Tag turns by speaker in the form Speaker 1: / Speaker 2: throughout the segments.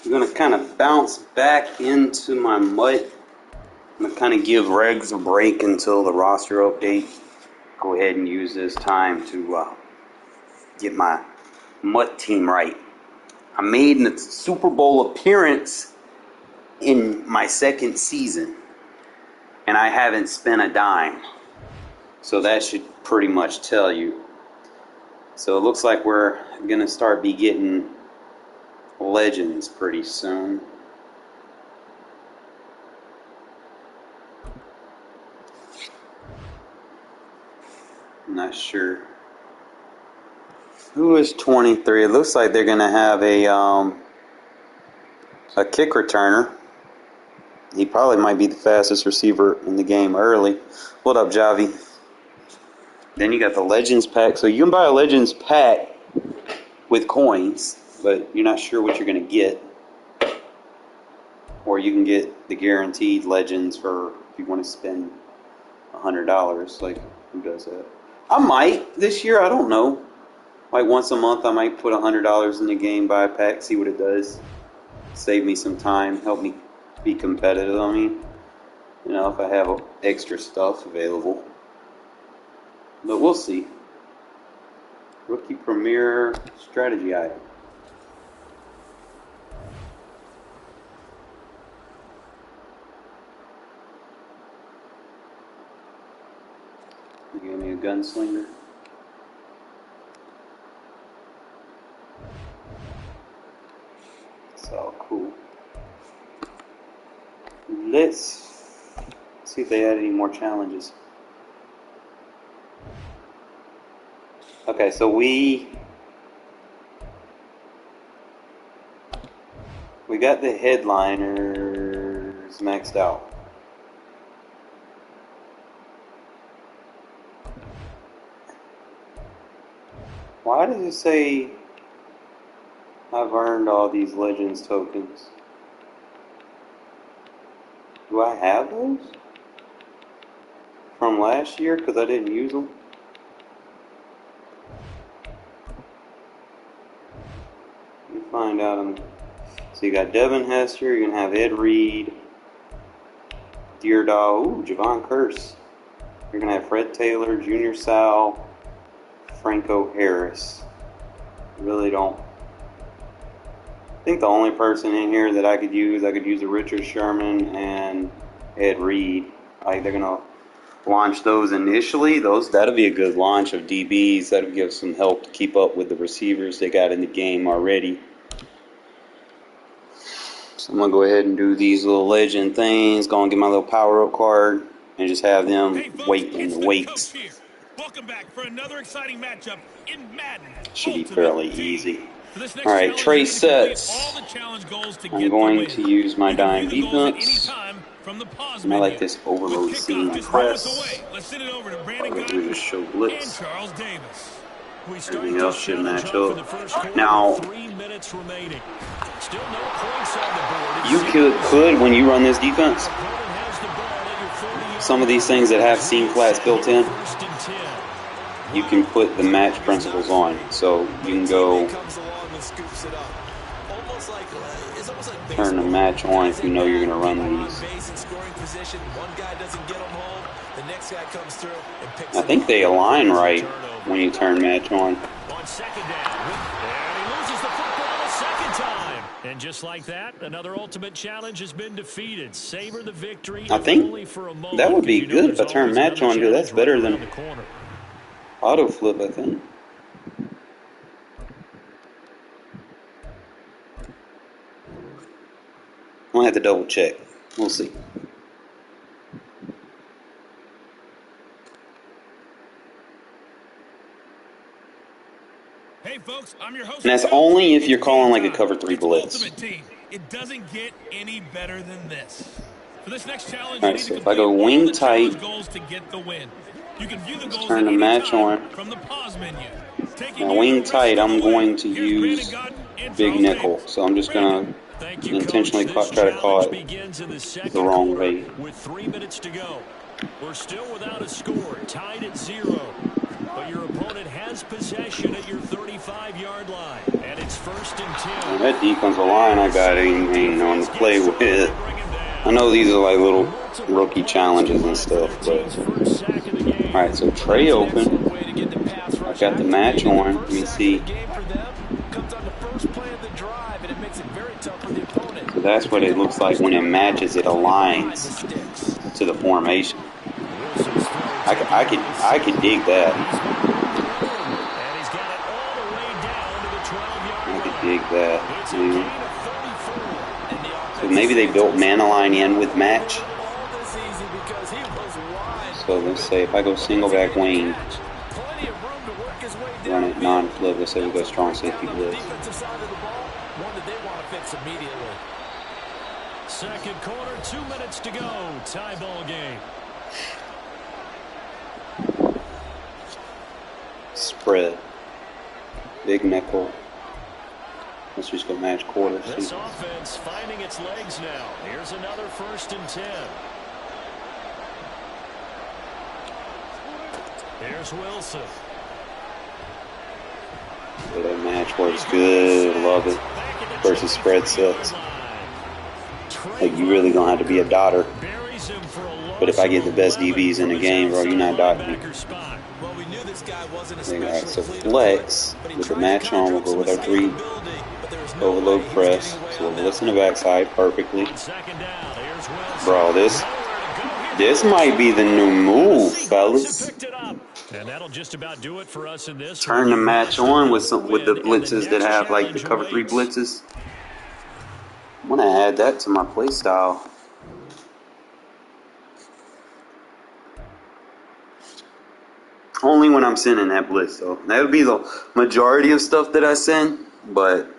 Speaker 1: I'm going to kind of bounce back into my MUT. I'm going to kind of give Regs a break until the roster update. Go ahead and use this time to get my MUT team right. I made a Super Bowl appearance in my second season, and I haven't spent a dime. So that should pretty much tell you. So it looks like we're going to start be getting legends pretty soon. I'm not sure. Who is 23? It looks like they're going to have a kick returner. He probably might be the fastest receiver in the game early. What up, Javi? Then you got the Legends pack. So you can buy a Legends pack with coins, but you're not sure what you're going to get. Or you can get the guaranteed Legends for if you want to spend $100. Like, who does that? I might this year. I don't know. Like once a month, I might put $100 in the game, buy a pack, see what it does. Save me some time, help me be competitive. I mean, you know, if I have extra stuff available. But we'll see. Rookie Premier Strategy item. You gave me a gunslinger. So cool. Let's see if they add any more challenges. Okay, so we got the headliners maxed out. Why does it say I've earned all these Legends tokens? Do I have those from last year because I didn't use them? Let me find out. So you got Devin Hester, you're going to have Ed Reed, Deardaw, ooh, Javon Curse. You're going to have Fred Taylor, Junior Sal, Franco Harris. Really don't. I think the only person in here that I could use a Richard Sherman and Ed Reed. Like they're gonna launch those initially. That'll be a good launch of DBs. That'll give some help to keep up with the receivers they got in the game already. So I'm gonna go ahead and do these little legend things. Go and get my little power up card and just have them wait in the weights.
Speaker 2: Welcome back for another exciting matchup in Madden.
Speaker 1: Should be fairly easy. All right, Trey sets. I'm going to use my dime defense. And I like this overload seam press. Probably just show blitz. Everything else should match up. Now, you could when you run this defense, some of these things that have seam flats built in, you can put the match principles on. So you can go turn the match on if you know you're going to run these. I think they align right when you turn match on.
Speaker 3: And just like that, another ultimate challenge has been defeated. Savor the victory.
Speaker 1: I think that would be good if I turn match on, because that's better than auto flip, I think. I'm going to have to double check. We'll see.
Speaker 2: Hey folks, I'm your host.
Speaker 1: And that's only if you're calling like a cover 3 blitz.
Speaker 2: It doesn't get any better than this. For this next challenge,
Speaker 1: Alright, so if I go wing tight, turn the match on. Now wing tight, I'm going to use big nickel. So I'm just going to intentionally try to call it the wrong way.
Speaker 3: With 3 minutes to go, we're still without a score, tied at 0. But your opponent has has possession at your 35-yard line. And it's 1st and 10.
Speaker 1: And that defensive line I got ain't on to play with. I know these are like little rookie challenges and stuff, but alright, so Trey open. I got the match on. Let me see. So that's what it looks like when it matches. It aligns to the formation. I could dig that. I could dig that. So maybe they built Manaline in with match. So let's say if I go single back wing, run it non-flip. Let's say we go strong safety blitz.
Speaker 3: Second quarter, 2 minutes to go. Tie ball game.
Speaker 1: Spread. Big nickel. Let's just go match quarters.
Speaker 3: This offense finding its legs now. Here's another 1st and 10. Here's Wilson.
Speaker 1: So that match works good. Love it. Versus spread sucks. Like, you really gonna have to be a dotter. But if I get the best DBs in the game, bro, you're not dotting me. Alright, so flex with the match on. We'll go with our 3 overload press. So we'll listen to backside perfectly. Bro, this might be the new move, fellas.
Speaker 3: And that'll just about do it for us in this.
Speaker 1: Turn the match on with the blitzes that have like the cover 3 blitzes. I'm gonna add that to my play style. Only when I'm sending that blitz, though. That would be the majority of stuff that I send, but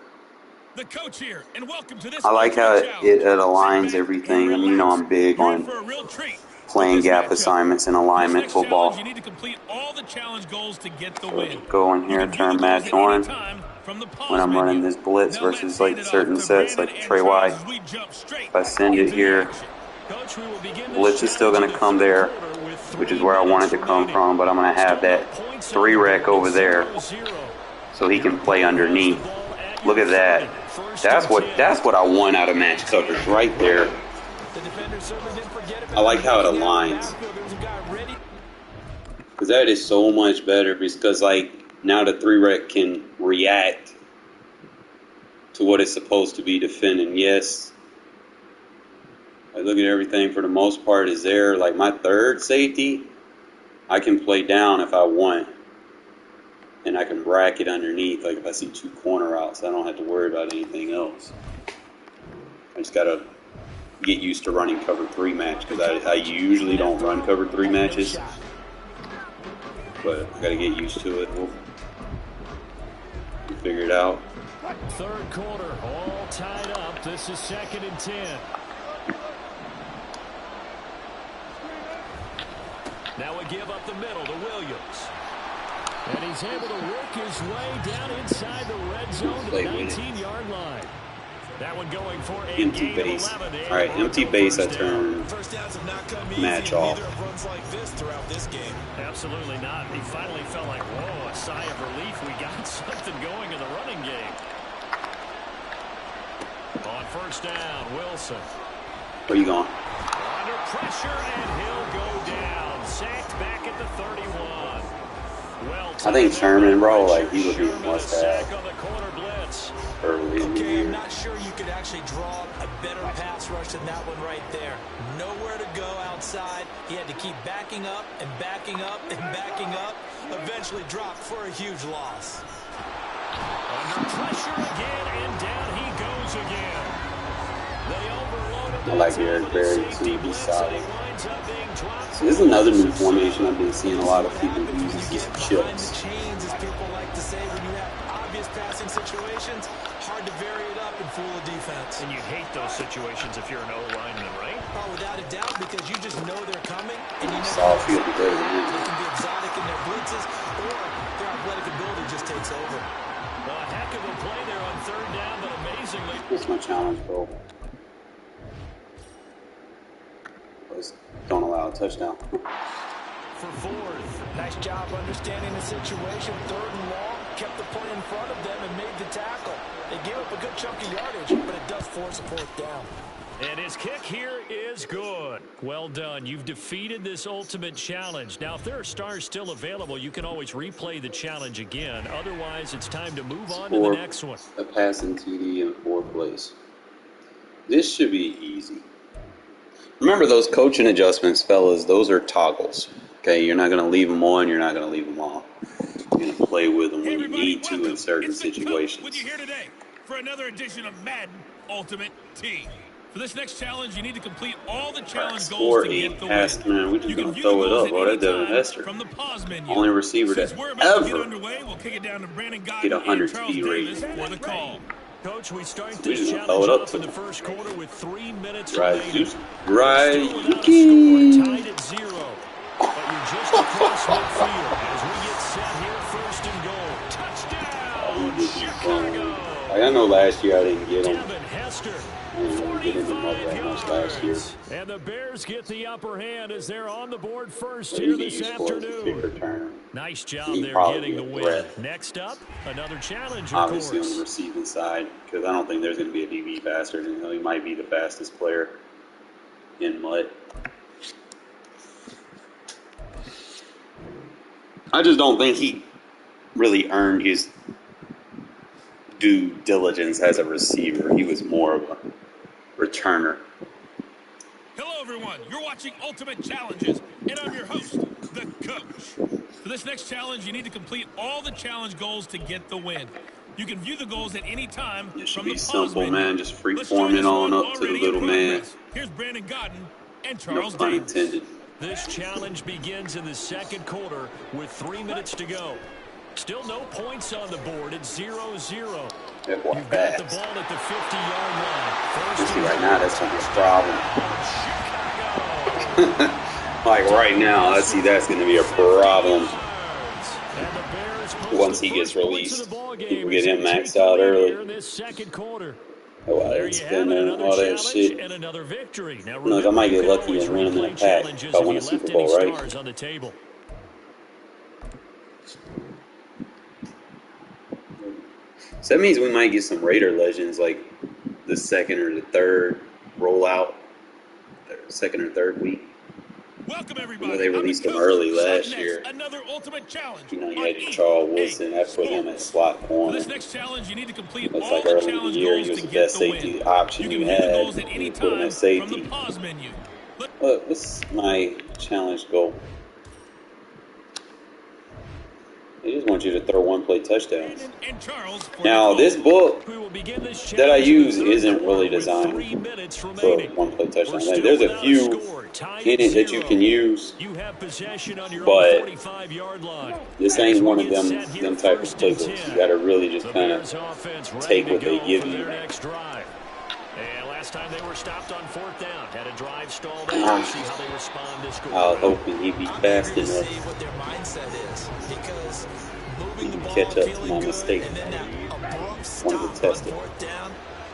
Speaker 2: the coach here, and welcome to this
Speaker 1: I like how it aligns everything. I mean, you know, I'm big on playing gap assignments and alignment football.
Speaker 2: You need to complete all the challenge goals to get the
Speaker 1: So
Speaker 2: win.
Speaker 1: go in here, turn match on when I'm running this blitz versus like certain sets like Trey White. If I send it here, blitz is still going to come there, which is where I want it to come from, but I'm going to have that 3 rec over there so he can play underneath. Look at that. That's what I want out of match coverage right there. I like how it aligns. Because that is so much better because like now the 3 rec can react to what it's supposed to be defending. Yes. I look at everything for the most part is there. Like my 3rd safety, I can play down if I want. And I can bracket underneath. Like if I see 2 corner outs, I don't have to worry about anything else. I just got to get used to running cover 3 match because I usually don't run cover 3 matches. But I got to get used to it. We'll figure it out.
Speaker 3: 3rd quarter, all tied up. This is 2nd and 10. Now we give up the middle to Williams. And he's able to work his way down inside the red zone to the 19-yard line. That one going for a
Speaker 1: empty base. All right, empty base. I turn match off.
Speaker 3: Absolutely not. He finally felt like, whoa, a sigh of relief. We got something going in the running game. On 1st down, Wilson.
Speaker 1: Where you going?
Speaker 3: Under pressure, and he'll go down. Sacked back at the 31. Well,
Speaker 1: I think Sherman, bro, like he would be a must-have early in the
Speaker 4: Okay,
Speaker 1: year.
Speaker 4: I'm not sure you could actually draw a better pass rush than that one right there. Nowhere to go outside. He had to keep backing up and backing up and backing up. Eventually dropped for a huge loss.
Speaker 3: Under pressure again, and down he goes again. They overloaded.
Speaker 1: I like Eric Berry too. He's solid. So this is another new formation I've been seeing a lot of people use. Is these chips.
Speaker 4: Chains, as people like to say, when you have obvious passing situations, hard to vary it up and fool a defense.
Speaker 3: And you hate those situations if you're an O-lineman, right?
Speaker 4: Oh, without a doubt, because you just know they're coming, and you know
Speaker 1: Soft field
Speaker 4: they can be exotic in their blitzes, or their athletic ability just takes over.
Speaker 3: Well, a heck of a play there on 3rd down, but amazingly.
Speaker 1: What's my challenge, bro? Don't allow a touchdown.
Speaker 3: for fourth.
Speaker 4: Nice job understanding the situation. 3rd and long, kept the play in front of them and made the tackle. They gave up a good chunk of yardage, but it does force a 4th down.
Speaker 3: And his kick here is good. Well done. You've defeated this ultimate challenge. Now, if there are stars still available, you can always replay the challenge again. Otherwise, it's time to move on to the next one.
Speaker 1: A passing TD in 4th place. This should be easy. Remember those coaching adjustments, fellas, those are toggles. Okay, you're not going to leave them on, you're not going to leave them off. You're going to play with them when you need to in certain situations.
Speaker 2: With you here today for another edition of Madden Ultimate Team. For this next challenge, you need to complete all the challenge goals to get the win.
Speaker 1: Man, we just going to throw it up. Oh, that Devin Hester.
Speaker 2: From the pause menu.
Speaker 1: Only receiver that ever
Speaker 2: we'll kick it down to Brandon
Speaker 1: get 100 speed rating.
Speaker 2: For the call.
Speaker 3: Coach, we start this challenge off in the first quarter with 3 minutes remaining. Tied at 0. But you're just across midfield as we get set here, 1st and goal. Touchdown, Chicago.
Speaker 1: I know last year I didn't get him.
Speaker 3: Devin Hester.
Speaker 1: I didn't get him that much last year.
Speaker 3: And the Bears get the upper hand as they're on the board first here this afternoon. Nice job there getting the win. Next up, another challenge,
Speaker 1: obviously on the receiving side, because I don't think there's going to be a DB faster. You know, he might be the fastest player in mud. I just don't think he really earned his due diligence as a receiver. He was more of a returner.
Speaker 2: Hello, everyone. You're watching Ultimate Challenges, and I'm your host, the Coach. For this next challenge, you need to complete all the challenge goals to get the win. You can view the goals at any time.
Speaker 1: It should be simple, man. Just free forming on up to the little man.
Speaker 2: Here's Brandon Godden and Charles
Speaker 1: No pun
Speaker 2: Davis.
Speaker 1: intended.
Speaker 3: This challenge begins in the second quarter with 3 minutes to go. Still no points on the board. It's 0-0. You've got the ball at the 50-yard line.
Speaker 1: You see right now, that's going to be a problem. Like right now, I see that's going to be a problem. Once he gets released, people get him maxed out early. Oh, I didn't spend all that shit. Look, I might get lucky and win him in a pack if I win a Super Bowl, right? So that means we might get some Raider legends like the 2nd or the 3rd rollout, 2nd or 3rd week.
Speaker 2: Welcome everybody.
Speaker 1: You know, they released him early last year.
Speaker 2: Another ultimate challenge.
Speaker 1: You know, you had Charles Woodson. I put him at slot corner.
Speaker 2: For this next challenge, you need to complete
Speaker 1: Looks
Speaker 2: all
Speaker 1: like
Speaker 2: the
Speaker 1: early in the
Speaker 2: challenge
Speaker 1: year,
Speaker 2: goals
Speaker 1: he was
Speaker 2: to
Speaker 1: the
Speaker 2: get
Speaker 1: best
Speaker 2: the
Speaker 1: safety
Speaker 2: win.
Speaker 1: option
Speaker 2: You
Speaker 1: you
Speaker 2: can view the
Speaker 1: had.
Speaker 2: goals at any
Speaker 1: You put him
Speaker 2: time
Speaker 1: at safety.
Speaker 2: from the pause menu.
Speaker 1: Look, this is my challenge goal. They just want you to throw one-play touchdowns. Now, this book that I use isn't really designed for one-play touchdowns. Like, there's a few in it that you can use, but this ain't one of them type of playbooks. You got to really just kind of take what they give you.
Speaker 3: Last time they were stopped on 4th down, had a drive stalled out. See how they respond this quarter.
Speaker 1: I was hoping he'd be fast enough.
Speaker 4: See what their mindset is, because
Speaker 1: He can catch up to my mistake. Wanted to test it.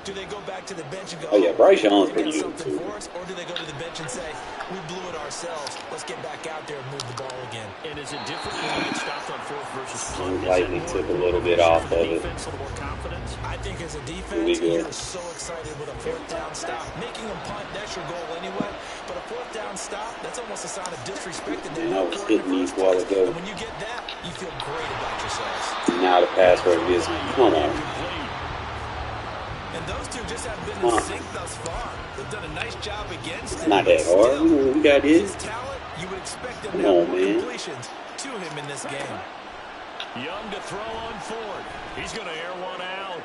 Speaker 4: Do they go back to the bench and go,
Speaker 1: oh yeah, Bryce Young's pretty good too.
Speaker 4: Or do they go to the bench and say, we blew it ourselves, let's get back out there and move the ball again?
Speaker 3: And is it different when you get stopped on 4th versus punt?
Speaker 1: Lightly took a little bit off of it.
Speaker 4: I think as a defense, you're so excited with a 4th down stop. Making them punt, that's your goal anyway. But a 4th down stop, that's almost a sign of disrespect.
Speaker 1: And I was hitting these while ago.
Speaker 4: And when you get that, you feel great about yourselves.
Speaker 1: Now the pass rush is, come on.
Speaker 4: And those two just have been in sync thus far. They've done a nice job against him.
Speaker 1: Not that hard. We got
Speaker 4: his talent. You would expect them to have more completions to him in this game.
Speaker 3: Young to throw on 4th. He's going to air one out.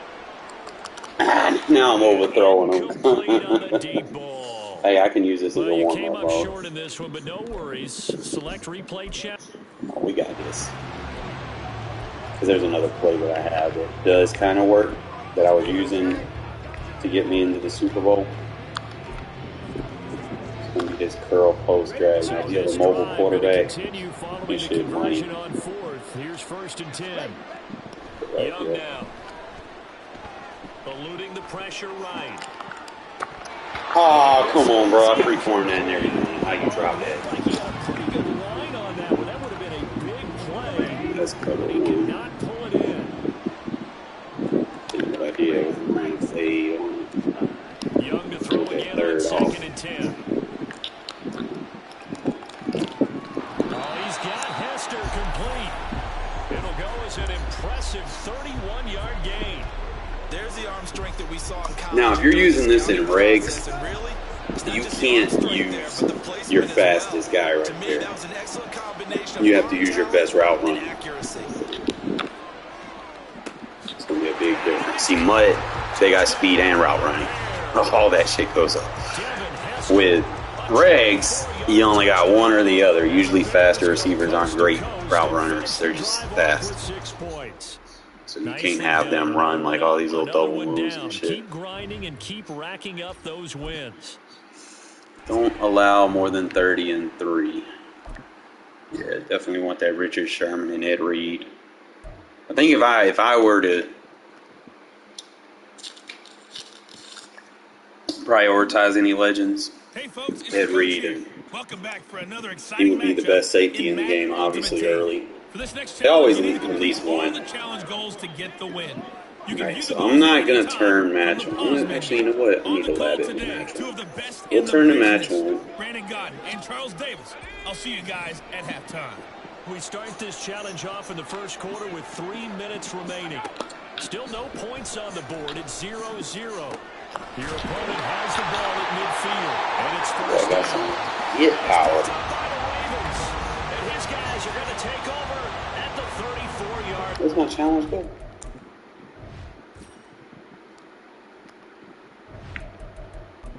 Speaker 1: Now I'm overthrowing him.
Speaker 3: Deep ball.
Speaker 1: Hey, I can use this as a warm-up,
Speaker 3: came up
Speaker 1: bro.
Speaker 3: short in this one, but no worries. Select replay check.
Speaker 1: Oh, we got this. Because there's another play that I have that does kind of work that I was using to get me into the Super Bowl. It's going to be this curl post drag. Now, if you have a mobile quarterback, you should run it.
Speaker 3: Here's 1st and 10.
Speaker 1: Right
Speaker 3: Young
Speaker 1: there.
Speaker 3: now. Eluding the pressure right.
Speaker 1: Oh, come on, bro. I freeformed that and everything. How you drop that?
Speaker 3: Pretty good line on that one
Speaker 1: Let's cover
Speaker 3: He
Speaker 1: one.
Speaker 3: cannot pull it in.
Speaker 1: What I did was my fade on
Speaker 3: Young to throw
Speaker 1: that
Speaker 3: again on
Speaker 1: third off.
Speaker 3: 2nd and 10. Oh, he's got Hester complete. It'll go as an impressive 31-yard gain.
Speaker 4: There's the arm strength that we saw in college.
Speaker 1: Now, if you're using this in regs,
Speaker 4: really,
Speaker 1: you can't use your fastest guy right there. You have to use your best route runner. It's going to be a big difference. See, Madde, they got speed and route running. All that shit goes up. With regs, you only got one or the other. Usually faster receivers aren't great route runners. They're just fast. So you can't have them run like all these little double moves and shit.
Speaker 3: Keep grinding and keep racking up those wins.
Speaker 1: Don't allow more than 30 and 3. Yeah, definitely want that Richard Sherman and Ed Reed. I think if I were to prioritize any legends,
Speaker 2: Hey folks, it's
Speaker 1: Ed
Speaker 2: Coach
Speaker 1: Reed,
Speaker 2: here.
Speaker 1: and
Speaker 2: Welcome back for another
Speaker 1: he
Speaker 2: exciting
Speaker 1: would be the
Speaker 2: matchup
Speaker 1: best safety in the
Speaker 2: Madden
Speaker 1: game, obviously,
Speaker 2: Ultimate Team.
Speaker 1: early.
Speaker 2: For this next
Speaker 1: They always
Speaker 2: challenge, you
Speaker 1: need
Speaker 2: need to
Speaker 1: at least
Speaker 2: complete all
Speaker 1: one.
Speaker 2: the challenge goals to get the win. You can
Speaker 1: Alright,
Speaker 2: view
Speaker 1: so
Speaker 2: the
Speaker 1: I'm
Speaker 2: goals
Speaker 1: not
Speaker 2: at
Speaker 1: going
Speaker 2: any
Speaker 1: to
Speaker 2: time
Speaker 1: turn
Speaker 2: from
Speaker 1: match
Speaker 2: the
Speaker 1: one.
Speaker 2: pause
Speaker 1: Actually,
Speaker 2: menu.
Speaker 1: you know what? I
Speaker 2: On
Speaker 1: need
Speaker 2: the
Speaker 1: to
Speaker 2: call
Speaker 1: lab it in
Speaker 2: today,
Speaker 1: match
Speaker 2: two
Speaker 1: one.
Speaker 2: of the best
Speaker 1: We'll
Speaker 2: in the
Speaker 1: turn to match
Speaker 2: business,
Speaker 1: one.
Speaker 2: Brandon Godden and Charles Davis. I'll see you guys at halftime.
Speaker 3: We start this challenge off in the first quarter with 3 minutes remaining. Still no points on the board. It's 0-0. Your opponent has the ball at midfield, and it's
Speaker 1: I
Speaker 3: first
Speaker 1: got
Speaker 3: down.
Speaker 1: some hit power.
Speaker 3: By the Ravens, and his guys are going to take over at the 34-yard.
Speaker 1: Where's my challenge go?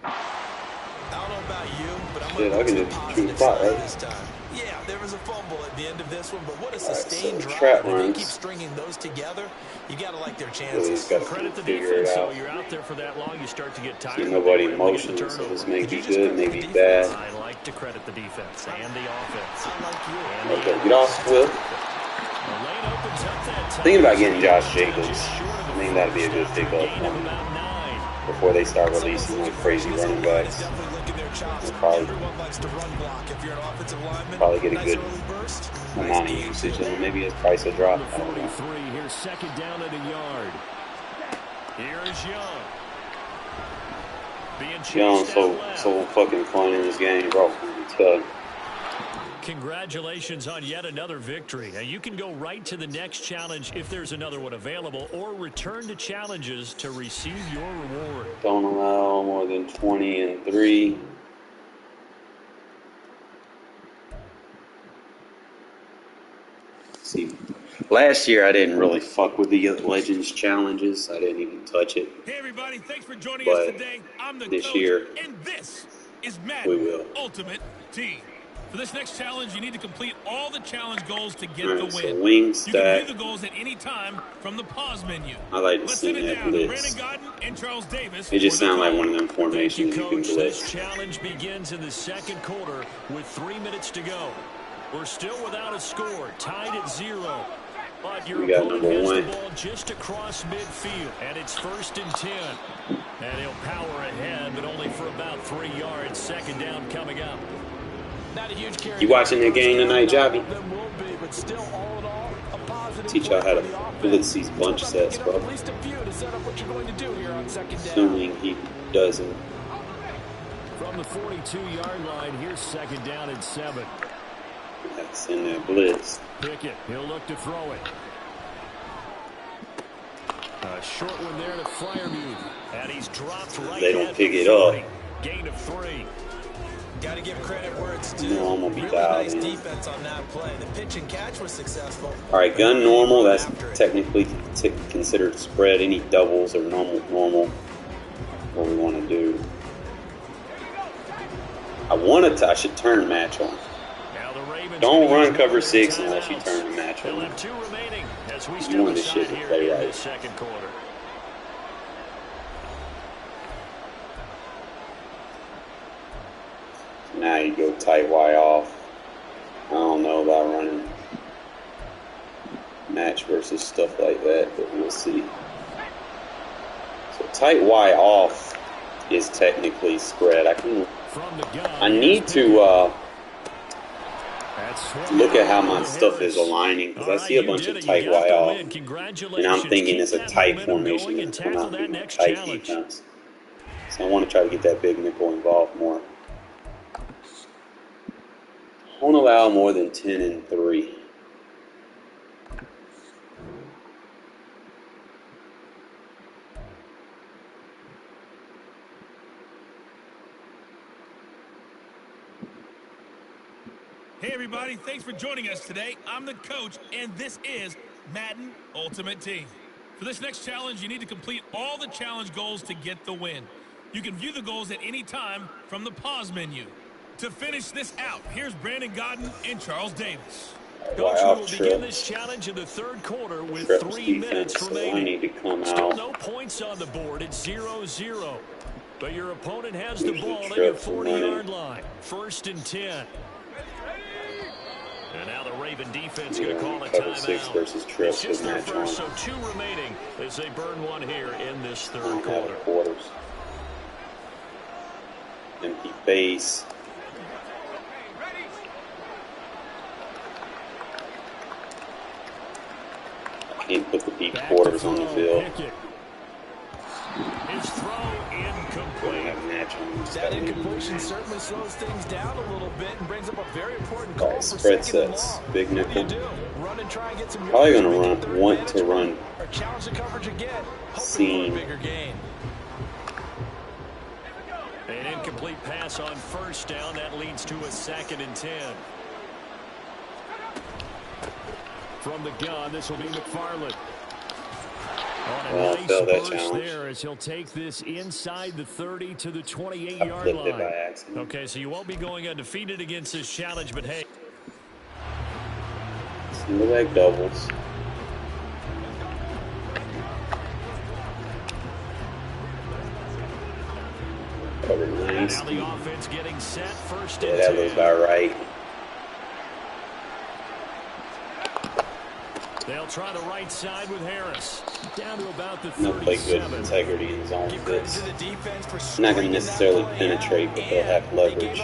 Speaker 4: I don't know about you, but I'm
Speaker 1: Shit, I
Speaker 4: going
Speaker 1: can
Speaker 4: to
Speaker 1: just
Speaker 4: the
Speaker 1: shoot
Speaker 4: positive
Speaker 1: clock,
Speaker 4: side
Speaker 1: right?
Speaker 4: this time. Yeah, there was a fumble at the end of this one, but what a
Speaker 1: Alright,
Speaker 4: sustained
Speaker 1: so
Speaker 4: drive.
Speaker 1: trap
Speaker 4: If they
Speaker 1: runs.
Speaker 4: keep stringing those together, you got to like their
Speaker 1: Really
Speaker 4: chances.
Speaker 1: just got to
Speaker 3: Credit the
Speaker 1: figure it
Speaker 3: defense, though.
Speaker 1: out.
Speaker 3: You're out there for that long, you start to get tired.
Speaker 1: See
Speaker 3: but
Speaker 1: nobody
Speaker 3: they
Speaker 1: in
Speaker 3: were able to get
Speaker 1: motion,
Speaker 3: the
Speaker 1: so
Speaker 3: turnover.
Speaker 1: this may
Speaker 4: Did
Speaker 1: be
Speaker 4: you just
Speaker 1: good,
Speaker 4: credit
Speaker 1: maybe
Speaker 4: the
Speaker 1: bad.
Speaker 3: I like to credit the defense and the offense.
Speaker 4: I like you.
Speaker 3: And the
Speaker 1: Okay, get off Swift.
Speaker 3: The lane opens up that time.
Speaker 1: Thinking about getting Josh Jacobs.
Speaker 3: Just short of the
Speaker 1: I think that'd be a good
Speaker 3: first
Speaker 1: pickup
Speaker 3: gain of about 9.
Speaker 1: before they start releasing like crazy running backs.
Speaker 4: Definitely licking their chops.
Speaker 1: Probably-
Speaker 4: Everyone likes to run block. If you're an offensive lineman,
Speaker 1: Probably get a
Speaker 4: nice
Speaker 1: good
Speaker 4: early burst.
Speaker 1: amount of usage, and maybe his price will drop.
Speaker 3: The
Speaker 1: I don't know.
Speaker 3: 43, here's second down at a yard. Here's Young. Being
Speaker 1: Young,
Speaker 3: chased out left.
Speaker 1: so fucking fun in this game, bro. It's
Speaker 3: Congratulations on yet another victory. Now you can go right to the next challenge if there's another one available, or return to challenges to receive your reward.
Speaker 1: Don't allow more than 20 and 3. See, last year I didn't really fuck with the Legends challenges. I didn't even touch it.
Speaker 2: Hey everybody, thanks for joining
Speaker 1: But
Speaker 2: us today. I'm the
Speaker 1: this
Speaker 2: coach,
Speaker 1: year,
Speaker 2: and this is
Speaker 1: we
Speaker 2: Madden
Speaker 1: will.
Speaker 2: Ultimate Team. For this next challenge, you need to complete all the challenge goals to get
Speaker 1: Alright,
Speaker 2: the
Speaker 1: so
Speaker 2: win.
Speaker 1: wing
Speaker 2: You
Speaker 1: stack.
Speaker 2: can view the goals at any time from the pause menu.
Speaker 1: I like to
Speaker 2: Let's
Speaker 1: see
Speaker 2: send it
Speaker 1: that
Speaker 2: down to
Speaker 1: blitz.
Speaker 2: Brandon Godden and Charles Davis.
Speaker 1: It just
Speaker 2: for the
Speaker 1: sounds like
Speaker 2: call.
Speaker 1: one of them
Speaker 3: Thank you,
Speaker 1: formations you can
Speaker 3: Coach. This
Speaker 1: blitz.
Speaker 3: challenge begins in the second quarter with 3 minutes to go. We're still without a score, tied at 0. But your
Speaker 1: We got
Speaker 3: opponent
Speaker 1: number
Speaker 3: has
Speaker 1: one.
Speaker 3: the ball just across midfield, and it's 1st and 10. And he'll power ahead, but only for about 3 yards. Second down coming up.
Speaker 4: Not a huge carry.
Speaker 1: You watching that game tonight, Javi?
Speaker 4: Them will be, but still, all in all, a positive
Speaker 1: Teach y'all
Speaker 4: play
Speaker 1: how to
Speaker 4: for the offense.
Speaker 1: blitz these bunch
Speaker 4: Looks like
Speaker 1: sets,
Speaker 4: they
Speaker 1: bro.
Speaker 4: get up at least a few to set up what you're going to do here on second down.
Speaker 1: Assuming he doesn't.
Speaker 3: From the 42-yard line, here's second down and 7.
Speaker 1: That's in that blitz.
Speaker 3: Pickett, he'll look to throw it. A short one there to Freiermuth. And he's dropped right
Speaker 1: They don't
Speaker 3: at
Speaker 1: pick
Speaker 3: the
Speaker 1: it up.
Speaker 3: 40. Gain of 3.
Speaker 4: Got to give credit where it's due.
Speaker 1: You know I'm gonna be
Speaker 4: really
Speaker 1: dialed
Speaker 4: nice
Speaker 1: in.
Speaker 4: defense on that play. The pitch and catch was successful.
Speaker 1: All right, gun normal. That's
Speaker 4: After it.
Speaker 1: technically considered spread. Any doubles or normal. What we want to do. I should turn match on.
Speaker 3: Now the Ravens
Speaker 1: Don't
Speaker 3: gonna
Speaker 1: run
Speaker 3: use
Speaker 1: cover
Speaker 3: one of their
Speaker 1: 6 unless you
Speaker 3: timeouts.
Speaker 1: turn the match
Speaker 3: They'll
Speaker 1: on.
Speaker 3: have 2 remaining as we
Speaker 1: You
Speaker 3: step
Speaker 1: want this shit
Speaker 3: aside
Speaker 1: to
Speaker 3: here
Speaker 1: play
Speaker 3: in
Speaker 1: right.
Speaker 3: the second quarter.
Speaker 1: Now you go tight Y off. I don't know about running match versus stuff like that, but we'll see. So tight Y off is technically spread.
Speaker 3: From the gun,
Speaker 1: I need to Look at how my stuff is aligning, because I see a bunch of tight Y off, and I'm thinking it's a tight formation and come out being a tight defense. So I want to try to get that big nickel involved more. Won't allow more than 10 and 3.
Speaker 2: Hey everybody, thanks for joining us today. I'm the coach, and this is Madden Ultimate Team. For this next challenge, you need to complete all the challenge goals to get the win. You can view the goals at any time from the pause menu. To finish this out, here's Brandon Godden and Charles Davis.
Speaker 3: Coach, we will begin this challenge in the third quarter with 3 minutes remaining. Still no points on the board. It's 0-0. But your opponent has the ball at your 40-yard line. 1st and 10. And now the Raven defense going to call a timeout.
Speaker 1: 6 versus trips.
Speaker 3: It's just their first, so 2 remaining as they burn 1 here in this third quarter.
Speaker 1: Empty base. I can't put the deep quarters on the field.
Speaker 3: His throw incomplete.
Speaker 4: That incompletion certainly slows things down a little bit and brings up a very important call for
Speaker 1: spread
Speaker 4: second and
Speaker 1: sets.
Speaker 4: long.
Speaker 1: Big nickel.
Speaker 4: You do. Run and try and get some
Speaker 1: Probably going to want to run
Speaker 4: or challenge the coverage again.
Speaker 1: seam.
Speaker 4: For a bigger gain.
Speaker 3: An incomplete pass on 1st down. That leads to a 2nd and 10. From the gun, this will be McFarland. On a nice burst there as he'll take this inside the 30 to the 28-yard line. Okay, so you won't be going undefeated against this challenge, but hey.
Speaker 1: Single leg doubles. Cover 90.
Speaker 3: Now the offense getting set. 1st and 10.
Speaker 1: That looks about right.
Speaker 3: They'll try the right side with Harris. Down to about the 37.
Speaker 1: They'll play good integrity in zone fits. Not going to necessarily penetrate, but they'll have leverage.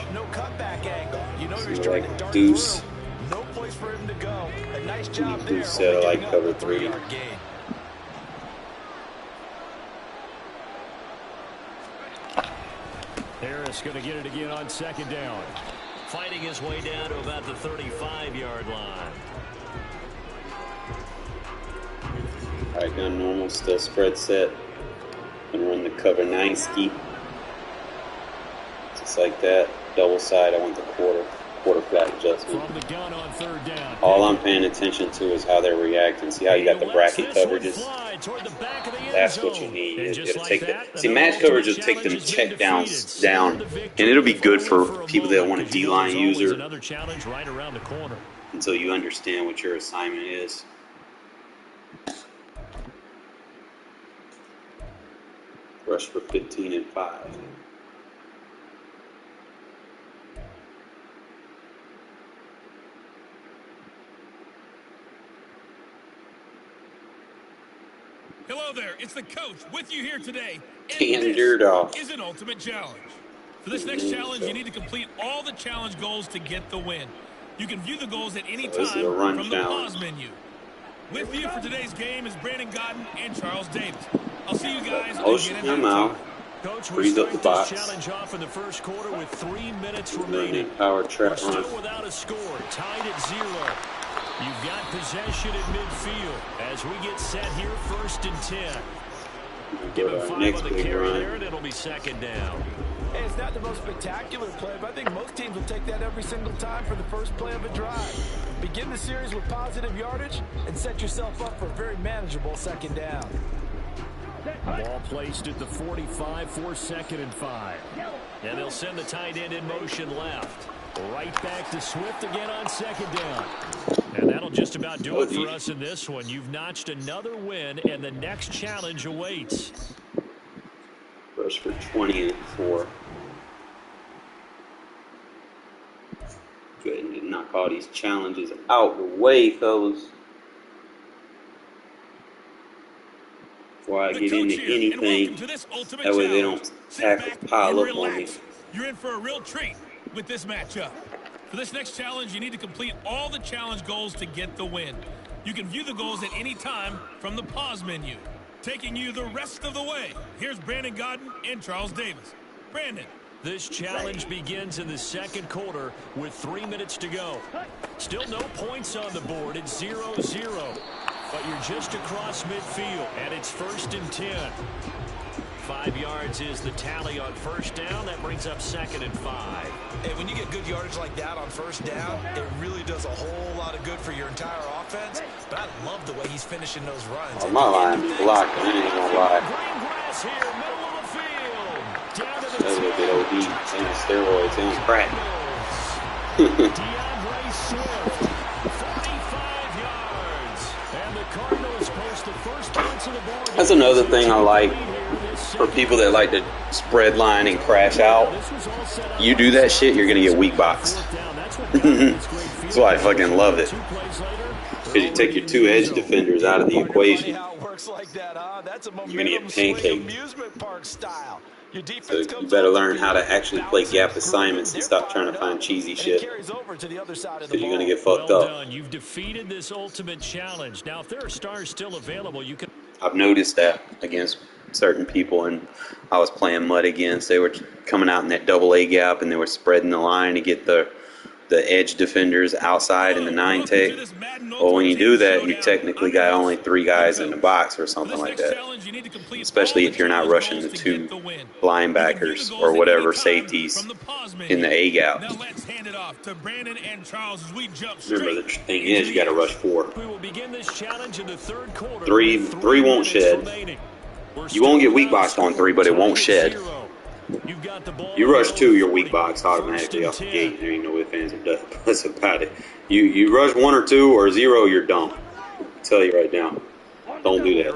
Speaker 1: So like deuce.
Speaker 4: No place for him to go. A nice job there.
Speaker 1: Deuce satellite cover 3.
Speaker 3: Harris going to get it again on 2nd down. Fighting his way down to about the 35-yard line.
Speaker 1: Alright, gun normal, still spread set. Gonna run the cover 9 ski. Just like that. Double side, I want the quarter flat adjustment.
Speaker 3: From the gun on 3rd down.
Speaker 1: All I'm paying attention to is how they're reacting. See how you got the bracket coverages? That's what you need. It'll take that. See, match coverage will take them check downs down, and it'll be good for people that want a D-line user until you understand what your assignment is. Rush for 15 and 5.
Speaker 2: Hello there, it's the coach with you here today.
Speaker 1: And this
Speaker 2: is an ultimate challenge. For this next challenge, you need to complete all the challenge goals to get the win. You can view the goals at any time from the pause menu. With you for today's game is Brandon Godden and Charles Davis. I'll see you guys again in halftime.
Speaker 3: Coach, we start this challenge off in the 1st quarter with 3 minutes remaining.
Speaker 1: Power trap
Speaker 3: We're still without a score, tied at 0. You've got possession at midfield as we get set here 1st and 10. Give him 5 on the carry there, and it'll be 2nd down.
Speaker 4: Hey, it's not the most spectacular play, but I think most teams will take that every single time for the first play of a drive. Begin the series with positive yardage and set yourself up for a very manageable 2nd down.
Speaker 3: Ball placed at the 45 for 2nd and 5. And they'll send the tight end in motion left. Right back to Swift again on 2nd down. And that'll just about do it for us in this one. You've notched another win, and the next challenge awaits.
Speaker 1: Rush for 20 and 4. Go ahead and knock all these challenges out the way, fellas. Before I get into anything, that way they don't pile up on me.
Speaker 2: You're in for a real treat with this matchup. For this next challenge, you need to complete all the challenge goals to get the win. You can view the goals at any time from the pause menu. Taking you the rest of the way, here's Brandon Godden and Charles Davis. Brandon.
Speaker 3: This challenge begins in the second quarter with 3 minutes to go. Still no points on the board. It's 0-0. But you're just across midfield, and it's 1st and 10. 5 yards is the tally on first down. That brings up 2nd and 5.
Speaker 4: Hey, when you get good yardage like that on first down, it really does a whole lot of good for your entire offense. But I love the way he's finishing those runs.
Speaker 1: Oh, my line is blocked. I ain't gonna lie.
Speaker 3: Green grass here, middle of the field. Down to the
Speaker 1: That's a little bit OD. And the steroids and crack.
Speaker 3: DeAndre Swift, 45 yards. And the Cardinals post the first points of the board.
Speaker 1: That's another thing I like. For people that like to spread line and crash out, you do that shit, you're going to get weak box. That's why I fucking love it. Because you take your 2 edge defenders out of the equation, you're going to get pancaked. So you better learn how to actually play gap assignments and stop trying to find cheesy shit. Because you're going to get fucked up.
Speaker 3: You've defeated this ultimate challenge. Now, if there are stars still available, you can...
Speaker 1: I've noticed that against certain people, and I was playing mud against. They were coming out in that double A gap, and they were spreading the line to get the edge defenders outside in the 9 tech. Well, when you do that, you technically got only 3 guys in the box or something like that. Especially if you're not rushing the 2 linebackers or whatever safeties in the A gap. Remember, the thing is, you got to rush 4. 3 won't shed. You won't get weak boxed on 3, but it won't shed. You rush 2, you're weak box automatically off the gate. There ain't no ifs, ands, or buts about it. You rush 1 or 2 or 0, you're done. I'll tell you right now. Don't do that.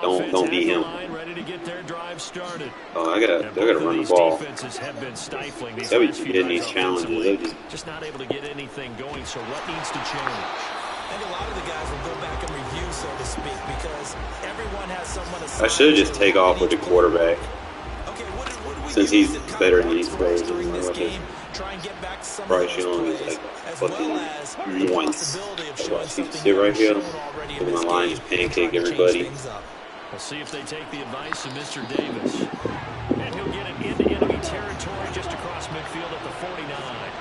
Speaker 1: Don't be him. Oh, I gotta run the ball. That we keep getting these challenges. They're
Speaker 3: just not able to get anything going. So what needs to change?
Speaker 4: I think a lot of the guys will go back and review, so to speak, because everyone has someone assigned.
Speaker 1: I should just take off with the quarterback.
Speaker 4: Okay, what
Speaker 1: since he's better than these players. Bryce Young is like fucking once. Watch, you sit right here. Look at my line, just pancake everybody.
Speaker 3: We'll see if they take the advice of Mr. Davis. And he'll get it into enemy territory just across midfield at the 49.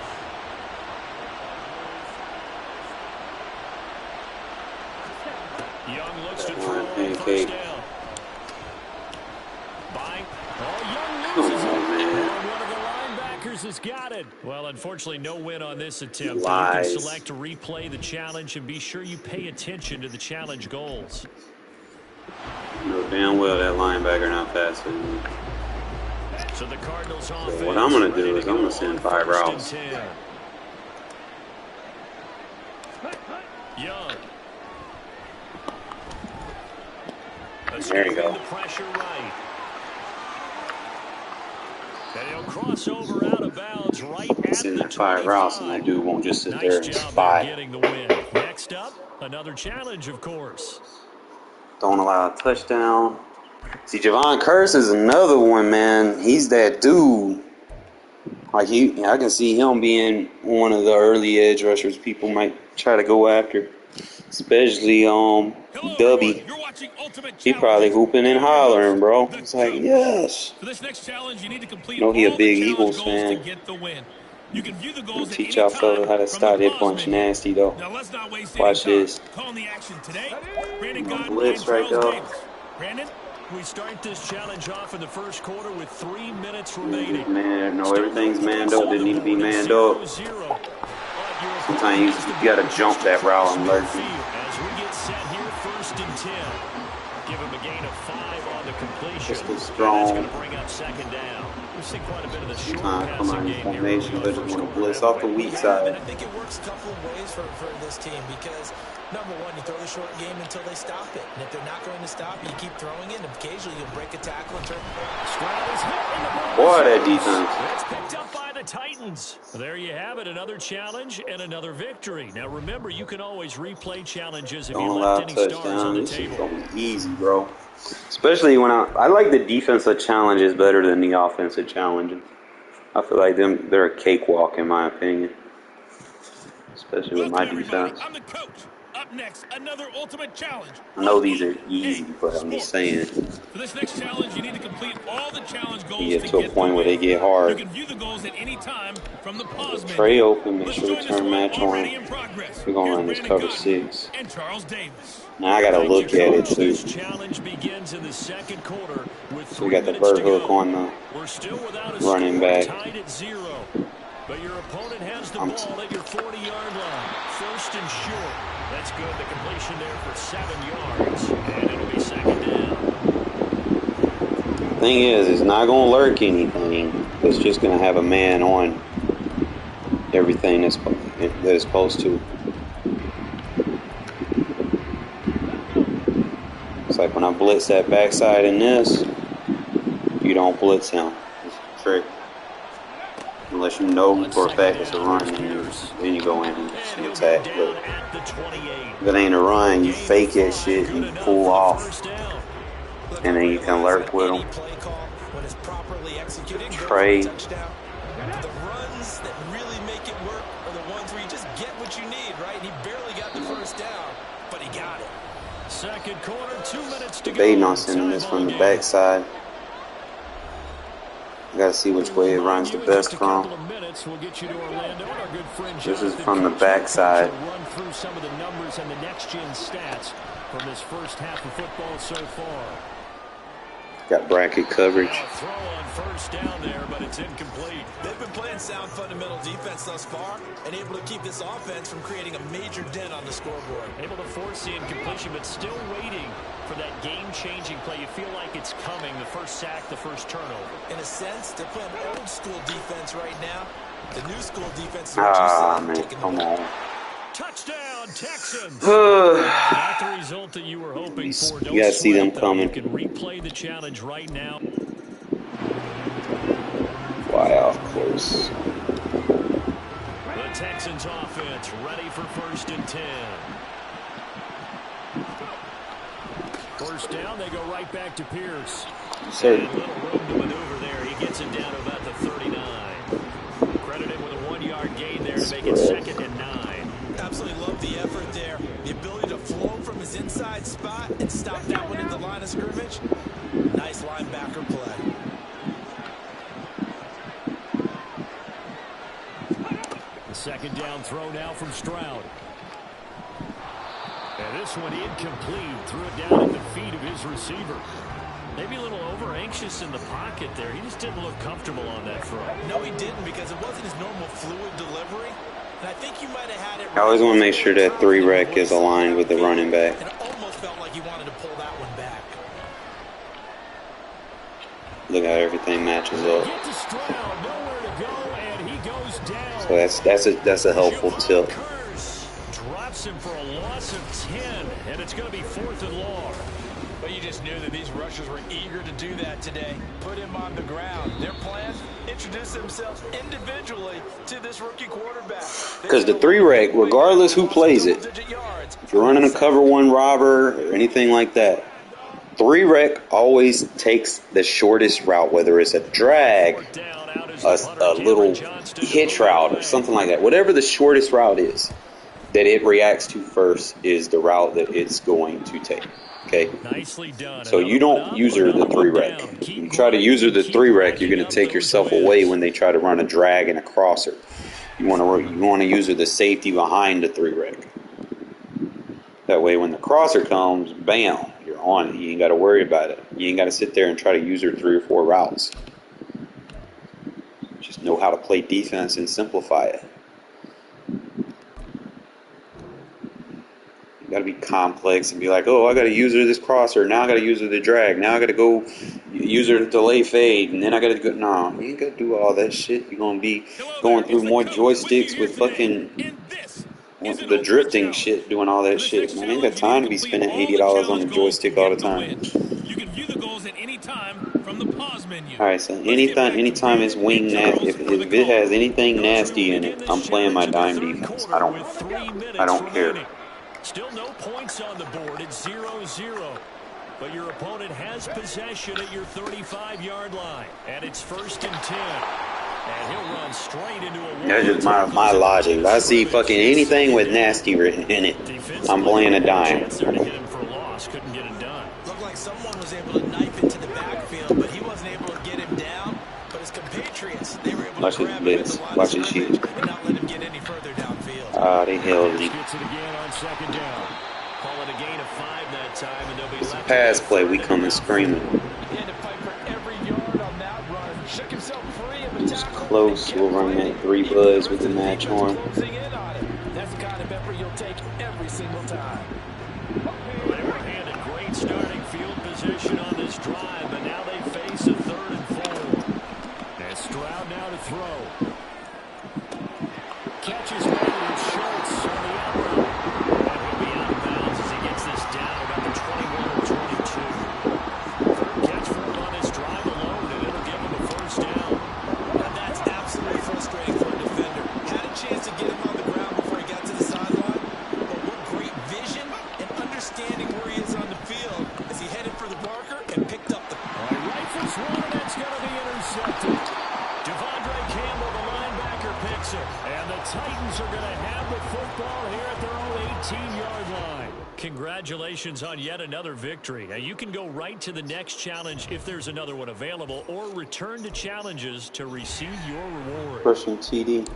Speaker 3: Young looks to throw on first down. Young loses it. And one of the linebackers has got it. Well, unfortunately, no win on this attempt.
Speaker 1: Lies.
Speaker 3: You can select to replay the challenge and be sure you pay attention to the challenge goals.
Speaker 1: You know damn well that linebacker not faster than me.
Speaker 3: So the Cardinals
Speaker 1: So what I'm going to do is I'm going to send 5 routes.
Speaker 3: Young.
Speaker 1: There you go.
Speaker 3: The pressure right. And he'll cross over out of bounds right at
Speaker 1: Send
Speaker 3: the
Speaker 1: that 5 routes, and that dude won't just sit there and
Speaker 3: job
Speaker 1: spy.
Speaker 3: getting the win. Next up, another challenge, of course.
Speaker 1: Don't allow a touchdown. See, Javon Curse is another one, man. He's that dude. Like I can see him being one of the early edge rushers people might try to go after. Especially Dubby. He probably hooping and hollering, bro. It's like, yes.
Speaker 2: For this next challenge, you need to complete
Speaker 1: No, he a
Speaker 2: all
Speaker 1: big
Speaker 2: the
Speaker 1: Eagles
Speaker 2: challenge goals
Speaker 1: fan.
Speaker 2: to get the win. You can view the goals at
Speaker 1: Teach
Speaker 2: any
Speaker 1: y'all
Speaker 2: time
Speaker 1: fellas how to
Speaker 2: from
Speaker 1: start
Speaker 2: the
Speaker 1: that
Speaker 2: pause
Speaker 1: punch
Speaker 2: menu.
Speaker 1: nasty, though.
Speaker 2: Now let's not waste
Speaker 1: Watch
Speaker 2: any time.
Speaker 1: this.
Speaker 2: Calling the action today, Brandon Godden
Speaker 1: Blitz
Speaker 2: and
Speaker 1: right
Speaker 2: Charles
Speaker 1: there.
Speaker 2: Davis. Brandon?
Speaker 3: We start this challenge off in the first quarter with 3 minutes remaining.
Speaker 1: Man, no, everything's manned up. Didn't need to be manned up. Sometimes you gotta jump that route and lurk.
Speaker 3: As we get set here, 1st and 10. Give him a gain of 5 on the completion.
Speaker 1: Just too
Speaker 3: That's
Speaker 1: strong.
Speaker 3: going to bring up 2nd down. We've seen quite a bit of the short
Speaker 1: Come
Speaker 3: passing
Speaker 1: on,
Speaker 3: game here.
Speaker 1: formation, but just want to blitz off the weak side.
Speaker 4: I think it works a couple of ways for this team because, number one, you throw the short game until they stop it. And if they're not going to stop it, you keep throwing it, and occasionally you'll break a tackle and turn.
Speaker 1: Boy, that defense.
Speaker 3: It's picked up by the Titans. There you have it, another challenge and another victory. Now remember, you can always replay challenges if you
Speaker 1: Don't allow
Speaker 3: left any stars on
Speaker 1: touchdowns.
Speaker 3: the
Speaker 1: This is
Speaker 3: table.
Speaker 1: gonna be easy, bro. Especially when I like the defensive challenges better than the offensive challenges. I feel like they're a cakewalk in my opinion. especially with
Speaker 2: Welcome,
Speaker 1: my
Speaker 2: everybody.
Speaker 1: defense.
Speaker 2: I'm the coach. Up next, another ultimate challenge.
Speaker 1: I know these
Speaker 2: on
Speaker 1: are easy,
Speaker 2: EA
Speaker 1: but I'm just
Speaker 2: Sports.
Speaker 1: saying,
Speaker 2: For this next challenge, you need to complete all the challenge
Speaker 1: you
Speaker 2: goals
Speaker 1: get
Speaker 2: to
Speaker 1: to a
Speaker 2: get the
Speaker 1: point where they
Speaker 2: win.
Speaker 1: get
Speaker 2: You
Speaker 1: hard.
Speaker 2: can view the goals at any time from the pause
Speaker 1: Get
Speaker 2: menu.
Speaker 1: tray open, make
Speaker 2: Let's
Speaker 1: sure the
Speaker 2: join this
Speaker 1: turn
Speaker 2: one
Speaker 1: match on.
Speaker 2: already in progress.
Speaker 1: We're going to
Speaker 2: Here's
Speaker 1: run this
Speaker 2: Brandon
Speaker 1: cover
Speaker 2: Cotton
Speaker 1: 6.
Speaker 2: and Charles Davis.
Speaker 1: Now I got to
Speaker 3: Thank you,
Speaker 1: look at it
Speaker 3: Charles.
Speaker 1: too.
Speaker 3: This challenge begins in the second quarter with
Speaker 1: So we
Speaker 3: 3
Speaker 1: got the
Speaker 3: minutes to
Speaker 1: vert hook
Speaker 3: go.
Speaker 1: on the
Speaker 3: We're still without a
Speaker 1: running
Speaker 3: score,
Speaker 1: back.
Speaker 3: tied at 0. But your opponent has the
Speaker 1: I'm
Speaker 3: ball at your 40-yard line. First and short. That's good. The completion there for 7 yards. And it'll be second down.
Speaker 1: Thing is, it's not going to lurk anything. It's just going to have a man on everything that it's supposed to. It's like when I blitz that backside in this, you don't blitz him. It's a trick. Unless you know for a fact it's a run, then you go in and you attack. But if it ain't a run, you fake that shit and you pull off. And then you can lurk with them. Trey.
Speaker 4: The runs that really make it work are the ones where you just get what you need, right? And he barely got the first down, but he got it.
Speaker 3: Second quarter, 2 minutes to go.
Speaker 1: Debating on sending this from the backside. I gotta see which way it runs the best from. This is from the backside.
Speaker 3: Run through some of the numbers and the next-gen stats from this first half of football so far.
Speaker 1: Got bracket coverage.
Speaker 3: Throw on first down there, but it's incomplete.
Speaker 4: They've been playing sound fundamental defense thus far and able to keep this offense from creating a major dent on the scoreboard.
Speaker 3: Able to force the incompletion, but still waiting for that game-changing play. You feel like it's coming, the first sack, the first turnover.
Speaker 4: In a sense, they're playing old-school defense right now. The new school defense is what you saw.
Speaker 1: Man, come on.
Speaker 3: Touchdown, Texans! Not the result that you were hoping for.
Speaker 1: You gotta see them coming.
Speaker 3: You can replay the challenge right now.
Speaker 1: Fly off close.
Speaker 3: The Texans offense ready for 1st and 10. First down, they go right back to Pierce.
Speaker 1: Certain.
Speaker 3: A little room to maneuver there. He gets it down to about the 39. Credited with a 1-yard gain there to make it 2nd and 9.
Speaker 4: Absolutely love the effort there. The ability to flow from his inside spot and stop that one at the line of scrimmage. Nice linebacker play.
Speaker 3: The second down throw now from Stroud. And this one incomplete. Threw it down at the feet of his receiver. Maybe a little over-anxious in the pocket there. He just didn't look comfortable on that throw.
Speaker 4: No, he didn't, because it wasn't his normal fluid delivery. And I think you might have had it.
Speaker 1: I always want to make sure that 3 rec is aligned with the running back.
Speaker 4: And it almost felt like he wanted to pull that one back.
Speaker 1: Look how everything matches up.
Speaker 3: Get to Stroud, nowhere to go, and he goes down.
Speaker 1: So that's a helpful tip.
Speaker 3: Drops him for a loss of 10, and it's going to be 4th and long.
Speaker 4: But you just knew that these rushers were eager to do that today. Put him on the ground. Their plan, introduce themselves individually to this rookie quarterback.
Speaker 1: Because the 3 rec, regardless who plays it, if you're running a cover 1 robber or anything like that, 3 rec always takes the shortest route, whether it's a drag, a little hitch route, or something like that. Whatever the shortest route is that it reacts to first is the route that it's going to take. Okay,
Speaker 3: Nicely done.
Speaker 1: so you don't user the 3 rec. You try to user the 3 rec, you're going to take yourself away when they try to run a drag and a crosser. You want to user the safety behind the 3 rec. That way, when the crosser comes, bam, you're on it. You ain't got to worry about it. You ain't got to sit there and try to user 3 or 4 routes. Just know how to play defense and simplify it. You got to be complex and be like, oh, I got to use her this crosser. Now I got to use her the drag. Now I got to go use her to delay fade. And then I got to go. No, you ain't got to do all that shit. You're going to be going through more joysticks with fucking the drifting shit, doing all that shit. Man, I ain't got time to be spending $80 on the joystick all the time.
Speaker 2: You can view the goals at any time from the pause menu.
Speaker 1: All right, so anytime it's wing nasty, if it has anything nasty in it, I'm playing my dime defense. I don't care.
Speaker 3: Still no points on the board. It's 0-0. But your opponent has possession at your 35-yard line. And it's 1st and 10. And he'll run straight into a
Speaker 1: That's just my logic. If I see fucking anything with nasty written in it, I'm playing a dime.
Speaker 3: Chance there to hit him for a loss. Couldn't get it done.
Speaker 4: Looked like someone was able to knife into the backfield, but he wasn't able to get him down. But his compatriots, they were able
Speaker 1: Watch
Speaker 4: to
Speaker 1: his
Speaker 4: grab him at
Speaker 1: blitz.
Speaker 4: the line
Speaker 1: Watch
Speaker 4: of
Speaker 1: his
Speaker 4: scrimmage
Speaker 1: shoot.
Speaker 4: and not let him get any further downfield.
Speaker 1: Ah, they held me.
Speaker 3: Gets it again on second down. Call it a gain of 5 that time, and they'll be
Speaker 1: It's a
Speaker 3: left
Speaker 1: pass
Speaker 3: with
Speaker 1: play. We
Speaker 3: third
Speaker 1: coming
Speaker 3: and
Speaker 1: screaming.
Speaker 4: He had to fight for every yard on that run. Shook himself free of the
Speaker 1: It's
Speaker 4: tackle.
Speaker 1: close. We'll run that 3 buzz with the match on.
Speaker 4: Closing in on him. That's the kind of effort you'll take every single time.
Speaker 3: Well, they were handed great starting field position on this drive, but now they face a 3rd and 4. And Stroud now to throw. Catches made with Schultz on the out route. And he'll be out of bounds as he gets this down about the 21 or 22. Third catch for him on this drive alone, and it'll give him a first down.
Speaker 4: Now that's absolutely frustrating for a defender. Had a chance to get him on the ground before he got to the sideline, but what great vision and understanding where he is on the field as he headed for the marker and picked up the...
Speaker 3: Rifles one, and it's going to be intercepted. Devondre Campbell, the linebacker, picks it. And the Titans are going to have the football here at their own 18-yard line. Congratulations on yet another victory. Now, you can go right to the next challenge if there's another one available, or return to challenges to receive your reward.
Speaker 1: Person TD.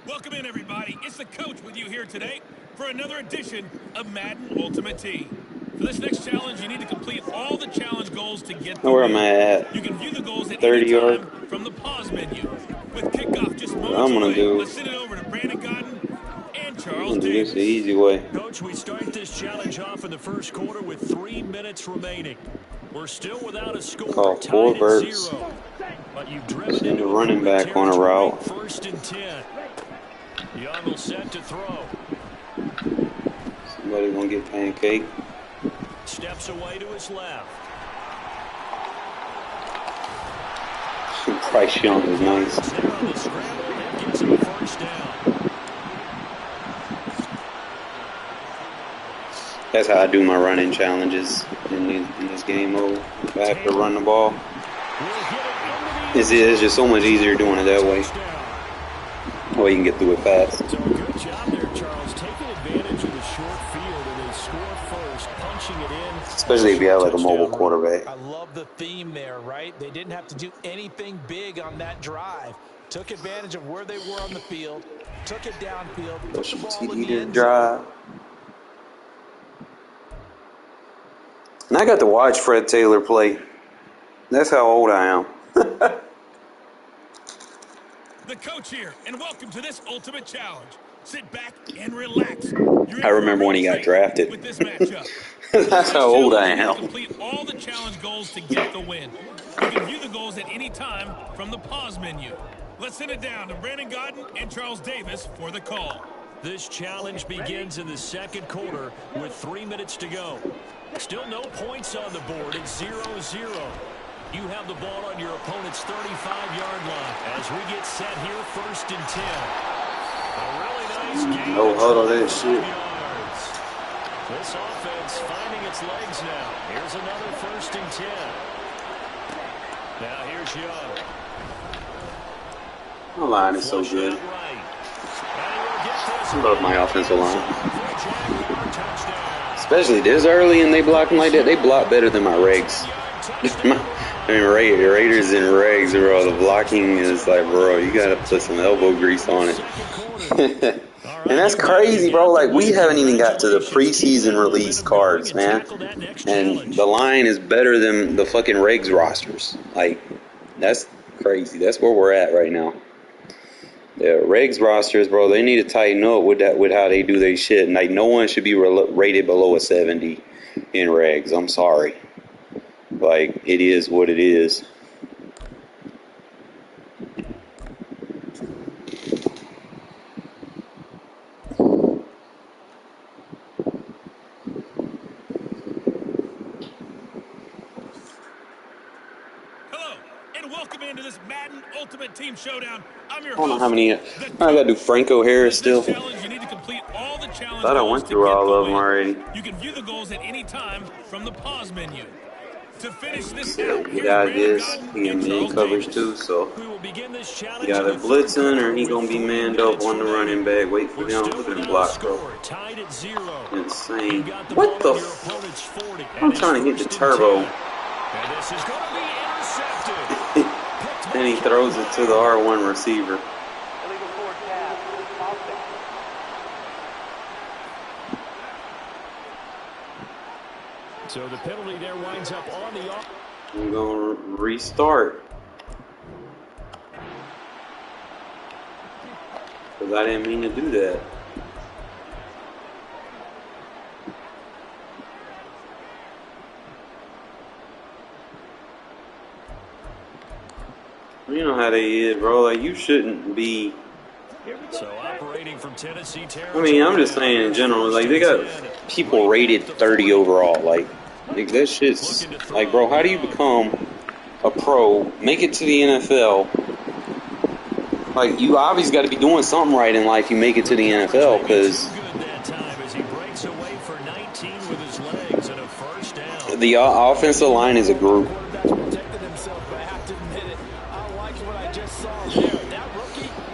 Speaker 2: Welcome in, everybody. It's the coach with you here today for another edition of Madden Ultimate Team. For this next challenge, you need to complete all the challenge goals to get the
Speaker 1: Where
Speaker 2: win.
Speaker 1: am I at?
Speaker 2: You can view the goals at
Speaker 1: 30
Speaker 2: any
Speaker 1: yard.
Speaker 2: time from the pause menu. With kickoff just
Speaker 1: What
Speaker 2: moments
Speaker 1: I'm gonna
Speaker 2: away,
Speaker 1: do,
Speaker 2: let's send it over to Brandon Godden and
Speaker 1: I'm
Speaker 2: Charles
Speaker 1: gonna do this
Speaker 2: Davis.
Speaker 1: the easy way.
Speaker 3: Coach, we start this challenge off in the first quarter with 3 minutes remaining. We're still without a score,
Speaker 1: Call
Speaker 3: tied
Speaker 1: 4
Speaker 3: at
Speaker 1: verts.
Speaker 3: 0. But you've driven
Speaker 1: Send
Speaker 3: into
Speaker 1: a running
Speaker 3: opponent
Speaker 1: back on a
Speaker 3: territory,
Speaker 1: route.
Speaker 3: 1st and 10. Young will set to throw.
Speaker 1: Somebody gonna get pancake.
Speaker 3: Steps away to his left.
Speaker 1: Bryce Young is nice.
Speaker 3: There on the scramble, that gets him a first down.
Speaker 1: That's how I do my running challenges in this game mode. If I have to run the ball, it's just so much easier doing it that way. That way you can get through it fast.
Speaker 3: So good job there, Charles, taking advantage of the short field, and they score first, punching it in.
Speaker 1: Especially if you have like a mobile quarterback.
Speaker 4: I love the theme there, right? They didn't have to do anything big on that drive. Took advantage of where they were on the field, took it downfield, put the ball in the end zone.
Speaker 1: Drive. And I got to watch Fred Taylor play. That's how old I am.
Speaker 2: The coach here, and welcome to this ultimate challenge. Sit back and relax.
Speaker 1: I remember when he got drafted.
Speaker 2: With this matchup.
Speaker 1: That's how old I
Speaker 2: You need to
Speaker 1: am.
Speaker 2: complete all the challenge goals to get the win. You can view the goals at any time from the pause menu. Let's send it down to Brandon Godden and Charles Davis for the call.
Speaker 3: This challenge begins in the second quarter with 3 minutes to go. Still no points on the board. It's 0-0. You have the ball on your opponent's 35-yard line as we get set here, 1st and 10. A really nice game.
Speaker 1: No huddle that shit.
Speaker 3: Yards. This offense finding its legs now. Here's another 1st and 10. Now here's Young.
Speaker 1: My line is so good. I love my offensive line. Especially this early and they blocking like that. They block better than my regs. I mean, Raiders and regs, bro. The blocking is like, bro, you gotta put some elbow grease on it. And that's crazy, bro. Like, we haven't even got to the preseason release cards, man. And the line is better than the fucking regs rosters. Like, that's crazy. That's where we're at right now. The regs rosters, bro, they need to tighten up with how they do their shit. And, like, no one should be rated below a 70 in regs. I'm sorry. Like, it is what it is.
Speaker 2: welcome into this Madden Ultimate Team Showdown. I'm your
Speaker 1: I don't know
Speaker 2: host,
Speaker 1: how many. I
Speaker 2: the
Speaker 1: gotta do Franco Harris
Speaker 2: this
Speaker 1: still.
Speaker 2: challenge, you need to complete all the challenge
Speaker 1: Thought I
Speaker 2: goals
Speaker 1: went
Speaker 2: to
Speaker 1: through
Speaker 2: get the
Speaker 1: all of them
Speaker 2: win.
Speaker 1: already.
Speaker 2: You can view the goals at any time from the pause menu. To finish this
Speaker 1: So
Speaker 2: out,
Speaker 1: you
Speaker 2: here's
Speaker 1: got
Speaker 2: Brandon
Speaker 1: this.
Speaker 2: Godden
Speaker 1: He in
Speaker 2: and
Speaker 1: man
Speaker 2: Charles
Speaker 1: coverage
Speaker 2: Davis.
Speaker 1: too, so
Speaker 3: We will begin this
Speaker 1: you
Speaker 3: challenge
Speaker 1: got
Speaker 3: in
Speaker 1: a
Speaker 3: the third
Speaker 1: blitzing or
Speaker 3: quarter
Speaker 1: he
Speaker 3: with
Speaker 1: gonna be
Speaker 3: 40
Speaker 1: manned up
Speaker 3: minutes
Speaker 1: on the running
Speaker 3: remaining.
Speaker 1: back. Wait for
Speaker 3: We're
Speaker 1: him.
Speaker 3: still
Speaker 1: Look at him
Speaker 3: without a
Speaker 1: block, bro.
Speaker 3: score, tied at 0.
Speaker 1: Insane.
Speaker 3: You've got the
Speaker 1: What
Speaker 3: ball
Speaker 1: the
Speaker 3: on your
Speaker 1: f?
Speaker 3: opponent's 40.
Speaker 1: I'm trying to hit the turbo.
Speaker 3: And this is going to be intercepted.
Speaker 1: And he throws it to the R1 receiver.
Speaker 3: So the penalty there winds up on the off.
Speaker 1: I'm going to restart. Because I didn't mean to do that. You know how they is, bro. Like, you shouldn't be.
Speaker 3: So operating from Tennessee
Speaker 1: I mean, I'm just saying in general, like, they got people rated 30 overall. Like that shit's like, bro, how do you become a pro, make it to the NFL? Like, you obviously got to be doing something right in life. You make it to the NFL because the offensive line is a group.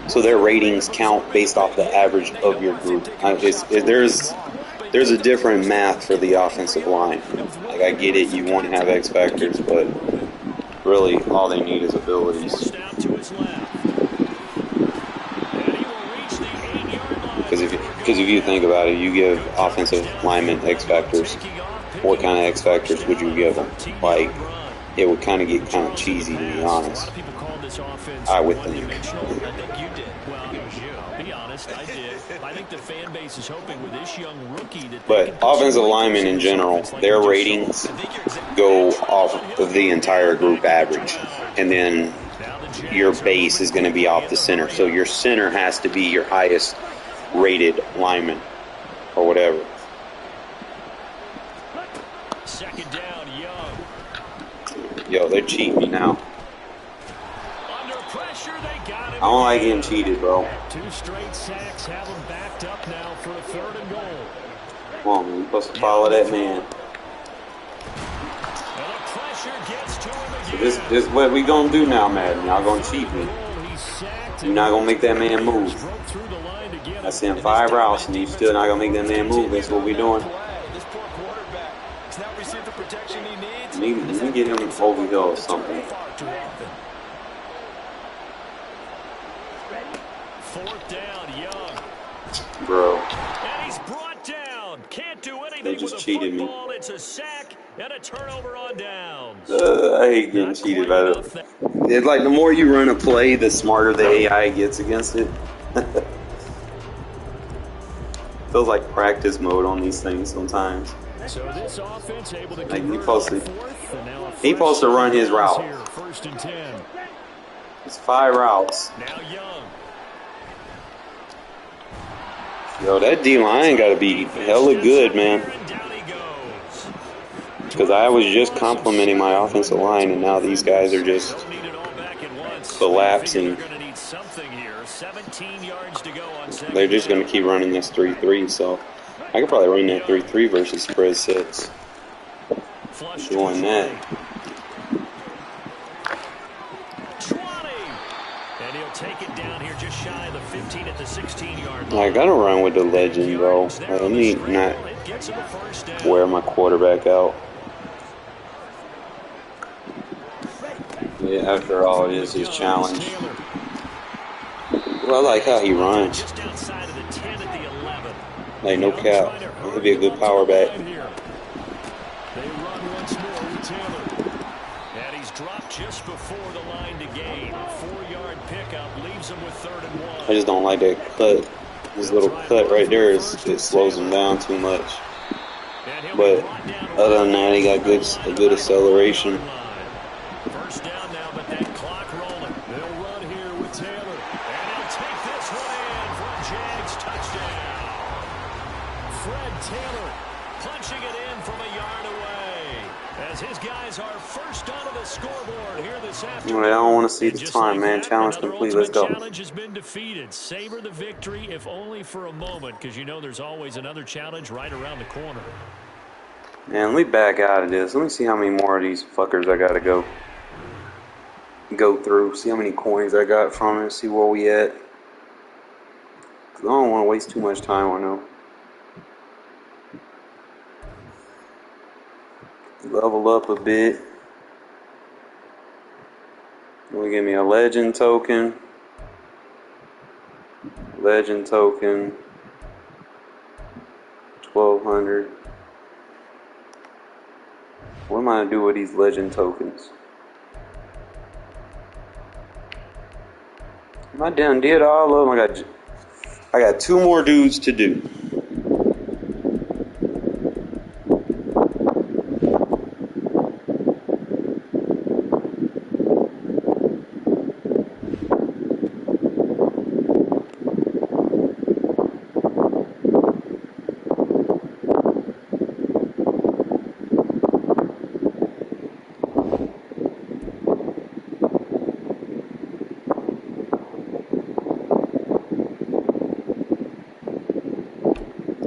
Speaker 1: So their ratings count based off the average of your group. There's a different math for the offensive line. Like, I get it, you want to have X factors, but really all they need is abilities. Because if you think about it, you give offensive linemen X factors. What kind of X factors would you give them? Like, it would kind of get kind of cheesy, to be honest. I would think.
Speaker 3: I think the fan base is hoping with this young rookie that.
Speaker 1: But offensive linemen in general, their ratings go off of the entire group average, and then your base is going to be off the center. So your center has to be your highest rated lineman, or whatever.
Speaker 3: Second down, Young.
Speaker 1: Yo, they're cheating me now.
Speaker 3: Under pressure, they got him.
Speaker 1: I don't like getting cheated, bro.
Speaker 3: 2 straight sacks have him backed up now for a 3rd and goal.
Speaker 1: Come on, man. You're supposed to follow that man.
Speaker 3: And the pressure gets to him again.
Speaker 1: So this what we gonna do now, Madden. Y'all gonna cheat me. You're not gonna make that man move. I sent 5 routes and you still not gonna make that man move. That's what we doing. Let me get him over here or something.
Speaker 3: 4th down, Young.
Speaker 1: Bro.
Speaker 3: And he's brought down. Can't do anything
Speaker 1: They just
Speaker 3: with a
Speaker 1: cheated me.
Speaker 3: football. It's a sack and a turnover on downs.
Speaker 1: I hate getting cheated by them. It's like the more you run a play, the smarter the AI gets against it. Feels like practice mode on these things sometimes.
Speaker 3: So this offense able to
Speaker 1: like
Speaker 3: he
Speaker 1: supposed to run his route.
Speaker 3: Here, 1st and 10.
Speaker 1: It's 5 routes.
Speaker 3: Now Young.
Speaker 1: Yo, that D-line got to be hella good, man. Because I was just complimenting my offensive line, and now these guys are just collapsing. They're just going to keep running this 3-3, so I could probably run that 3-3 versus spread 6. Doing that.
Speaker 3: And he'll take it down here just shy of the 15 at the 16-yard line.
Speaker 1: I gotta run with the legend, bro. Let me not wear my quarterback out. Yeah, after all, it is his challenge. Well, I like how he runs. Like, no cap. He'll be a good power back.
Speaker 3: They run once more with Taylor. And he's dropped just before the line to gain. 4-yard pickup leaves him with 3rd and 1.
Speaker 1: I just don't like that cut. This little cut right there, it slows him down too much. But other than that, he got a good acceleration.
Speaker 3: 1st down now, but that clock rolling. They'll run here with Taylor. And he'll take this one in for a Jags touchdown. Fred Taylor punching it in from a yard away. As his guys are first onto the scoreboard here this afternoon.
Speaker 1: Anyway, I don't want to see
Speaker 3: And
Speaker 1: the
Speaker 3: just
Speaker 1: time,
Speaker 3: like
Speaker 1: man.
Speaker 3: that,
Speaker 1: Challenge
Speaker 3: another
Speaker 1: complete. Let's
Speaker 3: ultimate
Speaker 1: go.
Speaker 3: challenge has been defeated. Savor the victory, if only for a moment, because you know there's always another challenge right around the corner.
Speaker 1: Man, let me back out of this. Let me see how many more of these fuckers I gotta go through. See how many coins I got from it. See where we at. 'Cause I don't want to waste too much time on them. Level up a bit. Will give me a legend token. Legend token. 1200. What am I gonna do with these legend tokens? Am I done? Did all of them? I got 2 more dudes to do.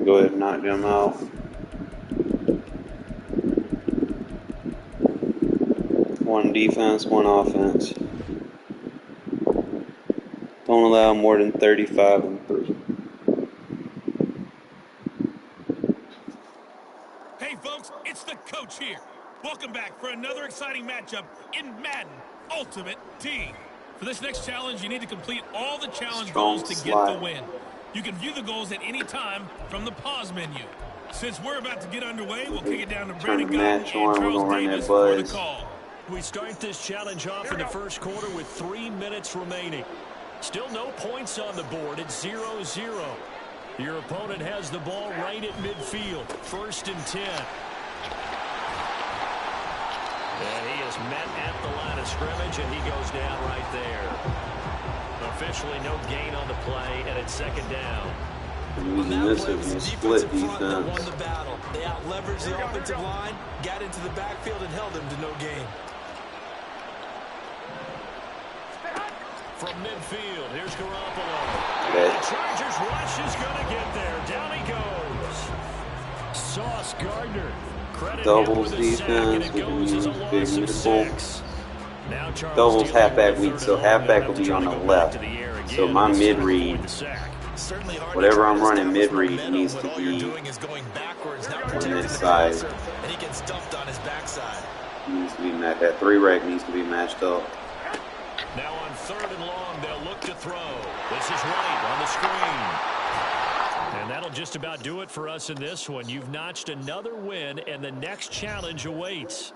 Speaker 1: Go ahead and knock them out. One defense, one offense. Don't allow more than 35 and 3.
Speaker 2: Hey, folks, it's the coach here. Welcome back for another exciting matchup in Madden Ultimate Team. For this next challenge, you need to complete all the challenge goals to get the win. You can view the goals at any time from the pause menu. Since we're about to get underway, we'll kick it down to Brandon Guyton and Charles Davis for the call.
Speaker 3: We start this challenge off in the first quarter with 3 minutes remaining. Still no points on the board. It's 0-0. Your opponent has the ball right at midfield. 1st and 10. And he is met at the line of scrimmage, and he goes down right there. Officially no gain on the play, and it's 2nd down.
Speaker 1: Using this as a split
Speaker 4: Won
Speaker 1: defense.
Speaker 4: the battle. They out-leveraged the offensive line, got into the backfield, and held him to no gain.
Speaker 3: From midfield, here's Garoppolo.
Speaker 1: Okay.
Speaker 3: The Chargers rush is going to get there. Down he goes. Sauce Gardner. Credit
Speaker 1: Doubles
Speaker 3: him with a sack, and
Speaker 1: defense.
Speaker 3: it
Speaker 1: We can
Speaker 3: goes as
Speaker 1: use
Speaker 3: a
Speaker 1: big
Speaker 3: loss of
Speaker 1: nickel.
Speaker 3: 6. Now Charles
Speaker 1: Doubles
Speaker 3: dealing
Speaker 1: halfback
Speaker 3: with
Speaker 1: weak,
Speaker 3: 3rd
Speaker 1: so
Speaker 3: and long.
Speaker 1: halfback
Speaker 3: They'll
Speaker 1: will
Speaker 3: have
Speaker 1: be
Speaker 3: to
Speaker 1: on
Speaker 3: try
Speaker 1: the
Speaker 3: to go back
Speaker 1: left.
Speaker 3: to the air
Speaker 1: So
Speaker 3: again,
Speaker 1: my
Speaker 3: and it's time to
Speaker 1: mid-read,
Speaker 3: avoid the sack.
Speaker 4: Certainly hard
Speaker 1: whatever
Speaker 4: to try
Speaker 1: I'm
Speaker 4: to
Speaker 1: running
Speaker 4: establish
Speaker 1: mid-read
Speaker 4: momentum
Speaker 1: needs
Speaker 4: when
Speaker 1: to
Speaker 4: all you're
Speaker 1: be
Speaker 4: doing is going backwards, not
Speaker 1: on
Speaker 4: protecting
Speaker 1: this
Speaker 4: the
Speaker 1: side.
Speaker 4: passer, and he gets dumped on his backside.
Speaker 1: Needs to be matched. That 3 rec needs to be matched up.
Speaker 3: Now on 3rd and long, they'll look to throw. This is White on the screen. And that'll just about do it for us in this one. You've notched another win, and the next challenge awaits.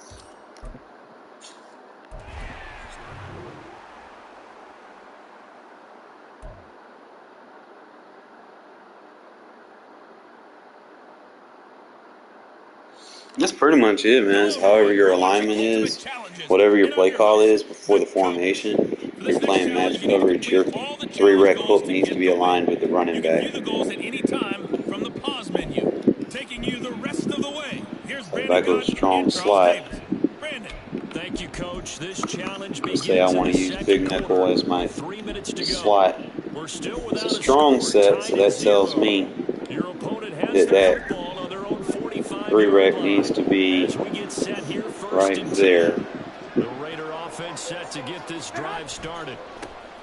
Speaker 1: That's pretty much it, man. It's however your alignment is, whatever your play call is before the formation. If you're playing match coverage, your 3 rec hook needs to be aligned with the running back.
Speaker 2: You can view the goals at any time from the pause menu. Taking you the rest of the way. Here's
Speaker 1: So if
Speaker 2: Brandon
Speaker 1: I go
Speaker 2: Guyton
Speaker 1: strong
Speaker 2: and Charles
Speaker 1: slot,
Speaker 2: Davis. Brandon.
Speaker 3: Thank you, Coach. This challenge
Speaker 1: let's
Speaker 3: begins
Speaker 1: say I
Speaker 3: in
Speaker 1: want
Speaker 3: the
Speaker 1: to use big
Speaker 3: second
Speaker 1: nickel
Speaker 3: quarter.
Speaker 1: as my
Speaker 3: 3 minutes to go.
Speaker 1: slot.
Speaker 3: We're still
Speaker 1: It's a
Speaker 3: without a
Speaker 1: strong
Speaker 3: score,
Speaker 1: set,
Speaker 3: tied
Speaker 1: so
Speaker 3: at
Speaker 1: that tells
Speaker 3: 0.
Speaker 1: me
Speaker 3: Your opponent has the
Speaker 1: that
Speaker 3: football on their own 45-yard
Speaker 1: 3 rec
Speaker 3: line.
Speaker 1: needs to be
Speaker 3: As we get set here, 1st
Speaker 1: right
Speaker 3: and 10.
Speaker 1: there.
Speaker 3: The Raider offense set to get this drive started.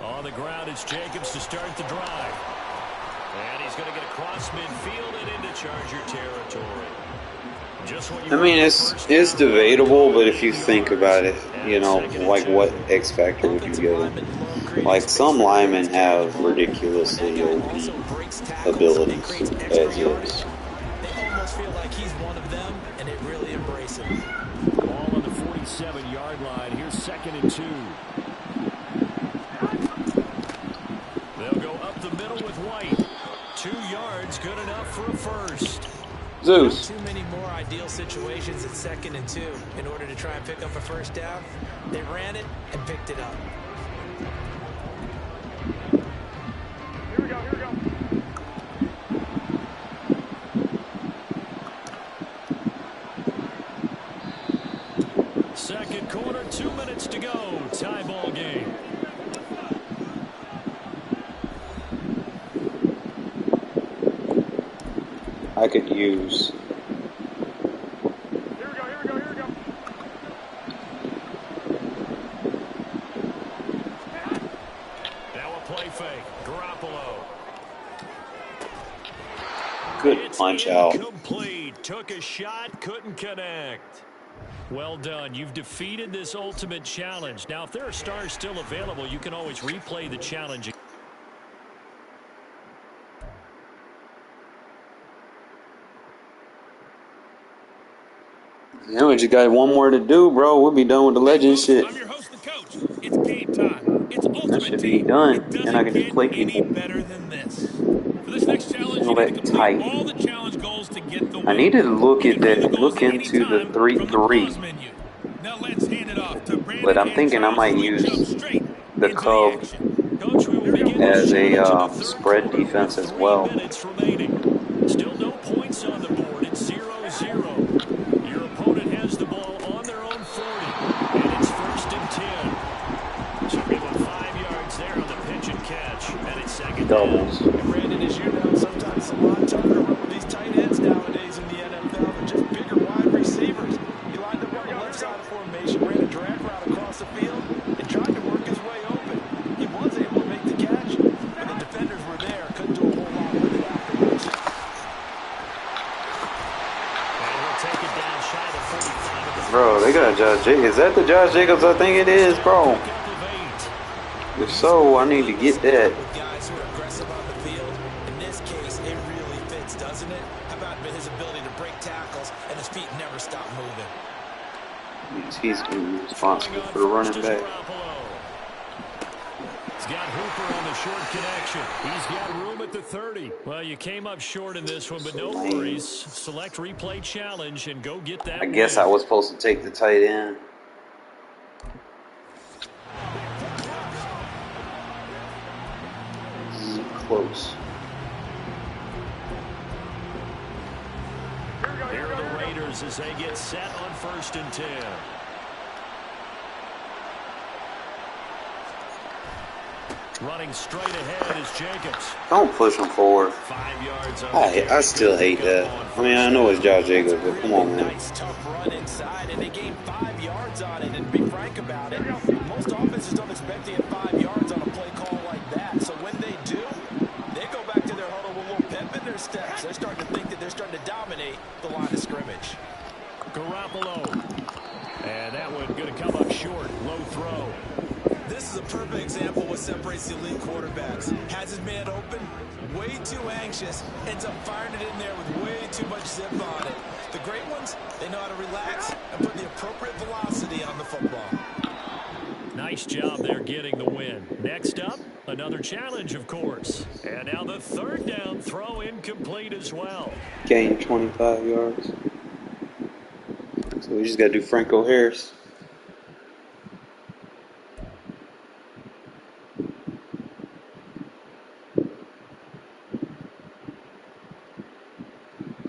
Speaker 3: On the ground, it's Jacobs to start the drive. And he's going to get across midfield and into Charger territory. Just what you
Speaker 1: I mean,
Speaker 3: want
Speaker 1: it's
Speaker 3: first down.
Speaker 1: debatable, but if you think about it, you know, like what X factor would you give them? Like some linemen have ridiculously OP abilities as is.
Speaker 4: They almost feel like he's one of them, and they really embrace him.
Speaker 3: Ball on the 47-yard line. Here's 2nd and 2. They'll go up the middle with White. 2 yards, good enough for a first.
Speaker 1: Zeus.
Speaker 4: Too many more ideal situations at 2nd and 2 in order to try and pick up a first down. They ran it and picked it up.
Speaker 2: Here we go, here we go.
Speaker 3: minutes to go. Tie ball game.
Speaker 1: I could use.
Speaker 3: Now a play fake. Garoppolo.
Speaker 1: Good punch out.
Speaker 3: Incomplete. Took a shot, couldn't connect. Well done. You've defeated this ultimate challenge. Now, if there are stars still available, you can always replay the challenge.
Speaker 1: Yeah, we just got one more to do, bro. We'll be done with the legend shit.
Speaker 2: I'm your host, the coach. It's game time. It's
Speaker 1: That
Speaker 2: Ultimate
Speaker 1: should be
Speaker 2: Team.
Speaker 1: done.
Speaker 2: It
Speaker 1: And I
Speaker 2: doesn't
Speaker 1: can just
Speaker 2: get
Speaker 1: play
Speaker 2: any
Speaker 1: people.
Speaker 2: better than this. For this next challenge, you need to
Speaker 1: Select
Speaker 2: complete
Speaker 1: type.
Speaker 2: all the challenge goals to get the win.
Speaker 1: I need to look
Speaker 2: You
Speaker 1: at
Speaker 2: can view the
Speaker 1: that.
Speaker 2: goals
Speaker 1: Look
Speaker 2: at any
Speaker 1: into the
Speaker 2: time from the
Speaker 1: 3-3.
Speaker 2: pause menu. Now let's hand it off to
Speaker 1: But
Speaker 2: Brandon
Speaker 1: I'm
Speaker 2: and
Speaker 1: thinking I
Speaker 2: Charles
Speaker 1: might
Speaker 2: as we jump
Speaker 1: use
Speaker 2: straight
Speaker 1: the
Speaker 2: into the
Speaker 1: Cub
Speaker 2: action.
Speaker 3: Coach, we will begin
Speaker 1: as
Speaker 3: this
Speaker 1: a
Speaker 3: challenge in the third
Speaker 1: spread
Speaker 3: quarter
Speaker 1: defense
Speaker 3: with
Speaker 1: as
Speaker 3: 3
Speaker 1: well.
Speaker 3: minutes remaining. Still no points on the board. It's 0-0. Your opponent has the ball on their own 40, and it's 1st and 10. So give them 5 yards there on the pitch and catch, and it's 2nd
Speaker 1: Doubles.
Speaker 3: down.
Speaker 4: And Brandon, as you know, sometimes it's a lot tougher to run with these tight ends nowadays in the NFL. They're just bigger wide receivers. He lined up on the left side of formation, ran a drag route across the field, and tried to work his way open. He was able to make the catch, but the defenders were there, couldn't do a whole lot with it afterwards.
Speaker 3: And we'll take it down shy of 45 of the
Speaker 1: Bro, they got Josh Jacobs. Is that the Josh Jacobs I think it is, bro?
Speaker 3: pickup of 8.
Speaker 1: If so, I need to get that.
Speaker 4: With guys who are aggressive on the field, in this case, it really fits, doesn't it? How about his ability to break tackles and his feet never stop moving?
Speaker 1: He's responsible for the running back.
Speaker 3: He's got Hooper on the short connection. He's got room at the 30. Well, you came up short in this one, but no worries. Select replay challenge and go get that
Speaker 1: I guess I
Speaker 3: win.
Speaker 1: was supposed to take the tight end. Close.
Speaker 3: Here are the Raiders as they get set on 1st and 10. Running straight ahead is Jacobs.
Speaker 1: Don't push him forward.
Speaker 3: 5 yards on
Speaker 1: I still hate that. I mean, I know it's Josh Jacobs, but come on, man.
Speaker 4: Nice, tough run inside, and they gained 5 yards on it. And to be frank about it, most offenses don't expect to get 5 yards on a play call like that. So when they do, they go back to their huddle with a little pep in their steps. They're starting to think that they're starting to dominate the line of scrimmage.
Speaker 3: Garoppolo. And that one going to come up short. Low throw.
Speaker 4: This is a perfect example of what separates the elite quarterbacks. Has his man open, way too anxious, ends up firing it in there with way too much zip on it. The great ones, they know how to relax and put the appropriate velocity on the football.
Speaker 3: Nice job there getting the win. Next up, another challenge, of course. And now the 3rd down throw incomplete as well.
Speaker 1: Gain 25 yards. So we just got to do Franco Harris.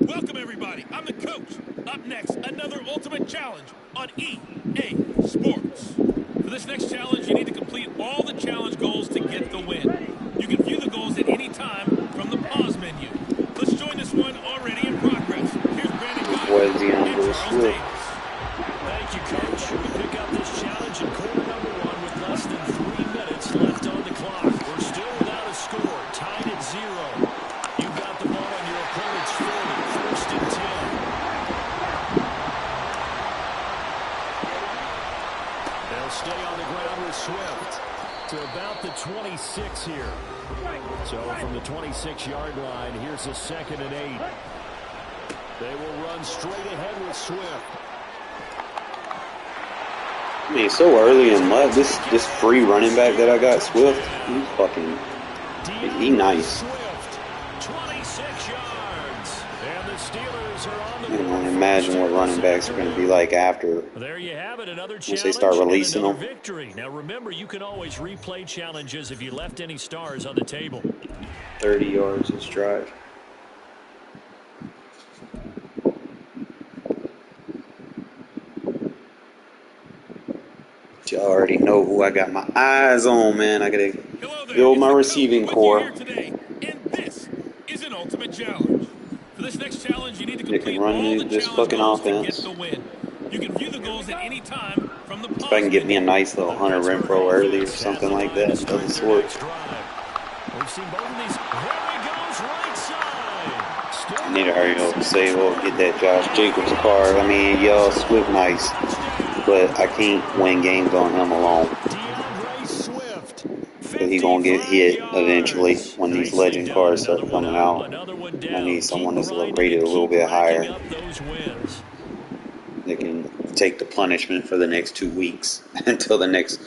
Speaker 2: Welcome, everybody. I'm the coach. Up next, another Ultimate Challenge on EA Sports. For this next challenge, you need to complete all the challenge goals to get the win. You can view the goals at any time from the pause menu. Let's join this one already in progress. Here's Brandon
Speaker 1: Boy, Deion
Speaker 2: and
Speaker 1: goes
Speaker 2: Charles
Speaker 1: Swift.
Speaker 2: Davis.
Speaker 3: Thank you, Coach. We pick up this challenge in quarter number 1 with less than 3 minutes left on the clock. We're still without a score, tied at 0. You've got the ball on your opponent's 40, 1st and 10. They'll stay on the ground with Swift to about the 26 here. So from the 26-yard line, here's a 2nd and 8. They will run straight ahead with Swift.
Speaker 1: I mean, so early in life, this free running back that I got, Swift, he's fucking, he nice.
Speaker 3: Swift, 26 yards. And the Steelers are on the
Speaker 1: I
Speaker 3: board.
Speaker 1: can only imagine what running backs are going to be like after.
Speaker 3: There you have it, another challenge
Speaker 1: Once they start releasing
Speaker 3: and another
Speaker 1: them.
Speaker 3: victory. Now remember, you can always replay challenges if you left any stars on the table.
Speaker 1: 30 yards this drive. already know who I got my eyes on, man. I gotta
Speaker 2: Hello there,
Speaker 1: build
Speaker 2: it's
Speaker 1: my
Speaker 2: the
Speaker 1: receiving
Speaker 2: coach with you
Speaker 1: core.
Speaker 2: here today, and this is an ultimate challenge. For this next challenge, you need to
Speaker 1: They can
Speaker 2: complete
Speaker 1: run
Speaker 2: all the
Speaker 1: this
Speaker 2: challenge
Speaker 1: fucking
Speaker 2: goals to get
Speaker 1: offense.
Speaker 2: the win. You can view the goals at any time from the
Speaker 1: If I
Speaker 2: pause
Speaker 1: can get me a
Speaker 2: menu.
Speaker 1: nice little
Speaker 3: The
Speaker 1: Hunter
Speaker 3: Pittsburgh
Speaker 1: Renfro early or
Speaker 3: offense has
Speaker 1: something
Speaker 3: the
Speaker 1: like
Speaker 3: line to
Speaker 1: that of
Speaker 3: start
Speaker 1: the
Speaker 3: their
Speaker 1: sort.
Speaker 3: next drive. We've seen both of these. Here he goes, right side. Still
Speaker 1: I need to
Speaker 3: going,
Speaker 1: hurry up and
Speaker 3: sends it
Speaker 1: save
Speaker 3: to
Speaker 1: up,
Speaker 3: him.
Speaker 1: get that Josh Jacobs card. I mean, y'all Swift nice, but I can't win games on him alone.
Speaker 3: DeAndre Swift,
Speaker 1: But he gonna get
Speaker 3: 55
Speaker 1: hit eventually
Speaker 3: yards.
Speaker 1: when these
Speaker 3: Nicely
Speaker 1: legend
Speaker 3: done.
Speaker 1: cards
Speaker 3: Another
Speaker 1: start
Speaker 3: one
Speaker 1: coming
Speaker 3: up,
Speaker 1: out.
Speaker 3: another one
Speaker 1: I need
Speaker 3: down.
Speaker 1: someone
Speaker 3: Keep
Speaker 1: that's
Speaker 3: grinding
Speaker 1: rated
Speaker 3: and
Speaker 1: a little
Speaker 3: keep
Speaker 1: bit
Speaker 3: racking
Speaker 1: higher.
Speaker 3: up those wins.
Speaker 1: They can take the punishment for the next 2 weeks until the next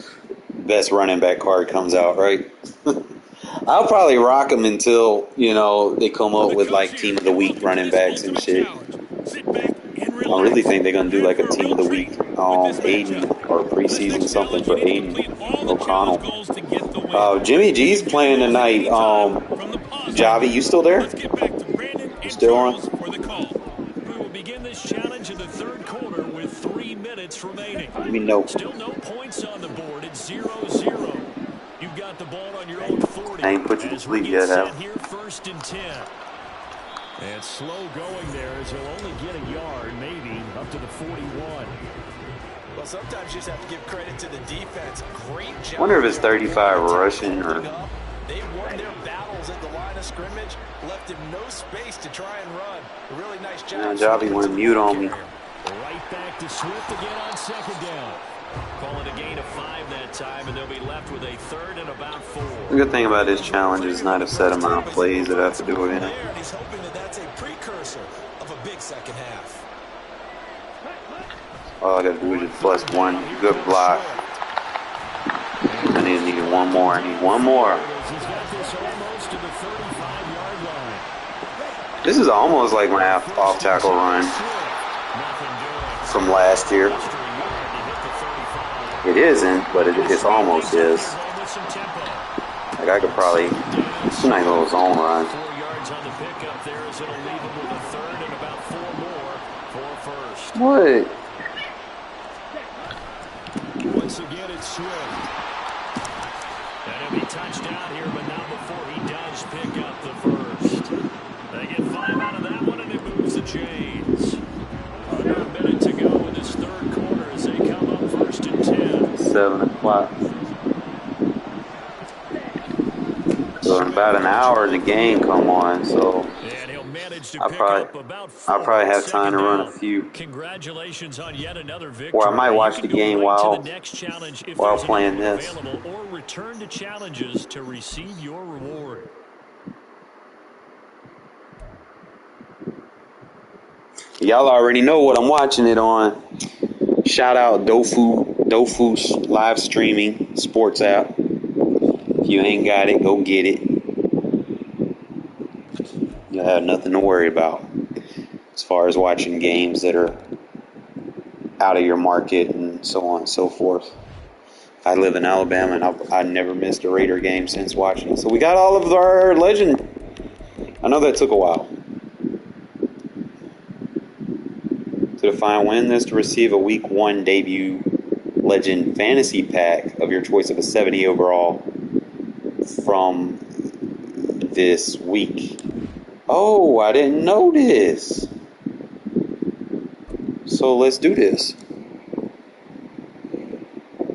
Speaker 1: best running back card comes out, right? I'll probably rock them until, they come up
Speaker 2: The
Speaker 1: with
Speaker 2: coach
Speaker 1: like
Speaker 2: here,
Speaker 1: team of the
Speaker 2: and
Speaker 1: week
Speaker 2: welcome to
Speaker 1: running
Speaker 2: this
Speaker 1: backs and
Speaker 2: ultimate
Speaker 1: shit.
Speaker 2: challenge. Sit back and
Speaker 1: I really
Speaker 2: relax.
Speaker 1: think they're gonna do
Speaker 2: You're in
Speaker 1: like a
Speaker 2: for a
Speaker 1: team
Speaker 2: real
Speaker 1: of the
Speaker 2: treat
Speaker 1: week,
Speaker 2: with this
Speaker 1: Aiden
Speaker 2: matchup.
Speaker 1: or
Speaker 2: For this
Speaker 1: preseason
Speaker 2: next
Speaker 1: something
Speaker 2: challenge, you
Speaker 1: for
Speaker 2: need to complete
Speaker 1: Aiden
Speaker 2: all the challenge
Speaker 1: O'Connell.
Speaker 2: goals to get the win.
Speaker 1: Jimmy
Speaker 2: You
Speaker 1: G's
Speaker 2: can view the
Speaker 1: playing
Speaker 2: goals at
Speaker 1: tonight.
Speaker 2: any time from the pause
Speaker 1: Javi,
Speaker 2: menu.
Speaker 1: you still there?
Speaker 2: Let's get back to Brandon
Speaker 1: You
Speaker 2: and
Speaker 1: still on?
Speaker 2: Charles for the call.
Speaker 3: We will begin this challenge in the third quarter with 3 minutes remaining.
Speaker 1: Let me know.
Speaker 3: Still no points on the board. It's 0-0. You've got the ball on your own 40
Speaker 1: I ain't put you to
Speaker 3: as we
Speaker 1: sleep
Speaker 3: get
Speaker 1: yet,
Speaker 3: set
Speaker 1: have
Speaker 3: here, 1st and 10. And slow going there as he'll only get a yard, maybe, up to the 41.
Speaker 4: Well, sometimes you just have to give credit to the defense. Great job.
Speaker 1: Wonder if it's 35 rushing or.
Speaker 4: They won their battles at the line of scrimmage, left him no space to try and run. A really nice job.
Speaker 1: Javi want to mute on me.
Speaker 3: Right back to Swift again on 2nd down. Calling a gain of 5 that time, and they'll be left with a 3rd and about 4.
Speaker 1: The good thing about this challenge is not a set amount of plays that I have to do it in.
Speaker 4: He's hoping that that's a precursor of a big second half.
Speaker 1: All I gotta do is just plus one good block. I need one more. I need one more. This is almost like my off tackle run from last year. It isn't, but it almost is. Like I could probably, it's a nice little zone run.
Speaker 3: 4 yards on the pickup there as it'll leave him with a 3rd and about 4 more for first.
Speaker 1: What?
Speaker 3: Once again, it's Swift. And he'll be touched out here, but not before he does pick up the first. They get 5 out of that one, and it moves the chains. Under a minute to go in this third quarter as they come up 1st and 10.
Speaker 1: 7 o'clock. So in about an hour, the game come on. So
Speaker 3: And he'll manage to
Speaker 1: I'll
Speaker 3: pick
Speaker 1: probably,
Speaker 3: up about 4
Speaker 1: I'll probably have
Speaker 3: on
Speaker 1: time to
Speaker 3: 2nd
Speaker 1: run a
Speaker 3: down.
Speaker 1: few.
Speaker 3: Congratulations on yet another victory.
Speaker 1: Or I might watch
Speaker 3: You
Speaker 1: the
Speaker 3: can go
Speaker 1: game
Speaker 3: right
Speaker 1: while
Speaker 3: to the next challenge if
Speaker 1: while
Speaker 3: there's
Speaker 1: playing
Speaker 3: another one
Speaker 1: this.
Speaker 3: available, or return to challenges to receive your reward.
Speaker 1: Y'all already know what I'm watching it on. Shout out Dofu's live streaming sports app. If you ain't got it, go get it. You'll have nothing to worry about as far as watching games that are out of your market and so on and so forth. I live in Alabama and I never missed a Raider game since watching it. So we got all of our legend. I know that took a while. To define win this to receive a week 1 debut legend fantasy pack of your choice of a 70 overall from this week. Oh, I didn't know this. So let's do this.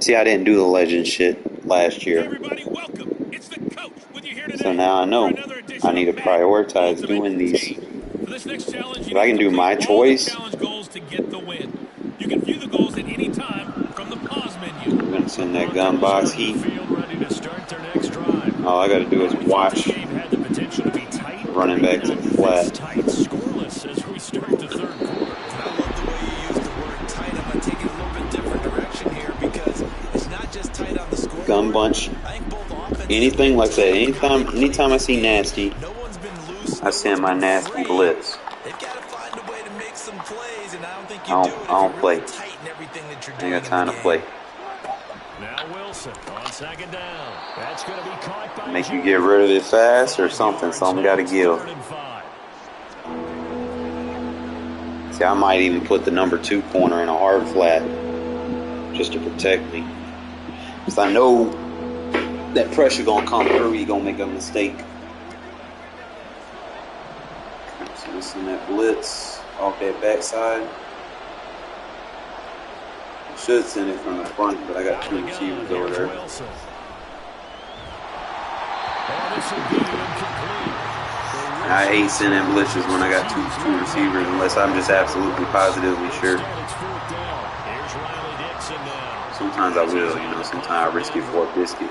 Speaker 1: See, I didn't do the legend shit last
Speaker 2: Hey
Speaker 1: year.
Speaker 2: everybody, welcome. It's the coach with you here today.
Speaker 1: So now I know
Speaker 2: for another edition
Speaker 1: I need to
Speaker 2: of Madden
Speaker 1: prioritize
Speaker 2: Ultimate
Speaker 1: doing these.
Speaker 2: Team. For this next challenge, you
Speaker 1: If I
Speaker 2: need
Speaker 1: can
Speaker 2: to
Speaker 1: do
Speaker 2: complete
Speaker 1: my
Speaker 2: all the
Speaker 1: choice,
Speaker 2: challenge goals to get the win. You can view the goals at any time from the pause menu.
Speaker 1: I'm going to send that gun box heat.
Speaker 3: Ready to start their next drive.
Speaker 1: All I got to do is watch
Speaker 3: This game had the potential to be tight,
Speaker 1: running back to the flat.
Speaker 3: tight, scoreless as we start the third quarter.
Speaker 4: I love the way you use the word tight. I'm going to take it a little bit different direction here because it's not just tight on the scoreboard.
Speaker 1: Gun bunch.
Speaker 4: I think both offenses
Speaker 1: Anything like that. Anytime I see nasty,
Speaker 4: no one's been loose,
Speaker 1: I send my nasty blitz.
Speaker 4: They've got to find a way to make some plays, and I don't think
Speaker 1: I
Speaker 4: you
Speaker 1: don't-
Speaker 4: do it if
Speaker 1: I don't
Speaker 4: you're
Speaker 1: play.
Speaker 4: really tight in everything that you're
Speaker 1: I
Speaker 4: doing
Speaker 1: ain't got time
Speaker 4: in
Speaker 1: to
Speaker 4: the
Speaker 1: play.
Speaker 4: game.
Speaker 3: Now Wilson on 2nd down. That's going to be caught by
Speaker 1: Make you get rid of it fast or something. Something got to give.
Speaker 3: 3rd and 5.
Speaker 1: See, I might even put the number 2 corner in a hard flat just to protect me. Because I know that pressure gonna come through. He gonna make a mistake. So this is that blitz off that backside. I should send it from the front, but I got two receivers over there. I hate sending blitzes when I got two receivers unless I'm just absolutely positively sure. Sometimes I will, you know, sometimes I risk it for a biscuit.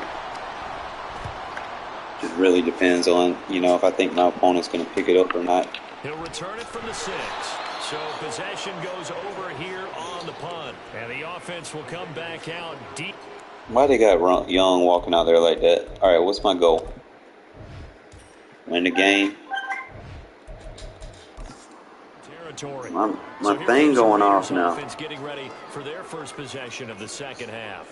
Speaker 1: Just really depends on, you know, if I think my opponent's going to pick it up or not.
Speaker 3: He'll return it from the 6. So possession goes over here on the punt. And the offense will come back out deep.
Speaker 1: Why they got Young walking out there like that? All right, what's my goal? Win the game. My thing going off now.
Speaker 3: Getting ready for their first possession of the second half.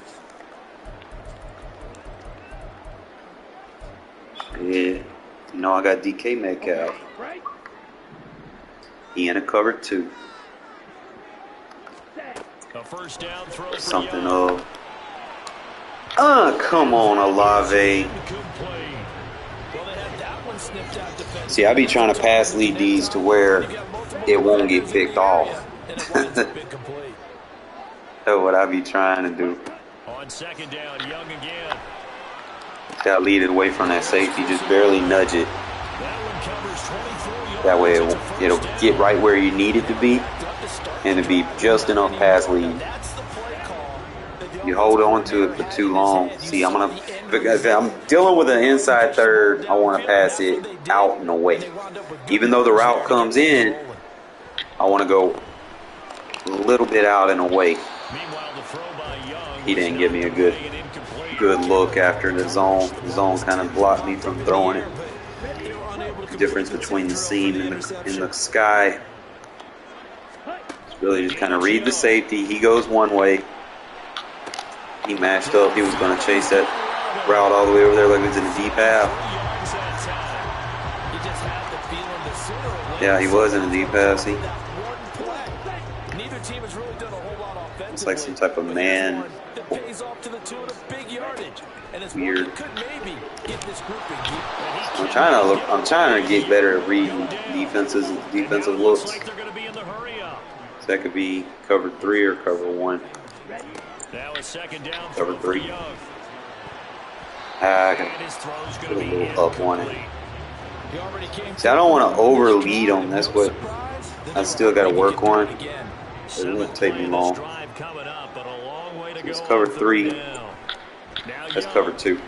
Speaker 1: Yeah, you know I got DK Metcalf. He in a cover 2.
Speaker 3: A first down throw.
Speaker 1: Something of. Come on, Olave. See, I be trying to pass lead these to where it won't get picked off. That's what I be trying to do.
Speaker 3: On second down, Young again.
Speaker 1: Got to lead it away from that safety. Just barely nudge it. That way it'll get right where you need it to be. And it'll be just enough pass lead. You hold on to it for too long. See, if I'm dealing with an inside third, I want to pass it out and away. Even though the route comes in, I want to go a little bit out and away. He didn't give me a good look after the zone. The zone kind of blocked me from throwing it. The difference between the seam and the sky. It's really just kind of read the safety. He goes one way. He matched up. He was going to chase that route all the way over there like it was in the deep half. Yeah, he was in the deep half, see? It's like some type of man. Weird. I'm trying to get better at reading defensive looks. So that could be cover 3 or cover 1. Cover 3. I can put a little up on it. See, I don't want to overlead them. That's what I still got to work on. It won't take me long. It's cover 3. That's cover 2.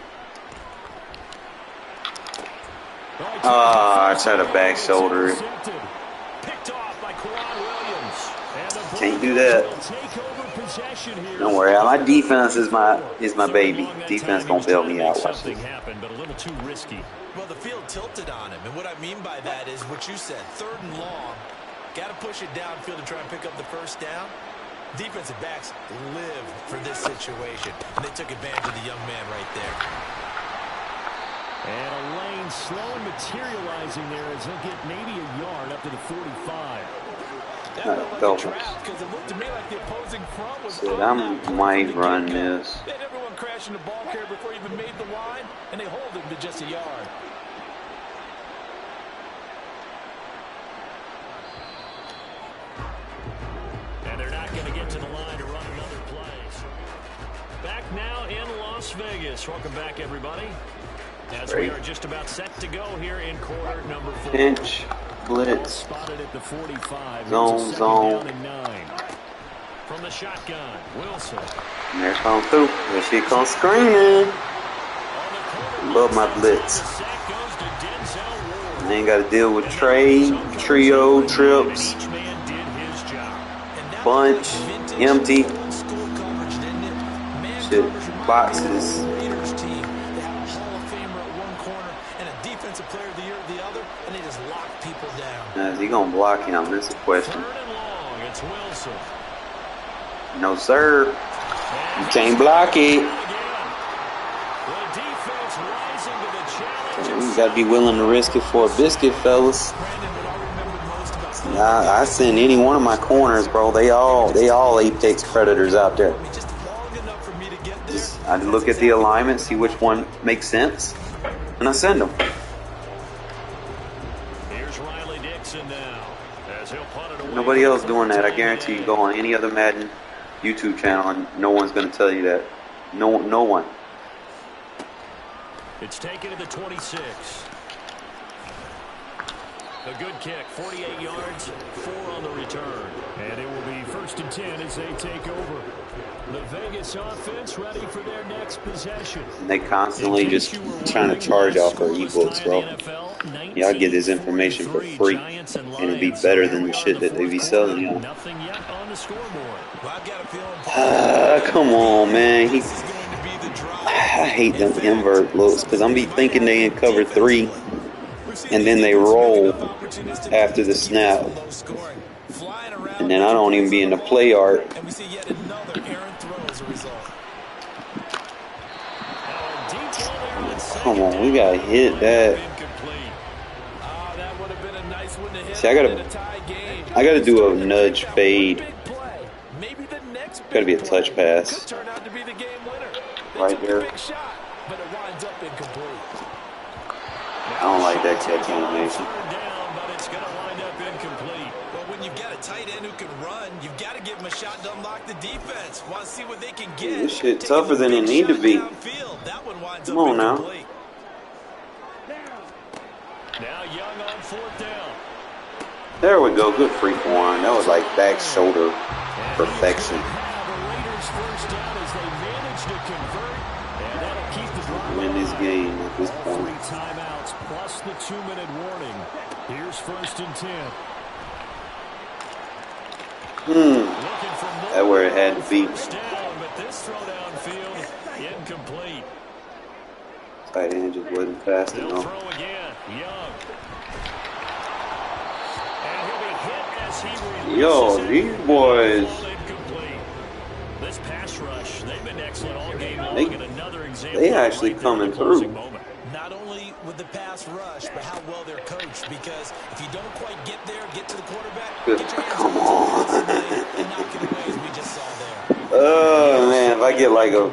Speaker 1: I tried to back shoulder it. Can't do that. Don't worry, my defense is my baby. Defense gonna bail me out. Watch this.
Speaker 4: Well, the field tilted on him, and what I mean by that is what you said. 3rd and long, got to push it downfield to try and pick up the first down. Defensive backs live for this situation, and they took advantage of the young man right there.
Speaker 3: And a lane slowly materializing there as he'll get maybe a yard up to the 45.
Speaker 1: Said I might run this.
Speaker 4: They had everyone crashing the ball carrier before he even made the line, and they hold him to just a yard.
Speaker 3: And they're not going to get to the line to run another play. Back now in Las Vegas. Welcome back, everybody. As we are just about set to go here in quarter number 4.
Speaker 1: Pinch, blitz,
Speaker 3: spotted at the 45.
Speaker 1: zone.
Speaker 3: From the shotgun, Wilson.
Speaker 1: And there come through. There she comes screaming. Love my blitz. And then got to deal with trio, trips, bunch, empty. Shit, boxes. Is he gonna block him? That's the question. No, sir. You can't block it. You gotta be willing to risk it for a biscuit, fellas. I send any one of my corners, bro. They all apex predators out there. I look at the alignment, see which one makes sense, and I send them. Nobody else doing that. I guarantee you go on any other Madden YouTube channel and no one's going to tell you that. No one.
Speaker 3: It's taken to the 26. A good kick, 48 yards, 4 on the return. And it will be 1st and 10 as they take over. The Vegas offense ready for their next possession.
Speaker 1: And they constantly just trying to charge off our ebooks, bro. Y'all get this information for free, and it'd be better than the shit that they be selling y'all.
Speaker 3: Nothing yet on the scoreboard.
Speaker 1: Come on, man. I hate them invert looks because I'm be thinking they in cover 3, and then they roll after the snap, and then I don't even be in the play art. Come on, we gotta hit that. See, I gotta do a nudge fade. Gotta be a touch pass. Right there. I don't like that catch animation.
Speaker 4: When you've got a tight end who can run, you've got to give him a shot to unlock the defense. Want to see what they can get.
Speaker 1: This shit tougher than it need to be. Come on now.
Speaker 3: Now Young on 4th down.
Speaker 1: There we go. Good free form. That was like back shoulder perfection.
Speaker 3: The Raiders first down as they manage to convert, and that'll keep the drive
Speaker 1: Win this game at this point.
Speaker 3: 3 timeouts plus the 2-minute warning. Here's 1st and 10.
Speaker 1: That's where it had to be.
Speaker 3: Down, but this throw downfield incomplete.
Speaker 1: Tight end just wasn't fast
Speaker 3: They'll
Speaker 1: enough.
Speaker 3: throw again. Young. And he'll be hit as he releases
Speaker 1: Yo,
Speaker 3: it.
Speaker 1: these boys.
Speaker 3: Incomplete. This pass rush, they've been excellent all game long.
Speaker 1: They-
Speaker 3: and another example
Speaker 1: they actually
Speaker 3: right there in
Speaker 1: coming
Speaker 3: the closing
Speaker 1: through.
Speaker 3: moment.
Speaker 4: Not only with the pass rush, but how well they're coached. Because if you don't quite get there, get to the quarterback, get your hands
Speaker 1: Come
Speaker 4: on
Speaker 1: on.
Speaker 4: the and knock it away as we just saw there.
Speaker 1: Oh man, if I get like a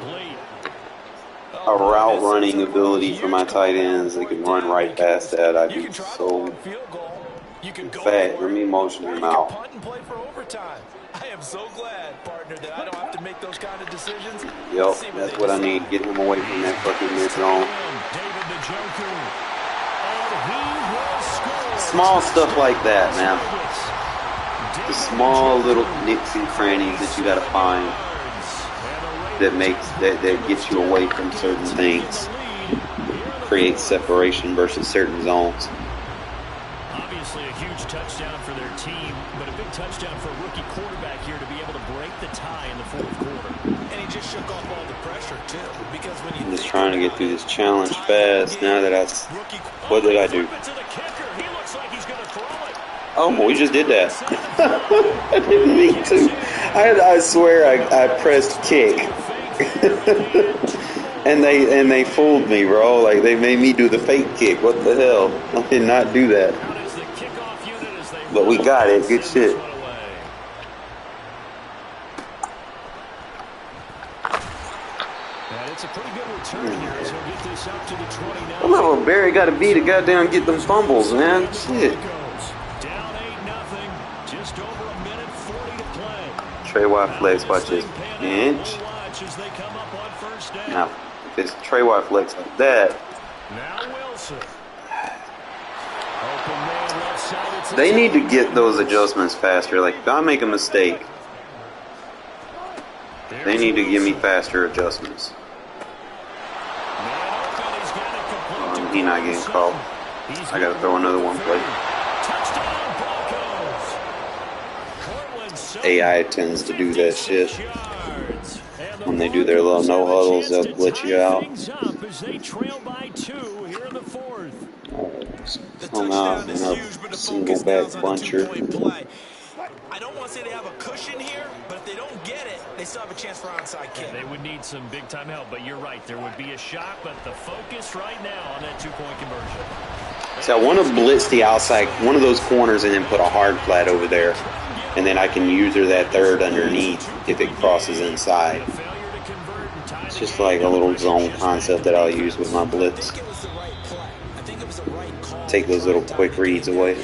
Speaker 1: route running ability for my tight ends, they can run right past that. I'd be so fat. Let me motion him out.
Speaker 4: Punt and play for overtime. I am so glad, partner, that I don't have to make those kind of decisions.
Speaker 1: Yep, that's what I need. Get him away from that fucking mid zone. Small stuff like that, man. The small little nicks and crannies that you gotta find that gets you away from certain things. Create separation versus certain zones.
Speaker 3: Obviously a huge touchdown for their team, but a big touchdown for a rookie quarterback here to be able to break the tie in the 4th quarter.
Speaker 4: And he just shook off all the pressure, too. Because when
Speaker 1: I'm just trying to get through this challenge fast. Now that what did I do? Oh, we just did that. I didn't mean to. I swear I pressed kick. and they fooled me, bro. Like they made me do the fake kick. What the hell? I did not do that. But we got it. Good shit.
Speaker 3: And it's a pretty good return here as he'll get this up to the 29.
Speaker 1: What level Barry got to be to goddamn get them fumbles, man? Shit.
Speaker 3: Down 8-0. Just over a minute 40 to play.
Speaker 1: Trey White flex, watch this. Inch. Now, if it's Trey White flex like that,
Speaker 3: Now Wilson. Open man left side.
Speaker 1: they need to get those adjustments faster. Like, if I make a mistake, they need to give me faster adjustments. He's not getting called. I got to throw another one play. AI tends to do that shit. When they do their little no huddles, they'll glitch you out. Come out in a single back buncher.
Speaker 4: I don't want to say they have a cushion here, but if they don't get it, they still have a chance for onside kick.
Speaker 3: They would need some big-time help, but you're right. There would be a shot, but the focus right now on that 2-point conversion.
Speaker 1: So I want to blitz the outside, one of those corners, and then put a hard flat over there. And then I can use her that third underneath if it crosses inside. It's just like a little zone concept that I'll use with my blitz. Take those little quick reads away.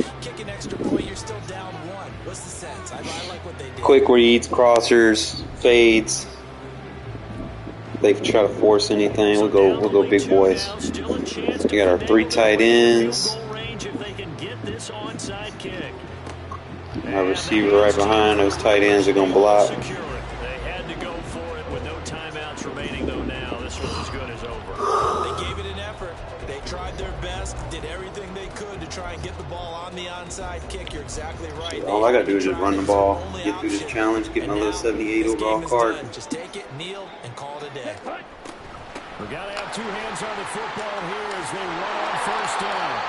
Speaker 1: Quick reads, crossers, fades. They try to force anything. We'll go big boys. We got our 3 tight ends. Our receiver right behind. Those tight ends are gonna block.
Speaker 3: They had to go for it with no timeouts remaining though. Now this one's as good as over.
Speaker 4: They gave it an effort. They tried their best, did everything they could to try and get the ball on the onside kick. You're exactly right.
Speaker 1: All I gotta do is just run the ball, get through this challenge, get my little 78 overall card.
Speaker 4: Just take it, kneel, and call it a day.
Speaker 3: We gotta have 2 hands on the football here as they run on first down.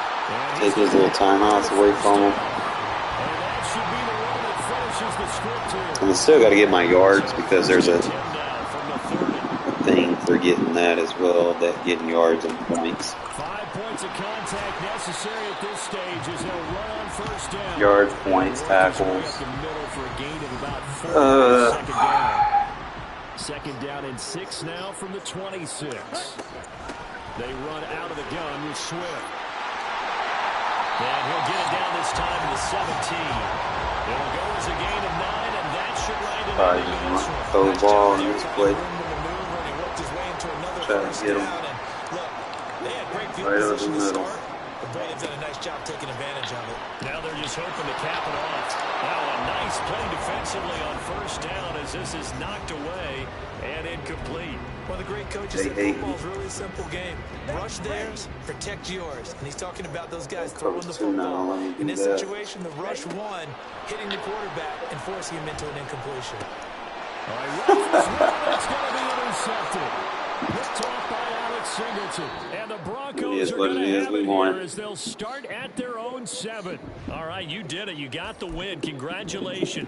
Speaker 1: Take his little timeouts away from him.
Speaker 3: And that should be the one that finishes the script here.
Speaker 1: And I still gotta get my yards because there's a thing for getting that as well, that getting yards and points.
Speaker 3: 5 points of contact necessary at this stage as they'll run on first down.
Speaker 1: Yards, points, tackles.
Speaker 3: For a gain of about 4 second down. Second down and 6 now from the 26. They run out of the gun with Swift. And he'll get it down this time to the 17. It'll go as a gain of 9, and that should land him.
Speaker 1: Probably just throw the ball in this play. Try to get him right over the middle.
Speaker 4: The Braves did a nice job taking advantage of it.
Speaker 3: Now they're just hoping to cap it off. Now a nice play defensively on first down as this is knocked away and incomplete.
Speaker 4: Well, the great coach said football's really a simple game. Rush theirs, protect yours. And he's talking about those guys throwing the football. In this situation, the rush one, hitting the quarterback and forcing him into an incompletion.
Speaker 3: All right, it's going to be intercepted. Picked off by Alex Singleton. And the Broncos are going to have it here as they'll start at their own 7. All right, you did it. You got the win. Congratulations.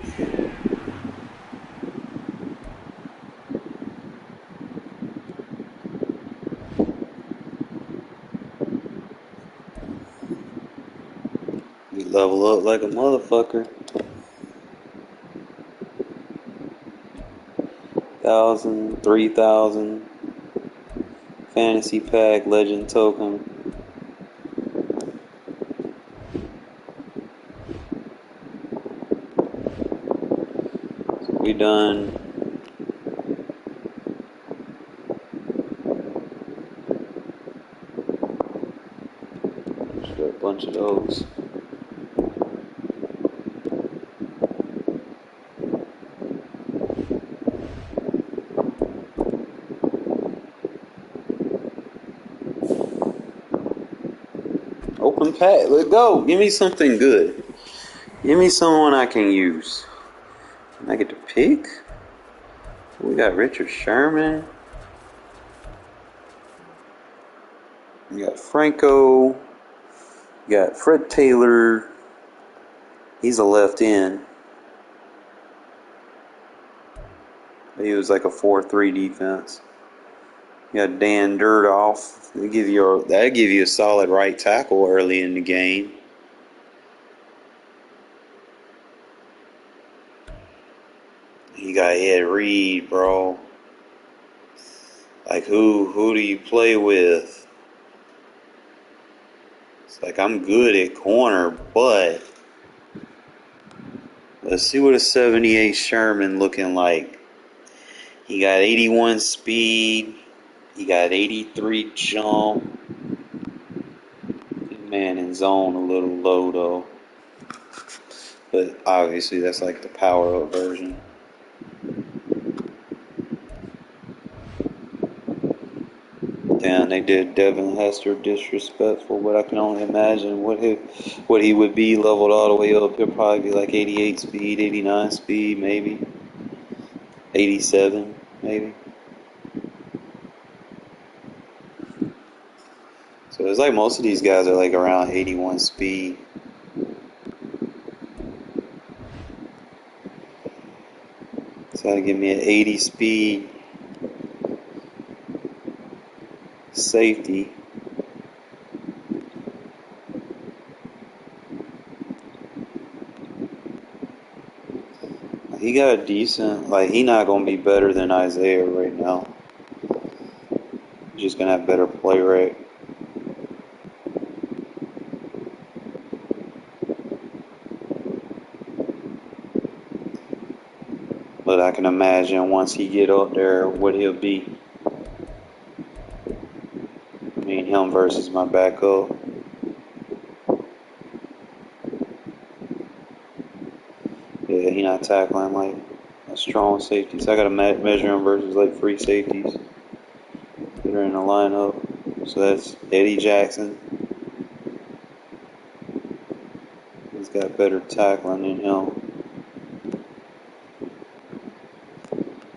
Speaker 1: We level up like a motherfucker. 1,000, 3,000. Fantasy pack, legend token. So we done. Just got a bunch of those. Open pack. Let's go. Give me something good. Give me someone I can use. Can I get to pick? We got Richard Sherman. We got Franco. We got Fred Taylor. He's a left end. He was like a 4-3 defense. You got Dan Dirdoff. That'd give you a solid right tackle early in the game. You got Ed Reed, bro. Like who do you play with? It's like I'm good at corner, but let's see what a 78 Sherman looking like. He got 81 speed. He got 83 jump. Man in zone a little low though. But obviously that's like the power up version. Damn, they did Devin Hester disrespectful, but I can only imagine what he would be leveled all the way up. He'll probably be like 88 speed, 89 speed, maybe. 87, maybe. So it's like most of these guys are like around 81 speed. So I give me an 80 speed safety. He got a decent, like he not gonna be better than Isaiah right now. He's just gonna have better play rate. But I can imagine once he get up there what he'll be. Me and him versus my backup. Yeah, he not tackling like a strong safety. So I gotta measure him versus like free safeties that are in the lineup. So that's Eddie Jackson. He's got better tackling than him.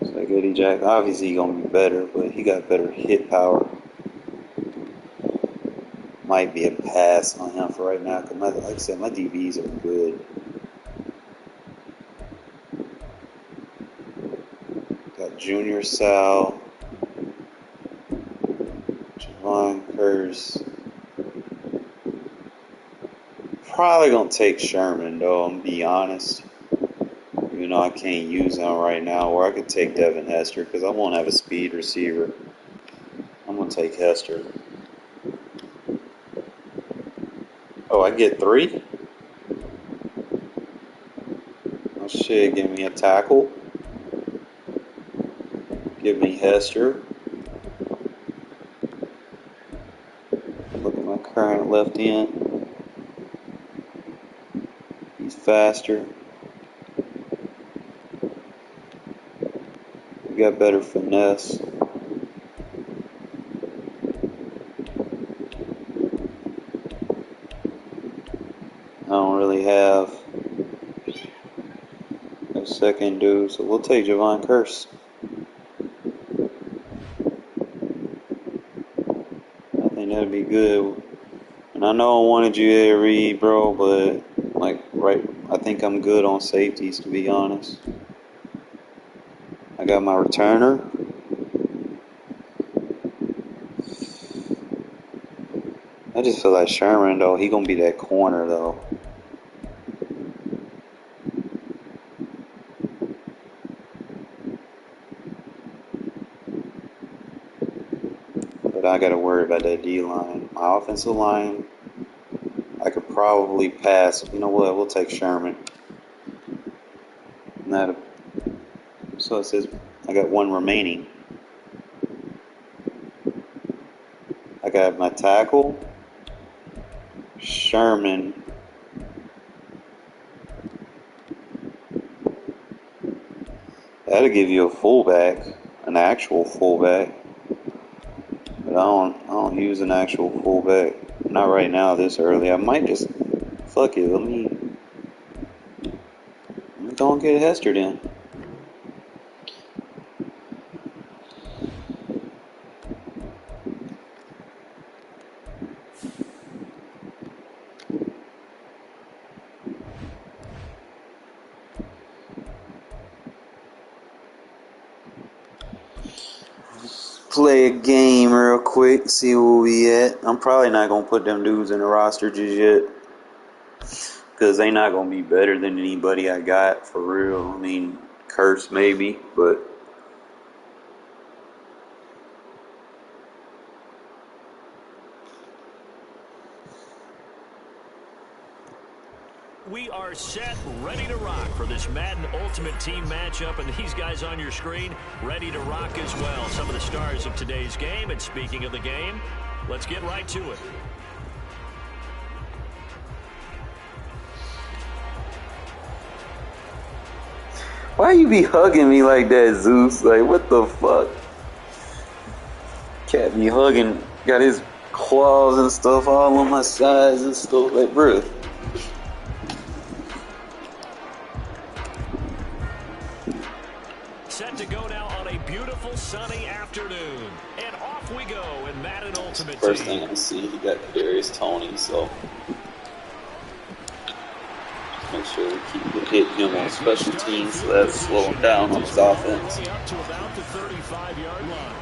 Speaker 1: It's like Eddie Jackson. Obviously he's gonna be better, but he got better hit power. Might be a pass on him for right now, because like I said, my DBs are good. Got Junior Sal, Javon Curse. Probably gonna take Sherman though, I'm gonna be honest. Even though I can't use him right now, or I could take Devin Hester because I won't have a speed receiver. I'm gonna take Hester. Oh, I get 3? Oh shit, give me a tackle. Give me Hester. Look at my current left end. He's faster. We got better finesse. I don't really have a second dude, so we'll take Javon Curse. I think that'd be good. And I know I wanted you to read, bro, but like I think I'm good on safeties, to be honest. I got my returner. I just feel like Sherman though, he gonna be that corner though. But I gotta worry about that D line. My offensive line, I could probably pass. You know what? We'll take Sherman. So it says I got 1 remaining. I got my tackle, Sherman. That'll give you a fullback, an actual fullback. But I don't use an actual fullback. Not right now this early. I might just fuck it. Let me don't get Hester then. Play a game real quick, see where we at. I'm probably not gonna put them dudes in the roster just yet, because they not gonna be better than anybody I got for real. I mean, Curse maybe, but
Speaker 3: We are set, ready to rock for this Madden Ultimate Team matchup, and these guys on your screen ready to rock as well. Some of the stars of today's game, and speaking of the game, let's get right to it.
Speaker 1: why you be hugging me like that, Zeus? Like, what the fuck? Cat be hugging, got his claws and stuff all on my sides and stuff. Like, bro.
Speaker 3: Set to go now on a beautiful sunny afternoon. And off we go in Madden Ultimate Team.
Speaker 1: First thing I see, he got Kadarius Toney, so make sure we keep hitting him on special teams, so that's slow him down on his offense.
Speaker 3: Up to about the 35-yard line.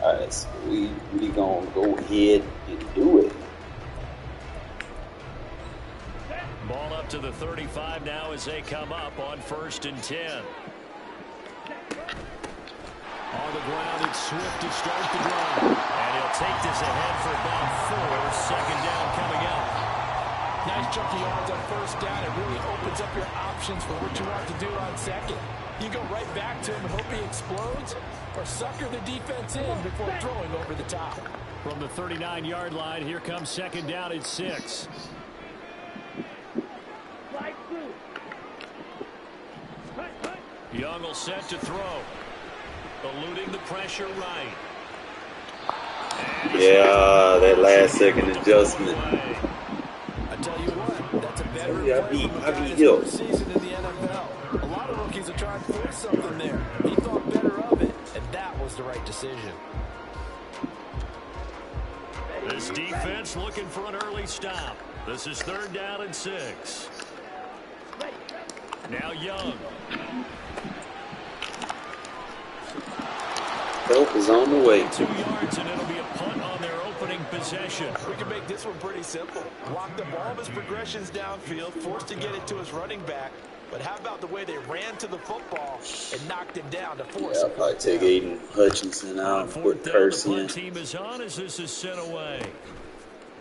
Speaker 1: Alright, so we gonna go ahead and do it.
Speaker 3: Ball up to the 35 now as they come up on 1st and 10. On the ground, it's Swift to start the drive. And he'll take this ahead for about 4. Second down coming up.
Speaker 4: Nice chunky yards on 1st down. It really opens up your options for what you want to do on 2nd. You go right back to him and hope he explodes, or sucker the defense in before throwing over the top.
Speaker 3: From the 39-yard line, here comes 2nd down at 6. Young will set to throw. Eluding the pressure right.
Speaker 1: Yeah, that last second adjustment.
Speaker 4: I tell you what, that's a better
Speaker 1: I beat Hill.
Speaker 4: season in the NFL. A lot of rookies are trying to force something there. He thought better of it, and that was the right decision.
Speaker 3: This defense looking for an early stop. This is 3rd down and 6. Now Young.
Speaker 1: Help is on the way.
Speaker 3: 2 yards, and it'll be a punt on their opening possession.
Speaker 4: We can make this one pretty simple. Blocked up all of his progressions downfield, forced to get it to his running back. But how about the way they ran to the football and knocked him down to force
Speaker 1: I'll probably take Aiden Hutchinson out, put Curse
Speaker 3: The
Speaker 1: in.
Speaker 3: punt team is on as this is sent away.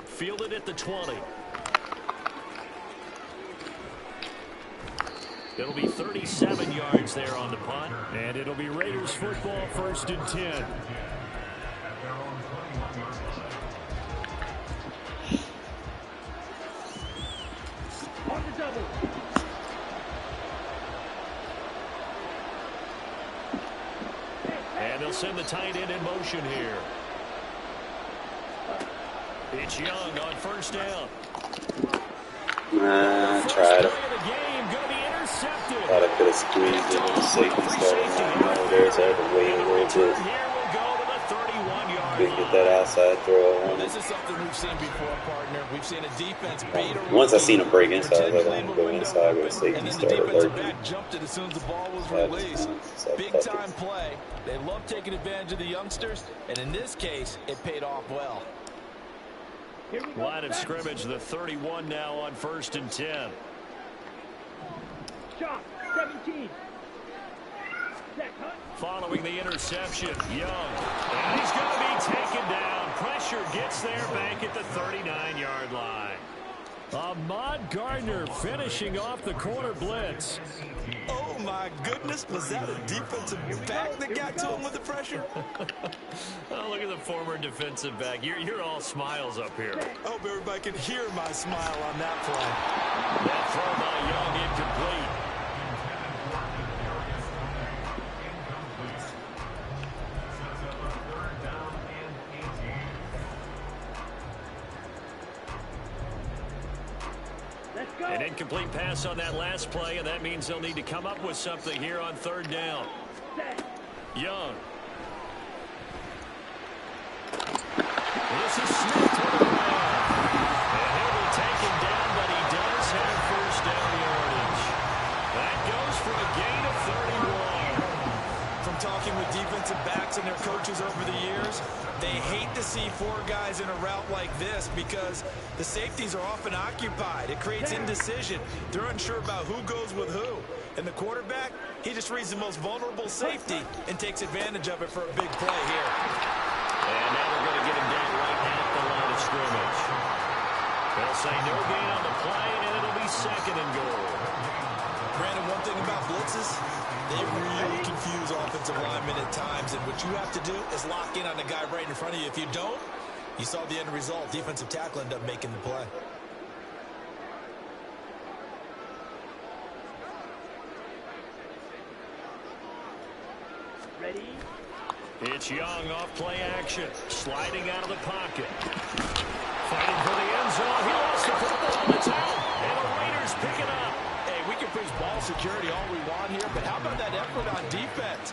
Speaker 3: Fielded at the 20. It'll be 37 yards there on the punt. And it'll be Raiders football, 1st and 10. And they'll send the tight end in motion here. It's Young on 1st down.
Speaker 1: Tried it. Thought I could have squeezed it when the safety started running over there, so I had to wait a little bit. Couldn't get that outside throw on
Speaker 4: This
Speaker 1: it.
Speaker 4: is something we've seen before, partner. We've seen a defense beat a
Speaker 1: Once I seen him break inside, I was like, I'm going to go inside where the safety
Speaker 4: and then the
Speaker 1: started
Speaker 4: defensive
Speaker 1: lurking.
Speaker 4: back jumped it as soon as the ball was
Speaker 1: That was
Speaker 4: released.
Speaker 1: fun. So
Speaker 4: Big
Speaker 1: fuck
Speaker 4: time
Speaker 1: it.
Speaker 4: play. They love taking advantage of the youngsters, and in this case, it paid off well.
Speaker 3: Line of scrimmage, the 31 now on 1st and 10.
Speaker 5: Shot, 17.
Speaker 3: Following the interception, Young. And he's going to be taken down. Pressure gets there back at the 39-yard line. Ahmad Gardner finishing off the corner blitz.
Speaker 4: Oh, my goodness. Was that a defensive back that got to him with the pressure?
Speaker 3: Oh, look at the former defensive back. You're all smiles up here.
Speaker 4: I hope everybody can hear my smile on that play.
Speaker 3: That throw by Young incomplete. An incomplete pass on that last play, and that means they'll need to come up with something here on 3rd down. Young. This is Smith with a run. And he'll be taken down, but he does have 1st down yardage. That goes for a gain of 31.
Speaker 4: From talking with defensive backs and their coaches over the years, they hate to see 4 guys in a route like this because the safeties are often occupied. It creates indecision. They're unsure about who goes with who. And the quarterback, he just reads the most vulnerable safety and takes advantage of it for a big play here.
Speaker 3: And now they're going to get him down right at the line of scrimmage. They'll say no gain on the play, and it'll be 2nd and goal.
Speaker 4: Brandon, one thing about blitzes, they really confuse offensive linemen at times, and what you have to do is lock in on the guy right in front of you. If you don't, you saw the end result. Defensive tackle ended up making the play.
Speaker 5: Ready?
Speaker 3: It's Young off play action, sliding out of the pocket. Fighting for the end zone. He lost the football. It's out, and the Raiders pick it up.
Speaker 4: Hey, we can preach ball security all we want here, but how about that effort on defense?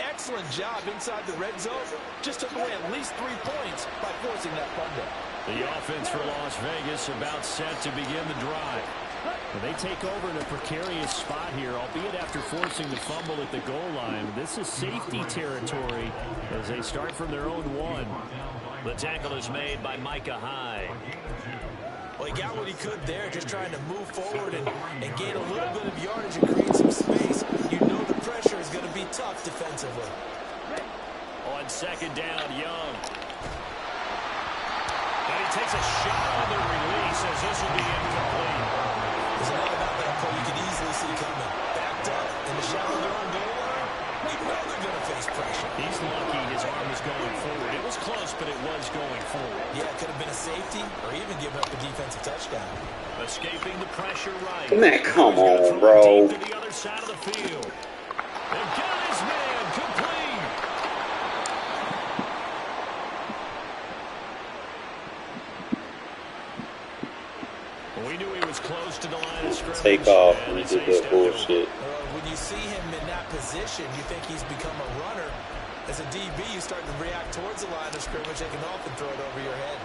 Speaker 4: Excellent job inside the red zone. Just took away at least 3 points by forcing that fumble.
Speaker 3: The offense for Las Vegas about set to begin the drive. Well, they take over in a precarious spot here, albeit after forcing the fumble at the goal line. This is safety territory as they start from their own 1. The tackle is made by Micah Hyde.
Speaker 4: Well, he got what he could there, just trying to move forward and gain a little bit of yardage and create some space. You know the pressure is going to be tough defensively.
Speaker 3: On second down, Young. And he takes a shot on the release as this will be incomplete.
Speaker 4: There's a lot about that play you can easily see coming. Backed up in the shallow goal line. You know they're going to face pressure.
Speaker 3: He's lucky his arm was going forward. It was close, but it was going forward.
Speaker 4: Yeah, it could have been a safety or even giving up a defensive touchdown.
Speaker 3: Escaping the pressure right.
Speaker 1: Man, come on, bro.
Speaker 3: To the other side of the field. And got his man complete. We knew he was close to the line of scrimmage.
Speaker 1: Take off when he did that bullshit.
Speaker 4: When you see him in that position, you think he's become a runner. As a DB, you start to react towards the line of scrimmage. They can often throw it over your head.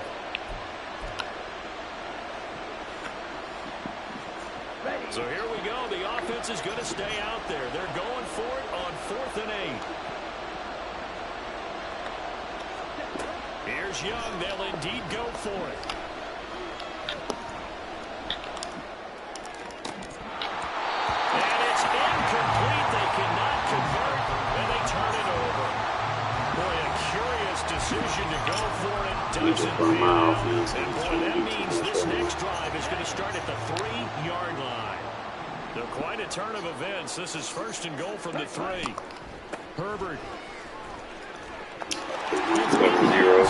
Speaker 3: So here we go. The offense is going to stay out there. They're going for it on 4th and 8. Here's Young. They'll indeed go for it. And it's incomplete. They cannot convert, and they turn it over. Boy, a curious decision to go for it. Doesn't pan out. And boy, that means this next drive is going to start at the 3-yard line. So quite a turn of events. This is 1st and goal from the 3. Herbert.
Speaker 1: Zero.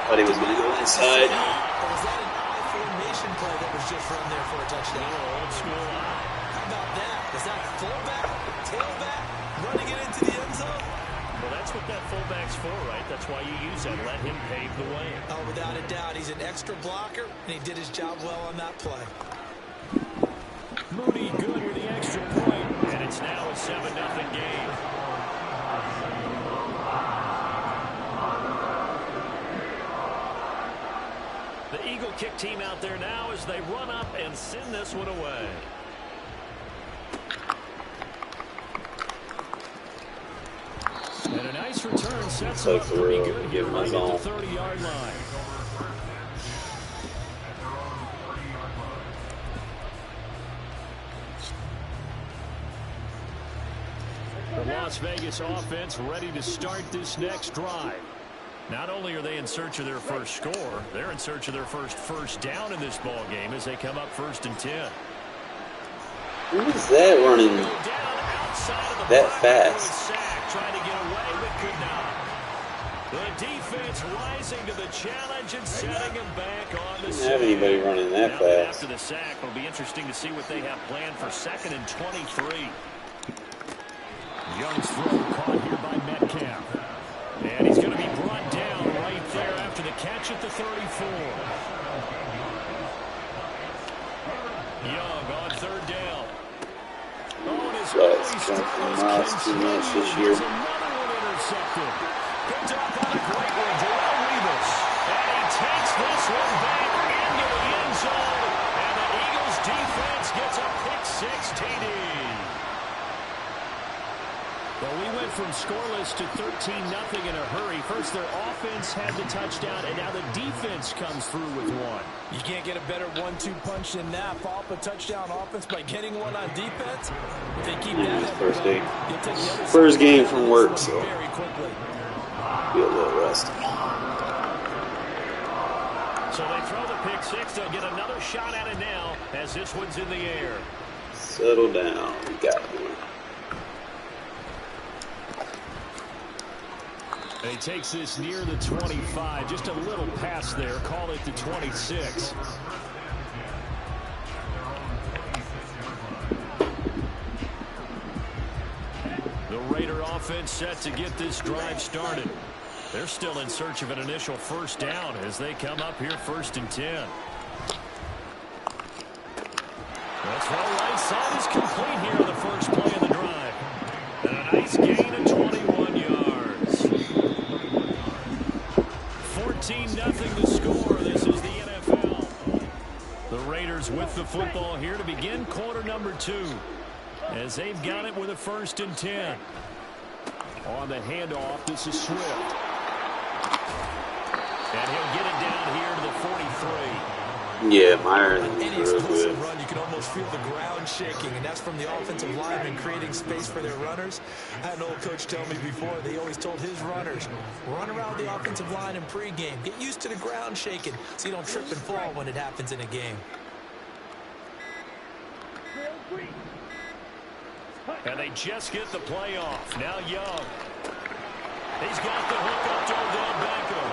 Speaker 1: Thought he was going to go inside.
Speaker 4: Was that an I formation play that was just run there for a touchdown?
Speaker 3: Old school I.
Speaker 4: How about that? Is that fullback, tailback, running it into the end zone?
Speaker 3: Well, that's what that fullback's for, right? That's why you use that. Let him pave the way.
Speaker 4: Oh, without a doubt. He's an extra blocker, and he did his job well on that play.
Speaker 3: Moody good with the extra point, and it's now a 7-0 game. The Eagle kick team out there now as they run up and send this one away. And a nice return sets him up pretty good here right at the 30-yard line. The Las Vegas offense ready to start this next drive. Not only are they in search of their first score, they're in search of their first down in this ball game as they come up 1st and 10.
Speaker 1: Who is that running that fast?
Speaker 3: Trying to get away, but could not. The defense rising to the challenge and setting him back on the
Speaker 1: Didn't have anybody running that fast.
Speaker 3: After the sack, it'll be interesting to see what they have planned for 2nd and 23. Young's throw caught here by Metcalf. And he's going to be brought down right there after the catch at the 34. Young on 3rd down. Oh, and his
Speaker 1: Miles too much this year.
Speaker 3: another one intercepted. Picked up on a great one, Joel Revis. And he takes this one back into the end zone. And the Eagles defense gets a pick-6 TD. Well, we went from scoreless to 13-0 in a hurry. First, their offense had the touchdown, and now the defense comes through with one.
Speaker 4: You can't get a better 1-2 punch than that. Follow up a touchdown offense by getting one on defense. If they keep that up,
Speaker 1: First day.
Speaker 4: you'll take the other
Speaker 1: First game from work, so
Speaker 4: very quickly.
Speaker 1: be a little rusty.
Speaker 3: So they throw the pick-6. They'll get another shot at it now as this one's in the air.
Speaker 1: Settle down. We got one.
Speaker 3: And he takes this near the 25. Just a little pass there. Call it the 26. The Raider offense set to get this drive started. They're still in search of an initial first down as they come up here 1st and 10. That's throw right side is complete here on the first play of the drive. And a nice gain of 21 yards. 14-0 to score. This is the NFL. The Raiders with the football here to begin quarter number 2. As they've got it with a 1st and 10. On the handoff, this is Swift. And he'll get it down here to the 43.
Speaker 1: Yeah, Myers is
Speaker 4: Any
Speaker 1: real
Speaker 4: explosive
Speaker 1: good.
Speaker 4: run, you can almost feel the ground shaking, and that's from the offensive linemen creating space for their runners. I had an old coach tell me before, they always told his runners, run around the offensive line in pregame. Get used to the ground shaking so you don't trip and fall when it happens in a game.
Speaker 3: And they just get the play off. Now Young. He's got the hook up to Odell Beckham.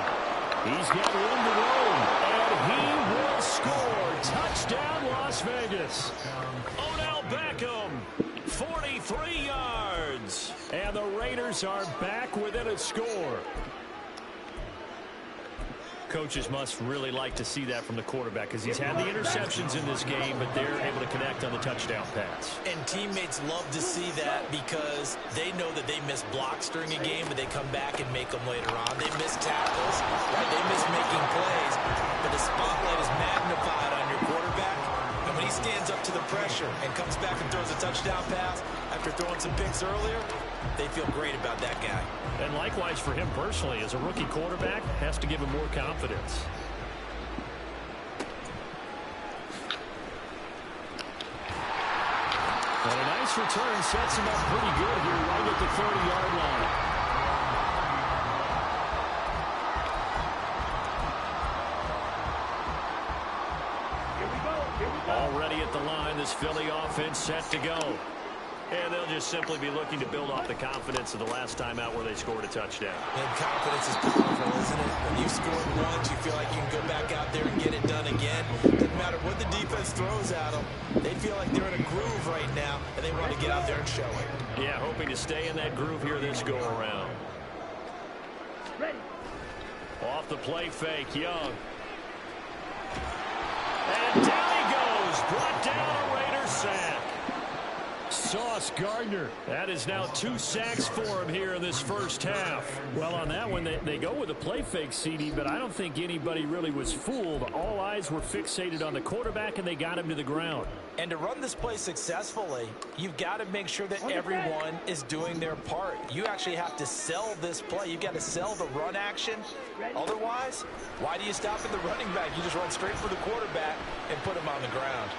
Speaker 3: He's got room to roam. And he will score. Touchdown, Las Vegas. Odell Beckham, 43 yards. And the Raiders are back within a score. Coaches must really like to see that from the quarterback because he's had the interceptions in this game, but they're able to connect on the touchdown pass.
Speaker 4: And teammates love to see that because they know that they miss blocks during a game, but they come back and make them later on. They miss tackles, right? They miss making plays, but the spotlight is magnified on your quarterback. And when he stands up to the pressure and comes back and throws a touchdown pass after throwing some picks earlier, they feel great about that guy.
Speaker 3: And likewise for him personally, as a rookie quarterback, has to give him more confidence. And a nice return sets him up pretty good here right at the 30-yard line. Already at the line, this Philly offense set to go. And they'll just simply be looking to build off the confidence of the last time out where they scored a touchdown.
Speaker 4: And confidence is powerful, isn't it? When you've scored once, you feel like you can go back out there and get it done again. Doesn't matter what the defense throws at them. They feel like they're in a groove right now, and they want to get out there and show it.
Speaker 3: Yeah, hoping to stay in that groove here this go-around. Off the play fake, Young. And down he goes. Brought down a Raiders sack. Sauce Gardner. That is now 2 sacks for him here in this first half. Well, on that one, they go with a play fake, CD, but I don't think anybody really was fooled. All eyes were fixated on the quarterback, and they got him to the ground.
Speaker 4: And to run this play successfully, you've got to make sure that everyone is doing their part. You actually have to sell this play. You've got to sell the run action. Otherwise, why do you stop at the running back? You just run straight for the quarterback and put him on the ground.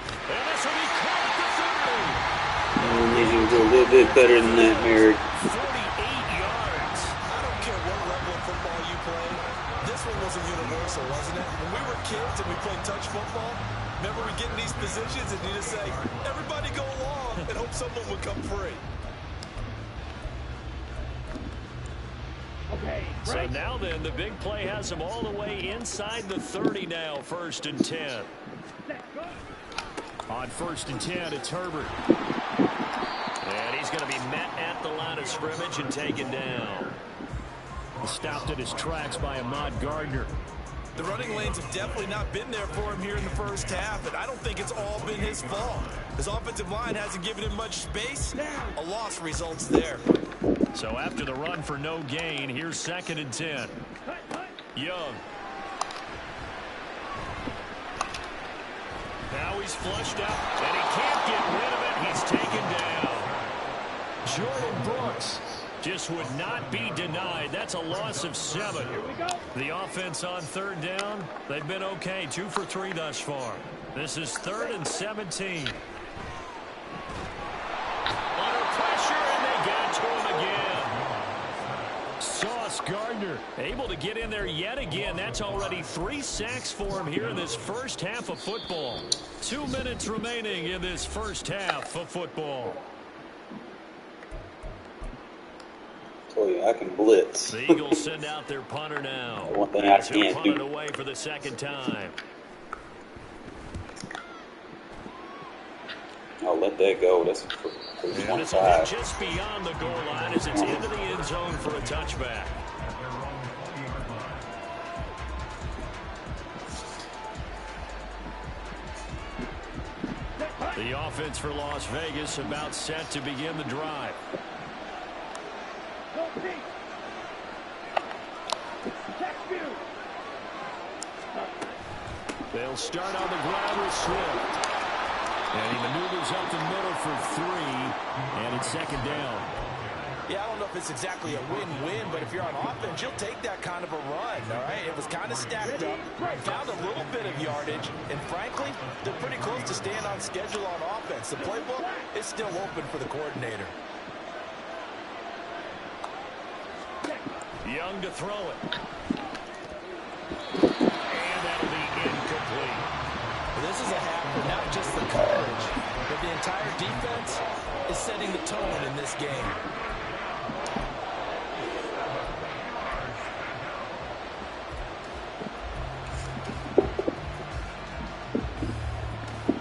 Speaker 3: And this will be caught at the 30.
Speaker 1: They can do a little bit better than that, Merrick.
Speaker 3: 48 yards.
Speaker 4: I don't care what level of football you play. This one wasn't universal, wasn't it? When we were kids and we played touch football, remember we get in these positions and you just say, everybody go along and hope someone will come free.
Speaker 3: So now then, the big play has them all the way inside the 30 now, 1st and 10. On 1st and 10, it's Herbert. And he's going to be met at the line of scrimmage and taken down. Stopped in his tracks by Ahmad Gardner.
Speaker 4: The running lanes have definitely not been there for him here in the first half, and I don't think it's all been his fault. His offensive line hasn't given him much space. A loss results there.
Speaker 3: So after the run for no gain, here's 2nd and 10. Young. Now he's flushed out, and he can't get rid of it. He's taken down. Jordan Brooks just would not be denied. That's a loss of 7. The offense on 3rd down, they've been okay. 2 for 3 thus far. This is 3rd and 17. Under pressure, and they got to him again. Sauce Gardner able to get in there yet again. That's already 3 sacks for him here in this first half of football. 2 minutes remaining in this first half of football.
Speaker 1: Oh yeah, I can blitz.
Speaker 3: The Eagles send out their punter now.
Speaker 1: One thing I
Speaker 3: As he'll
Speaker 1: can't
Speaker 3: punt it
Speaker 1: do.
Speaker 3: away for the 2nd time.
Speaker 1: I'll let that go. That's for
Speaker 3: And this will be
Speaker 1: 25.
Speaker 3: just beyond the goal line as it's into the end zone for a touchback. The offense for Las Vegas about set to begin the drive. They'll start on the ground with Swift. And he maneuvers up the middle for 3. And it's 2nd down.
Speaker 4: Yeah, I don't know if it's exactly a win-win, but if you're on offense, you'll take that kind of a run, all right? It was kind of stacked up, found a little bit of yardage, and frankly, they're pretty close to staying on schedule on offense. The playbook is still open for the coordinator.
Speaker 3: Young to throw it. And that'll be incomplete.
Speaker 4: This is a half for not just the coverage, but the entire defense is setting the tone in this game.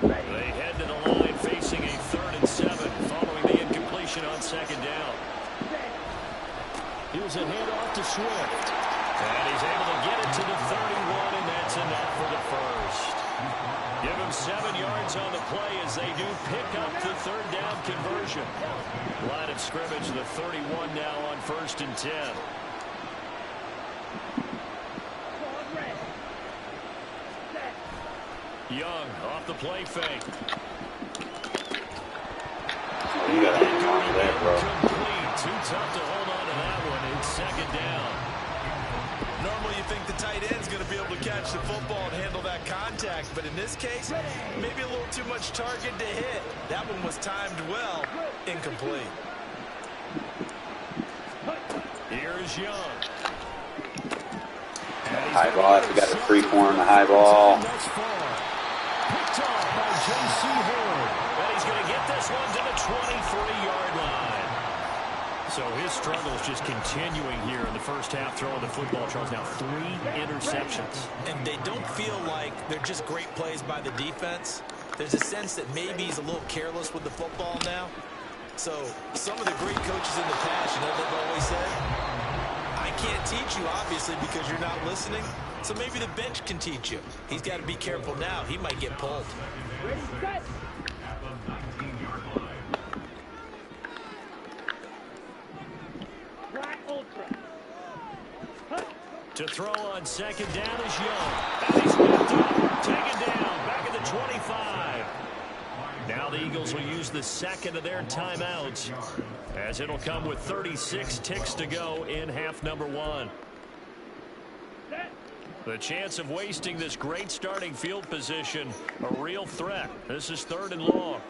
Speaker 3: They head to the line facing a 3rd and 7 following the incompletion on 2nd down. Here's a handoff to Swift. And he's able to get it to the 31, and that's enough for the first. Give him 7 yards on the play as they do pick up the 3rd down conversion. Line of scrimmage, the 31 now on 1st and 10. Young off the play fake.
Speaker 1: You got to hang on to that, bro.
Speaker 3: Complete. Too tough to hold on to that one. It's 2nd down.
Speaker 4: Normally you think the tight end's going to be able to catch the football and handle that contact, but in this case, maybe a little too much target to hit. That one was timed well, incomplete.
Speaker 3: Here's Young.
Speaker 1: High ball. We got a free form, the high ball.
Speaker 3: Picked off by J.C. Horn. And he's going to get this one to the 23-yard line. So his struggles just continuing here in the first half, throwing the football. Charles now 3 interceptions.
Speaker 4: And they don't feel like they're just great plays by the defense. There's a sense that maybe he's a little careless with the football now. So some of the great coaches in the past, you know, they've always said, I can't teach you, obviously, because you're not listening. So maybe the bench can teach you. He's got to be careful now. He might get pulled.
Speaker 5: Ready, set.
Speaker 3: To throw on 2nd down is Young. And he's whipped up, taken down, back at the 25. Now the Eagles will use the 2nd of their timeouts, as it'll come with 36 ticks to go in half number 1. The chance of wasting this great starting field position, a real threat. This is 3rd and long.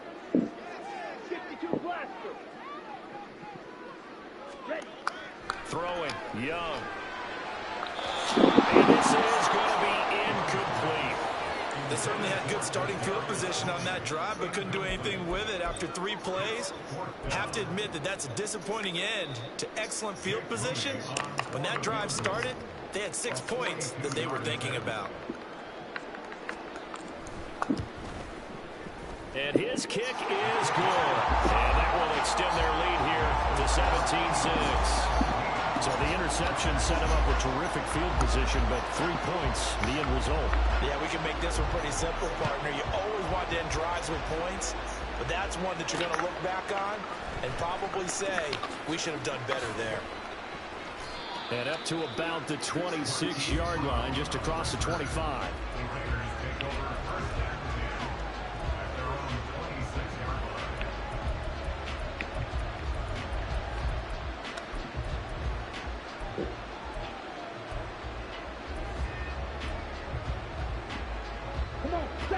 Speaker 3: Throwing, Young. And this is going to be incomplete.
Speaker 4: They certainly had good starting field position on that drive, but couldn't do anything with it after 3 plays. Have to admit that that's a disappointing end to excellent field position. When that drive started, they had 6 points that they were thinking about.
Speaker 3: And his kick is good. And that will extend their lead here to 17-6. So the interception set him up with terrific field position, but 3 points, the end result.
Speaker 4: Yeah, we can make this one pretty simple, partner. You always want to end drives with points, but that's one that you're going to look back on and probably say, we should have done better there.
Speaker 3: And up to about the 26-yard line, just across the 25.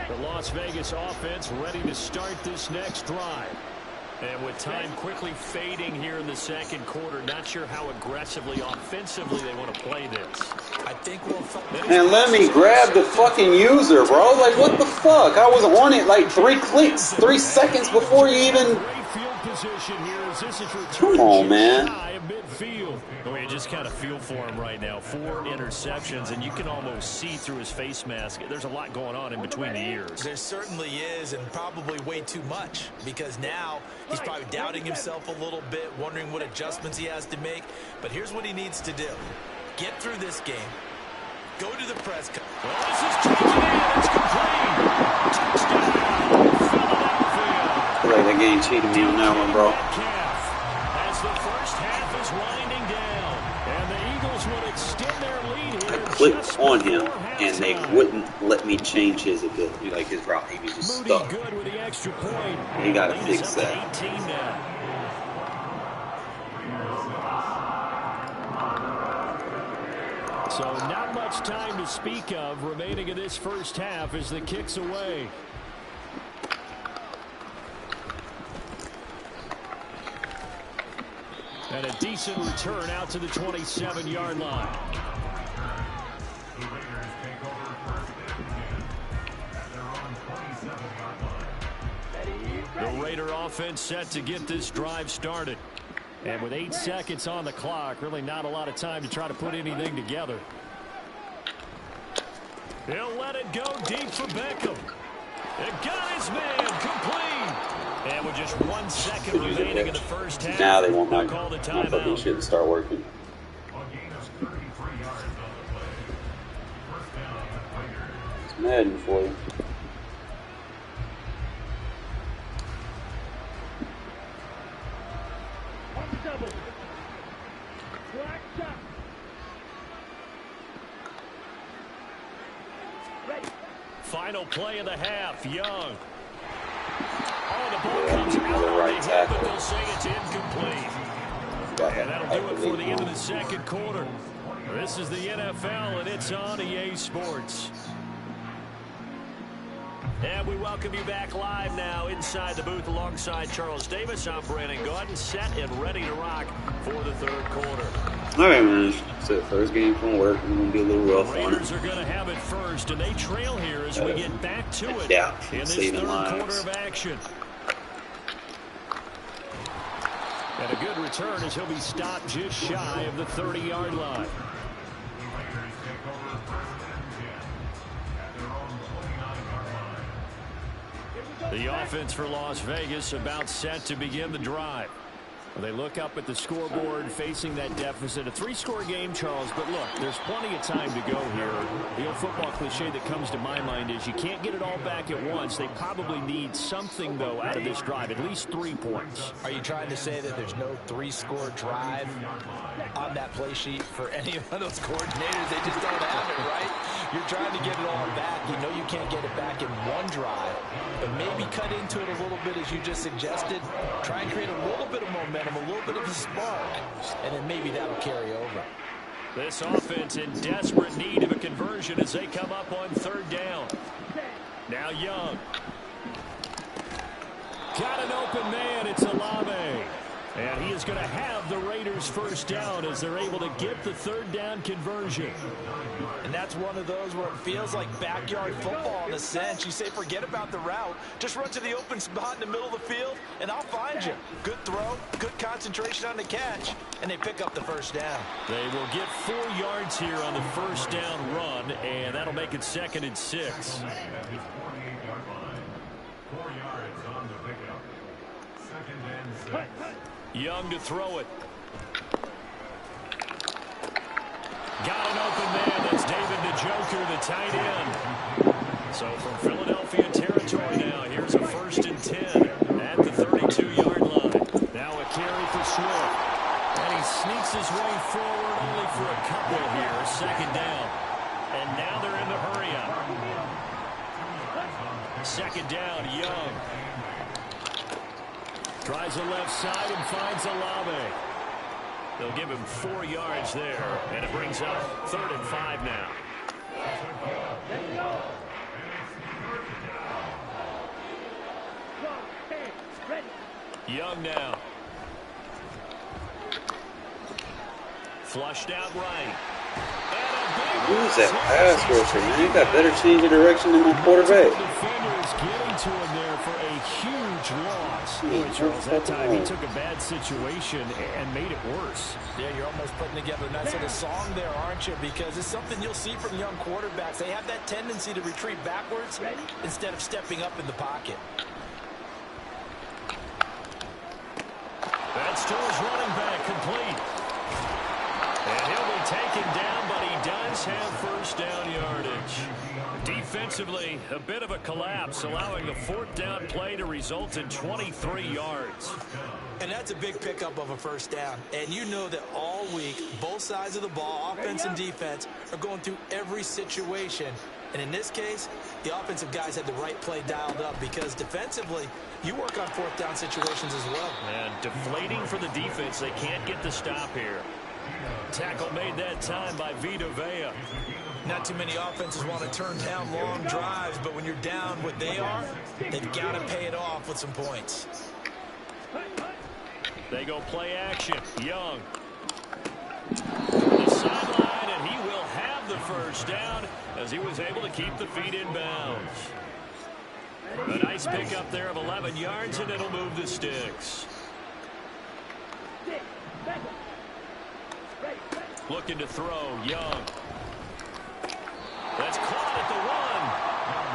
Speaker 3: The Las Vegas offense ready to start this next drive. And with time quickly fading here in the 2nd quarter, not sure how aggressively, offensively they want to play this.
Speaker 4: I think we'll...
Speaker 1: And let me grab the fucking user, bro. Like, what the fuck? I was on it like 3 clicks, 3 seconds before you even...
Speaker 3: Great field position here as this is
Speaker 1: Come on, man.
Speaker 3: Midfield. Well, you just kind of feel for him right now. 4 interceptions, and you can almost see through his face mask. There's a lot going on in between the ears.
Speaker 4: There certainly is, and probably way too much, because now he's probably doubting himself a little bit, wondering what adjustments he has to make. But here's what he needs to do. Get through this game. Go to the press.
Speaker 3: Well, this is taken in. It's complete. Touchdown, Philadelphia.
Speaker 1: I feel like the game cheated me on that one, bro.
Speaker 3: As the first half is winding down, and the Eagles would extend their lead here.
Speaker 1: I clicked on him, and they wouldn't let me change his ability, like his route. He was just
Speaker 3: Moody
Speaker 1: stuck.
Speaker 3: good with the extra point.
Speaker 1: You gotta
Speaker 3: Lead is
Speaker 1: fix
Speaker 3: up to
Speaker 1: that.
Speaker 3: 18 now. So not much time to speak of remaining in this first half as the kick's away. And a decent return out to the 27-yard line. The Raider offense set to get this drive started. And with 8 seconds on the clock, really not a lot of time to try to put anything together. He'll let it go deep for Beckham. It got his man complete. And with just 1 second remaining in the first half,
Speaker 1: now they won't
Speaker 3: they'll call the
Speaker 1: my fucking
Speaker 3: timeout.
Speaker 1: shit start working. It's Madden for you.
Speaker 3: Final play of the half, Young. Oh, the ball comes out on
Speaker 1: right
Speaker 3: the head, but
Speaker 1: tackle.
Speaker 3: they'll say it's incomplete. And that'll do it for the end of the second quarter. This is the NFL, and it's on EA Sports. And we welcome you back live now inside the booth alongside Charles Davis. I'm Brandon Gordon, set and ready to rock for the third quarter.
Speaker 1: All right, man. So first game from work. We're going to be a little rough on
Speaker 3: Raiders
Speaker 1: it.
Speaker 3: are going to have it first, and they trail here as we get back to it in this
Speaker 1: Saving
Speaker 3: third
Speaker 1: lives.
Speaker 3: quarter of action. And a good return as he'll be stopped just shy of the 30-yard line. The offense for Las Vegas about set to begin the drive. They look up at the scoreboard facing that deficit. A 3-score game, Charles, but look, there's plenty of time to go here. The old football cliche that comes to my mind is you can't get it all back at once. They probably need something, though, out of this drive, at least 3 points.
Speaker 4: Are you trying to say that there's no 3-score drive on that play sheet for any of those coordinators? They just don't have it, right? You're trying to get it all back. You know you can't get it back in one drive, but maybe cut into it a little bit as you just suggested. Try and create a little bit of momentum, a little bit of a spark, and then maybe that'll carry over.
Speaker 3: This offense in desperate need of a conversion as they come up on third down. Now Young. Got an open man. It's Olave. And he is going to have the Raiders first down as they're able to get the third down conversion.
Speaker 4: And that's one of those where it feels like backyard football in a sense. You say forget about the route. Just run to the open spot in the middle of the field, and I'll find you. Good throw, good concentration on the catch, and they pick up the first down.
Speaker 3: They will get 4 yards here on the first down run, and that'll make it 2nd and 6. Young to throw it. Got an open man. That's David the Joker, the tight end. So from Philadelphia territory now, here's a 1st and 10 at the 32-yard line. Now a carry for Swift. And he sneaks his way forward only for a couple here. 2nd down. And now they're in the hurry up. 2nd down, Young. Tries the left side and finds Olave. They'll give him 4 yards there, and it brings up 3rd and 5 now. Young now. Flushed out right.
Speaker 1: Who's that pass rusher, man? You got better change of direction than my quarterback.
Speaker 3: Defenders getting to him there for a huge loss. Boy, Charles, that time he took a bad situation and made it worse.
Speaker 4: Yeah, you're almost putting together a nice little song there, aren't you? Because it's something you'll see from young quarterbacks. They have that tendency to retreat backwards instead of stepping up in the pocket.
Speaker 3: That's to his running back, complete. And he'll be taken down, but he does have first down yardage. Defensively, a bit of a collapse, allowing the 4th down play to result in 23 yards.
Speaker 4: And that's a big pickup of a first down. And you know that all week, both sides of the ball, offense and defense, are going through every situation. And in this case, the offensive guys had the right play dialed up because defensively, you work on 4th down situations as well.
Speaker 3: And deflating for the defense. They can't get the stop here. Tackle made that time by Vita Vea.
Speaker 4: Not too many offenses want to turn down long drives, but when you're down what they are, they've got to pay it off with some points.
Speaker 3: They go play action. Young. The sideline, and he will have the first down as he was able to keep the feet in bounds. A nice pickup there of 11 yards, and it'll move the sticks. Looking to throw, Young. That's caught at the 1.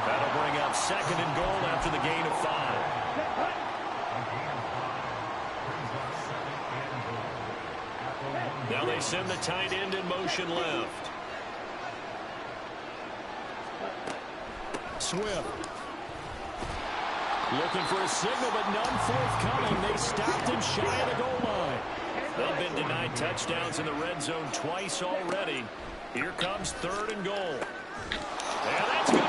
Speaker 3: That'll bring up 2nd and goal after the gain of 5. Now they send the tight end in motion left. Swift. Looking for a signal, but none forthcoming. They stopped him shy of the goal line. They've been denied touchdowns in the red zone twice already. Here comes 3rd and goal.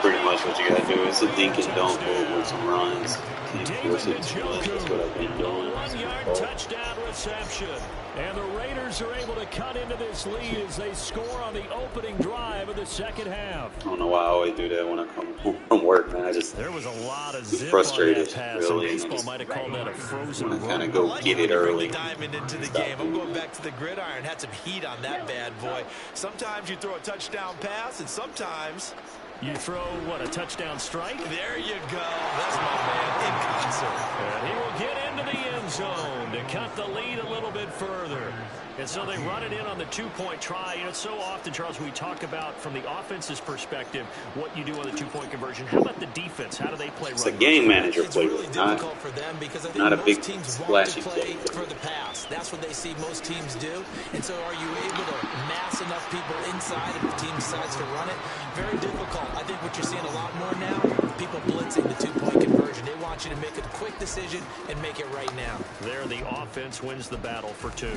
Speaker 1: Pretty much what you got to do is a dink and dunk with some runs. Can't force it too much. That's what I've been doing.
Speaker 3: 1-yard touchdown reception. And the Raiders are able to cut into this lead as they score on the opening drive of the second half.
Speaker 1: I don't know why I always do that when I come home from work, man.
Speaker 3: There was a lot of zip
Speaker 1: frustrated,
Speaker 3: on that pass.
Speaker 1: really.
Speaker 3: Baseball might have called that a frozen run.
Speaker 1: Kind of go get it early.
Speaker 4: Diamond into the game. I'm going back to the gridiron. Had some heat on that bad boy. Sometimes you throw a touchdown pass, and sometimes
Speaker 3: you throw, what, a touchdown strike?
Speaker 4: There you go. That's my man in concert.
Speaker 3: And he will get into the end zone to cut the lead a little bit further. And so they run it in on the 2-point try. You know, so often, Charles, we talk about from the offense's perspective what you do on the 2-point conversion. How about the defense? How do they play?
Speaker 1: It's a game manager play.
Speaker 4: It's really difficult for them because I think
Speaker 1: not a
Speaker 4: most
Speaker 1: big
Speaker 4: teams want
Speaker 1: splashy
Speaker 4: to play
Speaker 1: play
Speaker 4: for the pass. That's what they see most teams do. And so are you able to mass enough people inside if the team decides to run it? Very difficult. I think what you're seeing a lot more now, people blitzing the 2-point conversion. They want you to make a quick decision and make it right now.
Speaker 3: There, the offense wins the battle for 2.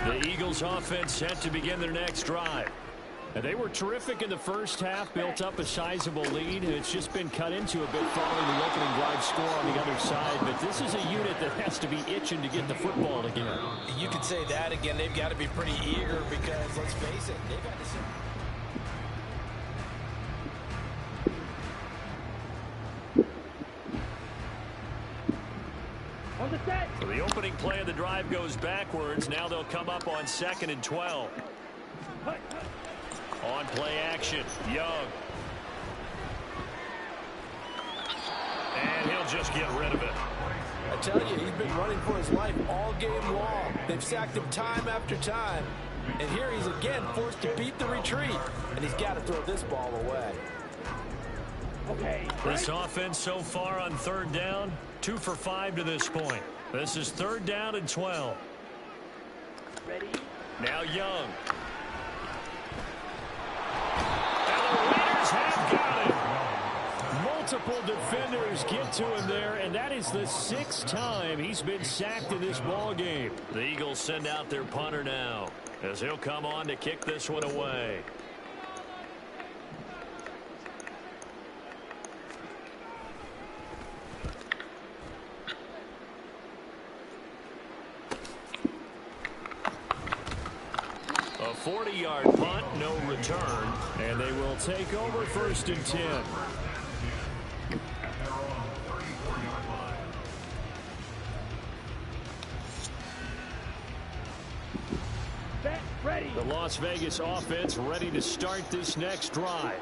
Speaker 3: The Eagles offense set to begin their next drive. And they were terrific in the first half, built up a sizable lead, and it's just been cut into a bit following the opening drive score on the other side. But this is a unit that has to be itching to get the football again.
Speaker 4: You could say that again. They've got to be pretty eager because, let's face it, they've got to...
Speaker 3: So the opening play of the drive goes backwards. Now they'll come up on 2nd and 12. On play action, Young. And he'll just get rid of it.
Speaker 4: I tell you, he's been running for his life all game long. They've sacked him time after time. And here he's again forced to beat the retreat. And he's got to throw this ball away.
Speaker 3: This offense so far on 3rd down, 2 for 5 to this point. This is 3rd down and 12.
Speaker 5: Ready?
Speaker 3: Now Young. And the Raiders have got it. Multiple defenders get to him there, and that is the 6th time he's been sacked in this ball game. The Eagles send out their punter now as he'll come on to kick this one away. A 40-yard punt, no return, and they will take over 1st and 10. The Las Vegas offense ready to start this next drive.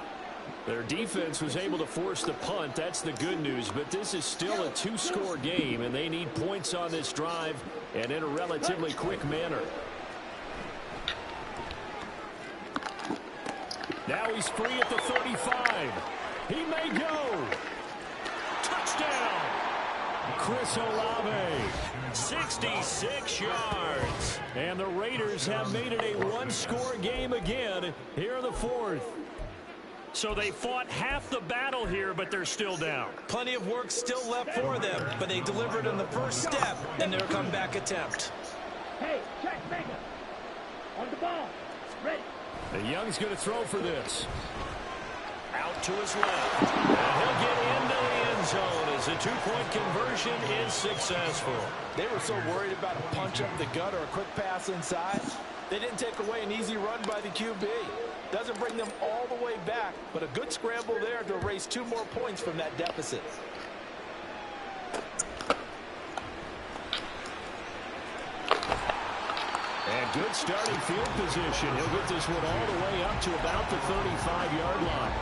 Speaker 3: Their defense was able to force the punt. That's the good news, but this is still a 2-score game, and they need points on this drive and in a relatively quick manner. Now he's free at the 35. He may go. Touchdown. Chris Olave. 66 yards. And the Raiders have made it a 1-score game again here in the 4th. So they fought half the battle here, but they're still down.
Speaker 4: Plenty of work still left for them, but they delivered on the first step in their comeback attempt.
Speaker 5: Hey, check, Vega. On the ball. Ready.
Speaker 3: And Young's going to throw for this. Out to his left. And he'll get into the end end zone as a two-point conversion is successful.
Speaker 4: They were so worried about a punch up the gut or a quick pass inside. They didn't take away an easy run by the QB. Doesn't bring them all the way back, but a good scramble there to erase 2 more points from that deficit.
Speaker 3: And good starting field position. He'll get this one all the way up to about the 35-yard line.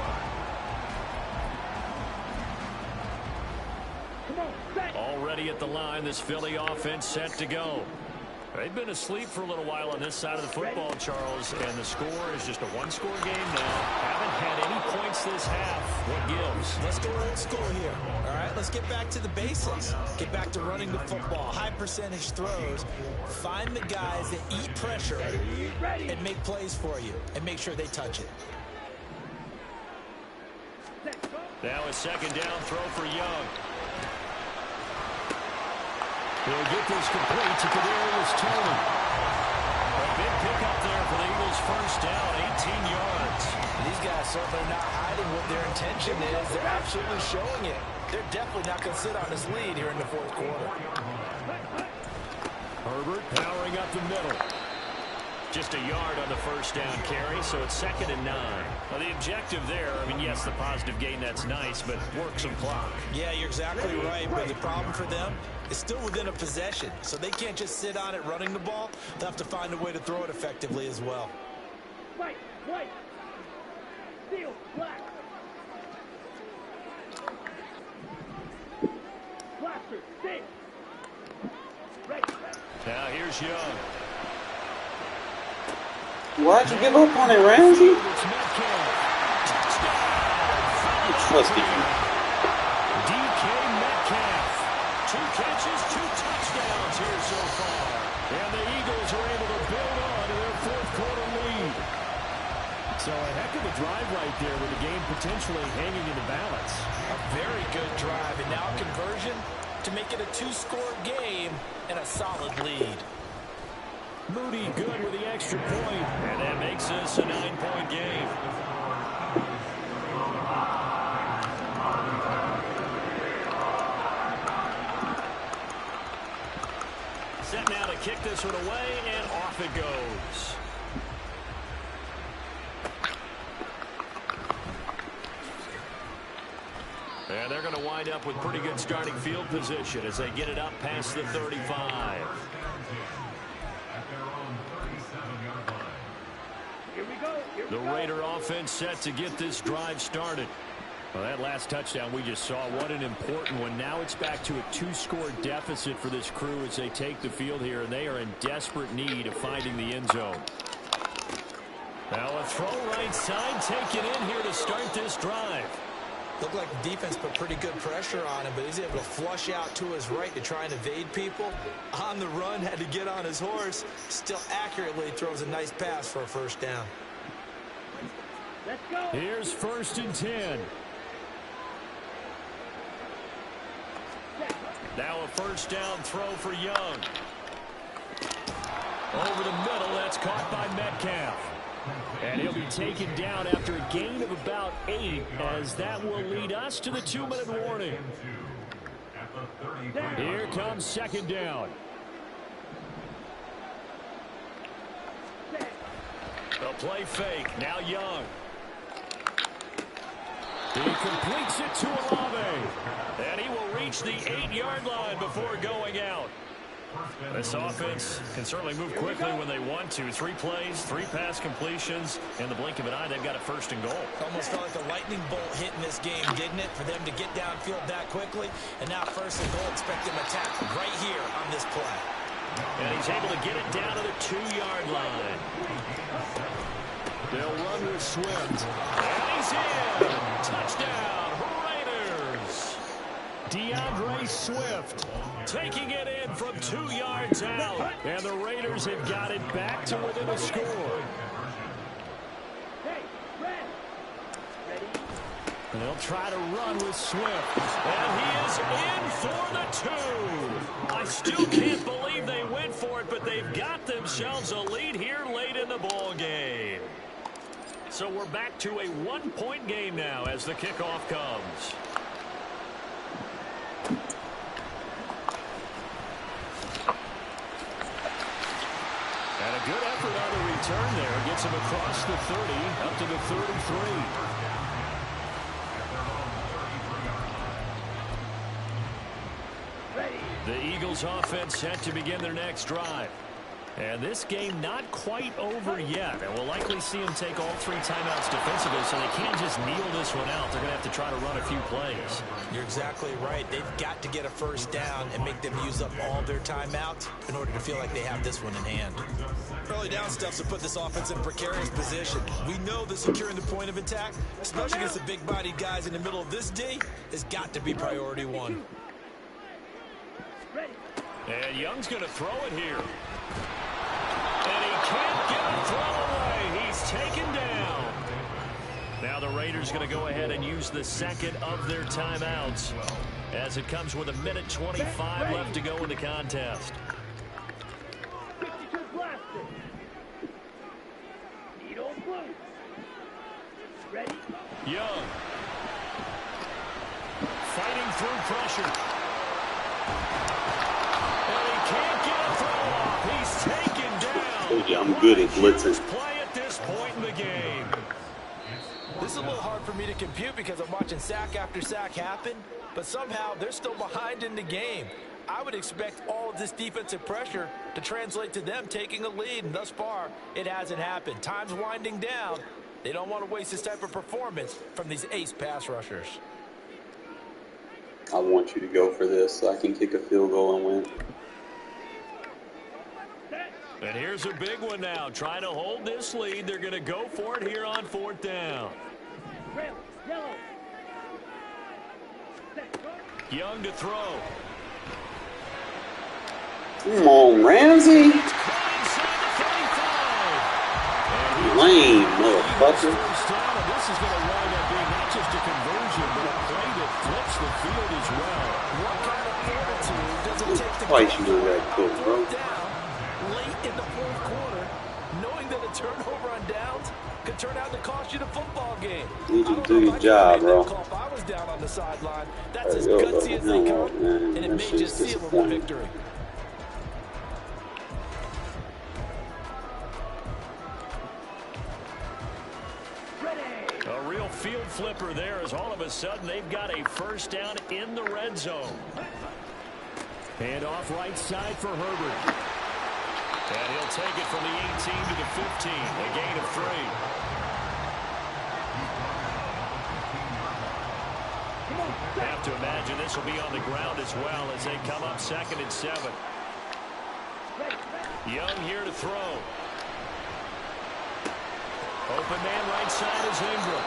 Speaker 3: Already at the line, this Philly offense set to go. They've been asleep for a little while on this side of the football, Charles, and the score is just a one-score game now. Haven't had any points this half. What gives?
Speaker 4: Let's go old school here. All right, let's get back to the basics. Get back to running the football, high percentage throws. Find the guys that eat pressure and make plays for you and make sure they touch it.
Speaker 3: Now a second down throw for Young. He'll get this complete to Kadarius Toney. A big pickup there for the Eagles' first down, 18 yards.
Speaker 4: These guys certainly not hiding what their intention is. They're absolutely showing it. They're definitely not going to sit on this lead here in the fourth quarter.
Speaker 3: Herbert powering up the middle. Just a yard on the first down carry, so it's 2nd and 9. Well, the objective there, I mean, yes, the positive gain, that's nice, but work some clock.
Speaker 4: Yeah, you're exactly right, but the problem for them is still within a possession, so they can't just sit on it running the ball. They'll have to find a way to throw it effectively as well.
Speaker 5: White, steel, black. Blaster, stick. Right.
Speaker 3: Now here's Young.
Speaker 1: Why'd you give up on it, Ramsey? I trusted you.
Speaker 3: DK Metcalf. 2 catches, 2 touchdowns here so far. And the Eagles are able to build on to their fourth quarter lead. So a heck of a drive right there with the game potentially hanging in the balance.
Speaker 4: A very good drive, and now conversion to make it a 2-score game and a solid lead.
Speaker 3: Moody good with the extra point, and that makes this a 9-point game. Set now to kick this one away, and off it goes. And they're going to wind up with pretty good starting field position as they get it up past the 35. The Raider offense set to get this drive started. Well, that last touchdown we just saw, what an important one. Now it's back to a 2-score deficit for this crew as they take the field here, and they are in desperate need of finding the end zone. Now a throw right side taken in here to start this drive.
Speaker 4: Looked like the defense put pretty good pressure on him, but he's able to flush out to his right to try and evade people. On the run, had to get on his horse. Still accurately throws a nice pass for a first down.
Speaker 5: Let's go.
Speaker 3: Here's 1st and 10. Now a first down throw for Young. Over the middle, that's caught by Metcalf. And he'll be taken down after a gain of about 8, as that will lead us to the 2-minute warning. Here comes 2nd down. A play fake. Now Young. He completes it to Olave. And he will reach the 8-yard line before going out. This offense can certainly move quickly when they want to. 3 plays, 3 pass completions. In the blink of an eye, they've got a 1st and goal.
Speaker 4: Almost felt like a lightning bolt hit in this game, didn't it? For them to get downfield that quickly. And now 1st and goal, expect them to attack right here on this play.
Speaker 3: And he's able to get it down to the 2-yard line. They'll run with Swift. And he's in. Touchdown, Raiders. DeAndre Swift taking it in from 2 yards out. And the Raiders have got it back to within a score.
Speaker 5: Hey, Red. Ready?
Speaker 3: And they'll try to run with Swift. And he is in for the 2. I still can't believe they went for it, but they've got themselves a lead here late in the ball game. So we're back to a 1-point game now as the kickoff comes. Good effort on the return there. Gets him across the 30, up to the 33. The Eagles offense set to begin their next drive. And this game not quite over yet. And we'll likely see them take all 3 timeouts defensively, so they can't just kneel this one out. They're going to have to try to run a few plays.
Speaker 4: You're exactly right. They've got to get a first down and make them use up all their timeouts in order to feel like they have this one in hand. Early down stuffs to put this offense in a precarious position. We know that securing the point of attack, especially against the big-bodied guys in the middle of this D, has got to be priority 1.
Speaker 3: And Young's going to throw it here. And he can't get a throw away. He's taken down. Now the Raiders going to go ahead and use the second of their timeouts as it comes with 1:25 left to go in the contest. Young. Fighting through pressure. And he can't get a throw off. He's taken down.
Speaker 1: Told you I'm good at blitzing.
Speaker 3: Play at this point in the game.
Speaker 4: This is a little hard for me to compute because I'm watching sack after sack happen, but somehow they're still behind in the game. I would expect all of this defensive pressure to translate to them taking a lead, and thus far, it hasn't happened. Time's winding down. They don't want to waste this type of performance from these ace pass rushers.
Speaker 1: I want you to go for this so I can kick a field goal and win.
Speaker 3: And here's a big one now. Trying to hold this lead. They're going to go for it here on 4th down. Young to throw.
Speaker 1: Come on, Ramsey. Lame, motherfucker.
Speaker 3: This is going to wind up being not just a conversion, but a play that flips the field as well.
Speaker 4: What kind of fortitude does it take to
Speaker 1: Twice you do that, coach, bro.
Speaker 4: down late in the 4th quarter, knowing that a turnover on downs could turn out to cost you the football game?
Speaker 1: Need you to do your job, bro.
Speaker 4: If I was down on the sideline, that's as gutsy as they come, and it may just seal them the victory.
Speaker 3: A real field flipper there as all of a sudden they've got a first down in the red zone. And off right side for Herbert. And he'll take it from the 18 to the 15, a gain of 3. Have to imagine this will be on the ground as well as they come up 2nd and 7. Young here to throw. Open man right side is Ingram.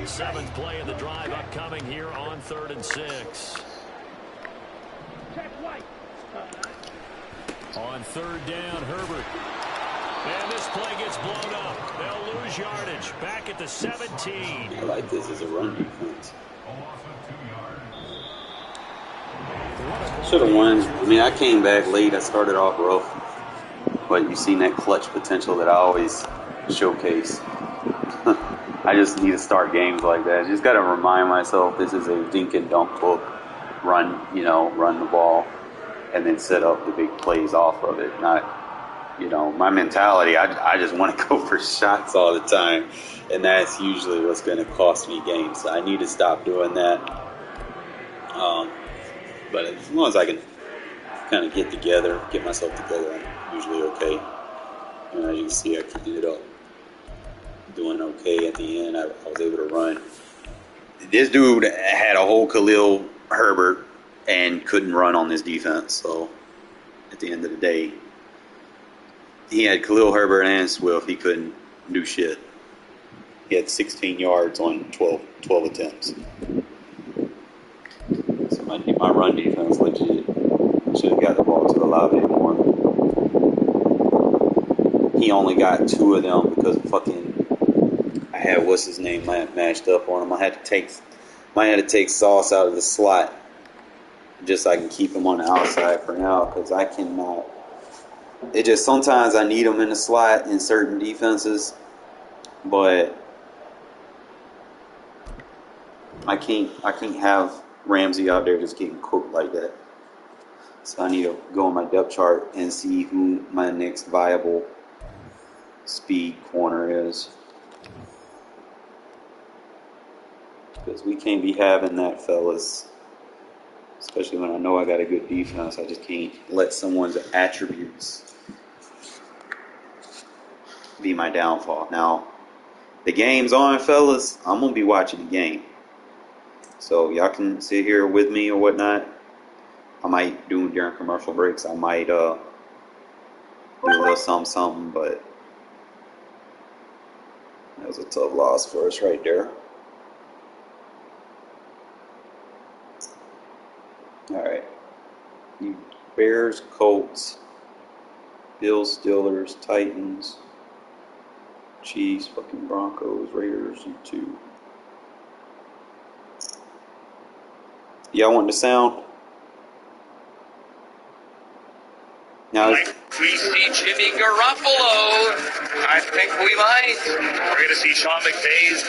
Speaker 3: Seventh play of the drive upcoming here on 3rd and 6. On 3rd down, Herbert. And this play gets blown up. They'll lose yardage. Back at the 17.
Speaker 1: I like this as a run defense. Should have won. I mean, I came back late. I started off rough. But you've seen that clutch potential that I always showcase. I just need to start games like that. Just got to remind myself this is a dink and dunk book. Run the ball, and then set up the big plays off of it. Not, my mentality, I just want to go for shots all the time. And that's usually what's going to cost me games. So I need to stop doing that. But as long as I can kind of get myself together, I'm usually okay. And as you can see, I ended up doing okay at the end. I was able to run. This dude had a whole Khalil Herbert and couldn't run on this defense. So at the end of the day, he had Khalil Herbert and Swift. He couldn't do shit. He had 16 yards on 12 attempts. So my run defense legit. Should have got the ball to the lobby more. He only got 2 of them because I had what's his name mashed up on him. I had to take Sauce out of the slot just so I can keep him on the outside for now because I cannot. It just sometimes I need him in the slot in certain defenses, but I can't have Ramsey out there just getting cooked like that. So I need to go on my depth chart and see who my next viable speed corner is. Because we can't be having that, fellas. Especially when I know I got a good defense. I just can't let someone's attributes be my downfall. Now, the game's on, fellas. I'm going to be watching the game. So y'all can sit here with me or whatnot. I might do during commercial breaks. I might do a little something, but that was a tough loss for us right there. All right. You Bears, Colts, Bills, Steelers, Titans, Chiefs, fucking Broncos, Raiders, you two. Y'all want the sound? Now
Speaker 6: Like we see Jimmy Garoppolo. I think we might. We're going to see Sean McVay's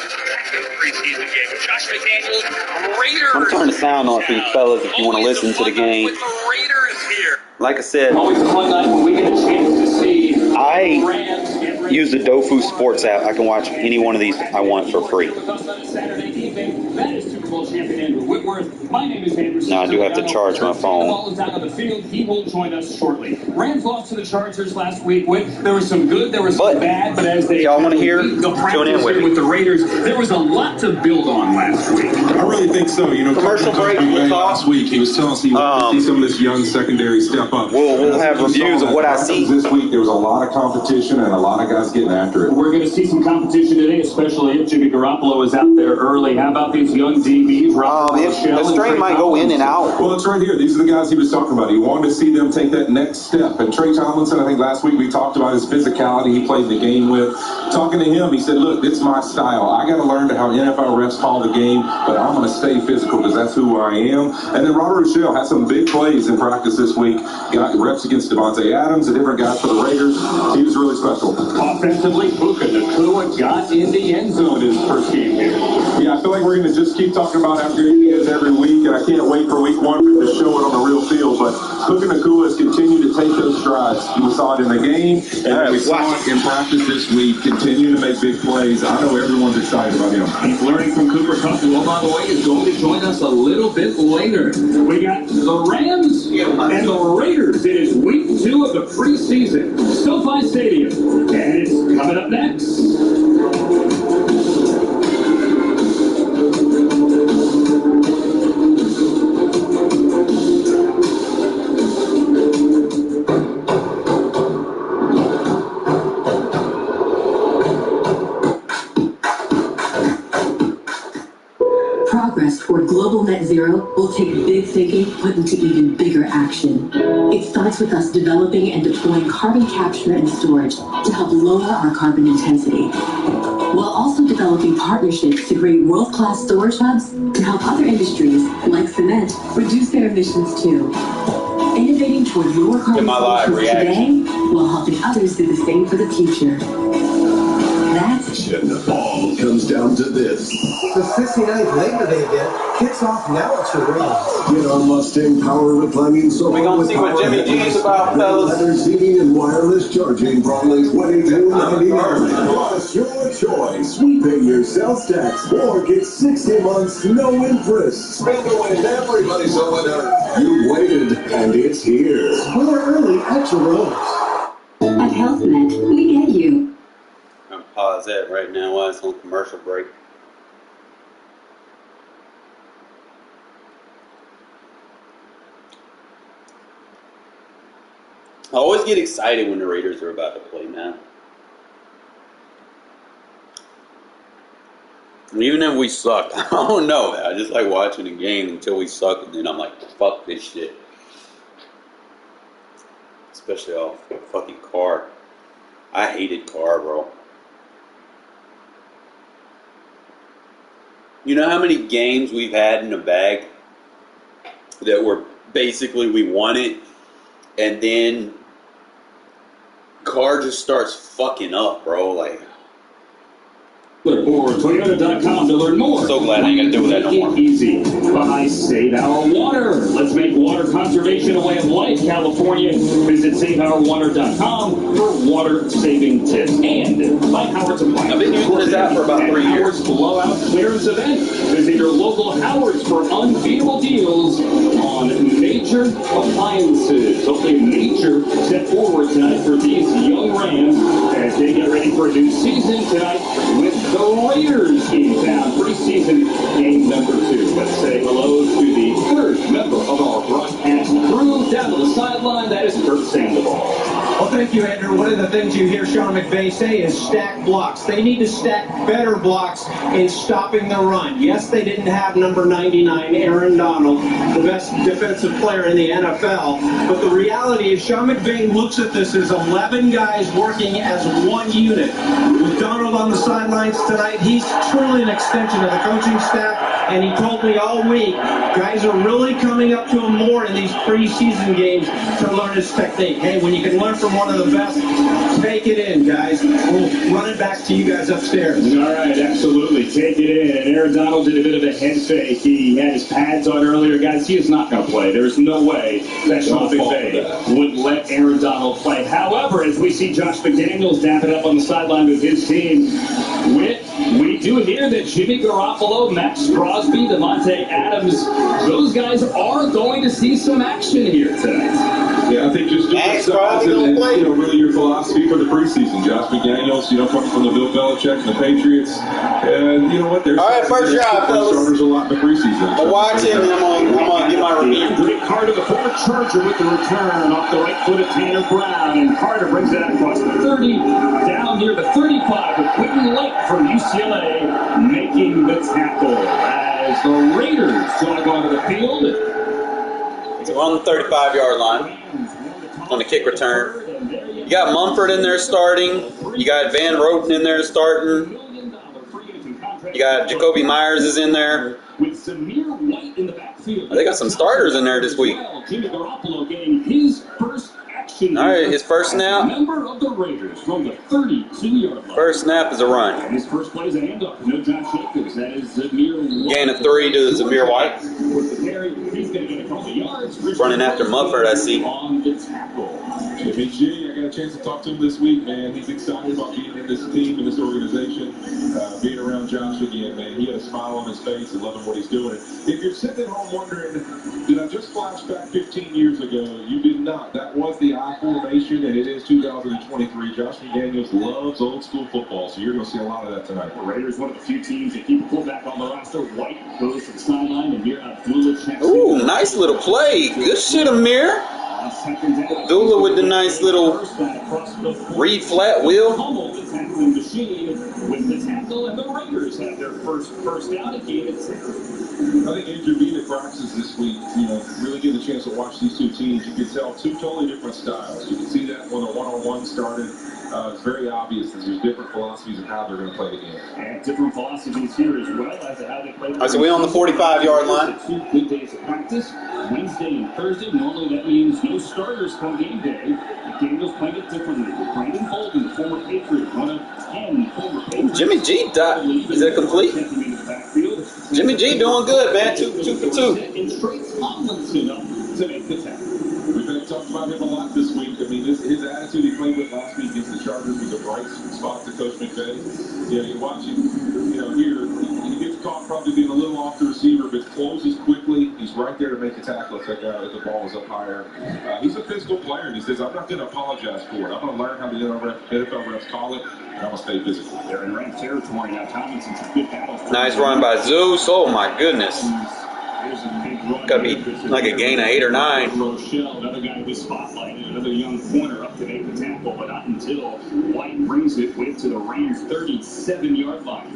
Speaker 6: preseason game. Josh McDaniels, Raiders.
Speaker 1: I'm turning the sound on for you fellas if you want to listen to the game.
Speaker 6: With the Raiders here.
Speaker 1: Like I said,
Speaker 5: Always a fun night when we get a chance to see
Speaker 1: I
Speaker 5: Rams and
Speaker 1: use the Dofu Sports app. I can watch any one of these I want for free.
Speaker 5: With us on a Saturday evening, that is Super Bowl champion Andrew Whitworth. My name is Andrew.
Speaker 1: Now I do have to charge my phone.
Speaker 5: The ball is out of the field. He will join us shortly. Rams lost to the Chargers last week. There was some good, there was some bad, but as they
Speaker 1: y'all want to hear,
Speaker 5: the
Speaker 1: tune in with me.
Speaker 5: the Raiders, there was a lot to build on last week.
Speaker 7: I really think so. You know,
Speaker 1: Commercial break, we'll talk.
Speaker 7: last week he was telling us he wanted to see some of this young secondary step up.
Speaker 1: We'll have reviews of what I see.
Speaker 7: This week there was a lot of competition and a lot of guys getting after it.
Speaker 5: We're going to see some competition today, especially if Jimmy Garoppolo is out there early. How about these young DBs?
Speaker 1: The stream might go in and out.
Speaker 7: Well, it's right here. These are the guys he was talking about. He wanted to see them take that next step. And Trey Tomlinson, I think last week we talked about his physicality he played the game with. Talking to him, he said, look, it's my style. I got to learn how NFL refs call the game, but I'm going to stay physical because that's who I am. And then Robert Rochelle had some big plays in practice this week. Got reps against Devontae Adams, a different guy for the Raiders. He was really special.
Speaker 5: Offensively, Puka Nacua got in the end zone his first game here.
Speaker 7: Yeah, I feel like we're going to just keep talking about how good he is every week, and I can't wait for week one to show it on the real field. But Puka Nacua has continued to take those strides. We saw it in the game, and we saw it in practice this week. Continue to make big plays. I know everyone's excited about him.
Speaker 5: He's learning from Cooper Kupp, who, by the way, is going to join us a little bit later. We got the Rams and the Raiders. It is week 2 of the preseason. SoFi Stadium. And it's coming up next.
Speaker 8: Progress toward global net zero will take big thinking put into even bigger action. It starts with us developing and deploying carbon capture and storage to help lower our carbon intensity, while also developing partnerships to create world-class storage hubs to help other industries, like cement, reduce their emissions too. Innovating toward lower carbon solutions today while helping others do the same for the future. That's
Speaker 9: it. The all comes down to this.
Speaker 10: The 59th Labor Day event kicks off now at your range.
Speaker 9: Get our Mustang Power Reclining Sofa.
Speaker 1: We're going to see what Jimmy G is about, fellas.
Speaker 9: Leather seating and wireless charging for only $22.99. Plus your choice. We pay your sales tax or get 60 months no interest. Spend away everybody's over there. You waited and it's here.
Speaker 10: We're early at your Rose.
Speaker 8: At HealthNet, we get you.
Speaker 1: I'm going to pause that right now while it's on commercial break. I always get excited when the Raiders are about to play, man. Even if we suck, I don't know, man. I just like watching the game until we suck, and then I'm like, fuck this shit. Especially off fucking Carr. I hated Carr, bro. You know how many games we've had in the bag that were basically we won it, and then Carr just starts fucking up, bro. Like
Speaker 5: Or Toyota.com to learn more.
Speaker 1: So glad I ain't gonna do that no more.
Speaker 5: Easy. Buy Save Our Water. Let's make water conservation a way of life, California. Visit SaveOurWater.com for water-saving tips. And by Howard's Appliance.
Speaker 1: I've been using this app for about 3 years.
Speaker 5: Howard's Blowout Clearance Event. Visit your local Howard's for unbeatable deals on major appliances. Hopefully nature step forward tonight for these young Rams as they get ready for a new season tonight with the Raiders in town. Preseason game number 2. Let's say hello to the third member of our broadcast crew down to the sideline. That is Kurt Sandoval.
Speaker 10: Well, thank you, Andrew. One of the things you hear Sean McVay say is stack blocks. They need to stack better blocks in stopping the run. Yes, they didn't have number 99, Aaron Donald, the best defensive player in the NFL. But the reality is Sean McVay looks at this as 11 guys working as one unit. With Donald on the sidelines tonight, he's truly an extension of the coaching staff. And he told me all week, guys are really coming up to him more in these preseason games to learn his technique. Hey, when you can learn from one of the best, take it in, guys. We'll run it back to you guys upstairs.
Speaker 5: All right, absolutely. Take it in. And Aaron Donald did a bit of a head fake. He had his pads on earlier. Guys, he is not going to play. There is no way that Sean McVay would let Aaron Donald play. However, as we see Josh McDaniels dapping up on the sideline with his team, we do hear that Jimmy Garoppolo, Max Crosby, Devontae Adams, those guys are going to see some action here tonight.
Speaker 7: Yeah, I think just
Speaker 1: Max
Speaker 7: size
Speaker 1: Crosby
Speaker 7: and
Speaker 1: play.
Speaker 7: really your philosophy for the preseason. Josh McDaniels, coming from the Bill Belichick and the Patriots. And you know what? There's
Speaker 1: All right, first drive, fellas.
Speaker 7: starters a lot in the preseason.
Speaker 1: I'll watch it, and I'm gonna get my review.
Speaker 5: Great Carter, the former Charger, with the return off the right foot of Tanner Brown. And Carter brings that across the 30, down near the 35 with Quentin Lake from UCLA making the tackle. As the Raiders jog onto the field.
Speaker 1: We're on the 35-yard line on the kick return. You got Mumford in there starting. You got Van Roten in there starting. You got Jacoby Myers is in there. They got some starters in there this week. All right, his first snap. First snap is a run. Gain of 3 to Zamir White. Running after Mumford, I see.
Speaker 7: Jimmy G, I got a chance to talk to him this week, man. He's excited about being in this team, in this organization, being around Josh again, man. He had a smile on his face and loving what he's doing. If you're sitting at home wondering, did I just flash back 15 years ago? You did not. That was the I formation, and it is 2023. Josh McDaniels loves old school football, so you're going to see a lot of that tonight.
Speaker 5: The Raiders, one of the few teams that keep a fullback on the roster. White goes to the sideline, and here Abdullah checks.
Speaker 1: Ooh, nice little play. Good shit, Amir. Abdullah with the nice little read flat wheel.
Speaker 5: With the tackle, and the Raiders have their first down at game at 6.
Speaker 7: I think Andrew being at practices this week, really getting a chance to watch these two teams. You can tell two totally different styles. You can see that when the one-on-one started. It's very obvious that there's different philosophies of how they're going to play the game.
Speaker 5: And different philosophies here as well as to how they play the game.
Speaker 1: All right, so we're on the 45-yard line.
Speaker 5: 2 good days of practice, Wednesday and Thursday. Normally that means no starters come game day. McDaniels playing it differently. Brandon Bolden, the former Patriot, one of 10 former Patriots.
Speaker 1: Jimmy G, is that complete? Jimmy G doing good, man. 2 for 2.
Speaker 5: And Trey Tomlinson up to make the tackle.
Speaker 7: We've been talking about him a lot this week. I mean, his attitude he played with last week against the Chargers was a bright spot to Coach McVay. You watch him, here, he gets caught probably being a little off the receiver, but closes quickly. He's right there to make a tackle if the ball is up higher. He's a physical player, and he says, I'm not going to apologize for it. I'm going to learn how the NFL refs call it, and I'm going to stay physical.
Speaker 5: They're in ranked territory now. Tomlinson's a good battle.
Speaker 1: Nice run by Zeus. Oh, my goodness. Gotta be like a gain of 8 or 9.
Speaker 5: Rochelle, another guy who was spotlighted, another young corner up to make the tackle, but not until White brings it to the Rams' 37-yard line.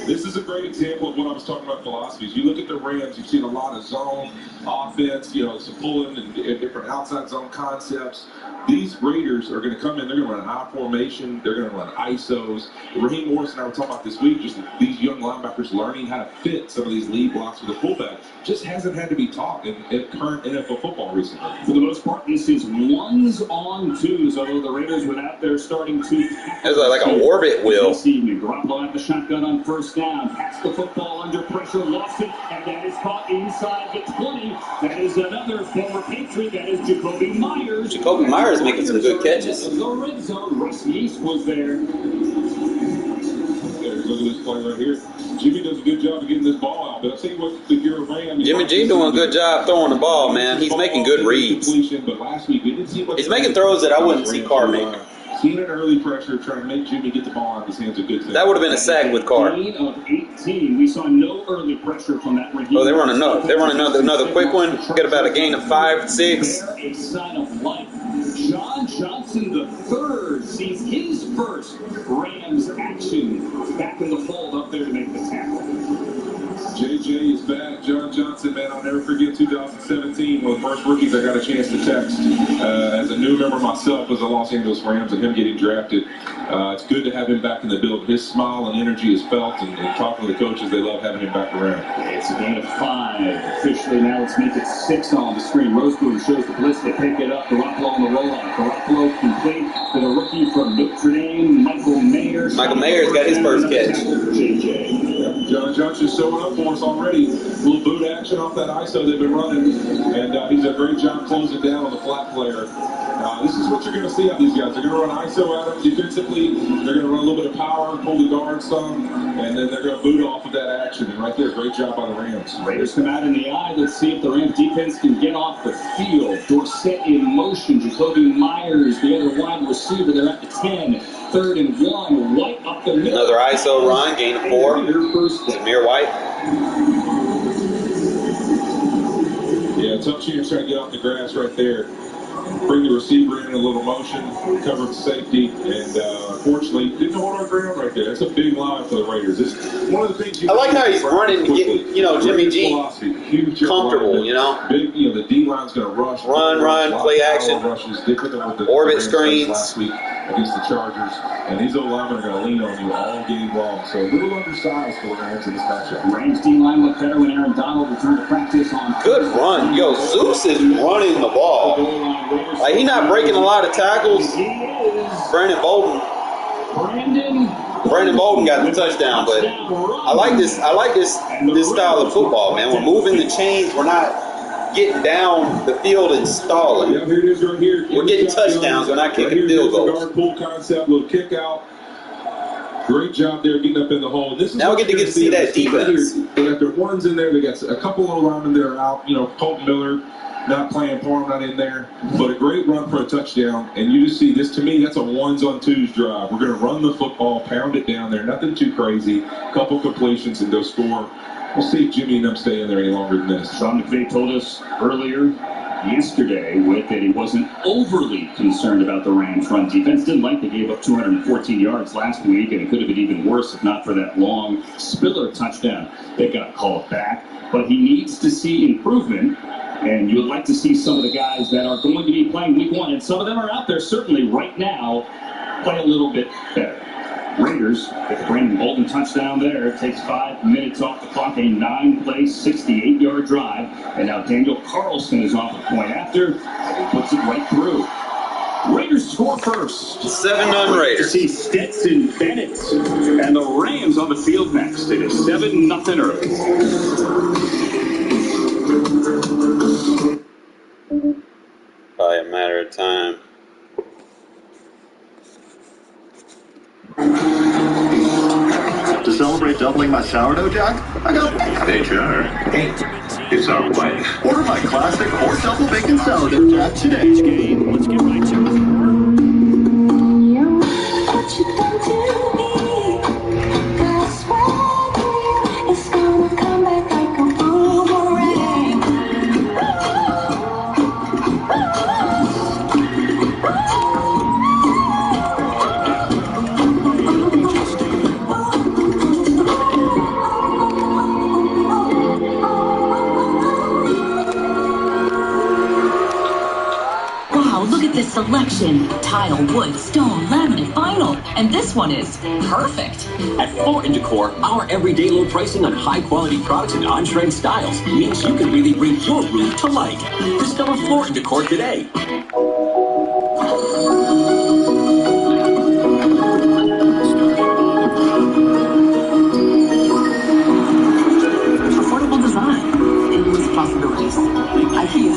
Speaker 7: This is a great example of what I was talking about philosophies. You look at the Rams, you've seen a lot of zone offense, some pulling and different outside zone concepts. These Raiders are going to come in, they're going to run an I formation, they're going to run ISOs. Raheem Morris and I were talking about this week, just these young linebackers learning how to fit some of these lead blocks with the fullback. just hasn't had to be taught in current NFL football recently.
Speaker 5: For the most part, this is ones on twos, although the Raiders without their starting two.
Speaker 1: It's like an orbit wheel.
Speaker 5: This evening, Garoppolo at the shotgun on first down. Pats the football under pressure, lost it, and that is caught inside the 20. That is another former Patriot. That is Jacoby Myers.
Speaker 1: Jacoby Myers making some good catches.
Speaker 5: The red zone. Russ Yeast was there.
Speaker 7: Look at this play right here. Jimmy does a good job of getting this ball out, but I see what if you're a fan.
Speaker 1: Jimmy G doing a good job throwing the ball, man. He's making good reads.
Speaker 7: But last week we didn't see much.
Speaker 1: He's making throws that I wouldn't see Carr make.
Speaker 7: Seeing an early pressure, trying to make Jimmy get the ball out of his hands, a good thing.
Speaker 1: That would have been a sack with Carr.
Speaker 5: Gain of 18. We saw no early pressure from that.
Speaker 1: Oh, they're running another quick one. Get about a gain of 5, 6.
Speaker 5: A sign of life. John Johnson III sees his first Rams action back in the fold up there to make the tackle.
Speaker 7: JJ is back. John Johnson, man, I'll never forget 2017, one of the first rookies I got a chance to text. As a new member myself as a Los Angeles Rams and him getting drafted. It's good to have him back in the build. His smile and energy is felt, and talking to the coaches, they love having him back around.
Speaker 5: It's a gain of 5. Officially now let's make it 6 on the screen. Roseboom shows the blitz. They pick it up. Garoppolo on the rollout. Garoppolo complete to the rookie from Notre Dame, Michael Mayer.
Speaker 1: Michael Mayer's got his first catch.
Speaker 5: JJ.
Speaker 7: John Johnson's showing up for us already. A little boot action off that ISO they've been running, and he's done a great job closing down on the flat player. This is what you're going to see out of these guys. They're going to run ISO at them defensively. They're going to run a little bit of power, pull the guard some, and then they're going to boot off of that action. And right there, great job by the Rams.
Speaker 5: Raiders come out in the eye. Let's see if the Rams defense can get off the field. Dorsett in motion. Jacoby Myers, the other wide receiver. They're at the 10. 3rd and 1. White up the middle.
Speaker 1: Another ISO run, gain of 4. Zamir White.
Speaker 7: Yeah, tough chance trying to get off the grass right there. Bring the receiver in a little motion, cover the safety, and unfortunately didn't hold our ground right there. That's a big line for the Raiders. It's one of the things
Speaker 1: I like how he's running to get, Jimmy G comfortable,
Speaker 7: Big, the D line's going to rush.
Speaker 1: Run, play action.
Speaker 7: Rushes, different than what the
Speaker 1: Orbit
Speaker 7: Rams
Speaker 1: screens.
Speaker 7: last week against the Chargers. And these old linemen are going to lean on you all game long. So a little undersized for the Rams in this matchup.
Speaker 5: Rams D-line looked better when Aaron Donald returned to practice on.
Speaker 1: Good run. Yo, Zeus is running the ball. Like, he's not breaking a lot of tackles. Brandon Bolden got the touchdown, but I like this style of football, man. We're moving the chains. We're not getting down the field and stalling.
Speaker 7: Yeah, here it is right here.
Speaker 1: We're getting touchdowns. We're not kicking field goals.
Speaker 7: Guard pull concept, little kick out. Great job there getting up in the hole. This is
Speaker 1: now we get to see that defense.
Speaker 7: They got their ones in there. They got a couple of linemen that are out. Colt Miller not playing for him, not in there. But a great run for a touchdown. And you just see this, to me, that's a ones on twos drive. We're going to run the football, pound it down there. Nothing too crazy. Couple completions and go score. We'll see if Jimmy and them stay in there any longer than this.
Speaker 5: Sean McVay told us earlier yesterday that he wasn't overly concerned about the Rams' run defense. Didn't like they gave up 214 yards last week, and it could have been even worse if not for that long Spiller touchdown that got called back. But he needs to see improvement, and you would like to see some of the guys that are going to be playing week 1, and some of them are out there certainly right now, play a little bit better. Raiders with the Brandon Bolden touchdown there. It takes 5 minutes off the clock, a 9-play, 68-yard drive. And now Daniel Carlson is off a point after. Puts it right through. Raiders score first.
Speaker 1: 7-0 Raiders.
Speaker 5: See Stetson Bennett and the Rams on the field next. It is 7-0 early.
Speaker 1: Probably a matter of time.
Speaker 11: To celebrate doubling my sourdough, Jack, I got HR. Hey, it's our wife. Order my classic or double bacon sourdough, Jack, today.
Speaker 3: Let's get right to it.
Speaker 8: The selection: tile, wood, stone, laminate, vinyl. And this one is perfect.
Speaker 12: At Floor & Decor, our everyday low pricing on high-quality products and on-trend styles means you can really bring your room to life. Discover Floor & Decor today.
Speaker 8: Affordable design, endless possibilities. IKEA.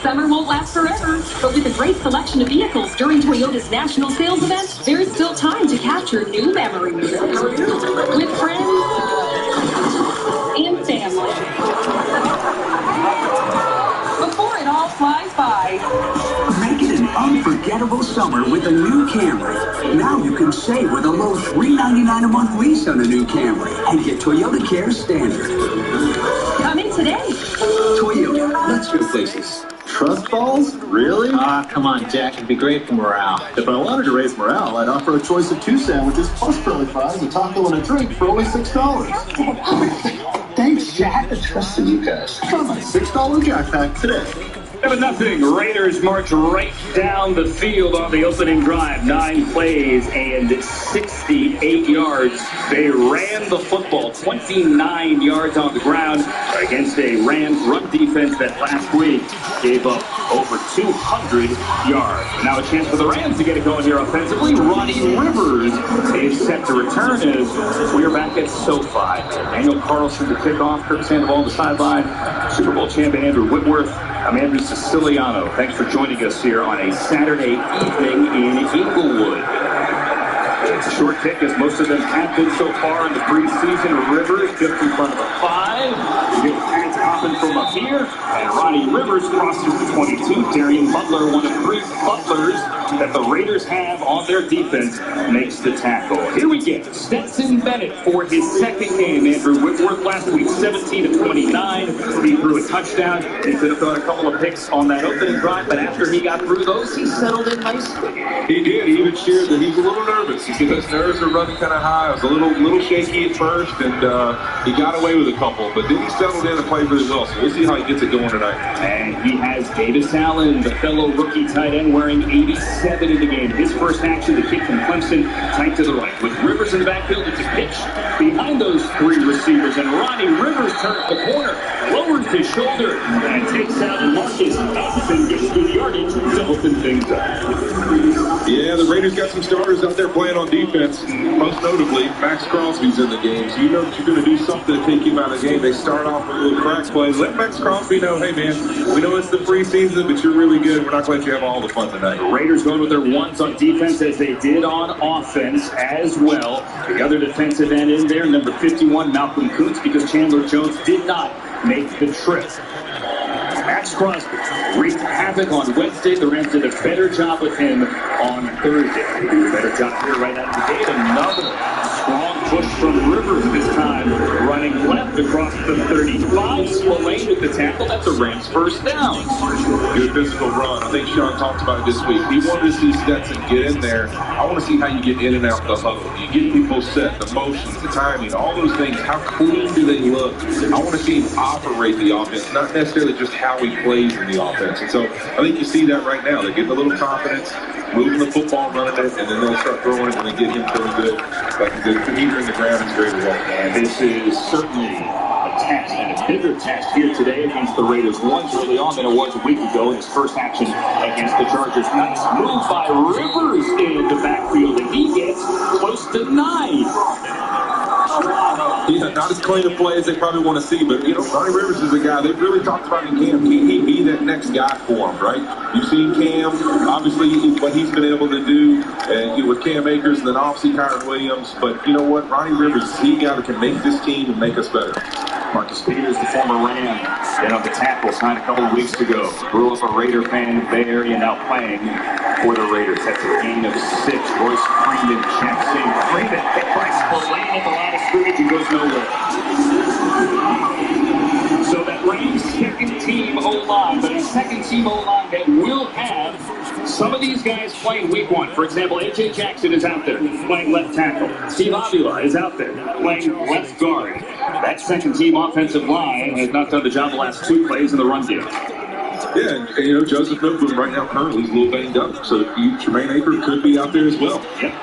Speaker 8: Summer won't last forever, but with a great selection of vehicles during Toyota's national sales event, there is still time to capture new memories with friends and family. Before it all flies by.
Speaker 12: Make it an unforgettable summer with a new Camry. Now you can save with a low $399 a month lease on a new Camry and get Toyota Care Standard.
Speaker 8: Coming today.
Speaker 12: Toyota, let's go places.
Speaker 11: Trust balls? Really?
Speaker 10: Come on, Jack. It'd be great for morale.
Speaker 11: If I wanted to raise morale, I'd offer a choice of 2 sandwiches plus curly fries, a taco, and a drink for only $6.
Speaker 10: Thanks, Jack. I trust in you guys.
Speaker 11: Try my $6 Jack Pack today.
Speaker 5: 7-0. Raiders march right down the field on the opening drive. 9 plays and 68 yards. They ran the football 29 yards on the ground against a Rams run defense that last week gave up over 200 yards. Now a chance for the Rams to get it going here offensively. Ronnie Rivers is set to return as we are back at SoFi. Daniel Carlson to kick off. Kirk Sandoval on the sideline. Super Bowl champion Andrew Whitworth. I'm Andrew Siciliano. Thanks for joining us here on a Saturday evening in Inglewood. It's a short kick, as most of them have been so far in the preseason. Rivers just in front of the 5. You get pads popping from up here. And Ronnie Rivers crosses the 22. Darian Butler, one of 3 butlers that the Raiders have on their defense, makes the tackle. Here we get Stetson Bennett for his second game. Andrew Whitworth last week, 17 of 29. He threw a touchdown. He could have thrown a couple of picks on that opening drive, but after he got through those, he settled in nicely.
Speaker 7: He did. He even shared that he was a little nervous. He said his nerves were running kind of high. It was a little shaky at first, and he got away with a couple, but then he settled in and played really well. So we'll see how he gets it going tonight.
Speaker 5: And he has Davis Allen, the fellow rookie tight end, wearing 87 in the game. His first action, the kick from Clemson, tight to the right. With Rivers in the backfield, it's a pitch behind those 3 receivers, and Ronnie Rivers turns the corner, lowers his shoulder, and takes out Marcus Edson, gets good yardage to open things up.
Speaker 7: Yeah, the Raiders got some starters out there playing on defense. Most notably, Max Crosby's in the game. So you know that you're going to do something to take him out of the game. They start off with a little crack plays. Let Max Crosby know, hey man, we know it's the preseason, but you're really good. We're not going to let you have all the fun tonight.
Speaker 5: The Raiders going with their ones on defense as they did on offense as well. The other defensive end in there, number 51, Malcolm Kuntz, because Chandler Jones did not make the trip. Max Crosby wreaked havoc on Wednesday. The Rams did a better job with him on Thursday. They do a better job here right out of the gate. Another strong push from Rivers this time, running left across the 35. Spillane with the tackle. That's a Rams first down.
Speaker 7: Good physical run. I think Sean talked about it this week. He wanted to see Stetson get in there. I want to see how you get in and out the huddle. You get people set, the motions, the timing, all those things. How clean do they look? I want to see him operate the offense, not necessarily just how he plays in the offense. And so I think you see that right now. They're getting a little confidence, moving the football, running it, and then they'll start throwing it when they get him feeling good. Like the heater in the ground is great as well.
Speaker 5: And this is certainly a test, and a bigger test here today against the Raiders. One's early on than it was a week ago in his first action against the Chargers. Nice move by Rivers in the backfield, and he gets close to 9.
Speaker 7: Yeah, not as clean a play as they probably want to see, but, you know, Ronnie Rivers is a guy they've really talked about in camp. Can he be that next guy for him, right? You've seen Cam, obviously, what he's been able to do with Cam Akers, and then obviously Kyron Williams, but you know what? Ronnie Rivers is the guy that can make this team and make us better.
Speaker 5: Marcus Peters, the former Ram, been on the tackle, signed a couple of weeks ago. Grew up a Raider fan in the Bay Area, now playing for the Raiders. That's a gain of 6. Royce Freeman checks in. Freeman hit by Spillane at the line of scrimmage and goes nowhere. So that Rams second-team O-line, but a second-team O-line that will have some of these guys playing week 1. For example, A.J. Jackson is out there playing left tackle. Steve Avila is out there playing left guard. That second-team offensive line has not done the job the last 2 plays in the run game.
Speaker 7: Yeah, and you know, Joseph Noteboom right now currently is a little banged up, so Tremaine Aker could be out there as well.
Speaker 5: Yep.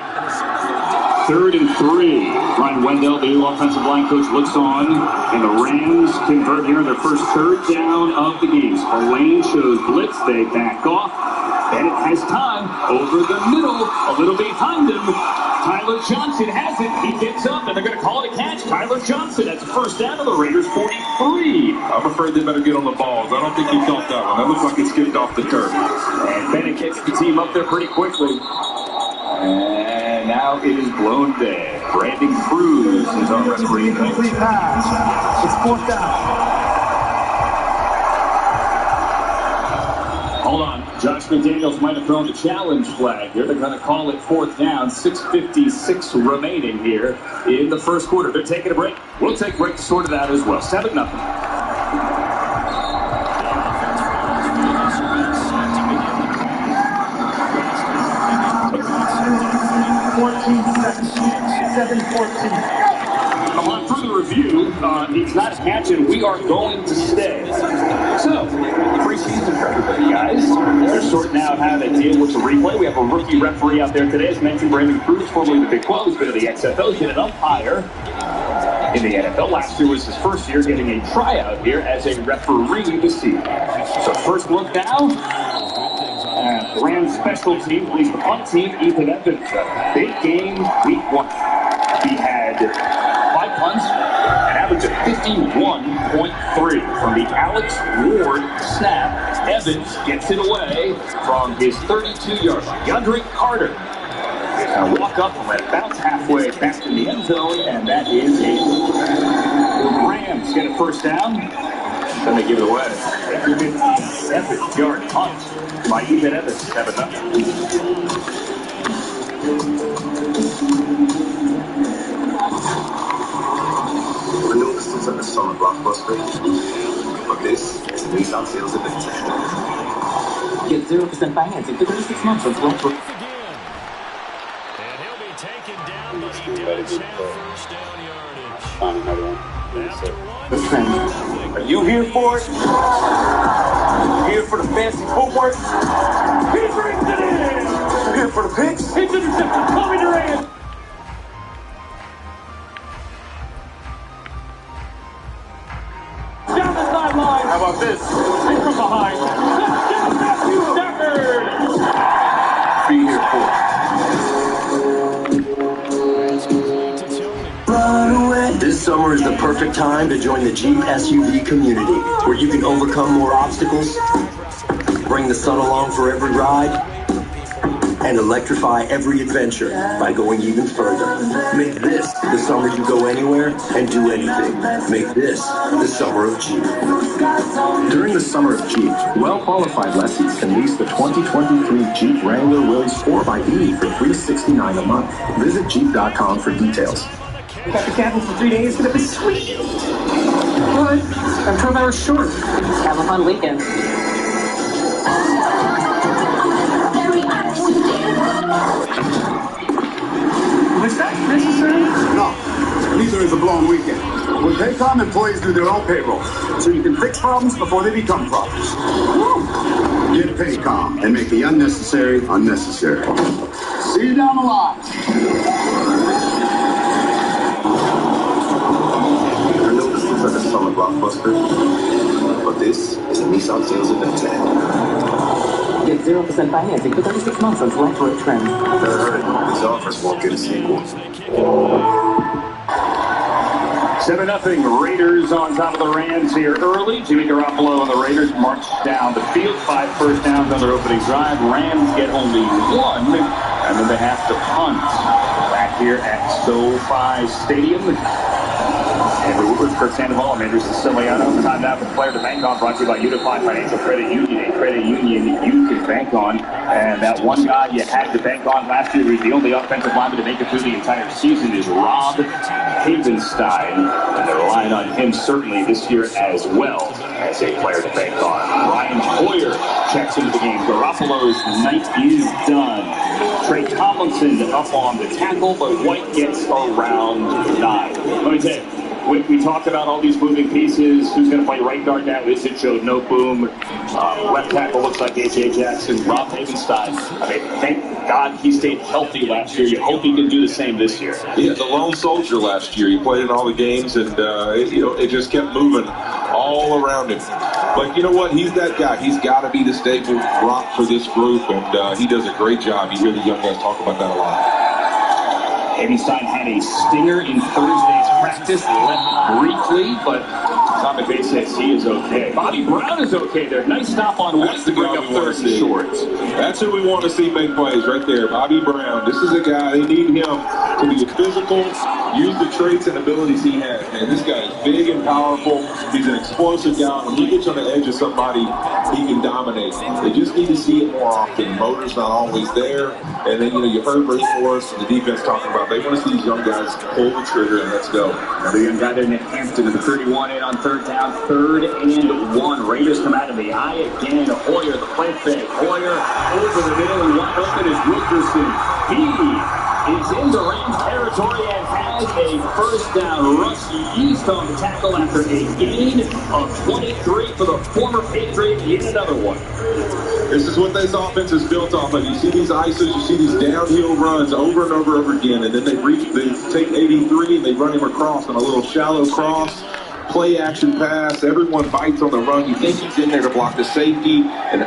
Speaker 5: 3rd and 3. Brian Wendell, the new offensive line coach, looks on, and the Rams convert here on their first 3rd down of the game. Lane shows blitz, they back off. Bennett has time over the middle, a little behind him. Tyler Johnson has it. He gets up, and they're going to call it a catch. Tyler Johnson, that's a first down to the Raiders' 43.
Speaker 7: I'm afraid they better get on the balls. I don't think he caught that one. That looks like it skipped off the turf.
Speaker 5: And Bennett gets the team up there pretty quickly. And now it is blown dead. Brandon Cruz is on referee.
Speaker 10: Complete pass. It's 4th down.
Speaker 5: Hold on. Josh McDaniels might have thrown the challenge flag here. They're going to call it 4th down. 6:56 remaining here in the first quarter. They're taking a break. We'll take a break to sort it out as well. 7-0.
Speaker 10: 14 seconds. 7-14.
Speaker 5: Upon further review, it's not a catch, and we are going to stay. So, preseason for everybody, guys. They're sorting out how to deal with the replay. We have a rookie referee out there today. As mentioned, Brandon Cruz, formerly the Big 12, has been in the XFL. He's been an umpire in the NFL. Last year was his first year getting a tryout here as a referee this season. So, first look now. Rams special team, at least the punt team, Ethan Evans. Big game, week 1. He had 5 punts, an average of 51.3 from the Alex Ward snap. Evans gets it away from his 32-yard line. DeAndre Carter is going to walk up and let it bounce halfway back to the end zone, and that is a the Rams get a first down. Then they give it away. 57-yard punt by Ethan Evans. 7-0.
Speaker 9: I know this looks like a summer blockbuster, but this is a Nissan sales event.
Speaker 13: Get 0% financing for 36 months on 12
Speaker 3: And he'll be taken down, but he does have first down yardage.
Speaker 1: Find another one.
Speaker 13: trend.
Speaker 10: Are you here for it? Here for the fancy footwork? He brings it in! Here for the picks? It's intercepted. Tommy Durant! Down the sideline. How about this? And from behind. Touchdown, Matthew Stafford! Be here for it.
Speaker 14: This summer is the perfect time to join the Jeep SUV community, where you can overcome more obstacles, bring the sun along for every ride, and electrify every adventure by going even further. Make this the summer you go anywhere and do anything. Make this the summer of Jeep.
Speaker 11: During the summer of Jeep, well-qualified lessees can lease the 2023 Jeep Wrangler Willys 4xE for $369 a month. Visit Jeep.com for details.
Speaker 10: Got the cabin for 3 days, gonna be sweet. But I'm 12 hours short.
Speaker 13: Have a fun weekend.
Speaker 10: Was that necessary?
Speaker 15: No. Neither is a blown weekend. With Paycom, employees do their own payroll, so you can fix problems before they become problems. Get Paycom and make the unnecessary unnecessary. See you down the line.
Speaker 9: I know this looks like a summer blockbuster, but this is a Nissan sales event.
Speaker 13: Get 0% financing for 36 months on select road trends.
Speaker 9: These offers won't get a sequel.
Speaker 5: 7-0 Raiders on top of the Rams here early. Jimmy Garoppolo and the Raiders march down the field. 5 first downs on their opening drive. Rams get only 1, and then they have to punt back here at SoFi Stadium. Andrew Woodward, Kurt Sandoval, I'm Andrew Siciliano. Time now for the player to bank on, brought to you by Unified Financial Credit Union, a credit union you can bank on. And that one guy you had to bank on last year, who's the only offensive lineman to make it through the entire season, is Rob Havenstein. And they're relying on him certainly this year as well as a player to bank on. Ryan Hoyer checks into the game. Garoppolo's night is done. Trey Tomlinson up on the tackle, but White gets around 9. Let me tell you, We talked about all these moving pieces. Who's going to play right guard now? Is it Joe Noteboom? Left tackle looks like A.J. Jackson. Rob Havenstein. I mean, thank God he stayed healthy last year. You hope he can do the same this year.
Speaker 7: Yeah, the lone soldier last year. He played in all the games, and it just kept moving all around him. But you know what? He's that guy. He's got to be the staple rock for this group, and he does a great job. You hear the young guys talk about that a lot.
Speaker 5: Havenstein had a stinger in Thursday's practice, left briefly, but Sean McVay says he is okay. Bobby Brown is okay there. Nice stop on White to bring up third and shorts.
Speaker 7: That's who we want to see make plays right there, Bobby Brown. This is a guy, they need him to be physical, use the traits and abilities he has. Man, this guy is big and powerful. He's an explosive guy. When he gets on the edge of somebody, he can dominate. They just need to see it more often. Motor's not always there. And then, you heard Ray Morris and the defense talking about they want to see these young guys pull the trigger and let's go.
Speaker 5: Another young guy there, Nick Hampton, at the 31 in on third down, 3rd and 1. Raiders come out of the eye again. Hoyer, the play fake. Hoyer over the middle and wide open is Wilkerson. He is in the Rams territory and has a first down. Russ Yeast on the tackle after a gain of 23 for the former Patriot. Yet another one.
Speaker 7: This is what this offense is built off of. You see these ISOs, you see these downhill runs over and over again, and then they take 83 and they run him across on a little shallow cross. Play action pass. Everyone bites on the run. You think he's in there to block the safety, and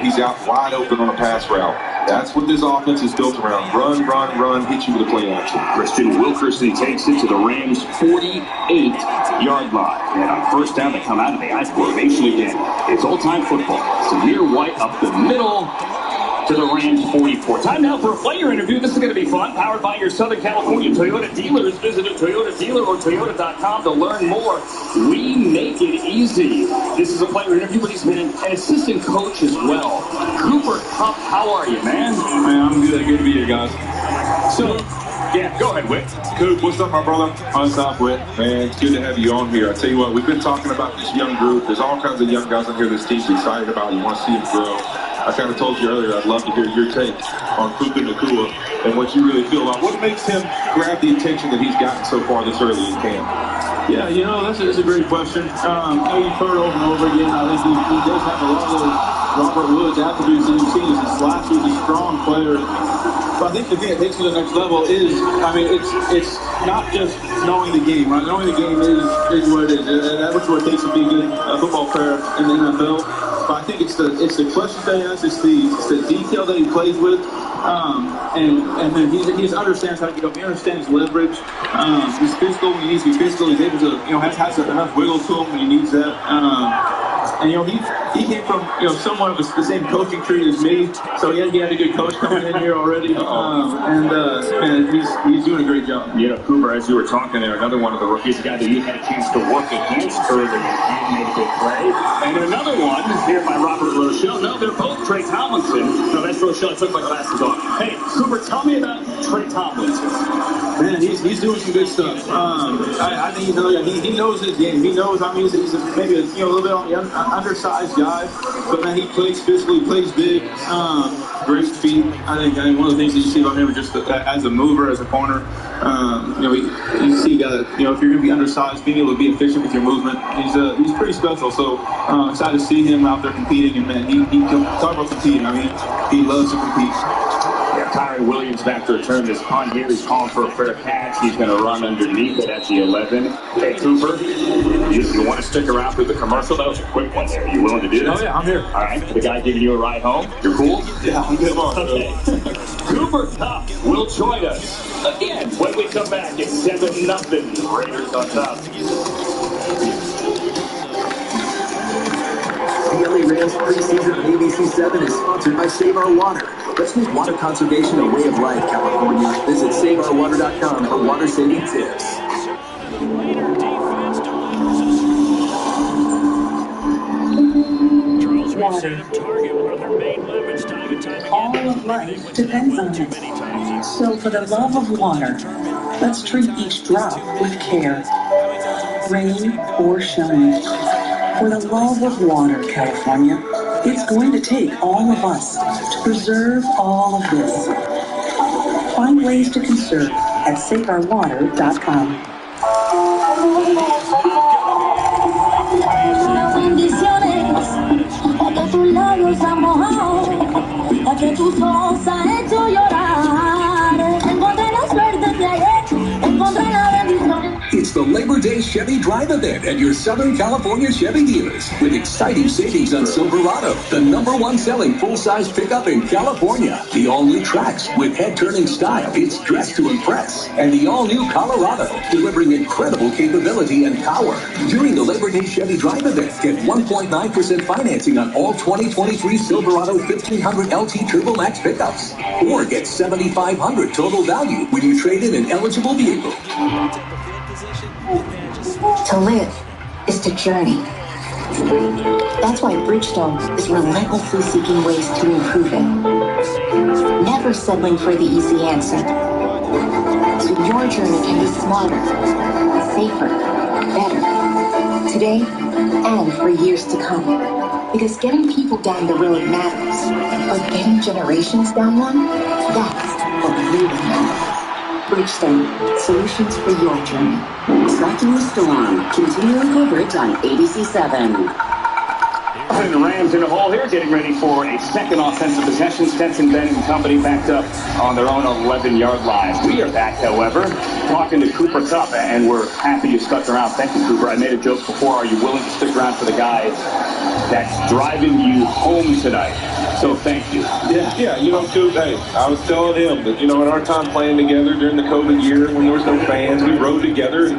Speaker 7: he's out wide open on a pass route. That's what this offense is built around. Run, hit you with a play action.
Speaker 5: Christian Wilkerson takes it to the Rams' 48-yard line. And on first down, they come out of the ice formation again. It's old-time football. Samir White up the middle to the Rams 44. Time now for a player interview. This is going to be fun. Powered by your Southern California Toyota dealers. Visit a Toyota dealer or Toyota.com to learn more. We make it easy. This is a player interview, but he's been an assistant coach as well. Cooper Kupp, how are you, man?
Speaker 16: Man, I'm good. Good to be here, guys.
Speaker 5: So, yeah, go ahead, Whit.
Speaker 7: Coop, what's up, my brother?
Speaker 16: What's up, Whit?
Speaker 7: Man, it's good to have you on here. I tell you what, we've been talking about this young group. There's all kinds of young guys on here this team's excited about. You want to see them grow. I kind of told you earlier, I'd love to hear your take on Puka Nacua and what you really feel about what makes him grab the attention that he's gotten so far this early in camp.
Speaker 16: Yeah, that's a great question. You've heard over and over again. I think he does have a lot of those Robert Woods attributes that you've seen. He's a slasher, he's a strong player. But I think the thing that takes to the next level is, it's not just knowing the game, right? Knowing the game is what it is. That's what it takes to be a good football player in the NFL. But I think it's the questions that he asks, it's the detail that he plays with, and then he understands how to get up. He understands leverage. He's physical when he needs to be physical. He's able to has enough wiggle to him when he needs that. And he came from somewhat of the same coaching tree as me, so he had a good coach coming in here already. And he's doing a great job.
Speaker 5: Cooper, as you were talking there, another one of the rookies, a guy that you had a chance to work against earlier and made a good play. And another one here by Robert Rochelle. No, they're both Trey Tomlinson. No, that's Rochelle. I took my glasses off. Hey, Cooper, tell me about Trey Tomlinson.
Speaker 16: Man, he's doing some good stuff. I think he knows his game. He knows. He's maybe a little bit on the undersized guy, but man, he plays physically, plays big, great feet. I think one of the things that you see about him is just as a mover, as a corner. You see, if you're going to be undersized, being able to be efficient with your movement, he's pretty special. So excited to see him out there competing, and man, he talk about competing. He loves to compete.
Speaker 5: Kyron Williams back to return this punt here. He's calling for a fair catch. He's going to run underneath it at the 11. Hey, Cooper, you want to stick around for the commercial? That was a quick one there. Are you willing to do this?
Speaker 16: Oh, yeah, I'm here.
Speaker 5: All right. The guy giving you a ride home? You're cool?
Speaker 16: Yeah, I'm good.
Speaker 5: Okay. Cooper Kupp will join us again when we come back. It's 7-0. Raiders on top.
Speaker 12: The LA Rams preseason on ABC7 is sponsored by Save Our Water. Let's make water conservation a way of life, California. Visit SaveOurWater.com for water saving tips.
Speaker 8: Water. All of life depends on it. So for the love of water, let's treat each drop with care. Rain or shine. For the love of water, California, it's going to take all of us to preserve all of this. Find ways to conserve at SaveOurWater.com.
Speaker 17: labios han mojado, la que tus ojos han hecho llorar. Encontré la suerte de ayer, encontré la bendición.
Speaker 12: It's the Labor Day Chevy Drive event at your Southern California Chevy dealers with exciting savings on Silverado, the #1 selling full-size pickup in California. The all-new Trax with head-turning style. It's dressed to impress. And the all-new Colorado, delivering incredible capability and power. During the Labor Day Chevy Drive event, get 1.9% financing on all 2023 Silverado 1500 LT Turbo Max pickups. Or get $7,500 total value when you trade in an eligible vehicle.
Speaker 8: To live is to journey. That's why Bridgestone is relentlessly seeking ways to improve it. Never settling for the easy answer. So your journey can be smarter, safer, better. Today and for years to come. Because getting people down the road matters. But getting generations down one, that's what really matters. Bridgestone, solutions for your journey.
Speaker 13: Tracking the storm. Continuing coverage on ABC7.
Speaker 18: The Rams in a hole here, getting ready for a second offensive possession. Stetson Bennett and company backed up on their own 11-yard line. We are back, however, talking to Cooper Kupp, and we're happy you stuck around. Thank you, Cooper. I made a joke before. Are you willing to stick around for the guy that's driving you home tonight? So thank you.
Speaker 7: Yeah, you know, Coop, hey, I was telling him that, you know, in our time playing together during the COVID year when there was no fans, we rode together.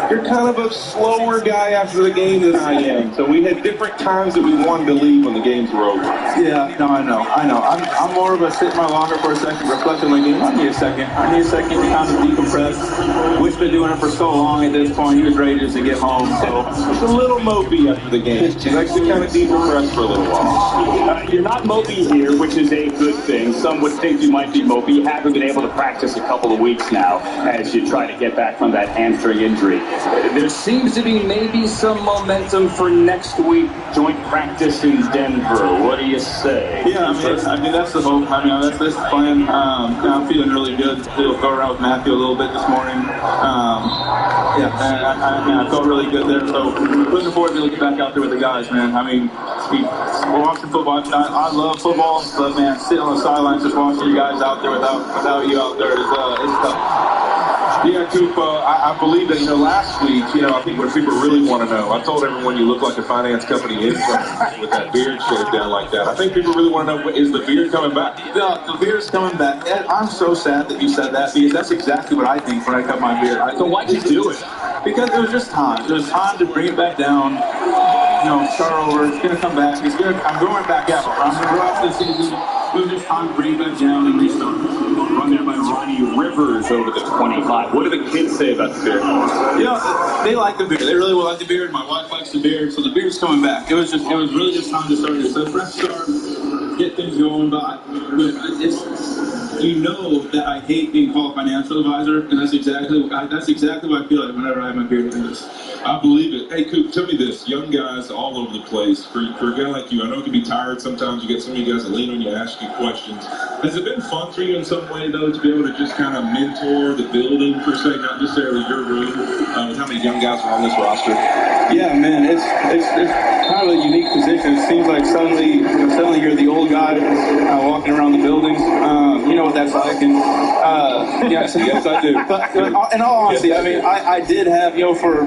Speaker 7: You're kind of a slower guy after the game than I am. So we had different times that we wanted to leave when the games were over.
Speaker 16: Yeah, no, I know. I'm more of a sit in my locker for a second, reflect on my game. I need a second to kind of decompress. We've been doing it for so long at this point. He was ready just to get home. So
Speaker 7: it's a little mopey after the game. He likes to kind of decompress for a little while.
Speaker 18: You're not mopey here, which is a good thing. Some would think you might be mopey. You haven't been able to practice a couple of weeks now as you try to get back from that hamstring injury. There seems to be maybe some momentum for next week, joint practice in Denver. What do you say?
Speaker 16: Yeah, I mean that's the hope. I mean, that's the plan. I'm feeling really good. We'll go around with Matthew a little bit this morning. I felt really good there. So looking forward to looking back out there with the guys, man. I mean, we're watching football. I love football, but man, sitting on the sidelines just watching you guys out there without you out there is tough.
Speaker 7: Yeah, Coop, I believe that, last week, I think what people really want to know, I told everyone you look like a finance company intern with that beard shaved down like that. I think people really want to know, is the beard coming back?
Speaker 16: The beard's coming back. Ed, I'm so sad that you said that because that's exactly what I think when I cut my beard.
Speaker 18: So why'd you do it?
Speaker 16: Because it was just time. It was time to bring it back down, start over. It's going to come back. I'm going back out. I'm going to go out this season. It was just time to bring it back down and restart.
Speaker 18: Run there by Ronnie Rivers over the 25. What do the kids say about the beard?
Speaker 16: They like the beard. They really will like the beard. My wife likes the beard, so the beard's coming back. It was really just time to start this. So fresh start, get things going. But that I hate being called a financial advisor, and that's exactly what I feel like whenever I have my beard like this.
Speaker 7: I believe it. Hey, Coop, tell me this. Young guys all over the place. For a guy like you, I know it can be tired sometimes. You get some of you guys that lean on you, ask you questions. Has it been fun for you in some way, though, to be able to just kind of mentor the building, per se, not necessarily your room, with how many young guys are on this roster?
Speaker 16: Yeah, man, it's kind of a unique position. It seems like suddenly you're the old guy walking around the buildings. You know what that's like. And yes, I do. But in all honesty, I mean, I did have, for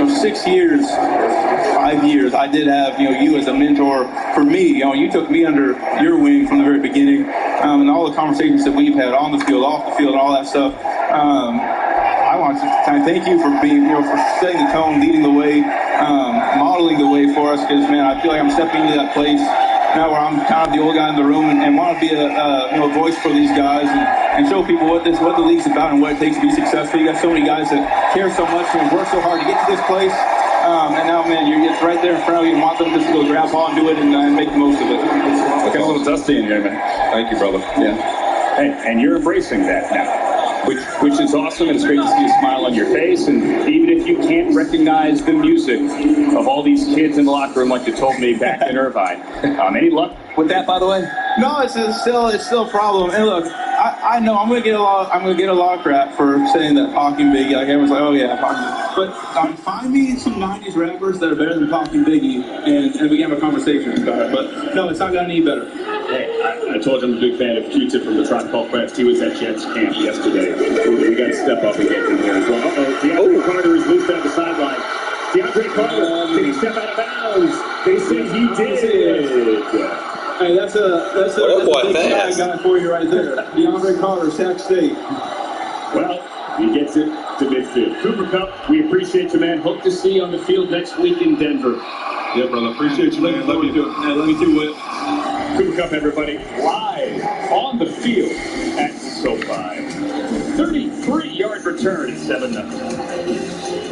Speaker 16: 6 years, 5 years, I did have, you as a mentor for me. You took me under your wing from the very beginning, and all the conversations that we've had on the field, off the field, and all that stuff. I want to thank you for being, for setting the tone, leading the way, modeling the way for us. Because man, I feel like I'm stepping into that place now where I'm kind of the old guy in the room and want to be a voice for these guys and show people what the league's about and what it takes to be successful. You got so many guys that care so much and work so hard to get to this place. And now, man, it's right there in front of you. You want them just to go grab ball and do it and make the most of it.
Speaker 18: Looking a little dusty in here, man.
Speaker 7: Thank you, brother.
Speaker 18: Yeah. Hey, and you're embracing that now. Which is awesome, and it's great to see a smile on your face. And even if you can't recognize the music of all these kids in the locker room, like you told me back in Irvine, any luck with that, by the way?
Speaker 16: No, it's still a problem. And look, I know I'm gonna get a lot of crap for saying that talking big. Like everyone's like, oh yeah, But find me some 90s rappers that are better than Pac and Biggie, and we can have a conversation about it. But no, it's not going to any better.
Speaker 18: Hey, I told you I'm a big fan of Q-Tip from the Tribe Called Quest. He was at Jets camp yesterday. We got to step up and get him there as well. DeAndre Carter is loose down the sideline. DeAndre Carter, did he step out of bounds? They say he did.
Speaker 16: Hey, that's a big guy for you right there. DeAndre Carter, Sac State.
Speaker 18: Well, he gets it to midfield. Cooper Kupp, we appreciate you, man. Hope to see you on the field next week in Denver.
Speaker 7: Yeah, brother. Appreciate you, man. Love you too.
Speaker 16: Love you too, Whit.
Speaker 18: Cooper Kupp, everybody, live on the field at SoFi. 33-yard return at 7-0.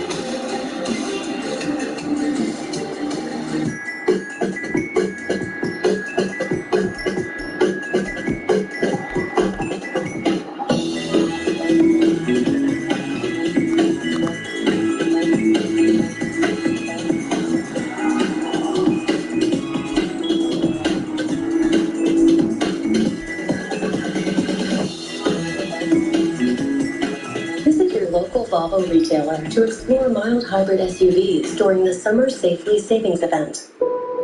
Speaker 8: Volvo retailer to explore mild hybrid SUVs during the Summer Safely Savings event.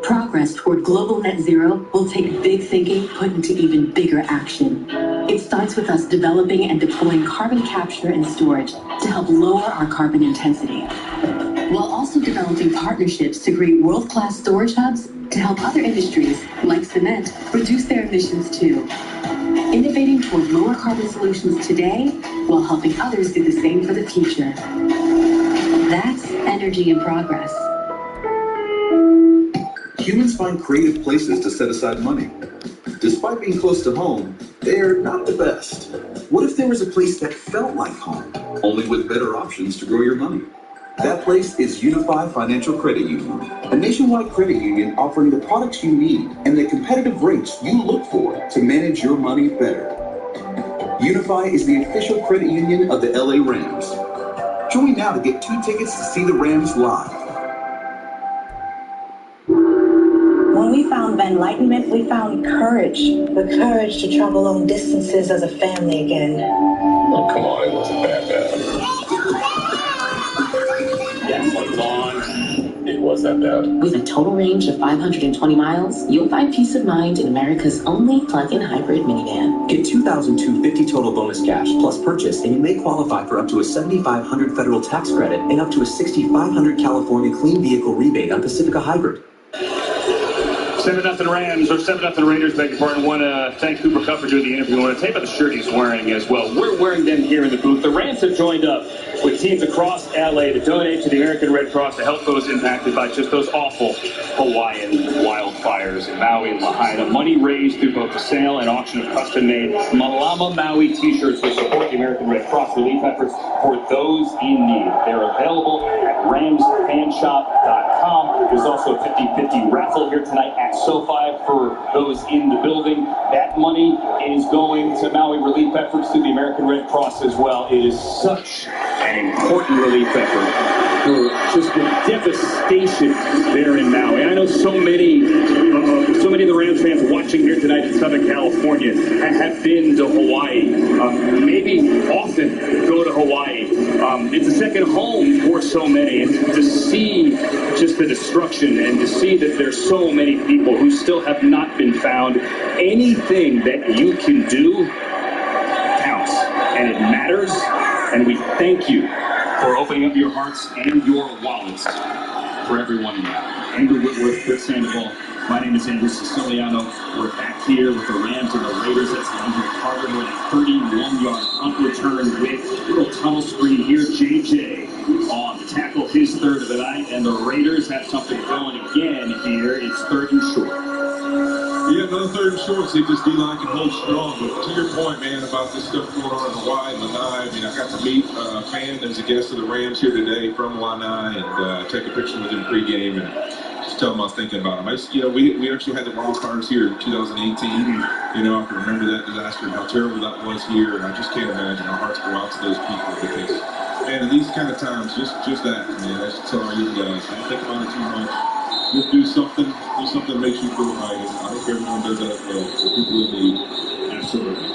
Speaker 8: Progress toward global net zero will take big thinking put into even bigger action. It starts with us developing and deploying carbon capture and storage to help lower our carbon intensity, while also developing partnerships to create world-class storage hubs to help other industries, like cement, reduce their emissions too. Innovating toward lower carbon solutions today while helping others do the same for the future. That's energy in progress.
Speaker 19: Humans find creative places to set aside money. Despite being close to home, they're not the best. What if there was a place that felt like home, only with better options to grow your money? That place is Unify Financial Credit Union, a nationwide credit union offering the products you need and the competitive rates you look for to manage your money better. Unify is the official credit union of the LA Rams. Join now to get 2 tickets to see the Rams live.
Speaker 20: When we found enlightenment, we found courage. The courage to travel long distances as a family again.
Speaker 21: Oh, come on, it wasn't that bad. It was that bad.
Speaker 13: With a total range of 520 miles, you'll find peace of mind in America's only plug-in hybrid minivan.
Speaker 14: Get $2,250 total bonus cash plus purchase, and you may qualify for up to a $7,500 federal tax credit and up to a $6,500 California clean vehicle rebate on Pacifica Hybrid.
Speaker 18: 7-0 Rams, or 7-0 Raiders, beg your pardon. Want to thank Cooper Kupp for doing the interview. I want to tell you about the shirt he's wearing as well. We're wearing them here in the booth. The Rams have joined up with teams across LA to donate to the American Red Cross to help those impacted by just those awful Hawaiian wildfires in Maui and Lahaina. Money raised through both the sale and auction of custom-made Malama Maui t-shirts will support the American Red Cross relief efforts for those in need. They're available at ramsfanshop.com. There's also a 50-50 raffle here tonight at SoFi for those in the building. That money is going to Maui relief efforts through the American Red Cross as well. It is such an important relief effort for just the devastation there in Maui. I know so many of the Rams fans watching here tonight in Southern California have been to Hawaii. Maybe often go to Hawaii. It's a second home for so many. And to see just the destruction and to see that there's so many people who still have not been found, anything that you can do counts. And it matters. And we thank you for opening up your hearts and your wallets for everyone in that. Andrew Whitworth, Chris Sandoval. My name is Andrew Siciliano. We're back here with the Rams and the Raiders. That's DeAndre Carter with a 31-yard punt return with a little tunnel screen here. JJ on the tackle, his third of the night. And the Raiders have something going again here. It's 3rd and short.
Speaker 7: Yeah, another 3rd and short. See if this D-line can hold strong. But to your point, man, about this stuff going on in Hawaii and Lanai, I mean, I got to meet a fan as a guest of the Rams here today from Lanai and take a picture with him pregame and just tell him I was thinking about him. We actually had the wildfires here in 2018. You know, I can remember that disaster and how terrible that was here. And I just can't imagine our hearts go out to those people because, man, in these kind of times, just that, man, I should tell our young guys, don't think about it too much. Just do something that makes you feel right. And I hope everyone does that as well for people in need.
Speaker 18: Absolutely.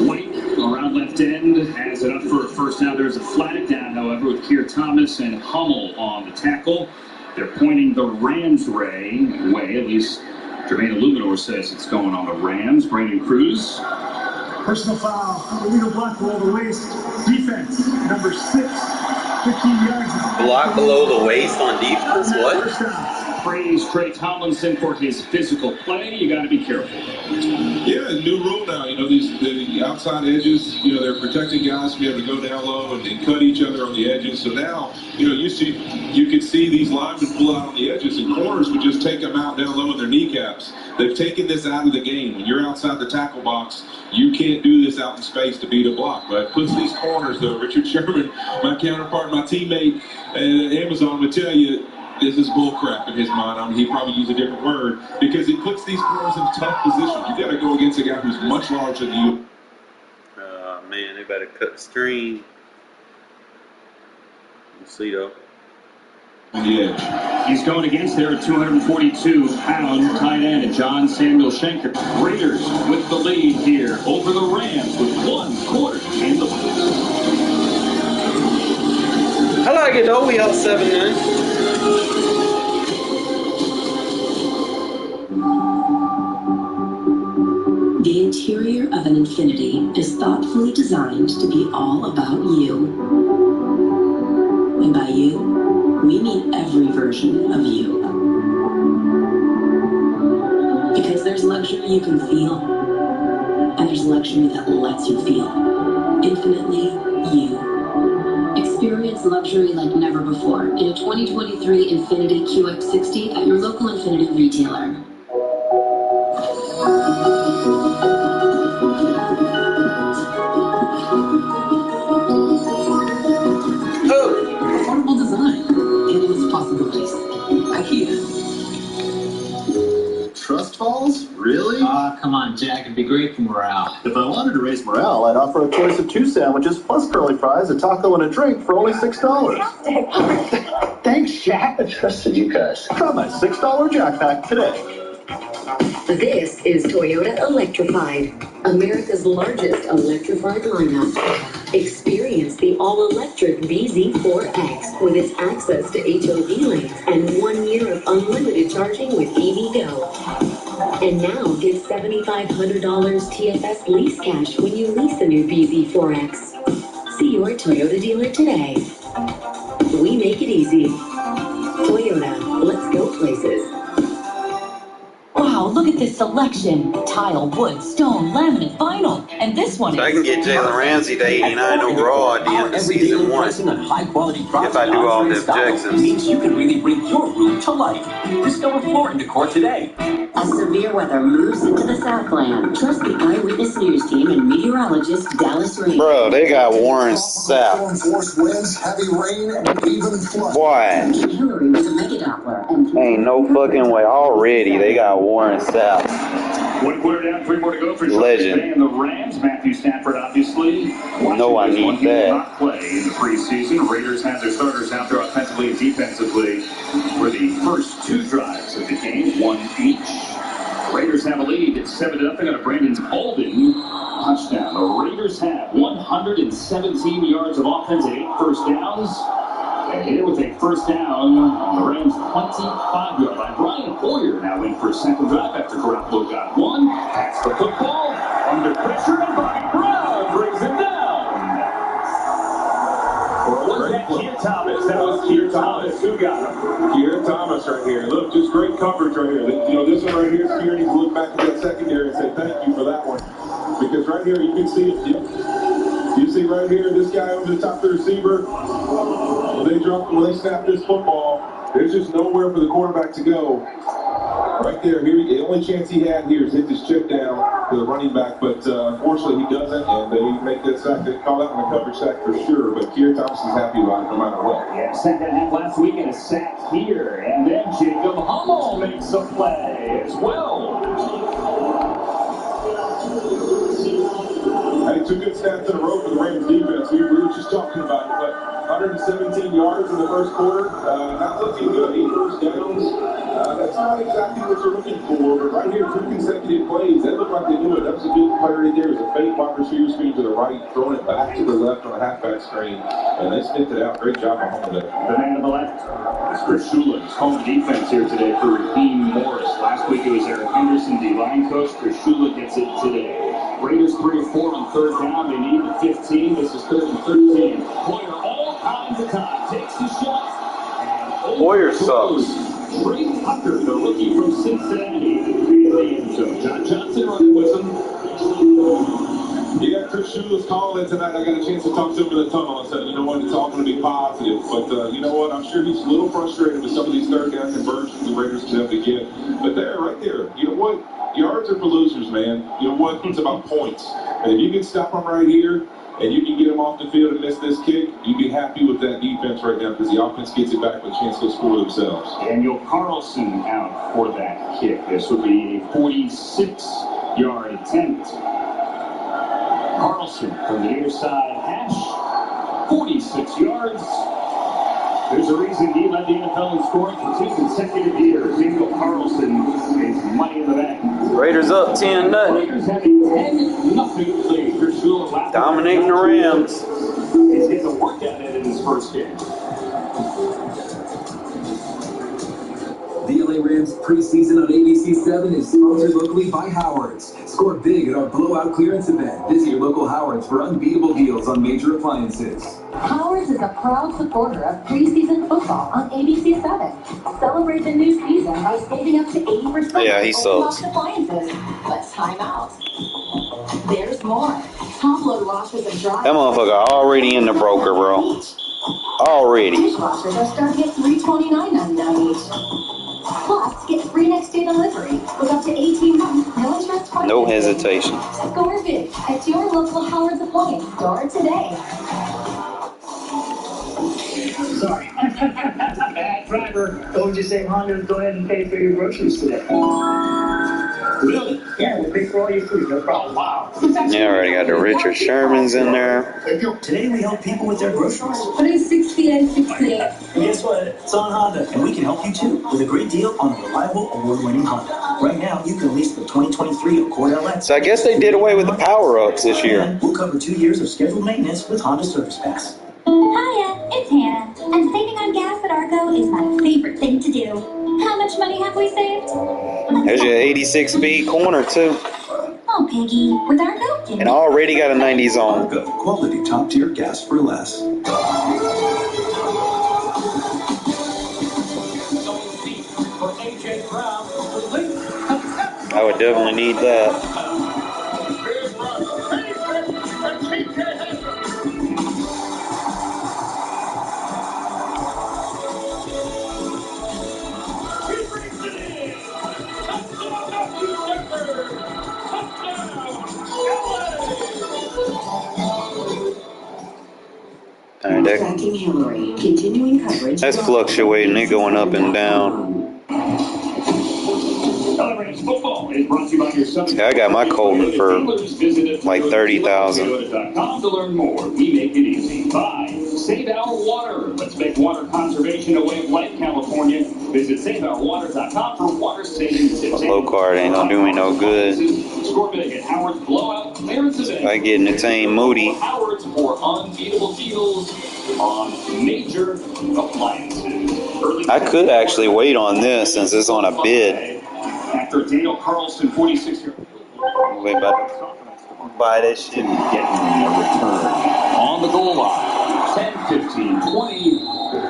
Speaker 18: White around left end has it up for a first down. There's a flag down, however, with Keir Thomas and Hummel on the tackle. They're pointing the Rams way. At least Jermaine Illuminor says it's going on the Rams. Brandon Cruz.
Speaker 2: Personal foul, illegal block below the waist. Defense, number 6, 15 yards.
Speaker 1: Block below the waist on defense? What?
Speaker 18: Praise Trey Tomlinson for his physical play. You got to be careful.
Speaker 7: Yeah, new rule now. The outside edges, they're protecting guys from being able to go down low and cut each other on the edges. So now, you can see these linemen pull out on the edges, and corners would just take them out down low in their kneecaps. They've taken this out of the game. When you're outside the tackle box, you can't do this out in space to beat a block. But it puts these corners, though. Richard Sherman, my counterpart, my teammate at Amazon, would tell you, this is bullcrap in his mind. He probably used a different word because it puts these corners in tough positions. You got to go against a guy who's much larger than you.
Speaker 1: Man, they better cut the string. We'll see though.
Speaker 7: On the edge.
Speaker 18: He's going against their 242-pound tight end, John Samuel Schenker. Raiders with the lead here over the Rams with 1 quarter in the ball.
Speaker 1: I like it though. We up 7-9.
Speaker 8: The interior of an Infinity is thoughtfully designed to be all about you. And by you, we mean every version of you. Because there's luxury you can feel, and there's luxury that lets you feel. Infinitely you. Experience luxury like never before in a 2023 Infiniti QX60 at your local Infiniti retailer. Affordable design, endless possibilities. IKEA.
Speaker 15: Trust falls? Really?
Speaker 10: Come on, Jack. It'd be great for morale.
Speaker 15: If I wanted to raise morale, I'd offer a choice of 2 sandwiches plus curly fries, a taco, and a drink for only $6. Thanks, Jack. I trusted you guys. Try my $6 Jack Pack today.
Speaker 8: This is Toyota Electrified, America's largest electrified lineup. Experience the all-electric BZ4X with its access to HOV lanes and 1 year of unlimited charging with EVgo. And now get $7,500 TFS lease cash when you lease a new BZ4X. See your Toyota dealer today. We make it easy. Toyota, let's go places.
Speaker 22: Wow, look at this selection. Tile, wood, stone, laminate, vinyl. And this one
Speaker 1: So I can get Jalen Ramsey to 89 overall at the end of season 1. If I do all the objectives.
Speaker 12: Means you can really bring your room to life. Discover Floor & Decor today.
Speaker 8: As severe weather moves into the Southland, trust the Eyewitness News team and meteorologist Dallas Reed.
Speaker 1: Bro, they got Warren Sapp.
Speaker 9: Force winds, heavy rain, and even flood.
Speaker 1: Boy.
Speaker 8: Hillary was a megadoppler and
Speaker 1: Ain't no fucking way. Already they got Warren Sapp.
Speaker 18: 1 quarter down, 3 more to go for
Speaker 1: Legend.
Speaker 18: and the Rams. Matthew Stafford, obviously.
Speaker 1: No, I need that.
Speaker 18: Not play in the preseason. Raiders have their starters out there offensively and defensively for the first 2 drives of the game, 1 each. Raiders have a lead. It's 7-0 on a Brandon Bolden touchdown. The Raiders have 117 yards of offense and 8 first downs. And here with a first down on the Rams' 25-yard line. Brian Hoyer now in for a second drive after Garoppolo got 1. That's the football. Under pressure, and Bobby Brown brings it down. Or was that Keir Thomas? That was Keir Thomas. Who got him?
Speaker 7: Keir Thomas right here. Look, just great coverage right here. This one right here, Keir needs to look back at that secondary and say thank you for that one. Because right here, you can see it. You see right here, this guy over the top of the receiver. When they snap this football, there's just nowhere for the quarterback to go. Right there, the only chance he had here is hit this chip down to the running back, but unfortunately he doesn't, and they make that sack. They call that one a coverage sack for sure, but Keir Thomas is happy about it no matter what.
Speaker 18: Yeah, sack that half last week and a sack here, and then Jacob Hummel makes a play as well.
Speaker 7: Hey, two good stats in a row for the Rams defense. We were just talking about it, but 117 yards in the first quarter. Not looking good. 8 first downs. That's not exactly what you're looking for, but right here, 2 consecutive plays. That looked like they knew it. That was a good play right there. It was a fake wide receiver screen to the right, throwing it back to the left on a halfback screen, and they sniffed it out. Great job on that.
Speaker 18: The man on the left is Chris Shula. He's home defense here today for Raheem Morris. Last week it was Eric Henderson, D-line coach. Chris Shula gets it today. Raiders 3 of 4 on third down. They need the 15. This is 3rd and 13. Hoyer all kinds of time. Takes the shot.
Speaker 1: Hoyer sucks.
Speaker 18: Trey Tucker, the rookie from Cincinnati. John Johnson running with him.
Speaker 7: Yeah, Chris Shula's calling tonight. I got a chance to talk to him in the tunnel. I said, you know what, it's all going to be positive. But you know what, I'm sure he's a little frustrated with some of these third down conversions the Raiders can have to get. But there, right there, you know what? Yards are for losers, man. You know what? It's about points. And if you can stop them right here, and you can get them off the field and miss this kick, you'd be happy with that defense right now because the offense gets it back with a chance to score themselves.
Speaker 18: Daniel Carlson out for that kick. This would be a 46-yard attempt. Carlson from the near side hash, 46 yards. There's a reason he led the NFL in scoring for 2 consecutive years. Daniel Carlson is money in the bank.
Speaker 1: Raiders up 10-0.
Speaker 18: Raiders have a 10-0 lead.
Speaker 1: Dominating the Rams.
Speaker 18: It's a workout in his first game.
Speaker 12: The LA Rams preseason on ABC7 is sponsored locally by Howard's. Score big at our blowout clearance event. Visit your local Howard's for unbeatable deals on major appliances.
Speaker 8: Howard's is a proud supporter of preseason football on ABC7. Celebrate the new season by saving up to 80%
Speaker 1: Yeah, he sucks.
Speaker 8: off appliances. Let's time out. There's more. Top-load washers and dryers.
Speaker 1: That motherfucker already in the broker, bro. Already.
Speaker 8: Dishwashers are starting at $329.99 each. Plus, get free next day delivery with up to 18 months, no interest.
Speaker 1: No hesitation.
Speaker 8: Score big at your local Howard's appliance store today.
Speaker 10: Sorry. Bad driver. Told you say Honda, go ahead and pay for your groceries today. Really? Yeah, we'll pay for all your food, no problem. Wow.
Speaker 1: Yeah, already got the Richard Shermans in there.
Speaker 10: Today we help people with their groceries.
Speaker 8: What is 6868?
Speaker 10: And guess what? It's on Honda. And we can help you too with a great deal on a reliable, award-winning Honda. Right now, you can lease the 2023 Accord LX.
Speaker 1: So I guess they did away with the power-ups this year.
Speaker 10: And we'll cover 2 years of scheduled maintenance with Honda Service Pass.
Speaker 17: Hiya, it's Hannah, and saving on gas at Arco is my favorite thing to do. How much money have we saved?
Speaker 1: There's your 86-speed corner, too.
Speaker 17: Oh, Piggy, with Arco?
Speaker 1: And already got a 90s on.
Speaker 12: Arco, quality top-tier gas for less.
Speaker 1: I would definitely need that.
Speaker 8: Tracking Hillary. Continuing coverage.
Speaker 1: That's fluctuating. They're going up and down. See, I got my Colton for like 30,000.
Speaker 18: To learn more, we make it easy. Save Our Water. Let's make water conservation a way of life, California. Visit SaveOurWater.com for water saving tips.
Speaker 1: Low card ain't gonna do me no good.
Speaker 18: Score big at Howard's blowout clearance event.
Speaker 1: I get Natane Moody.
Speaker 18: Howard's for unbeatable deals on major appliances.
Speaker 1: I could actually wait on this since it's on a bid.
Speaker 18: After Daniel Carlson, 46 years old.
Speaker 1: Wait, but buy this shit.
Speaker 18: Getting a return on the goal line. 10, 15, 20,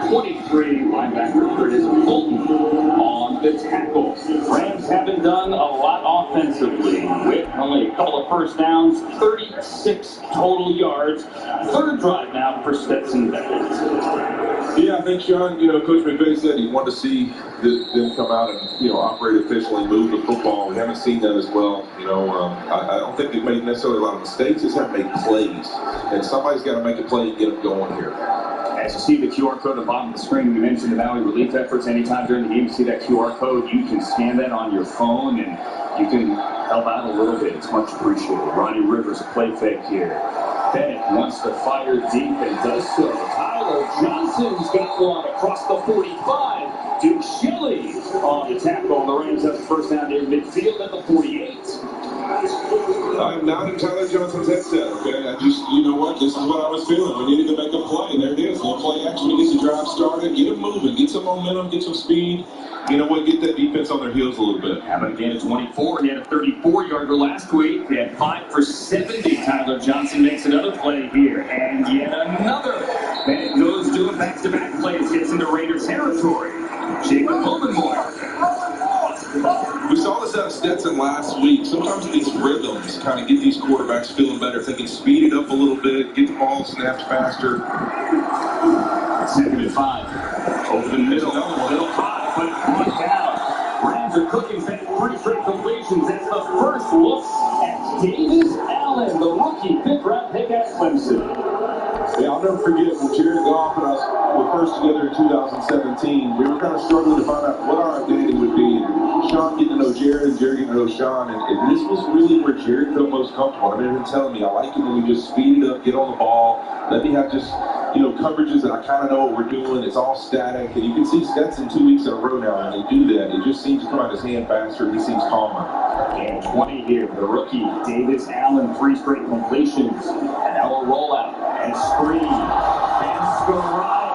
Speaker 18: 23. Linebacker Curtis Bolton on the tackle. Rams haven't done a lot offensively with only a couple of first downs, 36 total yards. Third drive now for Stetson Bennett.
Speaker 7: Yeah, I think, Sean, Coach McVay said he wanted to see them come out and, operate efficiently, move the football. We haven't seen that as well. I don't think they've made necessarily a lot of mistakes. Just have to make plays. And somebody's got to make a play and get them going here.
Speaker 18: As you see the QR code at the bottom of the screen, we mentioned the Valley relief efforts. Anytime during the game you see that QR code, you can scan that on your phone and you can help out a little bit. It's much appreciated. Ronnie Rivers, a play fake here. Bennett wants to fire deep and does so. Tyler Johnson's got one across the 45. Duke Shelley on the tackle. The Rams have the first down near midfield at the 48.
Speaker 7: I'm not in Tyler Johnson's headset, okay? You know what? This is what I was feeling. We needed to make a play. There it is. We'll play action. We get the drive started. Get them moving. Get some momentum. Get some speed. You know what? Get that defense on their heels a little bit.
Speaker 18: How about again at 24? He had a 34-yarder last week. They had 5 for 70. Tyler Johnson makes another play here. And yet another. Bennett goes doing back-to-back plays. Gets into Raider territory. Jacob Obenmoyer.
Speaker 7: We saw this out of Stetson last week. Sometimes these rhythms kind of get these quarterbacks feeling better. If they can speed it up a little bit, get the ball snapped faster.
Speaker 18: 2nd and 5. Over the middle. Little high, but it's brought down. Rams are cooking back 3 straight completions. That's the first look at Davis Allen, the rookie 5th-round pick at Clemson.
Speaker 7: Yeah, I'll never forget when Jared Goff and us were first together in 2017. We were kind of struggling to find out what our identity would be. And Sean getting to know Jared and Jared getting to know Sean. And this was really where Jared felt most comfortable. I remember him telling me, I like it when we just speed it up, get on the ball. Let me have just, coverages that I kind of know what we're doing. It's all static. And you can see Stetson 2 weeks in a row now. When they do that, it just seems to come out his hand faster. He seems calmer.
Speaker 18: And 20 here for the rookie Davis Allen. 3 straight completions. And now a rollout. And screen. And Scarrett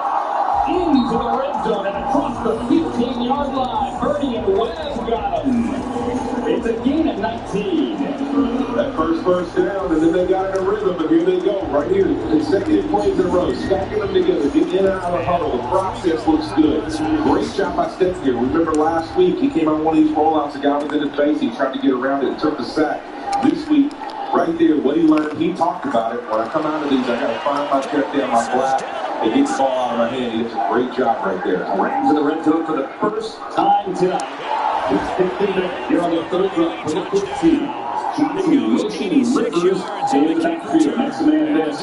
Speaker 18: into the red zone and across the 15-yard line. Purdy and Webb got him. It's a gain of 19.
Speaker 7: That first down, and then they got in a rhythm, and here they go, right here. Consecutive plays in a row, stacking them together, getting in and out of the huddle. The process looks good. Great job by Stetson here. Remember last week, he came on one of these rollouts, the guy was in his face, he tried to get around it and took the sack. This week, right there, what he learned, he talked about it. When I come out of these, I got to find my check down my flat and get the ball out of my hand. He does a great job right there.
Speaker 18: Rams in the red zone for the first time tonight. Here on the 3rd drive for the 15. Johnson motioning Rivers in the backfield. Next man this.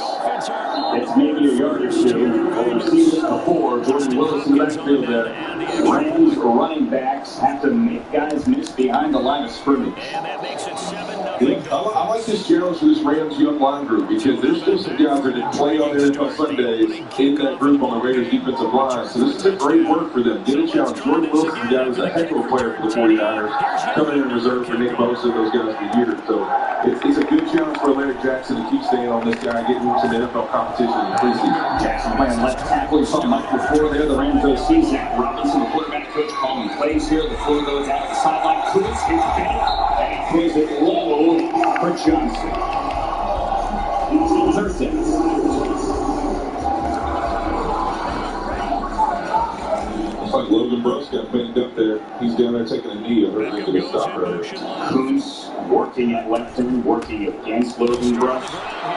Speaker 18: It's maybe a yard or 2. Well, we've seen this before. Jordan Willis in the backfield there. Rams running backs have to make guys miss behind the line of scrimmage.
Speaker 3: And that makes it 7-0.
Speaker 7: I like this challenge for this Rams young line group because there's still some guys that didn't play on NFL Sundays in that group on the Raiders defensive line. So this is a great work for them. Get a challenge. Jordan Wilson, the guy who's a heck of a player for the 49ers, coming in reserve for Nick Bosa, those guys for years. So it's a good challenge for Larry Jackson to keep staying on this guy, getting him some NFL competition in the preseason.
Speaker 18: Jackson playing left tackle. You saw Mike before there. The Rams go see Zach Robinson, the quarterback coach, calling plays here. The floor goes out of the sideline. Kutz hits Bennett, and he plays it low for Johnson. 3rd down.
Speaker 7: Looks like Logan Bruss got banged up there. He's down there taking a knee. I heard him get stopped earlier.
Speaker 18: Kutz working at left turn, working against Logan Bruss.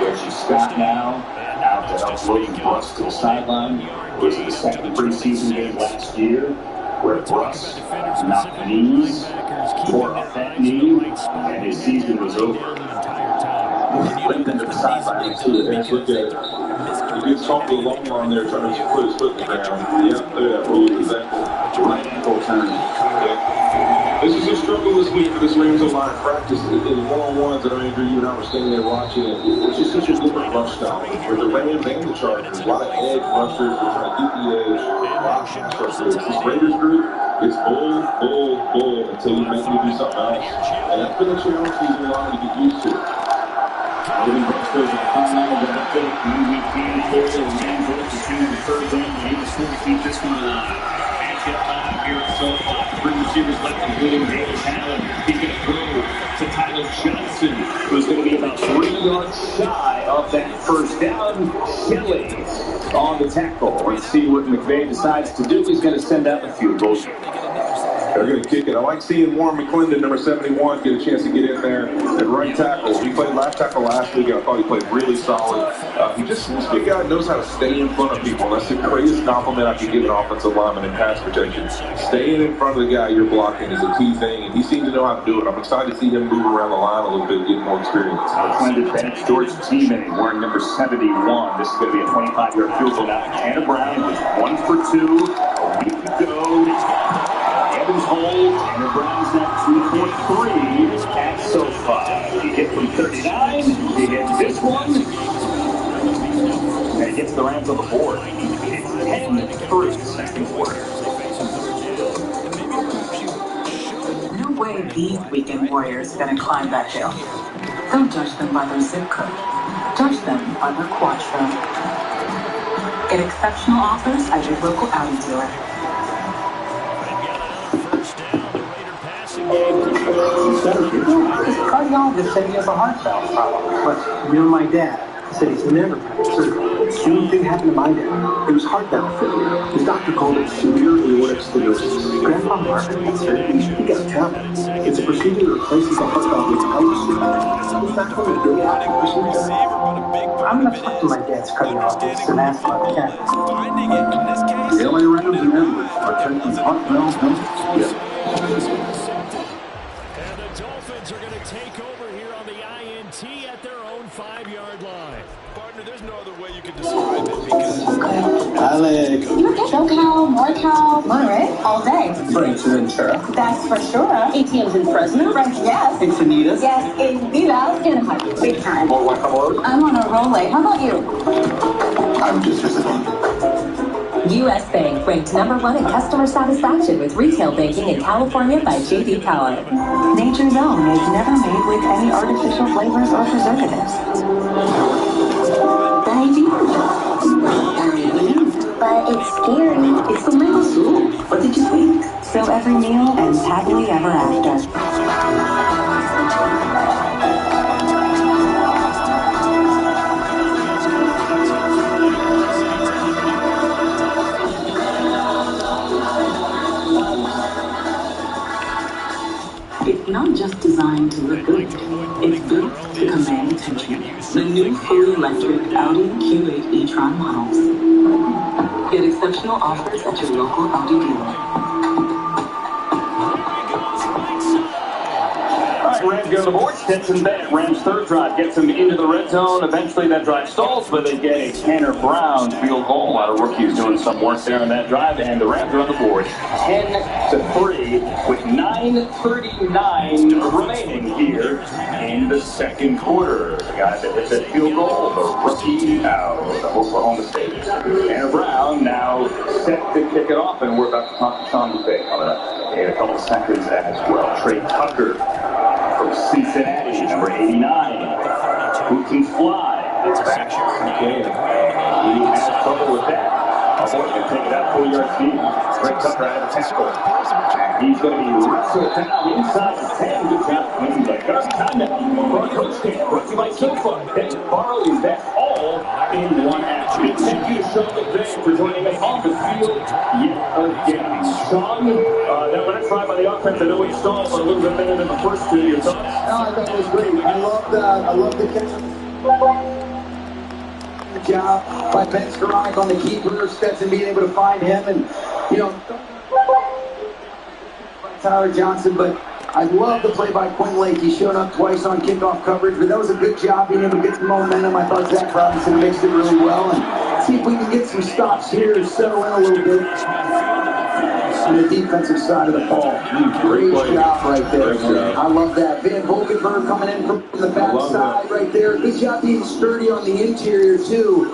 Speaker 18: Reggie Scott now out to help Logan Bruss to the sideline. Was it the 2nd preseason game last year where Bruss knocked knees, tore up that knee, and his season was over. Limped into the sideline.
Speaker 7: Look at it. He gets off the long line there trying to put his foot in the ground. Yep, exactly.
Speaker 18: Right ankle turn.
Speaker 7: This is a struggle this week for this Rams line practice in one-on-ones. I know, Andrew, you and I were standing there watching it. It's just such a different rush style. For the Rams and the Chargers, a lot of edge rushers. They're trying to get the edge. A lot of pass rushers. This Raiders group, it's bull until you make me do something else. And that's been a challenge for you to get used to.
Speaker 18: Logan Bruss goes to the final of that fake. We can for the Rams over to 2 in the 3rd down. They need to score to keep this one alive. Here at SoFi, 3 receivers left, including Davis Allen. He's going to throw to Tyler Johnson, who's going to be about 3 yards shy of that first down. Shelley on the tackle. Let's see what McVay decides to do. He's going to send out the field goal.
Speaker 7: They're going to kick it. I like seeing Warren McClendon, number 71, get a chance to get in there at right tackle. He played left tackle last week, and I thought he played really solid. He just seems to be a guy that knows how to stay in front of people, and that's the greatest compliment I could give an offensive lineman in pass protection. Staying in front of the guy you're blocking is a key thing, and he seems to know how to do it. I'm excited to see him move around the line a little bit, get more experience.
Speaker 18: McClendon bench George Teeman wearing number 71. This is going to be a 25-yard field goal now. Tanner Brown was 1 for 2. A week ago. Evans hold. Tanner Brown's now 2 for 3 at SoFi. He hit from 39. He hit this one. And he gets the Rams on the board. It's 10-3 second quarter.
Speaker 4: No way these weekend warriors are going to climb that hill. Don't judge them by their zip code. Judge them by their quattro. Get exceptional offers at your local Audi dealer.
Speaker 10: His cardiologist said he has a heart valve problem. But you know my dad said he's never had surgery. Same thing happened to my dad. It was heart valve failure. His doctor called it severe aortic stenosis. Grandpa Marvin had surgery. He got a tablet. It's a procedure that replaces the heart valve entirely. It's not going to be a active procedure. I'm going to talk to my dad's cardiologist and ask about that.
Speaker 15: The LA Rams and Edwards are taking heart valve health. Yes.
Speaker 3: And the Dolphins are going to take over here on the INT at their own 5-yard line.
Speaker 6: Partner, there's no other way you can describe it because...
Speaker 10: Alex.
Speaker 17: SoCal, NorCal, Monterey, all day.
Speaker 10: Frank's and Ventura.
Speaker 17: That's for sure. ATMs in Fresno. Right, yes.
Speaker 10: Encinitas.
Speaker 17: Yes, Encinitas. Anaheim. Big time.
Speaker 10: Guacamole.
Speaker 17: I'm on a roll. How about you?
Speaker 15: I'm just visiting.
Speaker 22: U.S. Bank ranked #1 in customer satisfaction with retail banking in California by J.D. Power.
Speaker 4: Nature's Own is never made with any artificial flavors or preservatives.
Speaker 17: But it's scary.
Speaker 4: It's tomato soup. What did you think? So every meal ends happily ever after. It's not just designed to look good. It's built to command attention. The new fully electric Audi Q8 e-tron models. Get exceptional offers at your local Audi dealer.
Speaker 18: Rams go to the board. Stetson Bennett, Rams' third drive, gets them into the red zone. Eventually that drive stalls, but they get a Tanner Brown field goal. A lot of rookies doing some work there on that drive, and the Rams are on the board 10-3 with 9:39 remaining here in the second quarter. The guy that hit that field goal, the rookie out of Oklahoma State. Tanner Brown now set to kick it off, and we're about to talk to Sean McVay coming up in a couple seconds as well. Trey Tucker from Cincinnati, number 89. Who can fly? It's back. He has trouble with that. Also, going to take it out 4-yard feed. Trey Tucker out of tackle. He's going to be wrestled down inside the 10. Good job winning by Gus Conda. For Coach Camp, brought to you by SoFi. Bet borrow invest all in one app. Big thank you to Sean McVay for joining us on the field yet again. Sean, that last drive by the offense, I know we stalled for a little bit better than the first two. Your thoughts?
Speaker 10: No, I thought it was great. I love the catch. Good job by Ben Skoranek on the keeper. Stetson being able to find him, and Tyler Johnson, but I love the play by Quinn Lake. He showed up twice on kickoff coverage, but that was a good job being able to get some momentum. I thought Zach Robinson mixed it really well, and see if we can get some stops here and settle in a little bit on the defensive side of the ball. Great job right there. I love that. Van Volkenberg coming in from the backside right there. Good job being sturdy on the interior, too.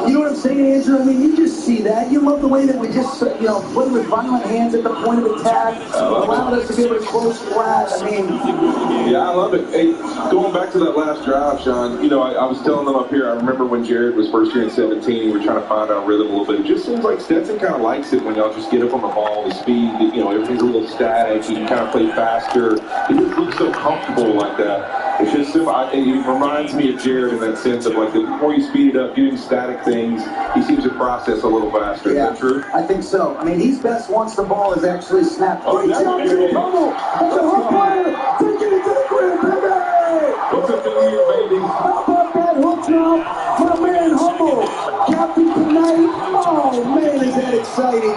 Speaker 10: You know what I'm saying, Andrew? I mean, you just see that. You love the way that we just, play with violent hands at the point of attack, allowed us to be able to close flat. I mean...
Speaker 7: Yeah, I love it. Hey, going back to that last drive, Sean, I was telling them up here, I remember when Jared was first year in 17, we were trying to find our rhythm a little bit. It just seems like Stetson kind of likes it when y'all just get up on the ball, the speed, everything's a little static, you can kind of play faster. He just looks so comfortable like that. It's just simple. It reminds me of Jared in that sense of like the more you speed it up, doing static things, he seems to process a little faster.
Speaker 5: Yeah,
Speaker 7: Is that true?
Speaker 5: I think so. I mean, he's best once the ball is actually snapped. Great job, Jimmy Hummel. That's a hook player. Taking it to the crib, baby.
Speaker 7: What's up in here, baby?
Speaker 5: How about that hook drop? My man Hummel. Captain tonight. Oh, man, is that exciting.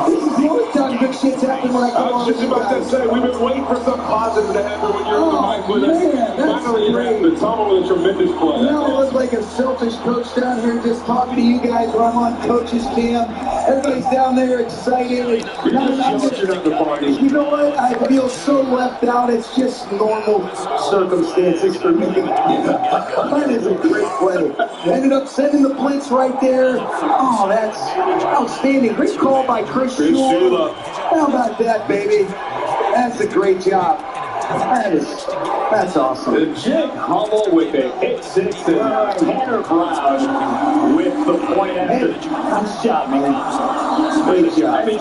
Speaker 5: This is the only time good shit's happened when I come on.
Speaker 7: I was just about to say, we've been waiting for something positive to happen when you're on the mic with us. Finally, it happened. Hummel with a tremendous play.
Speaker 5: Now I look like a selfish coach down here just talking to you guys while I'm on coach's cam. Everybody's down there excited.
Speaker 7: You're just at the party.
Speaker 5: You know what? I feel so left out. It's just normal circumstances for me. That is a great play. Ended up sending the blitz right there. Oh, that's outstanding. Great call by Chris Shula. How about that, baby? That's a great job. That's awesome.
Speaker 18: Jake Hummel with a hit six and Tanner Brown with the point after.
Speaker 5: Nice job, man.
Speaker 18: Great job. I mean,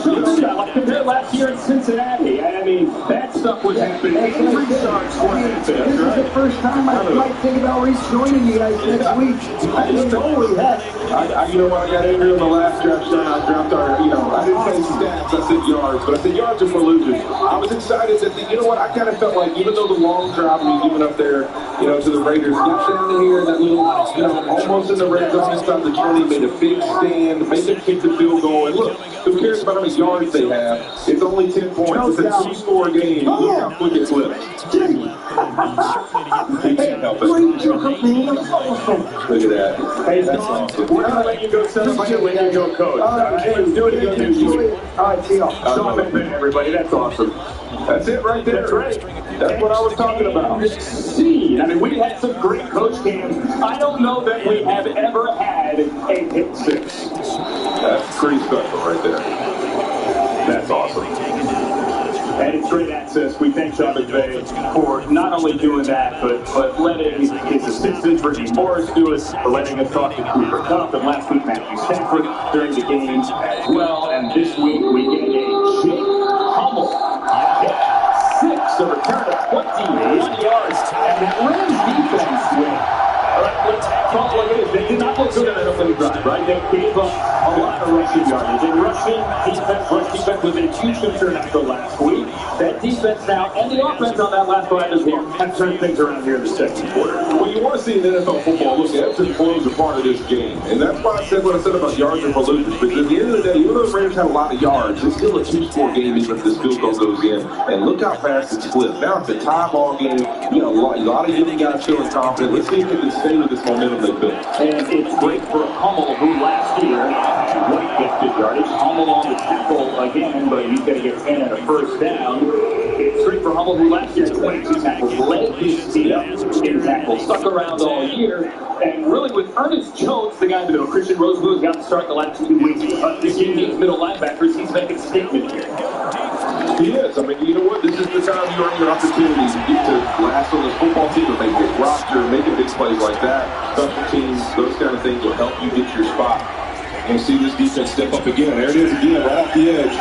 Speaker 18: like compared last year in Cincinnati. I mean, that stuff was happening. Every starts for
Speaker 5: This is the first time I might think about rejoining you guys next week. I mean, holy heck.
Speaker 7: You know what? I got in here in the last draft shot. I dropped our, I didn't say stats. I said yards, but I said yards are for losers. I was excited that, you know what? I kind of felt like even though the long drive we given up there, to the Raiders, got down here in that little, almost in the red zone inside the 20, made a big stand, made them kick the field goal. And look, who cares about how many yards they have? It's only 10 points. It's a two-score game. Look how quick it flips. You can't help it. Look at that.
Speaker 18: Hey,
Speaker 7: that's awesome.
Speaker 18: We're going to let you go, son. I'm going to let you go, coach. Let's do it again.
Speaker 5: All right, see y'all.
Speaker 18: Sean McVay, everybody. That's awesome.
Speaker 7: That's it right there.
Speaker 18: That's right.
Speaker 7: That's what I was talking about.
Speaker 18: I mean, we had some great coach games. I don't know that we have ever had a hit six.
Speaker 7: That's pretty special right there.
Speaker 18: That's awesome. And it's great access. We thank Sean McVay for not only doing that, but letting his assistants, Ricky Morris, do it, for letting us talk to Cooper Kupp, and last week Matthew Stafford during the game as well. And this week we get a Jake Hummel. Six, a return of 21 yards, and that Rams defense win. All right, let's talk like it is. They did not look good on that opening drive, right? They gave up a lot of rushing yardage. And rushing defense, rush defense was a huge concern after last week. That defense now, and the offense on that last drive as well, have turned things around here in the second quarter.
Speaker 7: Well, you want to see in NFL football, look, ebbs and flows are part of this game. And that's why I said what I said about yards are for losers. Because at the end of the day, even though the Rams have a lot of yards, it's still a two-score game even if this field goal goes in. And look how fast it's flipped. Now it's a tie ball game. A lot of young guys feeling confident. Let's see if they can stay with this momentum they built.
Speaker 18: And it's great for Hummel, who last year had gifted yardage. Hummel on the tackle again, but he's going to get 10 and a first down. It's great for Hummel, who last year had 22 tackles, led his team in tackles, stuck around all year. And really with Ernest Jones, the guy in the middle, Christian Rosewood got to start the last 2 weeks. This team needs middle linebackers. He's making a statement here.
Speaker 7: He is. I mean, you know what? This is the time you earn your opportunity to get to last on this football team and make this roster, making big plays like that. Special teams, those kind of things will help you get your spot. We'll see this defense step up again. There it is again, right off the edge.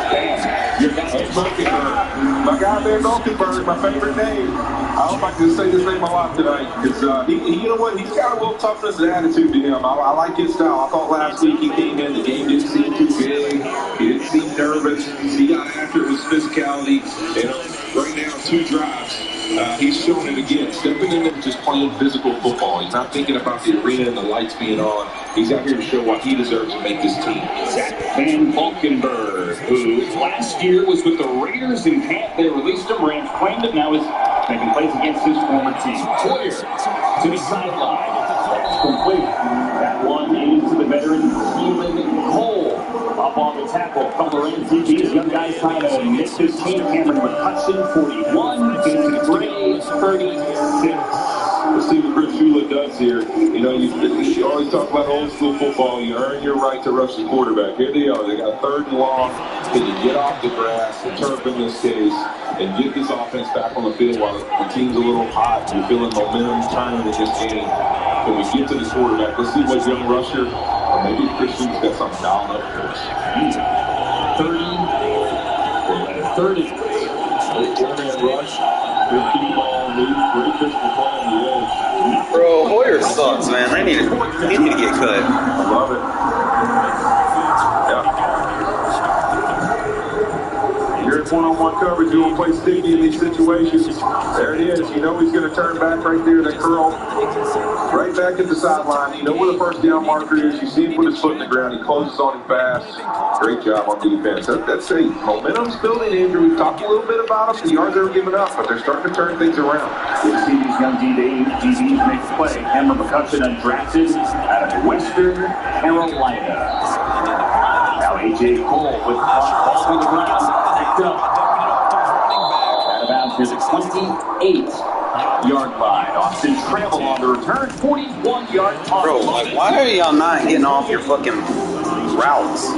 Speaker 7: My guy there, Mulkenberg, my favorite name. I hope I can say this name a lot tonight because you know what? He's got a little toughness and attitude to him. I like his style. I thought last week he came in, the game didn't seem too big. He didn't seem nervous. He got after his physicality. And right now, 2 drives. He's shown it again, stepping in there just playing physical football. He's not thinking about the arena and the lights being on. He's out here to show what he deserves to make this team.
Speaker 18: Zach Van Valkenburg, who last year was with the Raiders in camp. They released him. Rams claimed him. Now is making plays against his former team. Hoyer to the sideline. That's complete. That one is to the veteran Keelan Cole. Up on the tackle from the Rams DBs. Young guys trying to miss this team. Cameron McCutcheon, 41. Jason Gray, 36.
Speaker 7: Let's see what Chris Shula does here. You always talk about old school football. You earn your right to rush the quarterback. Here they are. They got 3rd and long. Can you get off the grass, the turf in this case, and get this offense back on the field while the team's a little hot? You're feeling momentum turning in this game. When we get to the quarterback, let's see what young rusher, or maybe Chris Shula's got something down up for us.
Speaker 18: 30. 4-man rush.
Speaker 1: Bro, Hoyer sucks, man. He need to get cut.
Speaker 7: I love it. Yeah. You're in one-on-one coverage. You will play sticky in these situations. There it is. You know he's going to turn back right there. That curl right back at the sideline. You know where the first down marker is. You see him put his foot in the ground. He closes on him fast. Great job on defense. That's a momentum's building, Andrew. We've talked a little bit about them. The yards they were giving up, but they're starting to turn things around.
Speaker 18: Good to see these young DBs make a play. Cameron McCutcheon undrafted out of Western Carolina. Now A.J. Cole with the ball to the ground. Picked up. Out of bounds near the 28-yard line. Austin Trammell on the return. 41-yard toss.
Speaker 1: Bro, like, why are y'all not getting off your fucking routes?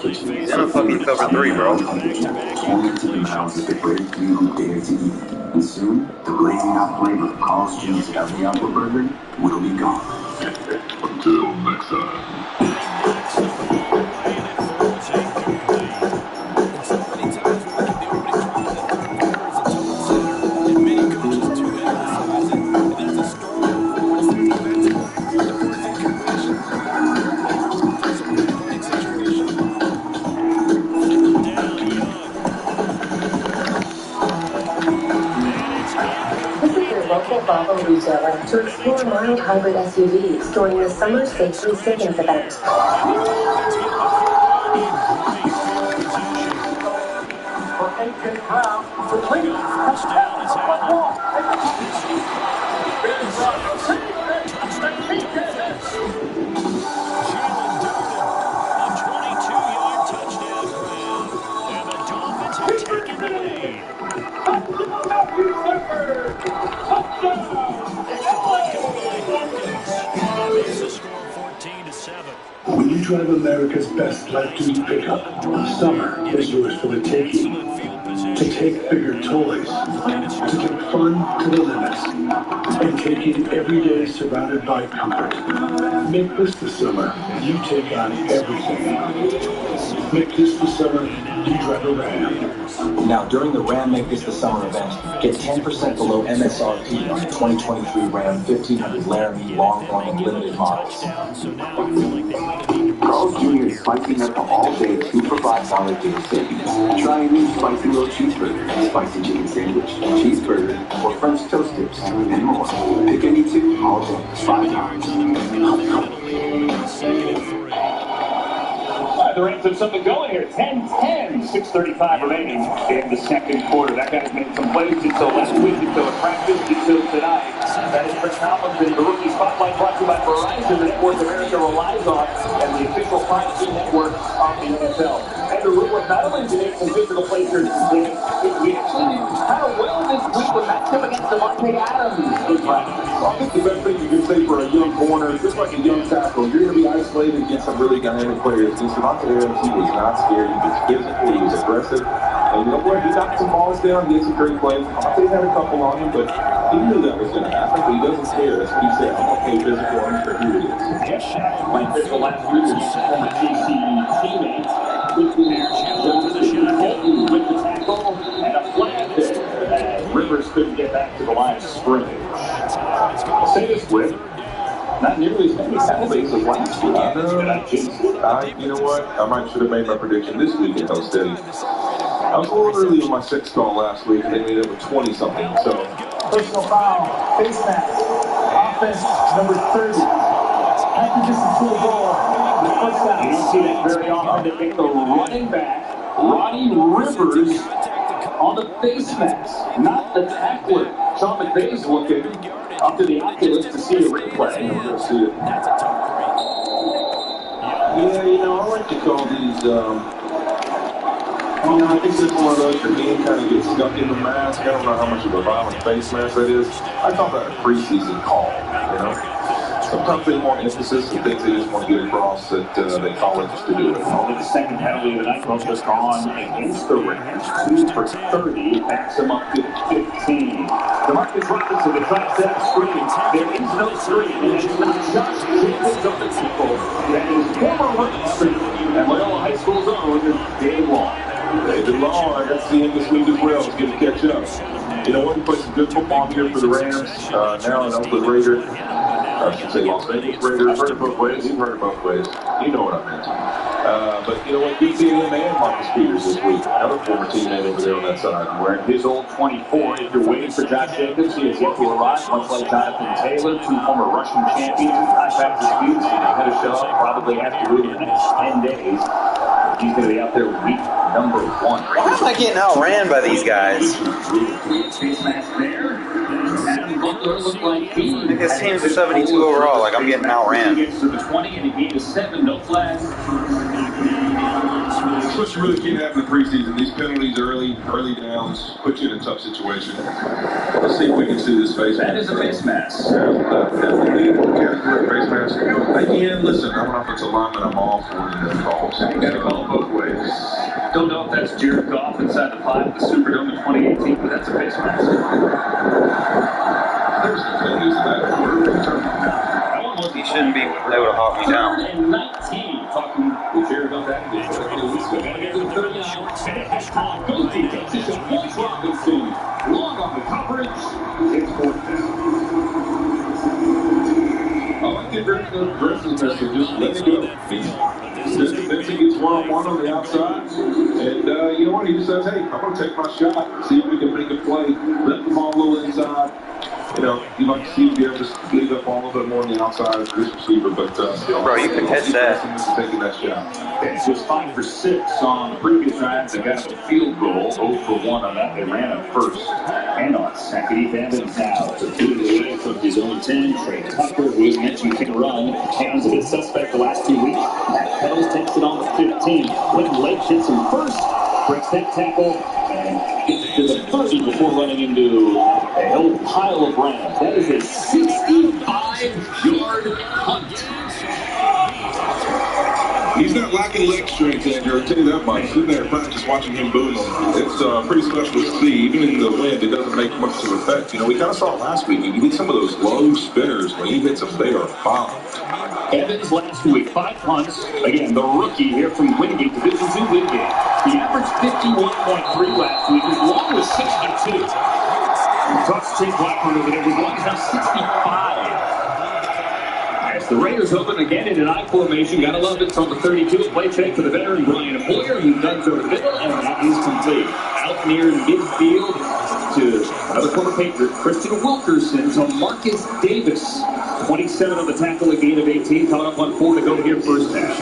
Speaker 1: He's in a fucking cover 3, bro.
Speaker 9: Only to the mouths of the brave few who dare to eat. And soon, the blazing hot flavor of Carl's Jr.'s every apple burger will be gone. Until next time.
Speaker 8: Local Volvo retailer to explore mild hybrid SUVs during the Summer Safety Savings event.
Speaker 2: When you drive America's best light-duty pickup, summer is yours for the taking. To take bigger toys, to take fun to the limits, and take in every day surrounded by comfort. Make this the summer you take on everything. Make this the summer you drive a Ram.
Speaker 11: Now, during the Ram Make This the Summer event, get 10% below MSRP on the 2023 Ram 1500 Laramie Longhorn and Limited models.
Speaker 9: Carl's Jr. is spicing up the all-day super $5 dinner savings. Try a new spicy little cheeseburger, spicy chicken sandwich, cheeseburger, or French toast tips, and more. Pick any two all day, $5.
Speaker 18: The Rams have something going here. 10-10, 6:35 remaining in the second quarter. That guy's made some plays until last week, until practice, until tonight. That is Chris Tomlinson, the rookie spotlight brought to you by Verizon, that North America relies on, and the official 5G network of the NFL. And the Rookie not only did make some physical plays here today, we actually did kind of well this week with matchup against Devontae Adams in practice.
Speaker 7: I think the best thing you can say for a young corner, just like a young tackle, you're going to be isolated against some really dynamic players. Against Devontae Adams, he was not scared. He was physical. He was aggressive. And you know what? He got some balls down. He had some great plays. Devontae had a couple on him, but he knew that was going to happen. But he doesn't care. That's what he said. I'm okay physical. I'm sure here it is.
Speaker 18: Playing physical last week with his former KC teammate. With the tackle and a flag there. Rivers couldn't get back to the line of scrimmage. I'll say this with not nearly as many penalties as last week.
Speaker 7: You know what? I should have made my prediction this week at Hell Steady. I was a little early on my 6 call last week, and they made it with 20-something. So
Speaker 2: Personal foul, face mask, offense number 30. After this is full ball.
Speaker 18: You don't see that very often. They pick the running back, Ronnie Rivers, on the face mask, not the tackler. Sean McVay's looking up to the Oculus to see a replay.
Speaker 7: we're going to see it. Yeah, you know, I like to call these, I think this is one of those, your hand kind of gets stuck in the mask. I don't know how much of a violent face mask that is. I call that a preseason call, you know? Sometimes they want emphasis and things they just want to get across that they call it just to do it.
Speaker 18: Only the second penalty of the night was just gone against the Rams. 2 for 30, backs them up to 15. DeMarcus Robinson, the try to set up screen. There is no screen, and it's not just Jacobs of the people. That is former rookie and Loyola High School's own Dave Long.
Speaker 7: to see him this week as well. It's good to catch up. You know what? He played some good football here for the Rams. Now an Oakland Raider. I should say Las Vegas Raiders. I've heard it both ways. You've heard it both ways. You know what I meant. But you know what? Good seeing him and Marcus Peters this week. Another former teammate over there on that side.
Speaker 18: Wearing his old 24. If you're waiting for Josh Jacobs, he has yet to arrive. Much like Jonathan Taylor, two former Russian champions in contract disputes. He's going to show up probably after the next 10 days. He's going to be out there week number 1.
Speaker 1: Why am I getting outran by these guys? I think his team's 72 overall. Like, I'm getting outran.
Speaker 18: Gets to the 20 and he gained a 7. No flags.
Speaker 7: That's what you really can't have in the preseason. These penalties early downs put you in a tough situation. Let's see if we can see this face mask.
Speaker 18: That is a face mask.
Speaker 7: Definitely face mask. Again, listen, I'm an offensive lineman. I'm all for the calls. You got to call it both ways.
Speaker 18: Don't know if that's Jared Goff inside the 5 of the Superdome in 2018, but that's a face mask.
Speaker 7: There's no penalties in that.
Speaker 1: He shouldn't be able to hawk me down.
Speaker 18: 3rd and 19. Talking with Jared Goff that day. Gotta get to the 3rd down. Goes deep. Takes it to Walt Robinson. Long on the coverage. It's 4th down.
Speaker 7: I like the aggressive message. Just let it go. Benson gets one-on-one on the outside. And you know what? He just says, hey, I'm going to take my shot. See if we can make a play. Let the ball a little inside. You know, you like to see him be able to lead up a little bit more on the outside of this receiver, but
Speaker 1: bro, you can catch that.
Speaker 7: Taking that shot.
Speaker 18: It's just 5 for 6 on the previous drive. They got a field goal, 0 for 1 on that. They ran up first and on second. Ethan Evans now to 2 away from his own 10. Trey Tucker, who was mentioned can run, has been suspect the last 2 weeks. Matt Petals takes it on the 15. Quentin Lake hits him first, breaks that tackle, and gets to the 30 before running into a whole pile of Rams. That is a 65-yard hunt.
Speaker 7: He's not lacking leg strength, Andrew. I'll tell you that much. Sitting there in practice watching him boom him. It's pretty special to see. Even in the wind, it doesn't make much of an effect. You know, we kind of saw it last week. You get some of those low spinners. When he hits them, they are bombed.
Speaker 18: Evans last week, 5 punts. Again, the rookie here from Wingate, Division II Wingate. He averaged 51.3 last week. His long was 62. Talks to Chase Blackburn over there. His long is now 65. As the Raiders open again in an I formation. Gotta love it. It's on the 32. Play check for the veteran Brian Hoyer, who ducks over the middle, and that is complete. Out near midfield to another former Patriot, Christian Wilkerson, to Marcus Davis. 27 on the tackle, a gain of 18. Caught up on 4 to go here first half.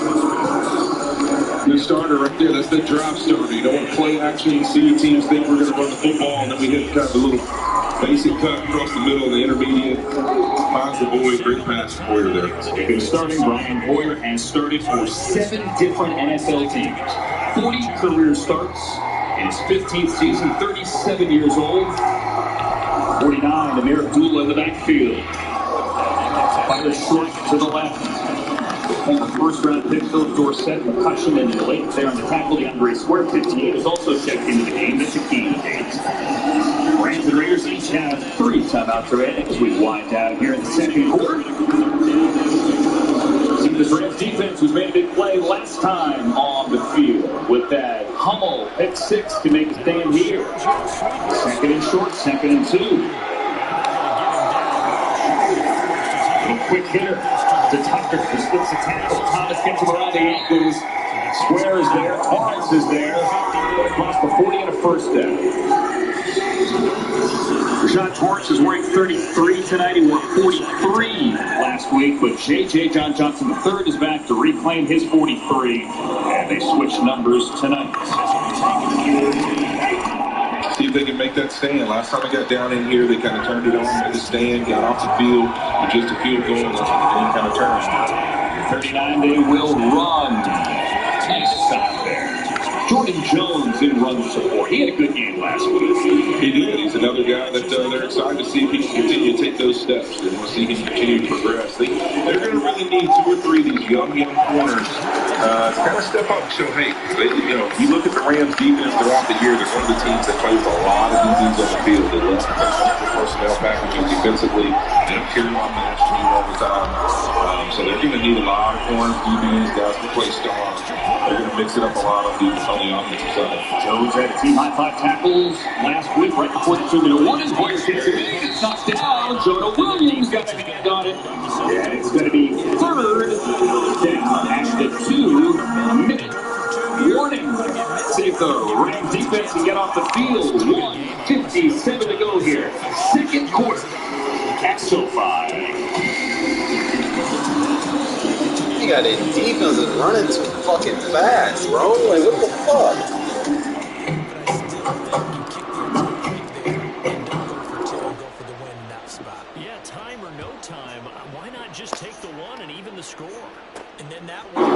Speaker 7: Good starter right there. That's the drive starter. You don't want to play action. You see your teams think we're going to run the football, and then we hit kind of a little basic cut across the middle, the intermediate. Finds the boy. Great pass for Hoyer there.
Speaker 18: Good starting. Brian Hoyer has started for 7 different NFL teams. 40 career starts in his 15th season. 37 years old. 49, Amir Abdullah in the backfield. Fires short to the left. Former first-round pick Philip Dorsett, McCutcheon, and late there on the tackle. DeAndre Square, 58, is also checked into the game. That's a key date. Rams and Raiders each have 3 timeouts remaining as we wind down here in the second quarter. See this Rams defense who's made a big play last time on the field with that Hummel pick 6 to make a stand here. 2nd and short, 2nd and 2. A quick hitter to Tucker, who splits the tackle. Thomas gets him around the ankles. Square is there. Lawrence is there. Across the 40 and a first down. Rashad Torrance is wearing 33 tonight. He wore 43 last week, but J.J. John Johnson III is back to reclaim his 43, and they switch numbers tonight.
Speaker 7: See if they can make that stand. Last time I got down in here, they kind of turned it on, made a stand, got off the field with just a field goal, and that's when the game kind of turned.
Speaker 18: 39, they will run. Nice stop there. Jordan Jones in run support. He had a good game last week.
Speaker 7: He did. He's another guy that they're excited to see if he can continue to take those steps. They want to see him continue to progress. They're going to really need 2 or 3 of these young corners to kind of step up and show, hey, you look at the Rams defense throughout the year, they're one of the teams that plays a lot of DBs on the field. They love to play some personnel packages defensively. They don't carry a lot of match to do all the time. So they're going to need a lot of corners, DBs, guys to play strong. They're going to mix it up a lot on the offensive side.
Speaker 18: Jones had a team high 5 tackles last week, right before the 2-minute Boyer takes it in. It's knocked down. Jonah Williams got a hand on it. And it's going to be third down at the 2-minute warning. See if the Rams defense can get off the field. 1:57 to go here. Second quarter at SoFi.
Speaker 1: You got a defense that's running too fucking fast, bro. Like, what the fuck?
Speaker 3: Yeah, time or no time, why not just take the one and even the score? And then that one.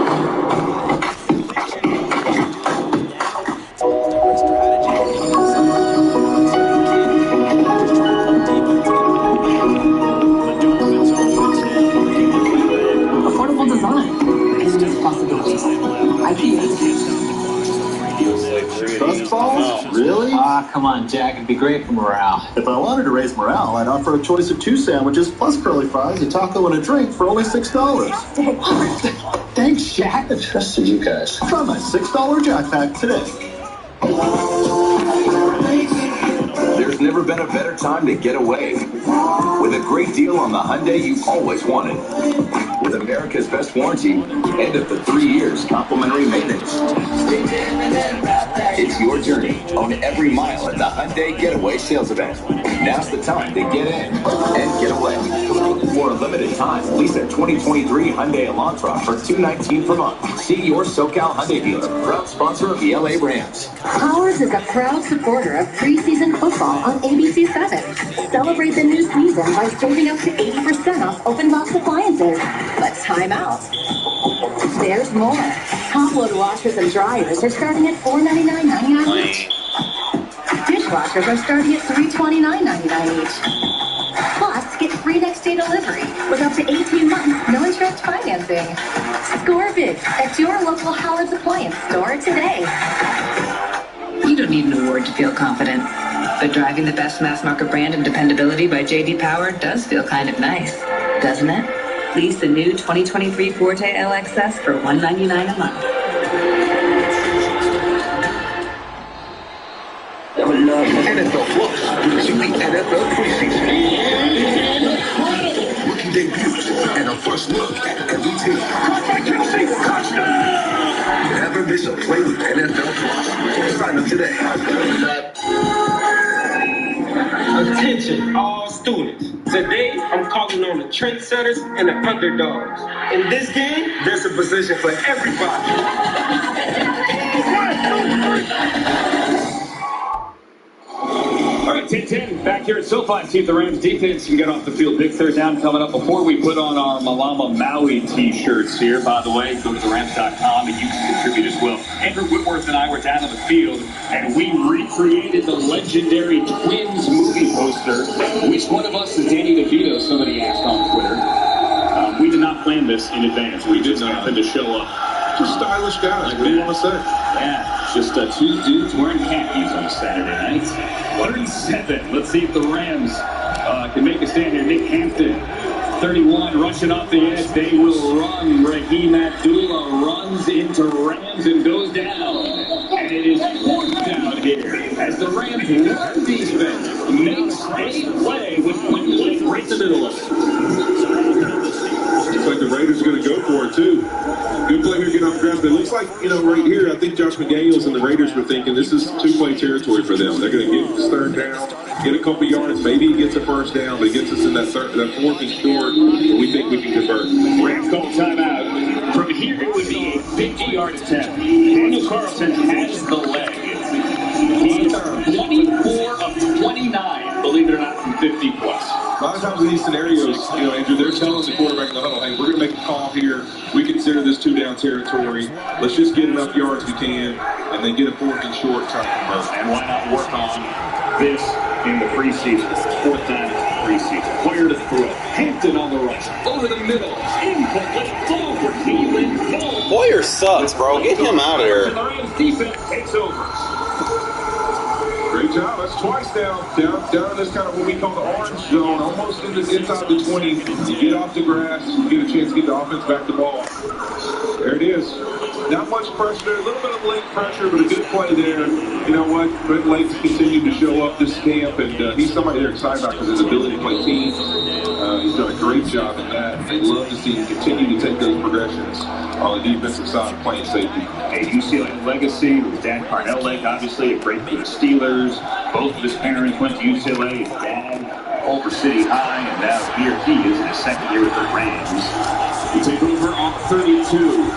Speaker 8: Affordable design. Endless possibilities. IKEA.
Speaker 15: Trust balls? Really?
Speaker 11: Come on, Jack. It'd be great for morale.
Speaker 15: If I wanted to raise morale, I'd offer a choice of 2 sandwiches plus curly fries, a taco, and a drink for only $6. Thanks, Jack. I trusted you guys. Try my $6 Jack Pack today.
Speaker 12: There's never been a better time to get away. With a great deal on the Hyundai you've always wanted. With America's best warranty and up to 3 years complimentary maintenance. It's your journey. Own every mile at the Hyundai Getaway Sales Event. Now's the time to get in and get away. For a limited time, lease a 2023 Hyundai Elantra for $219 per month. See your SoCal Hyundai dealer, proud sponsor of the LA Rams.
Speaker 8: Ours is a proud supporter of preseason football on ABC 7. Celebrate the new season by saving up to 80% off open box appliances. But time out. There's more. Top-load washers and dryers are starting at $499.99 each. Dishwashers are starting at $329.99 each. Plus, get free next-day delivery with up to 18 months, no interest financing. Score big at your local Howard's Appliance store today.
Speaker 13: You don't need an award to feel confident, but driving the best mass market brand and dependability by J.D. Power does feel kind of nice, doesn't it? Lease the new 2023 Forte LXS for $199 a month.
Speaker 12: NFL Plus brings you the NFL preseason. Rookie debuts and a first look at every team. Never miss a play with NFL Plus. Sign up today.
Speaker 10: Attention, all students. Today, I'm calling on the trendsetters and the underdogs. In this game, there's a position for everybody.
Speaker 18: All right, 10-10 back here at SoFi. See if the Rams defense can get off the field. Big third down coming up. Before we put on our Malama Maui t-shirts here, by the way, go to therams.com and you can contribute as well. Andrew Whitworth and I were down on the field, and we recreated the legendary Twins movie poster. Which one of us is Danny DeVito? Somebody asked on Twitter. We did not plan this in advance. We just happened to show up.
Speaker 7: Just stylish guys. What do you want to say?
Speaker 18: Yeah, just two dudes wearing khakis on a Saturday night. 37. Let's see if the Rams can make a stand here. Nick Hampton, 31, rushing off the edge. They will run. Raheem Abdullah runs into Rams and goes down. And it is 4th down here as the Rams run defense makes a play with Wembley right in the middle of it.
Speaker 7: Looks like the Raiders are going to go for it, too. Good play here, get off the ground. It looks like, right here, I think Josh McDaniels and the Raiders were thinking this is two-play territory for them. They're going to get this third down, get a couple yards, maybe he gets a first down, but gets us in that 4th and short, and we think we can convert.
Speaker 18: Rams call timeout. From here, it would be a 50-yard attempt. Daniel Carlson has the leg. He's 24 of 29, believe it or not, from 50 plus.
Speaker 7: A lot of times in these scenarios, Andrew, they're telling the quarterback in the huddle, hey, we're going to make a call here. We consider this 2-down territory. Let's just get enough yards we can, and then get a 4th and short, try to convert.
Speaker 18: And why not work on this in the preseason? 4th down preseason. Where to throw? Hampton on the rush. Over the middle. Incomplete. Ball for Keelan.
Speaker 1: Boyer sucks, bro. Get him out of here.
Speaker 18: The Rams defense takes over.
Speaker 7: Great job. it's twice down in this kind of what we call the orange zone, almost inside the 20. You get off the grass, you get a chance to get the offense back the ball. There it is. Not much pressure, a little bit of late pressure, but a good play there. You know what? Brent Lake's continued to show up this camp, and he's somebody they're excited about because his ability to play teams. He's done a great job in that. They love to see him continue to take those progressions on the defensive side of playing safety.
Speaker 18: A UCLA legacy with Dad Carnell Lake, obviously a great for the Steelers. Both of his parents went to UCLA. His dad, Culver City High, and now here he is in his second year with the Rams. We take over on 32.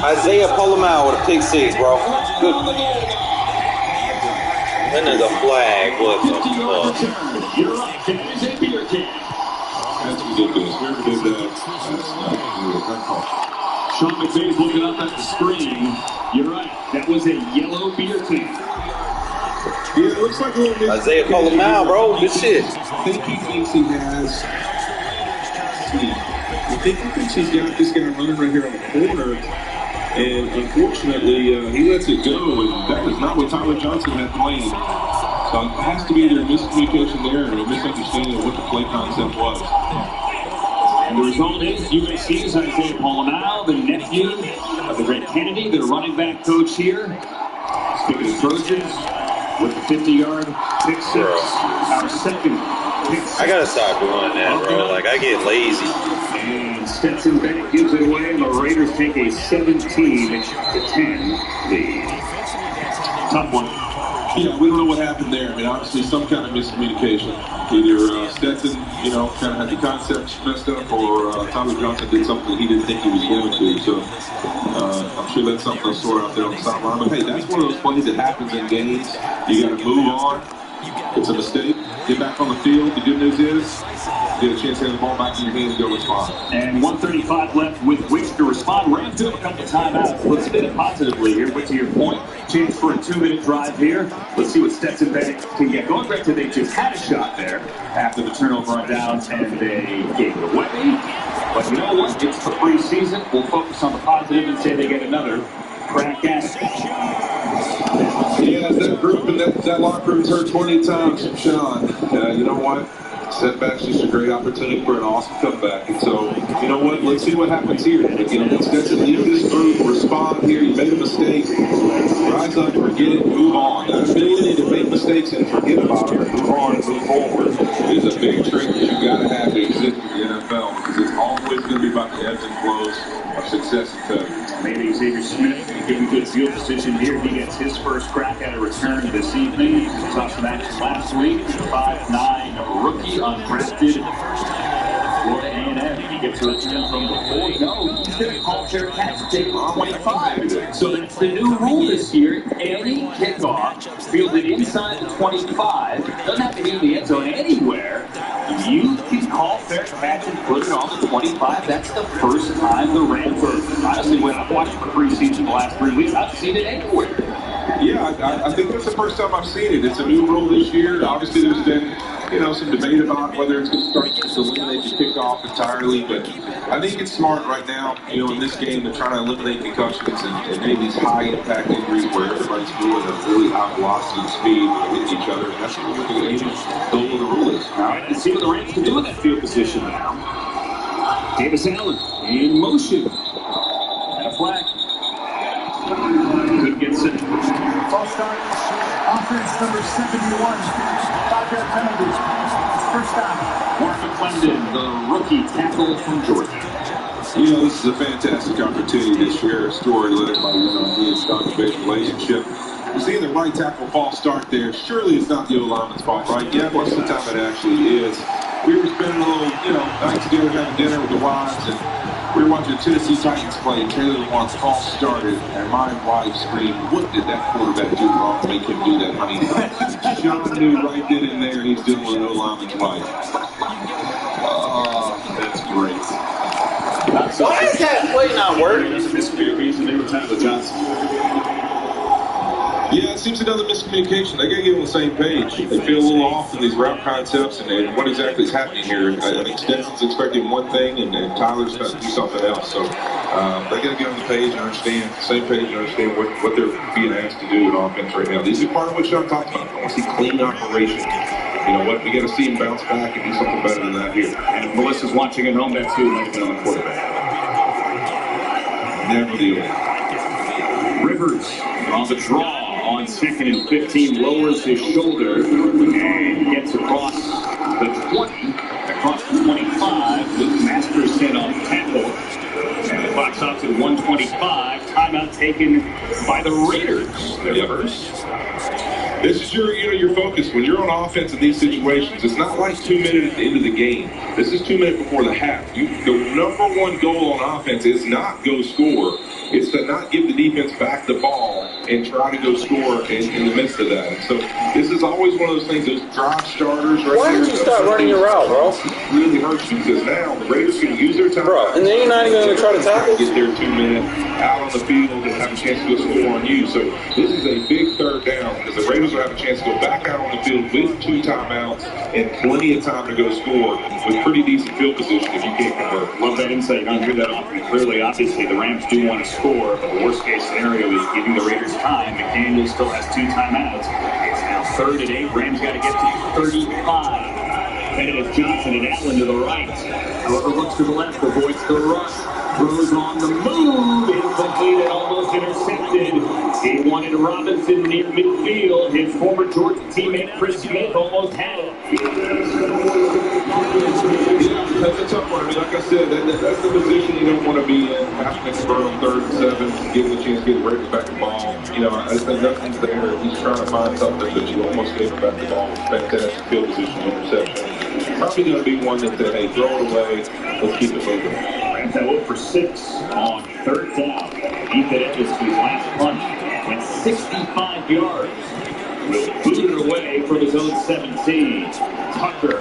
Speaker 16: Isaiah Polamalu with a pick six, bro. Good. Then there's a flag. What the fuck?
Speaker 18: You're right. That is a beer can.
Speaker 7: That's ridiculous. Whoever did that, that's not
Speaker 18: Sean McVay's looking up at the screen. You're right. That was a yellow beer can.
Speaker 7: Yeah, it looks like a little bit.
Speaker 16: Isaiah Polamalu, bro. Good shit.
Speaker 7: I think he thinks he has. I think he thinks he's got this guy running right here on the corner. And unfortunately, he lets it go, and that is not what Tyler Johnson had planned. So it has to be either a miscommunication there or a misunderstanding of what the play concept was.
Speaker 18: And the result is USC's Isaiah Polamalu, the nephew of the great Kennedy, their running back coach here. Speaking of Trojans, with the 50-yard pick six, our second pick six.
Speaker 16: I gotta stop doing that, bro. Like, I get lazy.
Speaker 18: And Stetson Bennett gives it away, and the Raiders take a 17-10 lead. Tough one.
Speaker 7: Yeah, we don't know what happened there. I mean, obviously some kind of miscommunication. Either Stetson, kind of had the concept messed up, or Tyler Johnson did something he didn't think he was going to. So I'm sure that's something they'll sort out there on the sideline. But hey, that's one of those plays that happens in games. You got to move on. It's a mistake. Get back on the field. The good news is, get a chance to have the ball back in your hands and go respond.
Speaker 18: And 1:35 left with which to respond. Rams do have a couple of timeouts. Let's spin it positively here. But to your point, chance for a 2-minute drive here. Let's see what Stetson Bennett can get. Going back to they just had a shot there after the turnover on downs, and they gave it away. But you know what? It's the preseason. We'll focus on the positive and say they get another crack at it.
Speaker 7: Yeah, that group and that locker room's heard 20 times from Sean. You know what? Setback's just a great opportunity for an awesome comeback. And so, you know what? Let's see what happens here. Again, let's lead this group, respond here. You made a mistake. Rise up, forget it, move on. That ability to make mistakes and forget about it, move on and move forward is a big trait that you got to have to exist in the NFL, because it's always going to be about the ebbs and flows of success and failure.
Speaker 18: Maybe Xavier Smith getting good field position here. He gets his first crack at a return this evening. He saw some action last week. 5'9" rookie, undrafted. Florida A&M. He gets a return from the 4. No, he's going to call fair catch to take 25. So that's the new rule this year. Any kickoff fielded inside the 25, doesn't have to be in the end zone, anywhere. You can call fair catch and put it on the 25. That's the first time the Rams are, honestly, when I've watched the preseason the last 3 weeks, I've seen it anywhere.
Speaker 7: Yeah, I think that's the first time I've seen it. It's a new rule this year. Obviously, there's been, some debate about whether it's going to start to eliminate the kickoff entirely, but I think it's smart right now, in this game to try to eliminate concussions and maybe these high-impact injuries where everybody's moving at a really high velocity and speed hitting each other. And that's what the goal of the rule is.
Speaker 18: All right, let's see what the Rams can do with that field position now. Davis Allen in motion. And a flag. Couldn't get set.
Speaker 5: False start. Offense number 71. 5-yard penalty. First down.
Speaker 18: Warren McClendon, the rookie tackle from Georgia.
Speaker 7: This is a fantastic opportunity to share a story led by he and Stockton-based relationship. We're seeing the right tackle false start there. Surely it's not the O-lineman's fault, right? Yeah, most of the time it actually is. We were spending a little, night together having dinner with the wives, and we were watching the Tennessee Titans play, and Taylor Lewan's false started, and my wife screamed, "What did that quarterback do wrong to make him do that, honey?" John knew right then and there he's dealing with an O-lineman's wife. That's great.
Speaker 16: Why is that play not working?
Speaker 18: There's a miscommunication there with Tyler Johnson.
Speaker 7: Yeah, it seems another miscommunication. They got to get on the same page. They feel a little off in these route concepts and what exactly is happening here. I think Stenson's expecting one thing and Tyler's about to do something else. So they got to get on the page and understand, same page and understand what they're being asked to do in offense right now. These are part of what Sean talked about. I want to see clean operation. You know what? We got to see him bounce back and do something better than that here.
Speaker 18: And if Melissa's watching at home, that's who might be on the quarterback.
Speaker 7: Never the old.
Speaker 18: Rivers on the draw. On 2nd and 15, lowers his shoulder and gets across the 20, across the 25. Luke Masterson on tackle. And the clock stops at 1:25. Timeout taken by the Raiders. Rivers.
Speaker 7: This is your focus. When you're on offense in these situations, it's not like 2 minutes into the game. This is 2 minutes before the half. The number one goal on offense is not go score. It's to not give the defense back the ball and try to go score in the midst of that. And so this is always one of those things, those drive starters right
Speaker 16: Why
Speaker 7: there.
Speaker 16: did you start running your route, bro?
Speaker 7: Really hurts you because now the Raiders can use their time.
Speaker 16: Bro, and then you're not even going to try to tackle?
Speaker 7: Get their 2 minutes out on the field and have a chance to go score on you. So this is a big third down because the Raiders will have a chance to go back out on the field with 2 timeouts and plenty of time to go score with pretty decent field position if you can't convert.
Speaker 18: Love that insight. You don't hear that often. Clearly, obviously, the Rams do want to score, but the worst-case scenario is giving the Raiders time. McDaniel still has 2 timeouts. It's now 3rd and 8. Rams got to get to 35. Benedict Johnson and Allen to the right. However, looks to the left, avoids the rush. Throws on the move. Incomplete and almost intercepted. He wanted Robinson near midfield. His former Georgia teammate Chris Smith almost had it.
Speaker 7: That's a tough one. I mean, like I said, that's the position you don't want to be in. Having to convert on 3rd and 7, give him a chance to get the Raiders back the ball. You know, I think nothing's there. He's trying to find something, but you almost gave him back the ball. Fantastic field position, interception. Probably going to be one that, hey, throw it away. Let's keep it moving.
Speaker 18: Rams have 0 for 6 on 3rd down. Ethan Edwards, his last punt, went 65 yards. Will boot it away from his own 17. Tucker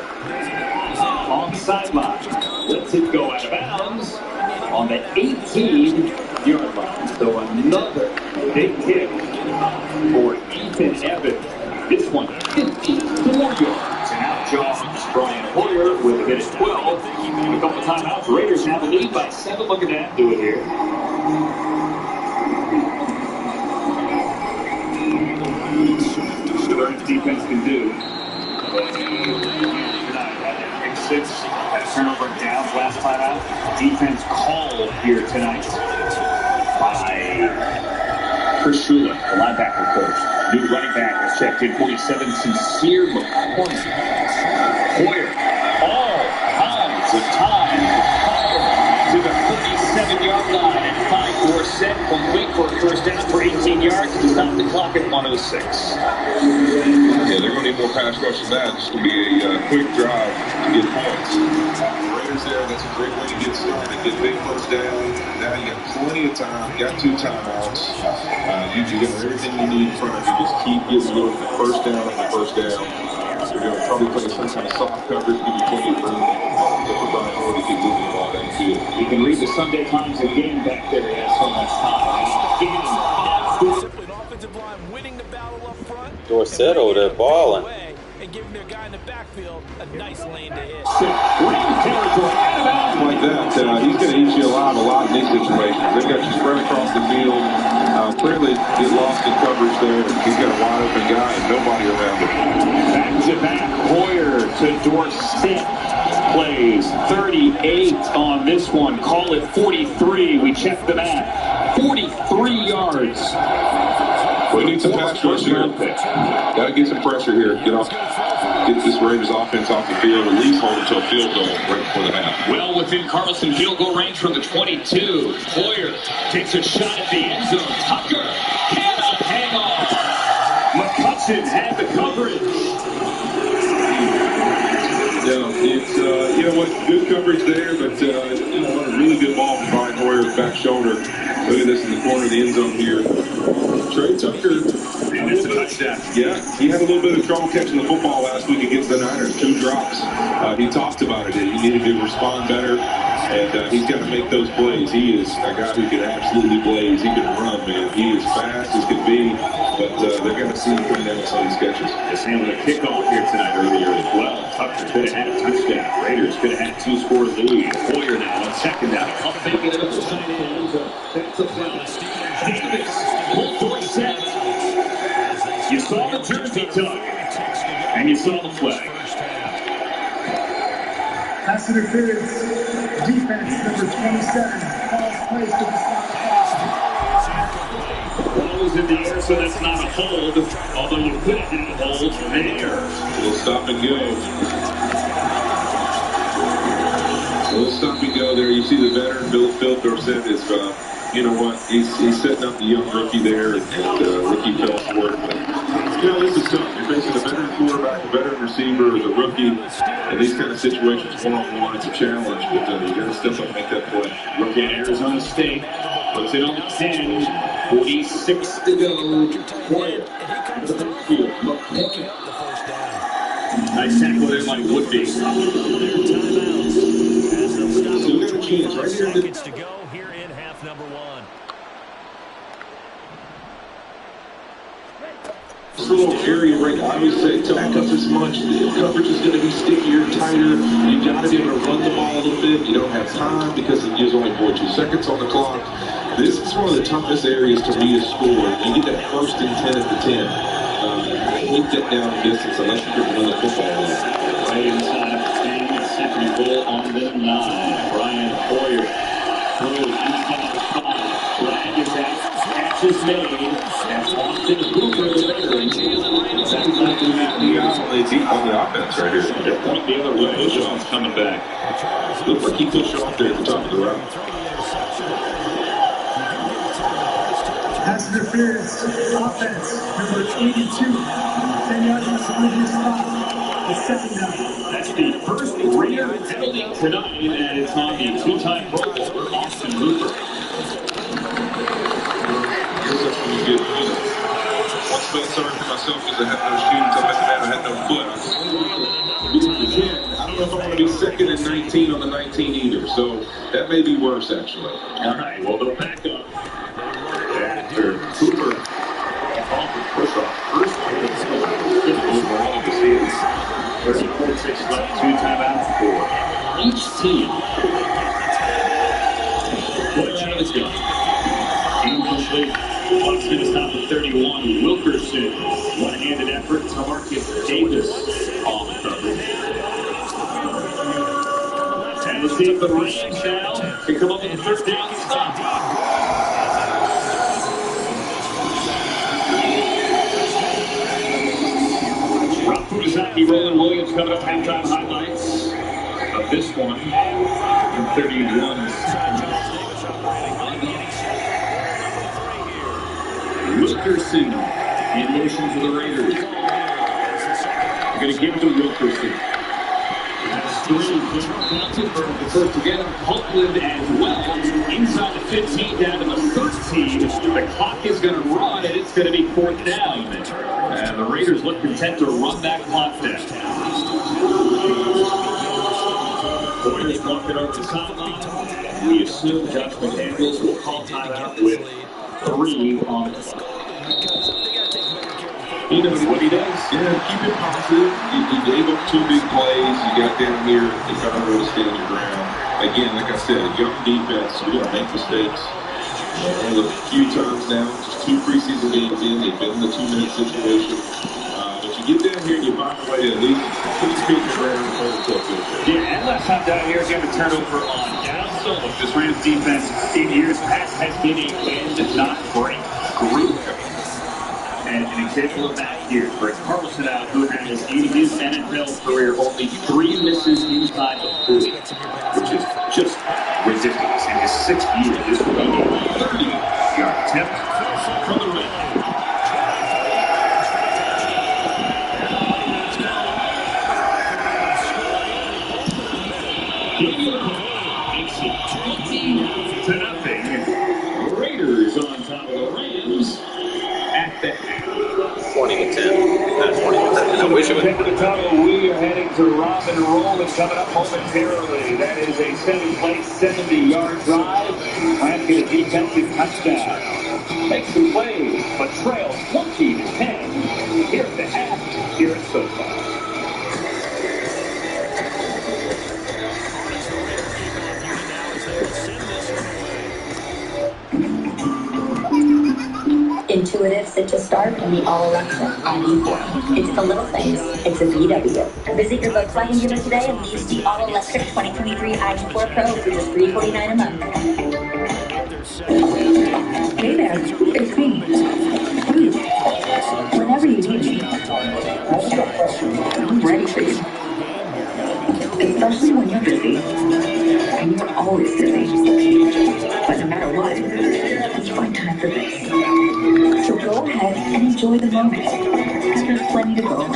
Speaker 18: on the sideline. Lets it go out of bounds on the 18-yard line. So another big kick for Ethan Evans. This one, 54 yards. And out jogs Brian Hoyer with a hit at 12. And a couple timeouts. Raiders have a lead by 7. Look at that. Do it here. The Rams defense can do. Pick 6. Had a turnover downs last time out. Defense call here tonight by Chris Shula, the linebacker coach. New running back has checked in, 47, Sincere McCormick. Hoyer, all kinds of time to the 37-yard line and 5-4 set, complete for a first down for 18 yards to stop the clock at 1:06.
Speaker 7: Yeah, they're going to need more pass rush than that. It's going to be a quick drive to get points. Raiders there, that's a great way to get started. Get big first down. Now you got plenty of time. You got 2 timeouts. You got everything you need in front of you. Just keep getting little first down after first down. You're going to probably play some kind of soft coverage, give you plenty of room. For Brian Hoyer to keep moving the ball down the field.
Speaker 18: You can read the Sunday Times again back there. He has so much time.
Speaker 16: Dorsett over there balling.
Speaker 6: And giving their guy in the backfield a nice lane to hit.
Speaker 7: Like that, he's going to eat you alive a lot in these situations. They've got you spread across the field. Clearly get lost in coverage there. He's got a wide open guy and nobody around him.
Speaker 18: Back to back, Hoyer to Dorsett. Plays 38 on this one. Call it 43. We checked the math. 43 yards.
Speaker 7: We need some pass rush here. Got to get some pressure here. Get this Raiders offense off the field. At least hold until field goal right before the half.
Speaker 18: Well within Carlson field goal range from the 22. Hoyer takes a shot at the end zone. Tucker cannot hang on. McCutcheon had the coverage.
Speaker 7: Yeah, it's you know what, good coverage there, but you know what, a really good ball from Brian Hoyer's back shoulder. Look at this in the corner of the end zone here. Trey Tucker,
Speaker 18: and it's a touchdown.
Speaker 7: Yeah, he had a little bit of trouble catching the football last week against the Niners. 2 drops. He talked about it. He needed to respond better. And he's got to make those plays. He is a guy who can absolutely blaze. He can run, man. He is fast as can be, but they're going to see him come down with some of these catches.
Speaker 18: Just handled a kickoff here tonight earlier as well. Tucker could have had a touchdown. Raiders could have had a 2-score lead. Hoyer now on second down. I'll fake it up the tight end. That's a Davis. Pull for set. You saw the jersey tug, and you saw the flag.
Speaker 2: Pass interference. Defense number 27. False place to the stop.
Speaker 18: Ball was in the air, so that's not a hold. Although you could have had a hold there.
Speaker 7: We'll stop and go. We'll stop and go there. You see the veteran, Phil Dorsett is, you know what, he's setting up the young rookie there, and rookie fell for it. But, you know, this is tough. You're facing a veteran quarterback, a veteran receiver, as a rookie. In these kind of situations, one-on-one, it's a challenge, but you got to step up and make that play.
Speaker 18: Rookie at Arizona State puts it on 10. 46 to go. Nice tackle there by Woodby.
Speaker 3: So we got a chance right here. Seconds to go here in half number 1.
Speaker 7: This little area right now, I always say, back up as much. The coverage is going to be stickier, tighter. You got to be able to run the ball a little bit. You don't have time because there's only 2 seconds on the clock. This is one of the toughest areas to be a scorer. You get that 1st and 10 at the 10. Take that down in distance unless you can run the football.
Speaker 18: Right inside of 10, second goal on the 9. Brian Hoyer throws inside the 5. Flag is out. Catch is made. That's Austin Hooper.
Speaker 7: That's not going to be deep on the offense right here.
Speaker 18: They're pointing the other way. Bushaw's coming back.
Speaker 7: Looks like he pushed off there at the top of the route.
Speaker 2: Pass interference. Offense number 82. 10 yards on the previous spot. The second down.
Speaker 18: That's the first Raider penalty tonight, and it's on the 2-time Pro Bowler, Austin Hooper.
Speaker 7: Once felt sorry for myself because I had no shoes, I had no foot. I don't know if I want to be 2nd and 19 on the 19 either, so that may be worse, actually.
Speaker 18: All right, well, they'll back up. After Hooper off the push-off, first overall of the season. 36 left, 2 timeouts for each team. Play out of the gun. Incomplete. Bucks going to stop at 31. Wilkerson, one-handed effort to Marcus Davis off coverage. And let's see if the Rams now can come up with a 3rd down stop. Rob Fusaki, Roland Williams coming up halftime highlights of this one. 31. Wilkerson in motion for the Raiders. They're going to give it to Wilkerson. That's 3. For the first again. Hopeland as well. Inside the 15, down to the 13. The clock is going to run, and it's going to be 4th down. And the Raiders look content to run that clock down. Warriors walking over the sideline. We assume Josh McDaniels will call timeout with 3 on the clock.
Speaker 7: He knows what he does. Yeah, keep it positive. You gave up 2 big plays. You got down here. You found a way to stand your ground. Again, like I said, young defense. You're going to make mistakes. Only a few times now. Just 2 preseason games in. They've been in the 2-minute situation. But you get down here and you find a way to at least put your feet in the ground and hold yourself good.
Speaker 18: Yeah, and last time down here, again, a turnover on down solo. This Rams defense in years past has been a win, not break group. And an example of that here, Greg Carlson out, who has in his NFL career only 3 misses inside the 40, which is just ridiculous. In his 6th year, this will be a 30-yard attempt from the Rams. Makes it 20-0. Raiders on top of the Rams at the half.
Speaker 1: 20 to 10. 20 to 10.
Speaker 18: I wish it would. Take the tunnel. We are heading to rock and roll. It's coming up momentarily. That is a 7-play, 70-yard drive. Lance get a defensive touchdown. Make some plays, but trail 20-10. Here at the half, here at SoFi.
Speaker 19: Intuitive Citrus Start and the all-Alexa ID4. It's the little things. It's a VW. Visit your Volkswagen dealer today and lease the all-electric 2023 ID4 Pro for just $349 a month. Hey there, it's me. Whenever you need me, I'm ready for you. Especially when you're busy. And you're always busy. But no matter what, you find time for this. So go ahead and enjoy the moment. There's plenty to go around.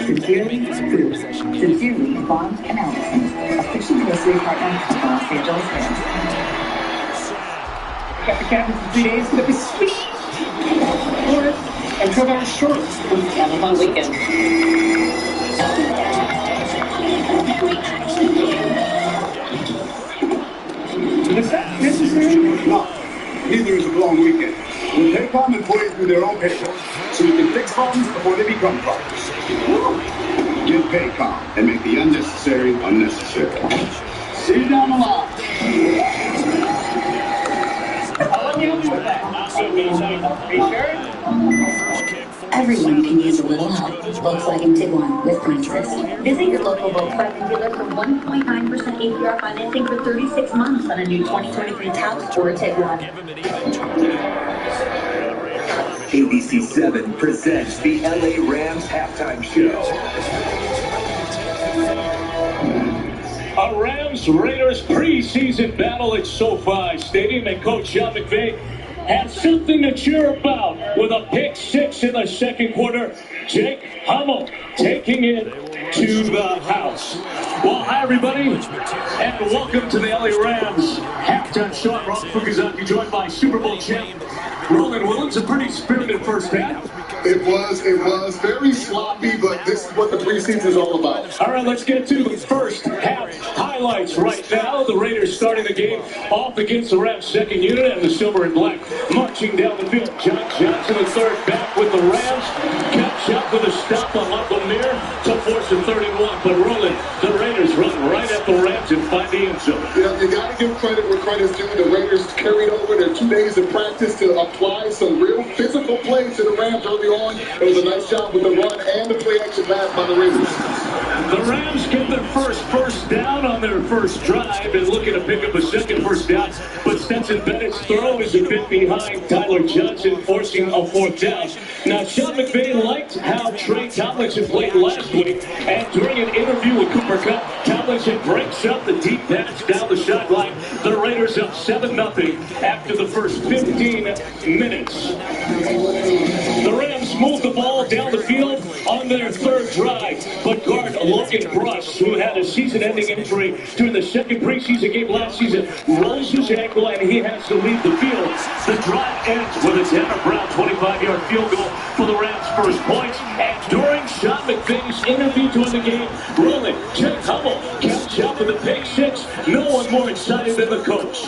Speaker 19: Sincerely, Fruit. Sincerely, Bond and Allison. Official grocery partner of the Los Angeles Rams.
Speaker 10: Got the cabin for 3 days. It's gonna be sweet. Or, and 12 hours short. Have a fun weekend.
Speaker 15: Is that necessary? No. Neither is a long weekend. With Paycom, employees do their own payroll, so you can fix problems before they become problems. Get Paycom and make the unnecessary unnecessary. See you down the line.
Speaker 10: I'll help you with that. Are you sure?
Speaker 19: Everyone can use a little help. Volkswagen Tiguan with Princess. Visit your local Volkswagen dealer for 1.9% APR financing for 36 months on a new 2023 Taos or Tiguan.
Speaker 12: ABC 7 presents the LA Rams halftime show.
Speaker 18: A Rams-Raiders preseason battle at SoFi Stadium, and Coach Sean McVay has something to cheer about with a pick six in the second quarter. Jake Hummel taking it to the house. Well, hi everybody, and welcome to the LA Rams halftime show. I'm Rob Fukuzaki, joined by Super Bowl champ Roland Williams. A pretty spirited first half.
Speaker 15: It was very sloppy, but this is what the preseason is all about.
Speaker 18: All right, let's get to the first half highlights right now. The Raiders starting the game off against the Rams' second unit, and the silver and black marching down the field. John Johnson, the third back with the Rams. Catch up with a stop on Lemire to force a 31. But Roland, the Raiders run right at the Rams and find the end zone.
Speaker 15: You know, you got to give credit where credit's due. The Raiders carried over their 2 days of practice to apply some real physical play to the Rams early on. It was a nice job with the run and the play-action pass by the Raiders.
Speaker 18: The Rams get their first down on their first drive and looking to pick up a second first down. But Stetson Bennett's throw is a bit behind Tyler Johnson, forcing a fourth down. Now, Sean McVay liked how Trey Tomlinson played last week. And during an interview with Cooper Kupp, Tomlinson breaks up the deep pass down the sideline. The Raiders up 7-0 after the first 15 minutes. The Rams move the ball down the field on their third drive, but guard Logan Bruss, who had a season-ending injury during the second preseason game last season, rolls his ankle and he has to leave the field. The drive ends with a Tanner Brown 25-yard field goal for the Rams' first points. And during Sean McVay's interview during the game, Roland, Jake Hummel catch up with the pick six. No one more excited than the coach.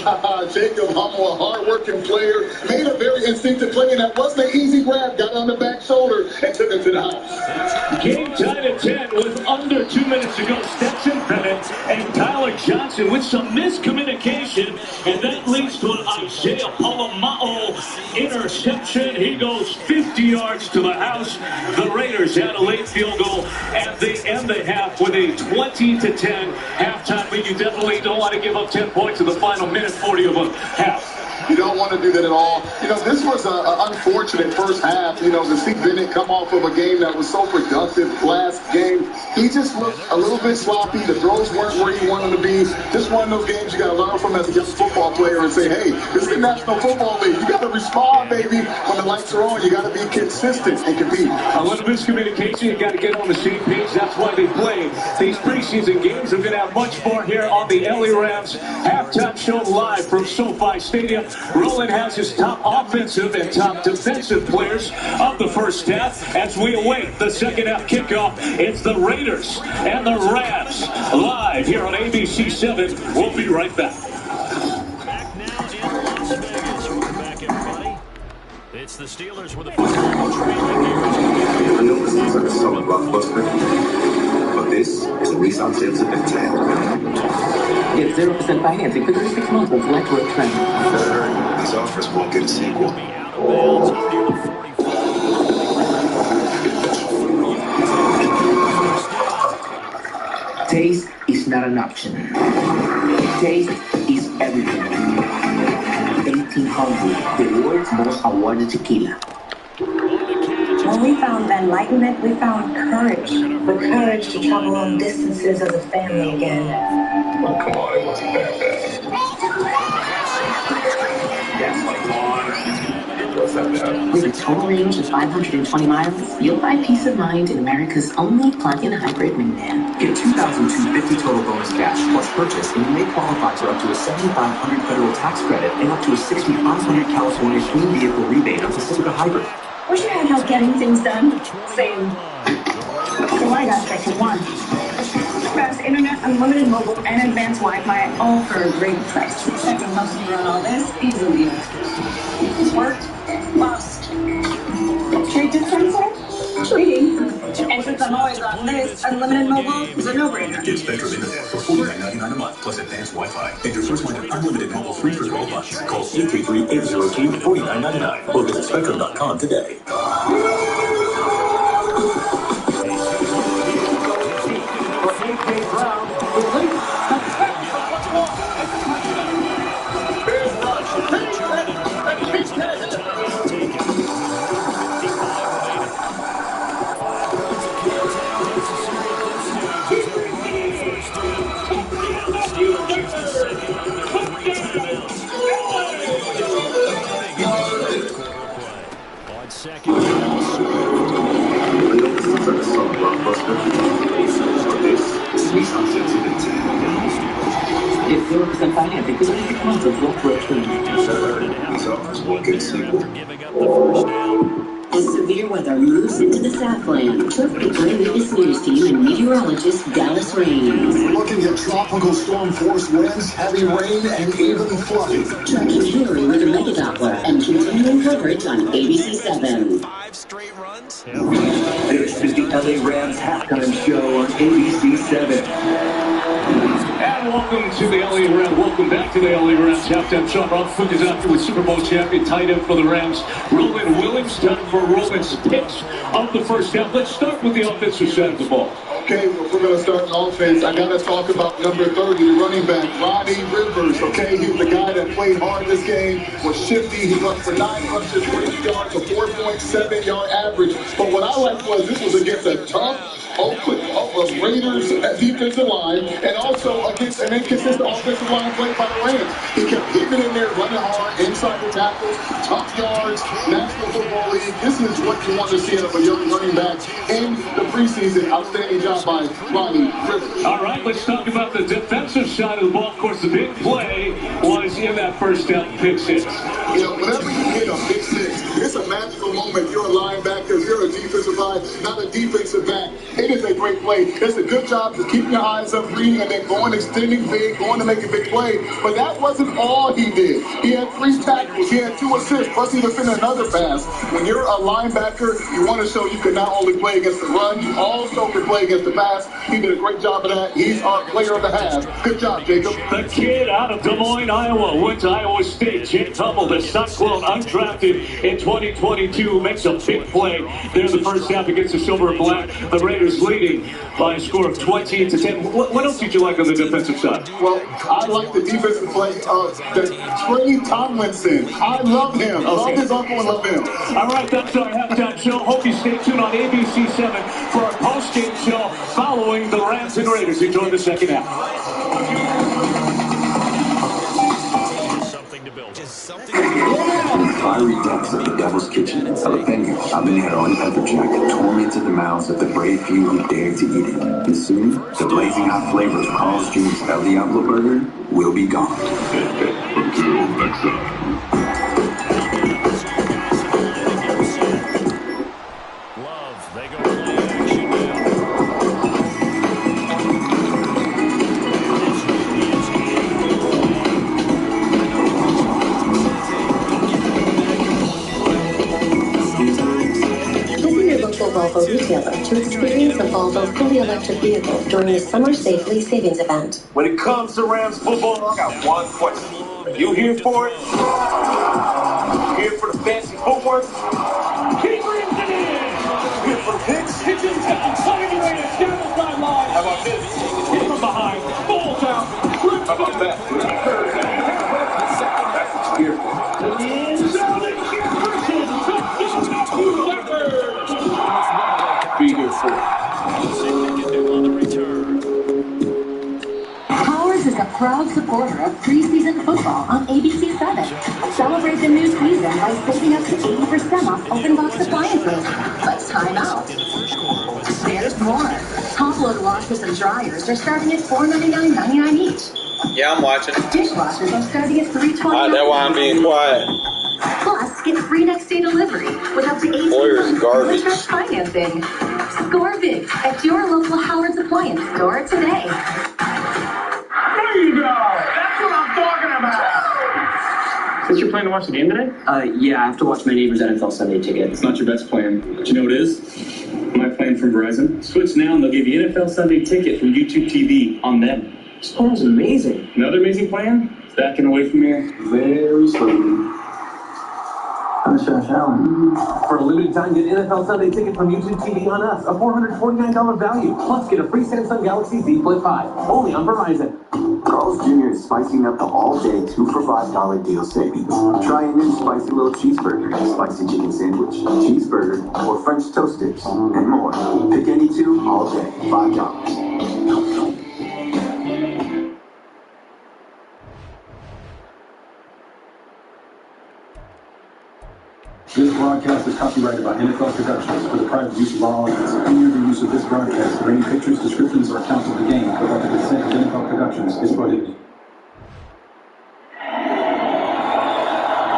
Speaker 15: Jacob Hummel, a hard-working player, made a very instinctive play, and that wasn't an easy grab. Got on the back shoulder and took him to the house.
Speaker 18: Game tied at 10 with under 2 minutes to go. Stetson Bennett and Tyler Johnson with some miscommunication, and that leads to an Isaiah Polamalu interception. He goes 50 yards to the house. The Raiders had a late field goal, and they end the half with a 20-10 halftime lead. You definitely don't want to give up 10 points in the final minute 40 of a half.
Speaker 15: You don't want to do that at all. You know, this was an unfortunate first half, you know, to see Bennett come off of a game that was so productive last game. He just looked a little bit sloppy. The throws weren't where he wanted to be. Just one of those games you got to learn from as a young football player and say, hey, this is the National Football League. You got to respond, baby. When the lights are on, you got to be consistent and compete.
Speaker 12: A little miscommunication. You got to get on the same page. That's why they play these preseason games. We're going to have much more here on the LA Rams halftime show live from SoFi Stadium. Roland has his top offensive and top defensive players of the first half as we await the second half kickoff. It's the Raiders and the Rams live here on ABC 7. We'll be right back.
Speaker 3: Back now in Las Vegas. Welcome back, everybody. It's the Steelers with a football trailing here.
Speaker 9: I know this looks like a summer blockbuster, but this is a Nissan sales event plan.
Speaker 11: Get 0% financing for 36 months with select road trend.
Speaker 9: Better hurry. These offers won't get a sequel.
Speaker 11: Taste is not an option. Taste is everything. 1800, the world's most awarded tequila.
Speaker 20: When we found enlightenment, we found courage. The courage to travel long distances as a family again.
Speaker 9: Oh, come on, it wasn't that bad.
Speaker 11: That's like what's that bad? With a total range of 520 miles, you'll find peace of mind in America's only plug-in hybrid minivan.
Speaker 21: Get 2050 total bonus cash plus purchase, and you may qualify for up to a $7,500 federal tax credit and up to a $6,500 California clean vehicle rebate on Pacifica Hybrid.
Speaker 20: Wish I had help getting things done. Same. So I got Section 1. Fast internet, unlimited mobile, and advanced Wi-Fi, all for a great price. Second helps me run all this easily. This worked. Lost. Trade differential? Trading. And since I'm always on this, unlimited mobile is a no-brainer.
Speaker 12: Get Spectrum Internet for $49.99 a month plus advanced Wi-Fi. And your first month of unlimited mobile free for 12 months. Call 833-802-4999 or visit Spectrum.com today.
Speaker 9: I know this looks like a summer blockbuster, but this is Nissan sales event plan.
Speaker 11: Get 0% financing for 36 months with select road trend.
Speaker 9: These offers won't get a sequel.
Speaker 8: As severe weather moves into the Southland, took the Eyewitness News team and meteorologist Dallas Raines.
Speaker 5: We're looking at tropical storm force winds, heavy rain, and even flooding.
Speaker 8: Tracking Hillary with a mega Doppler and continuing coverage on ABC 7.
Speaker 6: 5 straight runs?
Speaker 14: This is the LA Rams halftime show on ABC 7.
Speaker 12: And welcome to the LA Rams. Welcome back to the LA Rams halftime show. Rob Fook is out here with Super Bowl champion tight end for the Rams, Roland Williams. Time for Roland's picks of the first half. Let's start with the offensive side of the ball.
Speaker 15: Okay, well, if we're going to start an offense, I got to talk about number 30, the running back, Ronnie Rivers, okay? He was the guy that played hard this game, was shifty. He rushed for 9 rushes, 40 yards, a 4.7-yard average. But what I liked was this was against a tough Oakland Raiders defensive line, and also against an inconsistent offensive line played by the Rams. He kept hitting in there, running hard, inside the tackles, tough yards, National Football League. This is what you want to see out of a young running back in the preseason. Outstanding job by Ronnie Rivers.
Speaker 12: All right, let's talk about the defensive side of the ball. Of course, the big play was in that first down pick six.
Speaker 15: You know, whenever you hit a big six, it's a magical moment. If you're a linebacker, if you're a defensive line, not a defensive back. It is a great play. It's a good job to keep your eyes up, reading, and then going, extending big, going to make a big play. But that wasn't all he did. He had 3 tackles. He had 2 assists, plus he defended another pass. When you're a linebacker, you want to show you can not only play against the run, you also can play against the pass. He did a great job of that. He's our player of the half. Good job, Jacob.
Speaker 12: The kid out of Des Moines, Iowa, went to Iowa State. Jake Hummel, the
Speaker 18: the Cyclone, undrafted in 2022, makes a big play there in the first half against the Silver and Black. The Raiders leading by a score of 20-10. What else did you like on the defensive side?
Speaker 15: Well, I like the defensive play of Trey Tomlinson. I love him. Love his uncle and love him.
Speaker 18: All right, that's our halftime show. Hope you stay tuned on ABC 7 for our post-game show following the Rams and Raiders. Enjoy the second half.
Speaker 17: In the fiery depths of the Devil's Kitchen, jalapenos, habanero, and pepper jack tormented the mouths of the brave few who dared to eat it. And soon, the blazing hot flavor of Carl's Jr.'s El Diablo Burger will be gone.
Speaker 9: Until next time.
Speaker 8: Volvo retailer to experience a Volvo fully electric vehicle during the Summer Safely Savings Event.
Speaker 18: When it comes to Rams football, I got one question. Are you here for it? Here for the fancy footwork? He brings it in! Here for the picks? Kitchen down, fighting Raiders down the sideline. How about this? Hit from behind, balls out. How about that? That's what you're here for. Be here for it.
Speaker 8: Powers is a proud supporter of preseason football on ABC 7. Celebrate the new season by saving up to 80% off open box appliances. But time out. There's more. Top-load washers and dryers are starting at $499.99 each.
Speaker 16: Yeah, I'm watching.
Speaker 8: Dishwashers are starting at $329.
Speaker 16: That's why I'm being quiet.
Speaker 8: Plus, get free next-day delivery with up to 18
Speaker 16: Lawyer's garbage.
Speaker 8: months financing. Score big at your local Howard's Appliance store today.
Speaker 18: There you go! That's what I'm talking about! Is this your plan to watch the game today?
Speaker 11: Yeah, I have to watch my neighbor's NFL Sunday ticket.
Speaker 18: It's not your best plan, but you know what it is? My plan from Verizon. Switch now and they'll give you NFL Sunday ticket from YouTube TV on them.
Speaker 11: This plan is amazing.
Speaker 18: Another amazing plan? It's backing away from here very slowly.
Speaker 17: I'm Josh Allen. For a limited time, get NFL Sunday ticket from YouTube TV on us. A $449 value. Plus, get a free Samsung Galaxy Z Flip 5. Only on Verizon. Carl's Jr. is spicing up the all-day 2 for $5 deal savings. Try a new spicy little cheeseburger, spicy chicken sandwich, cheeseburger, or French toast sticks, and more. Pick any two all day. $5.
Speaker 15: This broadcast is copyrighted by NFL Productions for the private use of our audience. Any other use of this broadcast or any pictures, descriptions, or accounts of the game without the consent of NFL Productions is prohibited.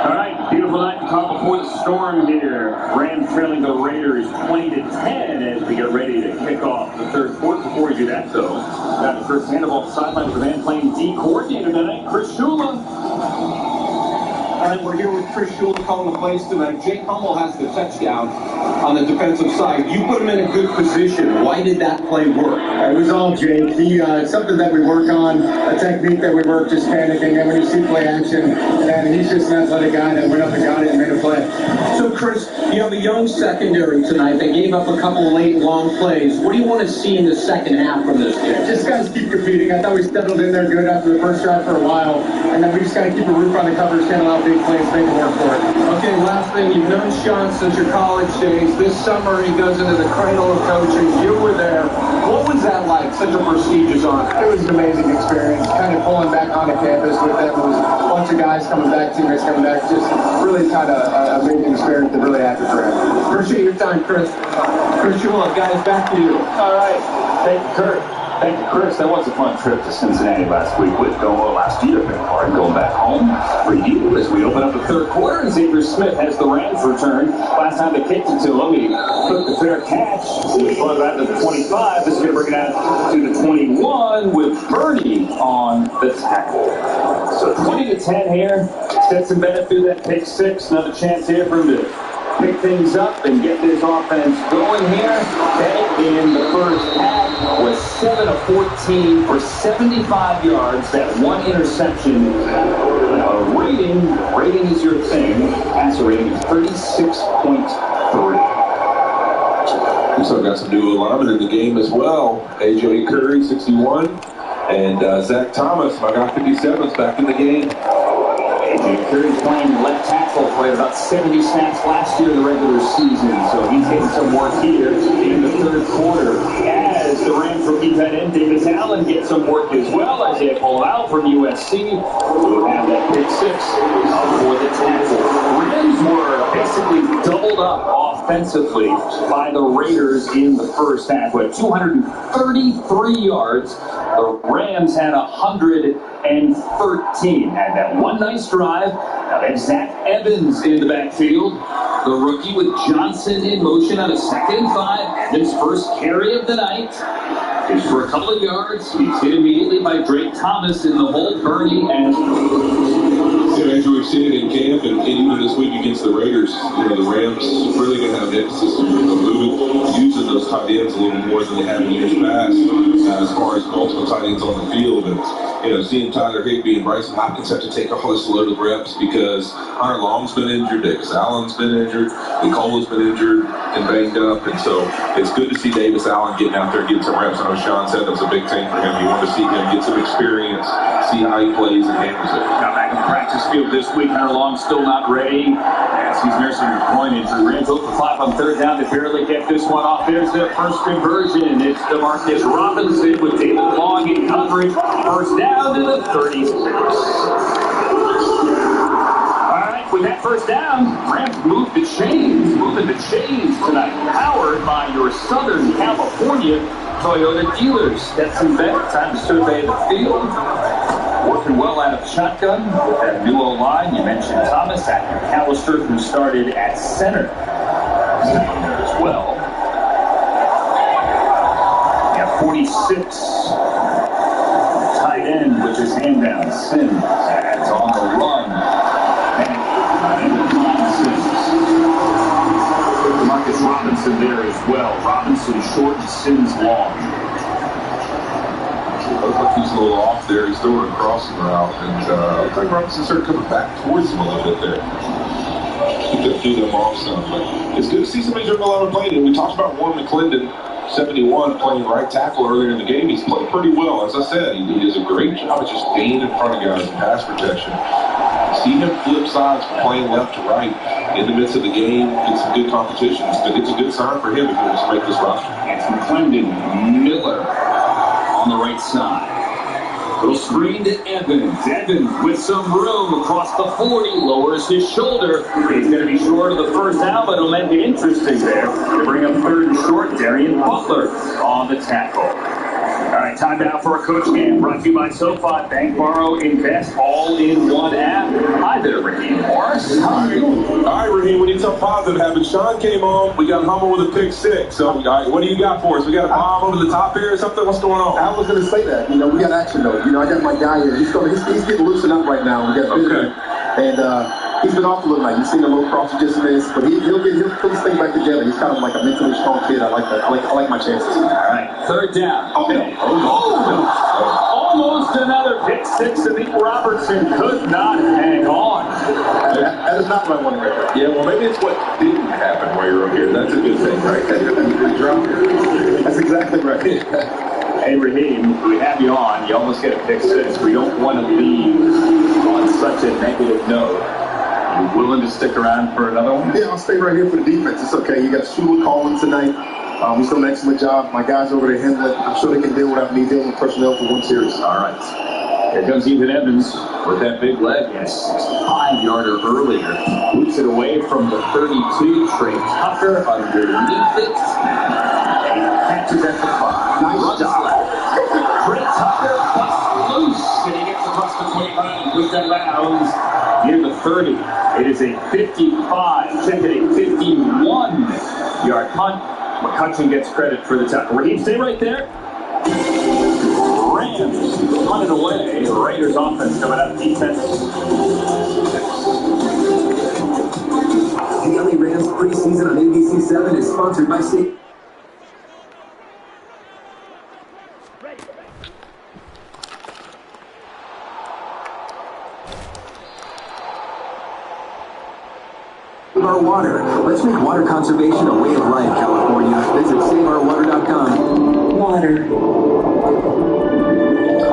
Speaker 18: All right, beautiful night to talk before the storm here. Rams trailing the Raiders 20-10 as we get ready to kick off the third quarter. Before we do that, though, got the first hand off the sideline with the man playing D coordinator tonight, Chris Shula.
Speaker 10: All right, we're here with Chris Shula calling the plays tonight. Jake Hummel has the touchdown on the defensive side. You put him in a good position. Why did that play work?
Speaker 5: It was all Jake. It's something that we work on, a technique that we work, just panicking. And when you see play action, and he's just an athletic guy that went up and got it and made a play.
Speaker 10: So, Chris, you have a young secondary tonight. They gave up a couple late, long plays. What do you want to see in the second half from this game?
Speaker 5: Just guys keep competing. I thought we settled in there good after the first drive for a while, and then we just got to keep a roof on the covers, can't allow big plays, make it work for it.
Speaker 10: Okay, last thing, you've known Sean since your college days. This summer, he goes into the cradle of coaching. You were there. What was that like? Such a prestigious honor.
Speaker 5: It was an amazing experience. Kind of pulling back onto campus with them. It was a bunch of guys coming back, teammates coming back. Just really kind of an amazing experience that really happened for him.
Speaker 10: Appreciate your time, Chris. Chris Shula, guys, back to you.
Speaker 18: All right. Thank you, Kurt. Thank you, Chris. That was a fun trip to Cincinnati last year. Going back home for you as we open up the third quarter. And Xavier Smith has the Rams return. Last time they kicked it to him, he took the fair catch. So he brought it out to the 25. This is going to bring it out to the 21 with Birdie on the tackle. So 20-10 here. Stetson Bennett through that pick six. Another chance here for him to pick things up and get this offense going here. Bennett in the first half was 7 of 14 for 75 yards. That one interception. Rating is your thing. passer rating of 36.3.
Speaker 7: We still got some new alignment in the game as well. A.J. Curry, 61, and Zach Thomas, my guy 57, is back in the game.
Speaker 18: A.J. Curry playing left tackle, played about 70 snaps last year in the regular season, so he's getting some work here in the third quarter. As the Rams rookie tight end Davis Allen gets some work as well as they pull out from USC, who have that pick six for the tackle. Rams were basically doubled up offensively by the Raiders in the first half with 233 yards. The Rams had 113. Had that one nice drive. Now they have Zach Evans in the backfield. The rookie with Johnson in motion on a 2nd and 5. Evans' first carry of the night is for a couple of yards. He's hit immediately by Drake Thomas in the hole. Bernie and
Speaker 7: as we've seen in camp and even this week against the Raiders, the Rams really going to have an emphasis on using those tight ends a little more than they have in years past as far as multiple tight ends on the field. And, seeing Tyler Higbee and Bryson Hopkins have to take all this load of reps because Hunter Long's been injured, Davis Allen's been injured, Nicola's been injured and banged up. And so it's good to see Davis Allen getting out there, getting some reps. I know Sean said that was a big thing for him. You want to see him get some experience, see how he plays and handles it.
Speaker 18: Now back in the practice field this week. Hunter Long still not ready as he's nursing a groin injury. Rams 0 for 5 on 3rd down. They barely get this one off. There's their first conversion. It's DeMarcus Robinson with David Long in coverage. First down to the 36. All right, with that first down, Rams move the chains. Moving the chains tonight. Powered by your Southern California Toyota dealers. Stetson Bennett, time to survey the field. Working well out of shotgun with that new O-line. You mentioned Thomas, Zach McAllister, who started at center. He's in there as well. Yeah, 46. Tight end with his hand down. Sims. That's on the run. And Marcus Robinson there as well. Robinson short and Sims long.
Speaker 7: Looks like he's a little off there. He's throwing a crossing route, and looks like Robinson started coming back towards him a little bit there. He could do them off some, but it's good to see somebody doing a lot of playing. And we talked about Warren McClendon, 71, playing right tackle earlier in the game. He's played pretty well. As I said, he does a great job of just staying in front of guys in pass protection. See him flip sides from playing left to right in the midst of the game. Get some good competition. It's a good sign for him if he wants to make this roster.
Speaker 18: It's McClendon, Miller on the right side. Little screen to Evans. Evans with some room across the 40. Lowers his shoulder. He's going to be short of the first down, but it'll make it interesting there. To bring up 3rd and short, Darian Butler on the tackle. All right, time now for a coach game. Brought to you by SoFi. Bank, borrow, invest, all in one app. Hi there, Raheem Morris. How are you?
Speaker 7: All right, Raheem, we need something positive happen. Sean came on. We got Humble with a pick 6. So, all right, what do you got for us? We got a bomb over the top here or something? What's going on?
Speaker 4: I was going to say that. We got action, though. I got my guy here. He's getting loosened up right now. We got
Speaker 7: okay.
Speaker 4: And he's been off a little night. You've seen the little cross he just missed, but he'll put his thing back together. He's kind of like a mentally strong kid. I like that. I like my chances.
Speaker 18: All right, 3rd down. Almost another pick 6, and Nick Robertson could not hang on.
Speaker 4: That is not what I wanted right there.
Speaker 7: Yeah, well, maybe it's what didn't happen while you're up here. That's a good thing, right?
Speaker 4: That's exactly right.
Speaker 18: Hey, Raheem, we have you on. You almost get a pick 6. We don't want to leave on such a negative note. You willing to stick around for another one?
Speaker 4: Yeah, I'll stay right here for the defense. It's okay. You got Shula calling tonight. He's done an excellent job. My guys over there handling. I'm sure they can deal without me dealing with personnel for one series.
Speaker 18: All right. Here comes Ethan Evans with that big leg. A 65-yarder earlier. Boots it away from the 32. Trey Tucker underneath it. And he catches at the 5. Nice job. Trey Tucker busts loose. And he gets across the 25 and puts that rounds near the 30. It is a 55. Check it, a 51-yard punt. McCutcheon gets credit for the tackle. Raheem, stay right there. Rams punt it away. Raiders offense coming up. Defense.
Speaker 21: The LA Rams preseason on ABC7 is sponsored by State. save our water. Let's make water conservation a way of life, California. Visit saveourwater.com.
Speaker 8: Water.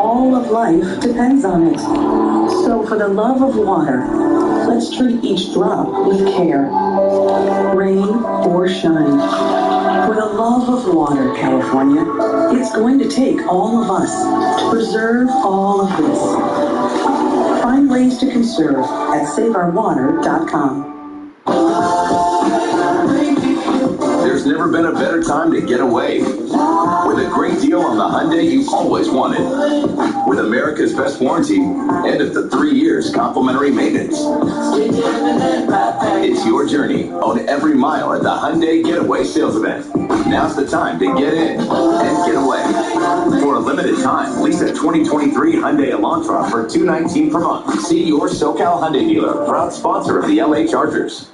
Speaker 8: All of life depends on it. So for the love of water, let's treat each drop with care. Rain or shine. For the love of water, California, it's going to take all of us to preserve all of this. Find ways to conserve at saveourwater.com.
Speaker 12: There's never been a better time to get away. With a great deal on the Hyundai you've always wanted. With America's best warranty and up to 3 years complimentary maintenance. It's your journey. Own every mile at the Hyundai Getaway Sales Event. Now's the time to get in and get away. For a limited time, lease a 2023 Hyundai Elantra for $219 per month. See your SoCal Hyundai dealer, proud sponsor of the LA Chargers.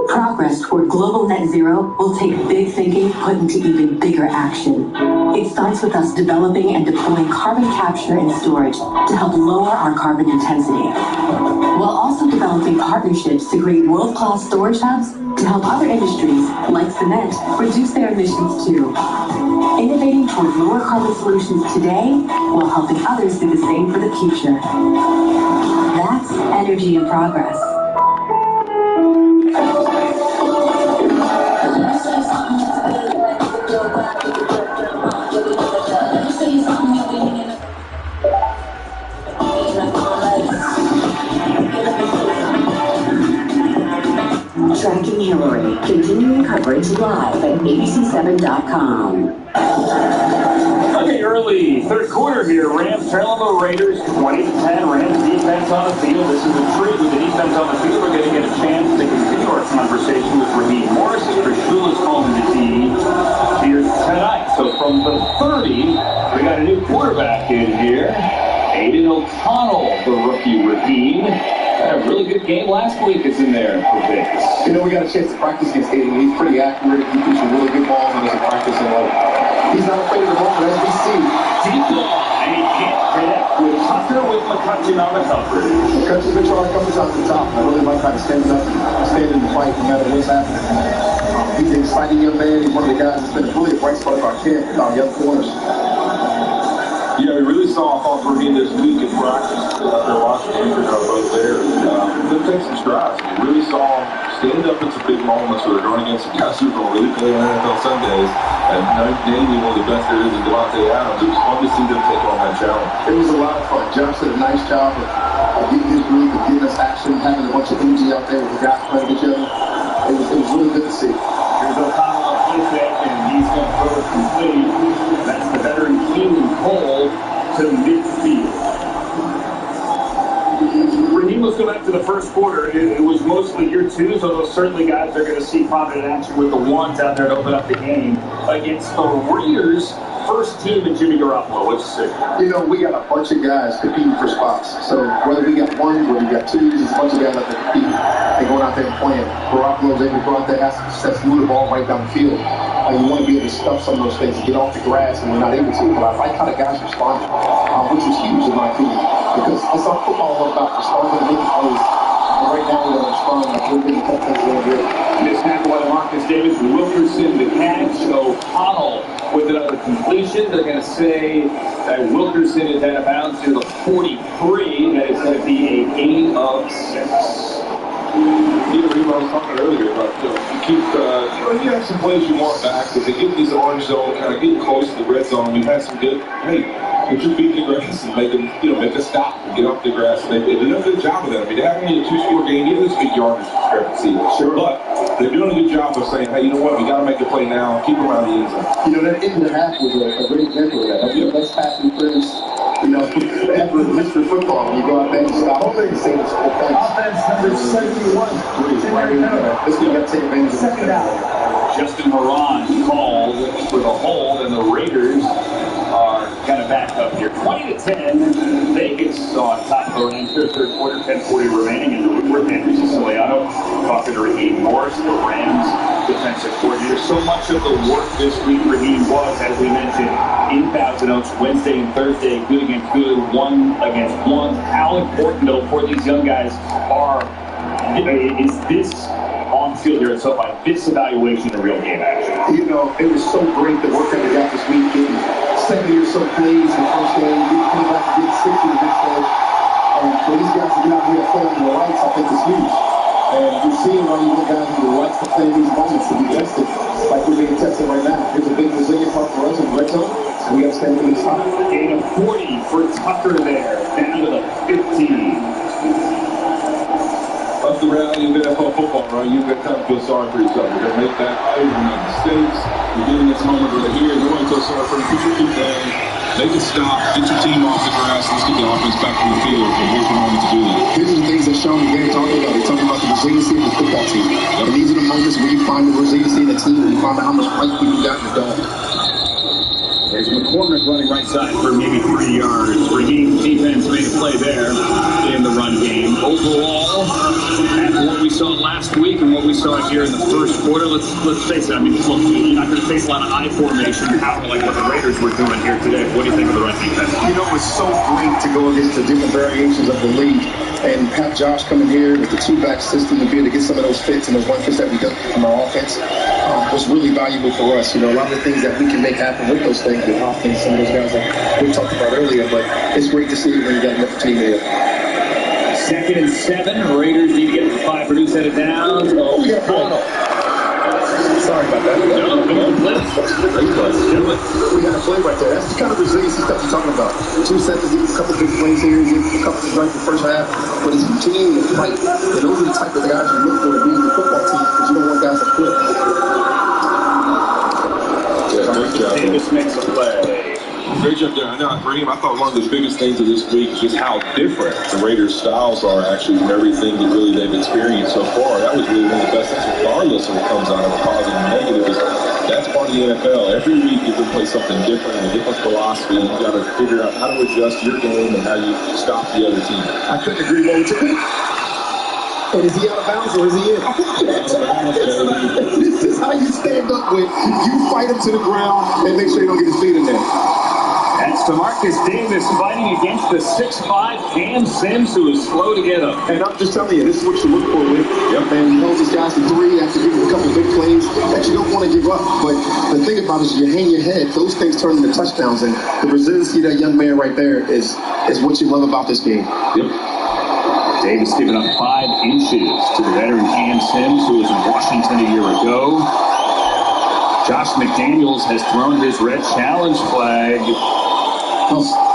Speaker 8: Progress toward global net zero will take big thinking put into even bigger action. It starts with us developing and deploying carbon capture and storage to help lower our carbon intensity, while also developing partnerships to create world-class storage hubs to help other industries, like cement, reduce their emissions too. Innovating toward lower carbon solutions today while helping others do the same for the future. That's energy in progress.
Speaker 19: Tracking Hillary. Continuing coverage live at abc7.com.
Speaker 18: Okay, early third quarter here. Rams trailing the Raiders 20-10. Rams defense on the field. This is a treat with the defense on the field. We're going to get a chance to continue our conversation with Raheem Morris as Trishula is calling the D here tonight. So from the 30, we got a new quarterback in here. Aiden O'Connell, the rookie Raheem. Had a really good game last week. It's in there for Vegas.
Speaker 4: You know, we got a chance to practice against Aiden. He's pretty accurate. He threw some really good balls in his practice, and he's not afraid of the ball, as we see.
Speaker 18: Deep ball, and he can't connect with Tucker with McCutcheon on the coverage.
Speaker 4: McCutcheon's been trying to come to the top. I really like how he's standing up and standing in the fight no matter what's happening. He's an exciting young man. He's one of the guys that's been really a bright spot of our camp with our young corners.
Speaker 7: Yeah, we really saw off Raheem this week in practice. After Washington and both there. They'll take some strides. We really saw stand up in some big moments where they're going against the guys who are going to really play on NFL Sundays. And namely one of the best there is Devontae Adams. It was fun to see them take on that challenge.
Speaker 4: It was a lot of fun. Josh did a nice job of getting his group and getting us action, having a bunch of energy out there with the guys playing each other. It was really good to see.
Speaker 18: Here's O'Connell on play fake, and he's going to throw it complete. That's the veteran Keenan Cole to midfield. Raheem, let's go back to the first quarter. It was mostly your twos, although certainly guys are going to see prominent action with the ones out there to open up the game against the Raiders. First team in Jimmy Garoppolo. What you say?
Speaker 4: You know, we got a bunch of guys competing for spots. So whether we got one, whether we got two, there's a bunch of guys out there competing and going out there and playing. Garoppolo's able to go out there, that's move the ball right down the field. You want to be able to stuff some of those things and get off the grass, and we're not able to. But I like how the guys responded, which was huge in my opinion, because that's all football all about, responding to making plays. And right now we're going to respond like we're getting cut things real good.
Speaker 18: This tackle by Marcus Davis, Wilkerson the catch, O'Connell with another completion. They're going to say that Wilkerson is out of bounds to the 43. That is going to be a gain of 6.
Speaker 7: You know, I was talking earlier about, you have some plays you want back, but they get these orange zone, kind of getting close to the red zone. We've had some good, put your feet in the grass and make them, make a stop and get off the grass. And they did a good job of that. I mean, they haven't made a 2-score game, even this big yardage discrepancy. Sure. But they're doing a good job of saying, hey, you know what, we got to make a play now, keep them out of the end zone.
Speaker 4: You know, that end of the half was a great example of that. That's the best passing clearance, ever in history of football. When you go out there and stop, all things say this whole thing.
Speaker 5: Offense number 71.
Speaker 4: This guy got to take advantage of
Speaker 5: second down.
Speaker 18: Justin Moran called for the hold, and the Raiders are kind of back up here. 20-10. Vegas on top of the Rams. Third quarter, 10:40 remaining, and the Woodward and Siciliano talking to Raheem Morris, the Rams defensive coordinator. So much of the work this week, Raheem, was, as we mentioned, in Thousand Oaks Wednesday and Thursday, good against good, one against one. How important, though, for these young guys is this on field here at SoFi. This evaluation of real game action.
Speaker 4: You know, it was so great the work that we got this week, getting 70 or so plays the first day, coming back to get 60 the next day. And for these guys to get out here and play on the lights, I think is huge. And you're seeing why you want guys who likes to play these moments to be tested, like we're being tested right now. Here's a big resilient part for us in the red zone, and we got to stand up in the top.
Speaker 18: Gain of 40 for Tucker there, down to the 15.
Speaker 7: That's the reality of NFL football, right? You've got time to feel sorry for yourself. You're going to make that play, you're going to make mistakes. You're getting this moment right here. You don't feel sorry for you. Put your feet down. Make it stop. Get your team off the grass. Let's get the offense back on the field. And here's the moment to do that.
Speaker 4: Here's the things that Sean McVay talking about. He's talking about the resiliency of the football team. Yep. And these are the moments where you find the resiliency of the team and you find out how much fight you got in the dog.
Speaker 18: There's McCormick running right side for maybe 3 yards. Raheem defense made a play there in the run game. Overall, after what we saw last week and what we saw here in the first quarter, let's face it. I mean, look, you're not going to face a lot of I formation power like what the Raiders were doing here today. What do you think of the run defense?
Speaker 4: You know, it's so great to go against the different variations of the league and have Josh come in here with the two-back system to be able to get some of those fits and those run fits that we got from our offense was really valuable for us. You know, a lot of the things that we can make happen with those things with offense, some of those guys that we talked about earlier, but it's great to see when you got enough team there.
Speaker 18: 2nd and 7. Raiders need to get to the 5. Purdue set it down.
Speaker 4: Oh, we got Bono. Sorry about that.
Speaker 18: No, come on, please. Great play.
Speaker 4: We got a play right there. That's the kind of resiliency stuff you're talking about. 2 seconds, get a couple big plays here, get a couple of drives in the first half, but he's continuing to fight. And those are the type of guys you look for to be in the football team because you don't want guys to quit.
Speaker 7: Yeah, great job.
Speaker 18: Davis makes a play.
Speaker 7: Great job there. I know, Raheem, I thought one of the biggest things of this week is how different the Raiders' styles are actually from everything that really they've experienced so far. That was really one of the best things, regardless of what comes out of a positive and negative. That's part of the NFL. Every week you can play something different and a different philosophy. You got to figure out how to adjust your game and how you stop the other team.
Speaker 4: I couldn't agree more with you. And is he out of bounds or is he in? This is how you stand up with. You fight him to the ground and make sure you don't get his feet in there.
Speaker 18: That's DeMarcus Davis fighting against the 6'5" Cam Sims, who is slow to get up.
Speaker 4: And I'm just telling you, this is what you look for with. Yep. And you hold these guys to 3 after giving a couple big plays that you don't want to give up. But the thing about it is you hang your head, those things turn into touchdowns. And the resiliency of that young man right there is what you love about this game.
Speaker 18: Yep. Davis giving up 5 inches to the veteran Cam Sims, who was in Washington a year ago. Josh McDaniels has thrown his red challenge flag.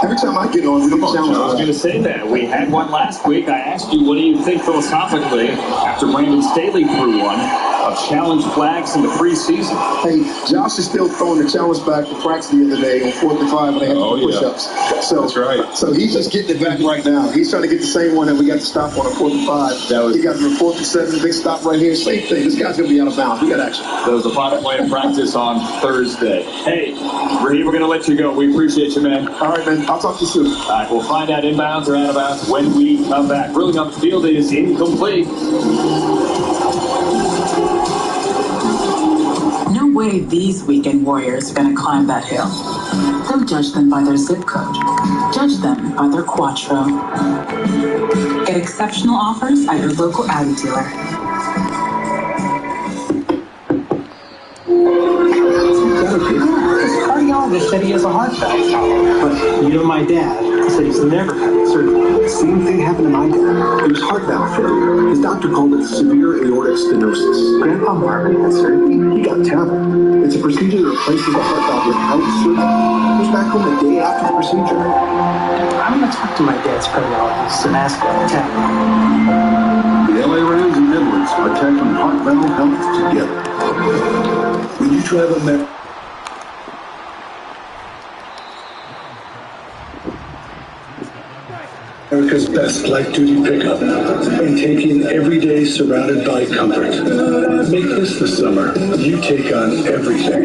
Speaker 4: Every time I get on, we don't challenge.
Speaker 18: I was going to say that. We had one last week. I asked you, what do you think philosophically, after Brandon Staley threw one, of challenge flags in the preseason?
Speaker 4: Hey, Josh is still throwing the challenge flag for practice the other day on 4th and 5 when they had push-ups. So, that's right. So he's just getting it back right now. He's trying to get the same one that we got to stop on 4th and 5. He got him 4th and 7, big stop right here. Same thing. This guy's going to be out of bounds. We got action.
Speaker 18: That was the final play of practice on Thursday. Hey, Raheem, we're going to let you go. We appreciate you, man.
Speaker 4: All right, man. I'll talk to you soon.
Speaker 18: All right, we'll find out inbounds or out of bounds when we come back. Ruling on the field is incomplete.
Speaker 8: No way these weekend warriors are going to climb that hill. Don't judge them by their zip code. Judge them by their Quattro. Get exceptional offers at your local Audi dealer.
Speaker 10: Cardiologist said he has a heart valve. But you know, my dad said he's never had surgery. Same thing happened to my dad. It was heart valve failure. His doctor called it severe aortic stenosis. Grandpa Marvin had surgery. He got TAVR. It's a procedure that replaces the heart valve without surgery. He was back home the day after the procedure. I'm going to talk to my dad's cardiologist and ask about TAVR.
Speaker 9: The LA Rams and Edwards are tackling heart valve health together. When you travel
Speaker 2: America's best light-duty pickup and taking every day surrounded by comfort. Make this the summer you take on everything.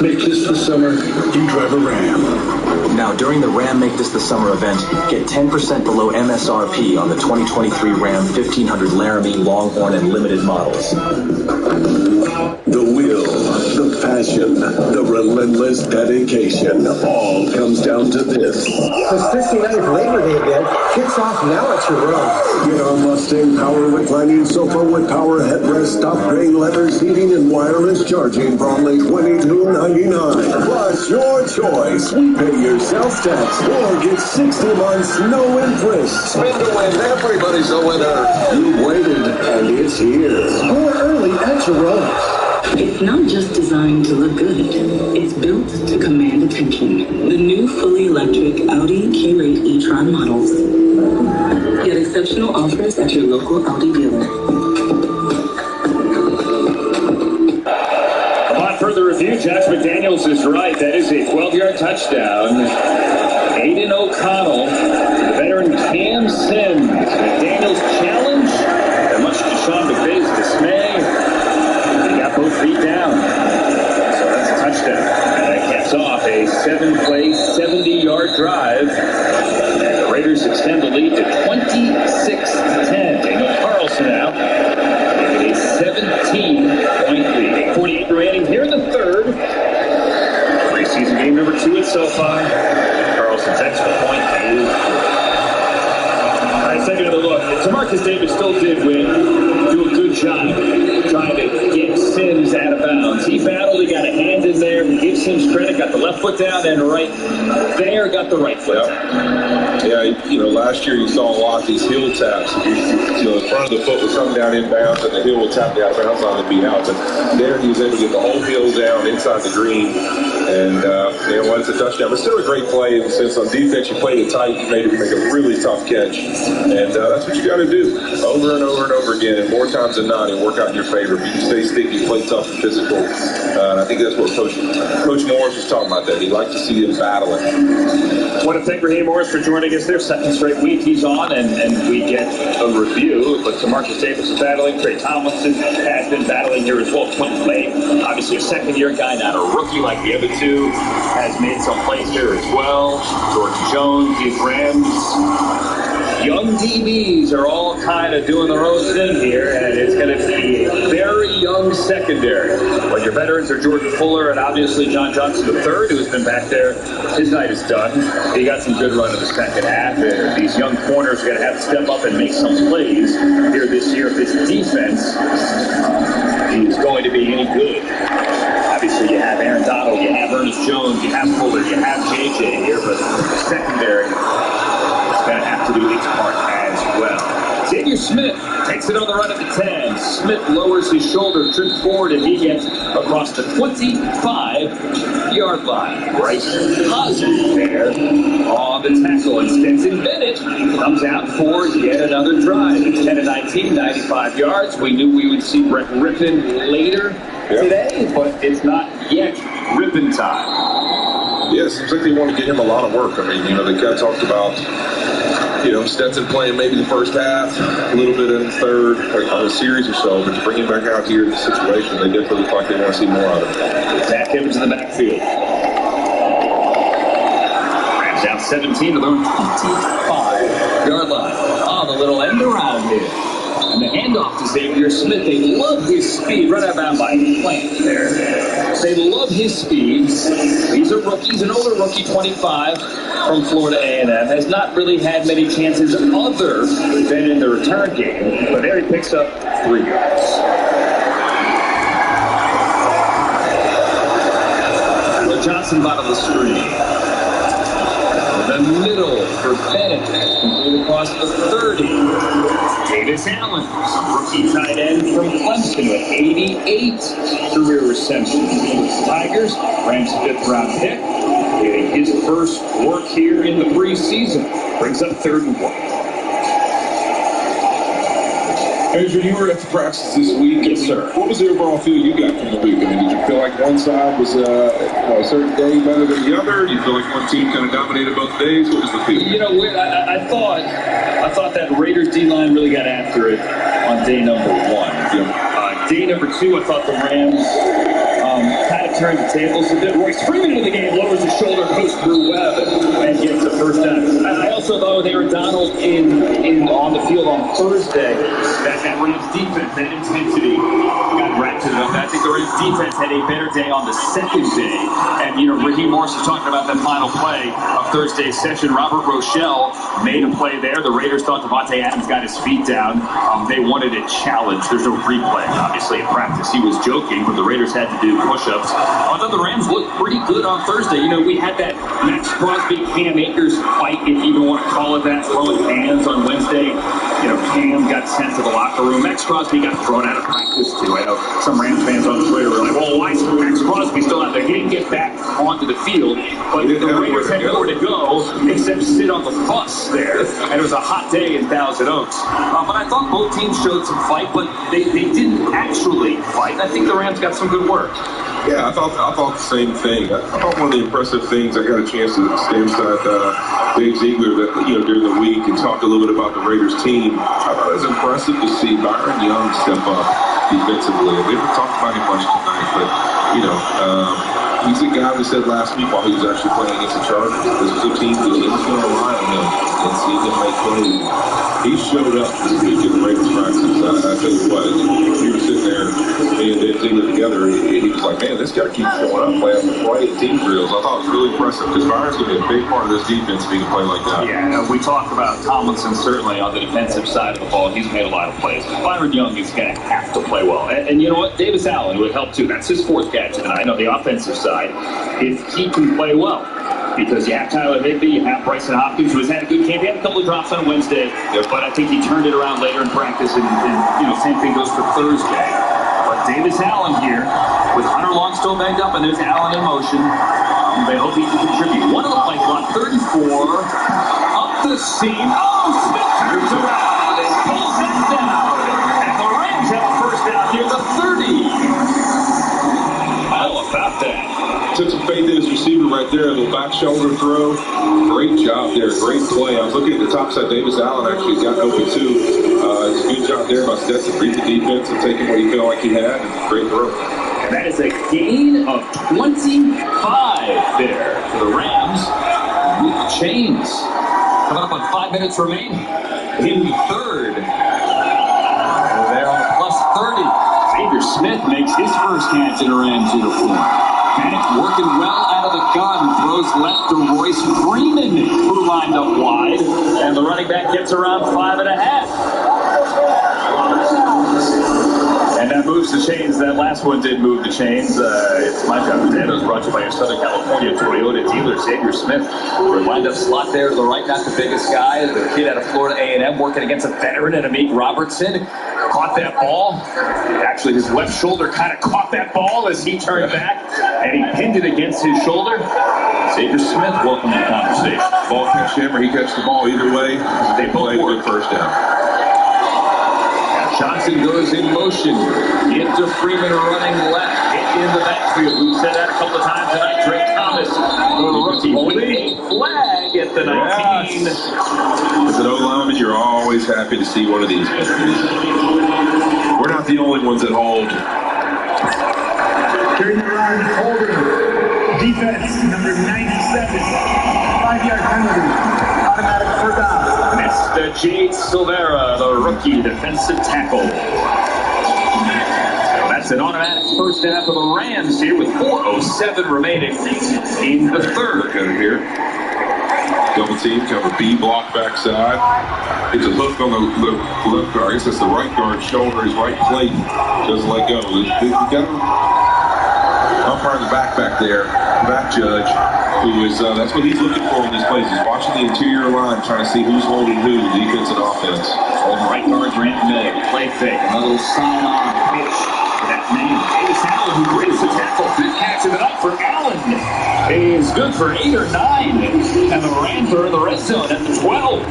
Speaker 2: Make this the summer you drive a Ram.
Speaker 21: Now, during the Ram Make This the Summer event, get 10% below MSRP on the 2023 Ram 1500 Laramie, Longhorn, and Limited models.
Speaker 9: The will, the passion, the relentless dedication, all comes down to this.
Speaker 10: It's 69th Labor Day event. Kicks off now at your room.
Speaker 9: Get our Mustang Power reclining sofa with power headrest, top grade leather seating, and wireless charging for only $22.99. Plus your choice. We pay your sales tax or get 60 months no interest.
Speaker 12: Spin to win. Everybody's a winner.
Speaker 9: You've waited, and it's here.
Speaker 10: Score early at your room.
Speaker 8: It's not just designed to look good. It's built to command attention. The new fully electric Audi K-Rate e-tron models. Get exceptional offers at your local Audi dealer.
Speaker 18: Upon further review, Josh McDaniels is right. That is a 12-yard touchdown. Aiden O'Connell, veteran Cam Sims. McDaniels challenge, and much to Sean McVay's dismay, he got both feet down. So that's a touchdown. And that caps off a 7-play, 70-yard drive. And the Raiders extend the lead to 26-10. Daniel Carlson out. A 17-point lead. 48 remaining here in the third. Preseason game number 2 at SoFi. Carlson's extra point is all right, second of the look. Tamarcus Davis still did do a good job trying to get Sims out of bounds. He battled, he got a hand in there, he gave Sims credit, got the left foot down, and right there got the right foot.
Speaker 7: Yeah, last year you saw a lot of these heel taps. The front of the foot was coming down inbounds, and the heel would tap the out of bounds line and be out. But there he was able to get the whole heel down inside the green, and it's a touchdown. But still a great play. And since on defense you played it tight, you made it make a really tough catch, and that's what you got to do over and over and over again. And more times than not, it'll work out in your favor. If you stay sticky, play tough and physical. And I think that's what Coach Morris was talking about. That he'd like to see them battling.
Speaker 18: I want to thank Raheem Morris for joining us there. Second straight week he's on, and we get a review. But Tamarcus Davis is battling. Trey Tomlinson has been battling here as well. Quentin Lake, obviously a second-year guy, not a rookie like the other two, has made some plays here as well. Jordan Jones, these Rams. Young DBs are all kind of doing their own thing here, and it's going to be a very young secondary. When your veterans are Jordan Fuller and obviously John Johnson III, who has been back there, his night is done. He got some good run in the second half, and these young corners are going to have to step up and make some plays here this year if this defense is going to be any good. Obviously, you have Aaron Donald, you have Ernest Jones, you have Fuller, you have JJ here, but the secondary is going to have to do its part as well. Xavier Smith takes it on the run at the 10. Smith lowers his shoulder, trips forward, and he gets across the 25-yard line. Bryce Hosmer there on the tackle. And Stetson Bennett comes out for yet another drive. It's 10-19, 95 yards. We knew we would see Brett Rippon later today, but it's not yet Rippon time.
Speaker 7: Yeah, it seems like they want to get him a lot of work. I mean, they kind of talked about, Stetson playing maybe the first half, a little bit in the third, like on a series or so, but to bring him back out here in this situation, they definitely look like they want to see more out of him.
Speaker 18: Zach Evans in the backfield. Rams down 17 to their 25-yard line. Oh, the little end around here. And the handoff to Xavier Smith. They love his speed. Run out of bounds by Plant there. They love his speed. He's a rookie. He's an older rookie, 25, from Florida A&M. Has not really had many chances other than in the return game. But there he picks up 3 yards. Will Johnson bottom of the screen. The middle for Bennett. Complete across the 30. Davis Allen, rookie tight end from Clemson with 88 career receptions. Tigers, Rams' 5th-round pick, getting his first work here in the preseason. Brings up 3rd and 1.
Speaker 7: Andrew, you were at the practice this week.
Speaker 18: Yes, sir.
Speaker 7: What was the overall feel you got from the week? I mean, did you feel like one side was a certain day better than the other? Do you feel like one team kind of dominated both days? What was the feel?
Speaker 18: I thought that Raiders D-line really got after it on day number 1.
Speaker 7: Yeah.
Speaker 18: Day number 2, I thought the Rams kind of turned the tables a bit. Royce Freeman in the game lowers his shoulder, post Brew Webb, and gets the first down. I also thought with Aaron Donald on the field on Thursday, that Rams defense, that intensity got ratcheted up. I think the Rams defense had a better day on the second day. And, Raheem Morris was talking about that final play of Thursday's session. Robert Rochelle made a play there. The Raiders thought Devontae Adams got his feet down. They wanted a challenge. There's no replay, obviously, in practice. He was joking, but the Raiders had to do push-ups. I thought the Rams looked pretty good on Thursday. We had that Max Crosby, Cam Akers fight, if you even want to call it that, throwing hands on Wednesday. Cam got sent to the locker room. Max Crosby got thrown out of practice, too. I know some Rams fans on Twitter were like, well, why is Max Crosby still out there? He didn't get back onto the field, but the Raiders had nowhere to go except sit on the bus there. And it was a hot day in Thousand Oaks. But I thought both teams showed some fight, but they didn't actually fight. I think the Rams got some good work.
Speaker 7: Yeah, I thought the same thing. I thought one of the impressive things, I got a chance to stay beside Dave Ziegler during the week and talk a little bit about the Raiders team. I thought it was impressive to see Byron Young step up defensively. We haven't talked about him much tonight, but he's a guy we said last week while he was actually playing against the Chargers. This was a team that was going to rely on him and see him make plays. He showed up this week in the Raiders practice. I tell you what, we were sitting there, me and Dave Ziegler together, he was like, man, this guy keeps showing up, playing the play at team drills. I thought it was really impressive because Byron's going to be a big part of this defense being a play like that.
Speaker 18: Yeah, we talked about Tomlinson certainly on the defensive side of the ball. He's made a lot of plays. Byron Young is going to have to play well. And you know what? Davis Allen would help too. That's his fourth catch tonight on the offensive side. If he can play well. Because you have Tyler Higbee, you have Bryson Hopkins, who has had a good camp. He had a couple of drops on Wednesday, but I think he turned it around later in practice, and same thing goes for Thursday. But Davis Allen here, with Hunter Long still banged up, and there's Allen in motion. They hope he can contribute. One of the plays on 34, up the seam. Oh, Smith turns around and pulls that down. And the Rams have a first down near the 30. How about that?
Speaker 7: Took some faith in his receiver right there, a little back shoulder throw. Great job there, great play. I was looking at the top side. Davis Allen actually got open too. It's a good job there by Stetson. Read the defense and taking what he felt like he had. Great throw.
Speaker 18: And that is a gain of 25 there for the Rams with the chains. Coming up on 5 minutes remaining in the third. And they're on the plus 30. Xavier Smith makes his first catch in a Rams uniform. Bennett working well out of the gun, throws left to Royce Freeman, who lined up wide, and the running back gets around 5.5. And that moves the chains. That last one did move the chains. It's my job today. It was brought to you by your Southern California Toyota dealer, Xavier Smith. We're lined up slot there to the right, not the biggest guy. The kid out of Florida A&M working against a veteran and Amik Robertson. Caught that ball. Actually, his left shoulder kind of caught that ball as he turned back, and he pinned it against his shoulder. Xavier Smith, welcome to the conversation.
Speaker 7: Ball catch him or he catch the ball, either way, they played a good first down.
Speaker 18: Johnson goes in motion. Into Freeman running left. Hit in the backfield. We've said that a couple of times tonight. Drake Thomas, the rookie, with a flag at the 19.
Speaker 7: As an O-lineman, you're always happy to see one of these guys. We're not the only ones that hold.
Speaker 5: During the line, holding. Defense, number 97. 5-yard penalty. Automatic first down.
Speaker 18: Mr. Jade Silvera, the rookie defensive tackle. That's an automatic first down for the Rams here with 4:07 remaining in the third.
Speaker 7: Here. Double team, cover B block backside. It's a hook on the left guard. I guess that's the right guard shoulder, his right plate. Doesn't let go. We got him umpire in the back there, back judge, who is, that's what he's looking for in these plays. He's watching the interior line, trying to see who's holding who, defense and offense.
Speaker 18: Holding right guard, Grant Miller, play fake, another little sign-on pitch. That name, Davis Allen, who breaks the tackle. Fifth catch of the night for Allen. Is good for 8 or 9. And the Rams are in the red zone at the 12.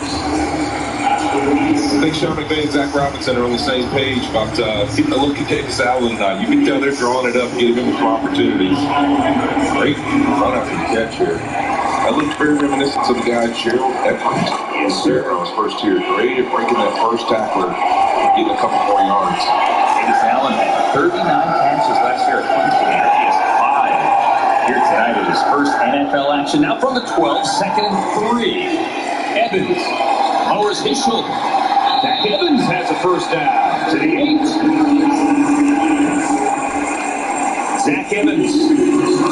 Speaker 7: I think Sean McVay and Zach Robinson are on the same page about look at Davis Allen tonight. You can tell they're drawing it up, giving him some opportunities. Great run after the catch here. That looked very reminiscent of the guy Gerald Edwards. Yes, sir. On his first year. Great at breaking that first tackler and getting a couple more yards.
Speaker 18: Davis Allen had 39 catches last year at Clemson. He has 5 here tonight with his first NFL action. Now from the 12, second and 3. Evans lowers his shoulder. Zach Evans has a first down to the 8. Zach Evans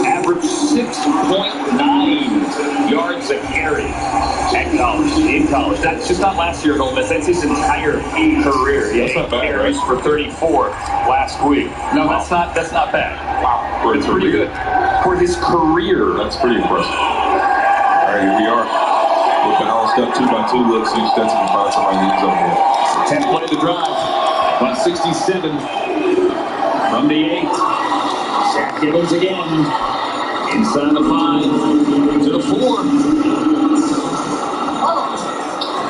Speaker 18: averaged 6.9 yards a carry in college. That's just not last year at Ole Miss. That's his entire career. He had 8 carries for 34 last week. No, that's not bad. Wow. It's pretty good. For his career.
Speaker 7: That's pretty impressive. All right, here we are. We're balanced up 2-by-2. Let's see if Stetson can find somebody in the end zone here.
Speaker 18: 10th play of the drive. About 67 from the 8. Zach Evans again. Inside the 5 to the 4.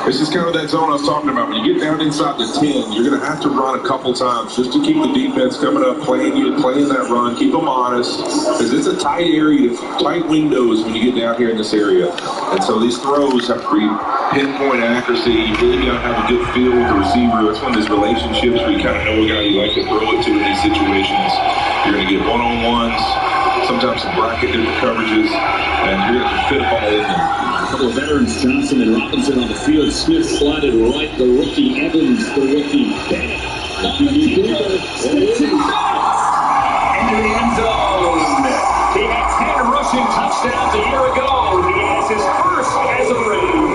Speaker 7: This is kind of that zone I was talking about. When you get down inside the 10, you're going to have to run a couple times just to keep the defense coming up, playing that run, keep them honest. Because it's a tight area, tight windows when you get down here in this area. And so these throws have to be pinpoint accuracy. You really got to have a good feel with the receiver. That's one of those relationships where you kind of know a guy you like to throw it to in these situations. You're going to get one-on-ones, sometimes some bracket different coverages, and you're going to fit them all in there.
Speaker 18: A couple of veterans, Johnson and Robinson on the field. Smith slided right. The rookie Evans, the rookie Bennett. Into the end zone. He had 10 rushing touchdowns a year ago. He has his first as a Raven.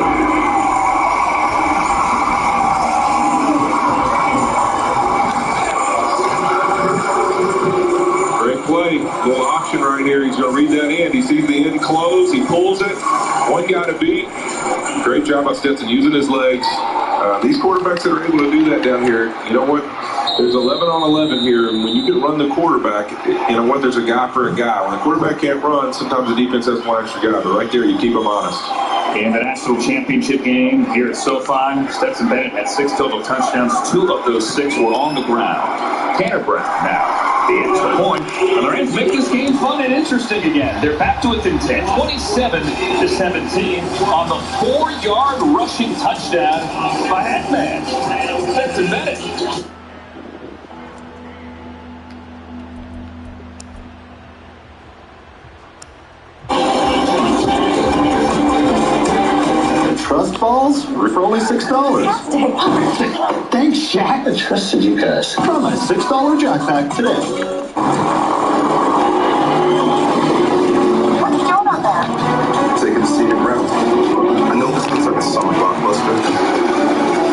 Speaker 7: Great play. Little option right here. He's going to read that end. He sees the end close. He pulls it. One guy to beat. Great job by Stetson using his legs. These quarterbacks that are able to do that down here, you know what? There's 11 on 11 here, and when you can run the quarterback, you know what? There's a guy for a guy. When the quarterback can't run, sometimes the defense has one extra guy, but right there, you keep them honest.
Speaker 18: In the national championship game here at SoFi, Stetson Bennett had 6 total touchdowns. 2 of those 6 were on the ground. Tanner Brown now. The extra point. And the Rams make this game fun and interesting again. They're back to within 10, 27-17 on the 4-yard rushing touchdown by that man, Stetson Bennett.
Speaker 15: Trust balls for only $6. Thanks, Jack. I trusted you guys. Try my $6 Jack Pack today.
Speaker 20: What are you doing up there?
Speaker 15: Taking a scenic route. I know this looks like a summer blockbuster,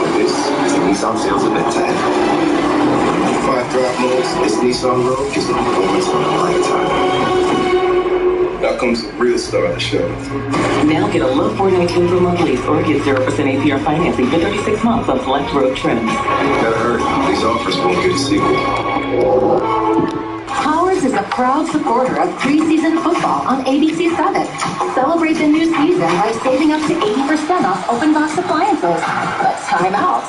Speaker 15: but this is a Nissan sales event tag. 5 drive modes, this Nissan Road is the performance of a lifetime. Now comes the real star of the show.
Speaker 8: Now get a low $419 per month lease or get 0% APR financing for 36 months on select road trims.
Speaker 15: Gotta hurry. These offers won't get a sequel.
Speaker 19: Powers is a proud supporter of preseason football on ABC7. Celebrate the new season by saving up to 80% off open box appliances. But time out.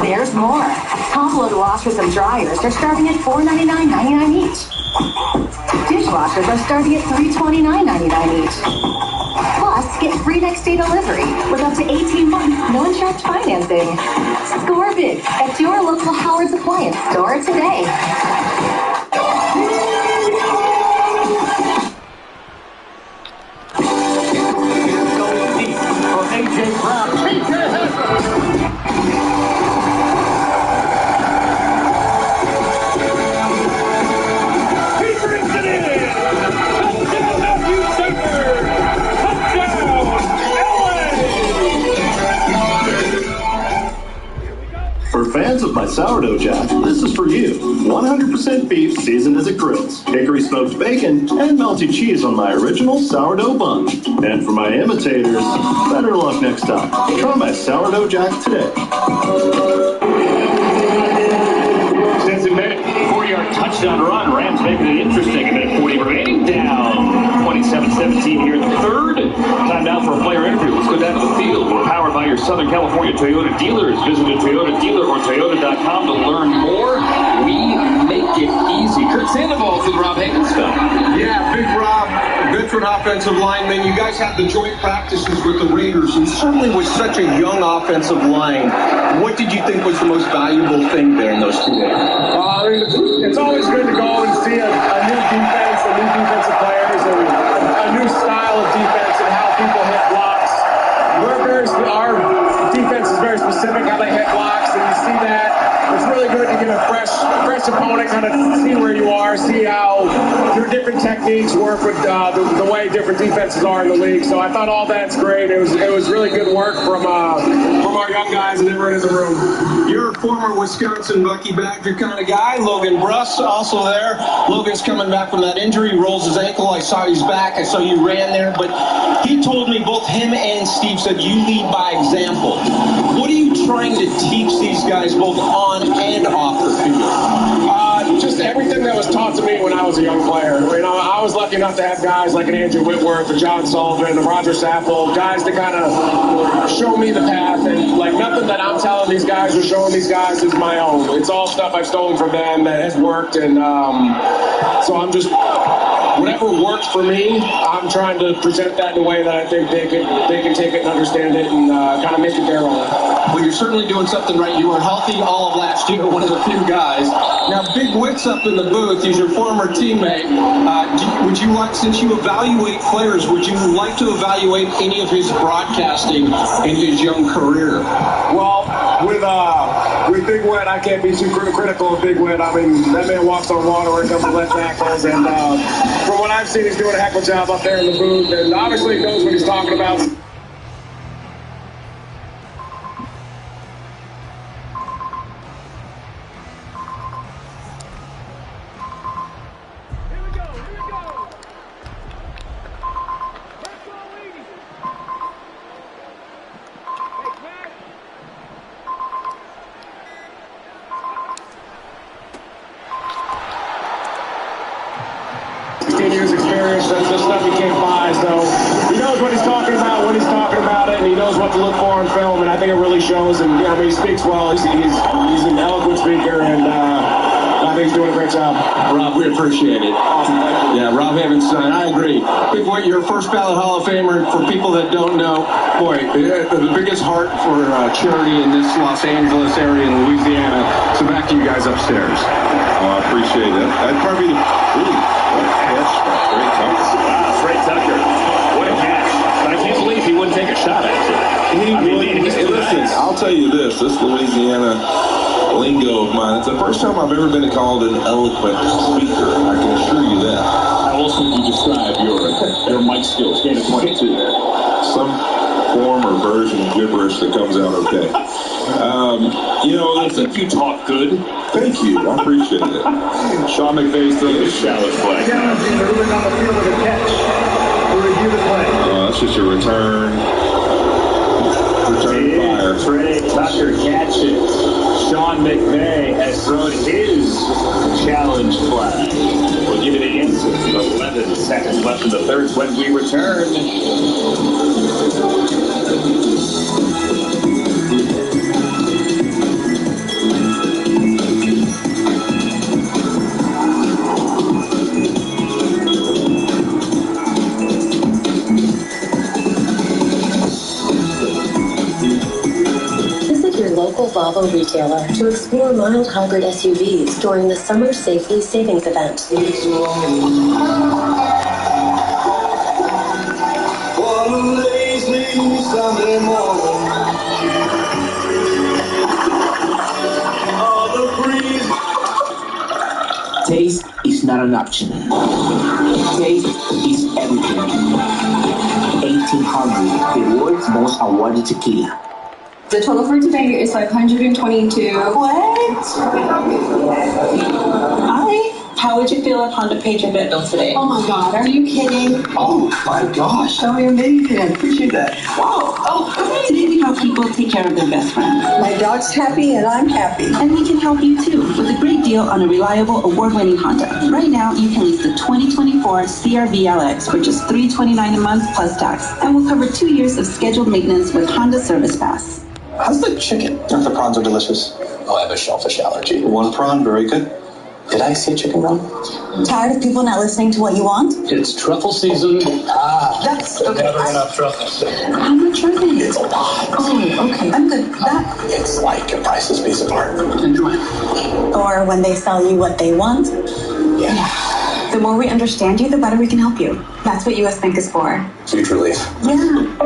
Speaker 19: There's more. Top-load washers and dryers are starting at $499.99 each. Dishwashers are starting at $329.99 each. Plus, get free next day delivery with up to 18 months no interest financing. Score big at your local Howard's Appliance store today.
Speaker 18: For A.J. Brown, T.J.
Speaker 15: For fans of my sourdough jack, this is for you. 100% beef seasoned as it grills, hickory smoked bacon, and melty cheese on my original sourdough bun. And for my imitators, better luck next time. Try my sourdough jack today.
Speaker 18: Stetson Bennett, 4-yard touchdown run. Rams making it interesting. A minute 40 remaining. Down 27-17 here in the third. Time now for a player interview. Let's go down to the field. We're powered by your Southern California Toyota dealers. Visit a Toyota dealer or Toyota.com to learn more. We make it easy. Kurt Sandoval for the Rob Hagan stuff.
Speaker 10: Yeah, Big Rob, veteran offensive lineman. You guys have the joint practices with the Raiders, and certainly with such a young offensive line, what did you think was the most valuable thing there in those 2 days?
Speaker 13: It's always good to go and see a new defense, a new defensive players, and a new style of defense and how people hit blocks. Our defense is very specific how they hit blocks, and you see that. It's really good good to get a fresh opponent, kind of see where you are, see how your different techniques work with the way different defenses are in the league. So I thought all that's great. It was really good work from our young guys and everyone in the room.
Speaker 10: You're a former Wisconsin Bucky Badger kind of guy. Logan Bruss also there. Logan's coming back from that injury, rolls his ankle. I saw he's back. I saw you ran there. But he told me, both him and Steve said, you lead by example. What are you trying to teach these guys both on and off the field?
Speaker 13: Just everything that was taught to me when I was a young player. You know, I was lucky enough to have guys like an Andrew Whitworth, a John Sullivan, a Roger Saffold, guys to kind of show me the path. And like nothing that I'm telling these guys or showing these guys is my own. It's all stuff I've stolen from them that has worked. And so I'm just, whatever worked for me, I'm trying to present that in a way that I think they can take it and understand it and kind of make it their own.
Speaker 10: Well, you're certainly doing something right. You were healthy all of last year, one of the few guys. Now, Big Wick's up in the booth. He's your former teammate. Would you like, since you evaluate players, would you like to evaluate any of his broadcasting in his young career?
Speaker 13: Well, with Big Wit, I can't be too critical of Big Wit. I mean, that man walks on water when it comes to left tackles, and from what I've seen, he's doing a heck of a job up there in the booth, and obviously he knows what he's talking about. Years experience, that's just stuff you can't buy. So he knows what he's talking about when he's talking about it, and he knows what to look for in film, and I think it really shows. And I mean, he speaks well. He's an eloquent speaker, and I think he's doing a great job.
Speaker 10: Rob, we appreciate it. Yeah, Rob Havenstein, I agree. Big Whit, you're a first ballot Hall of Famer. For people that don't know, boy, the biggest heart for charity in this Los Angeles area in Louisiana. So back to you guys upstairs.
Speaker 7: Oh, I appreciate it. That'd probably be
Speaker 18: Trey Tucker. What a catch. But I can't believe he wouldn't take a shot at it.
Speaker 7: Listen, I'll tell you this Louisiana lingo of mine, it's the first time I've ever been called an eloquent speaker. I can assure you that.
Speaker 18: How else would you describe your mic skills? Game of 22 there.
Speaker 7: Some form or version of gibberish that comes out okay.
Speaker 18: I think you talk good.
Speaker 7: Thank you. I appreciate it.
Speaker 18: Sean McVay's throwing the challenge play.
Speaker 5: Challenging the ruling on the field of the catch. We'll review the play.
Speaker 7: That's just a return fire.
Speaker 18: Trey Tucker catches. Sean McVay has thrown his challenge flag. We'll give it an instant. 11 seconds left in the third when we return.
Speaker 8: Local Volvo retailer to explore mild hybrid SUVs during the Summer Safely Savings event.
Speaker 11: Taste is not an option. Taste is everything. 1800, the world's most awarded tequila.
Speaker 20: The total for today is 522.
Speaker 1: What? How would you feel if Honda paid your vet bill today?
Speaker 20: Oh my God, are you kidding?
Speaker 1: Oh my gosh, that would be amazing. I appreciate that. Wow. Oh, today we help people take care of their best friends.
Speaker 22: My dog's happy and I'm happy.
Speaker 1: And we can help you too with a great deal on a reliable, award-winning Honda. Right now, you can lease the 2024 CR-V LX for just $329 a month plus tax. And we'll cover 2 years of scheduled maintenance with Honda Service Pass.
Speaker 23: How's the chicken? The prawns are delicious. Oh, I have a shellfish allergy. One prawn, very good. Did I see a chicken wrong?
Speaker 1: Tired of people not listening to what you want?
Speaker 18: It's truffle season.
Speaker 1: That's okay.
Speaker 23: Never enough truffles.
Speaker 1: How much are they?
Speaker 23: It's a lot.
Speaker 1: Oh, okay. I'm good.
Speaker 23: It's like a priceless piece of art. Enjoy.
Speaker 1: Or when they sell you what they want.
Speaker 23: Yeah.
Speaker 1: The more we understand you, the better we can help you. That's what US Bank is for.
Speaker 23: Huge relief.
Speaker 1: Yeah.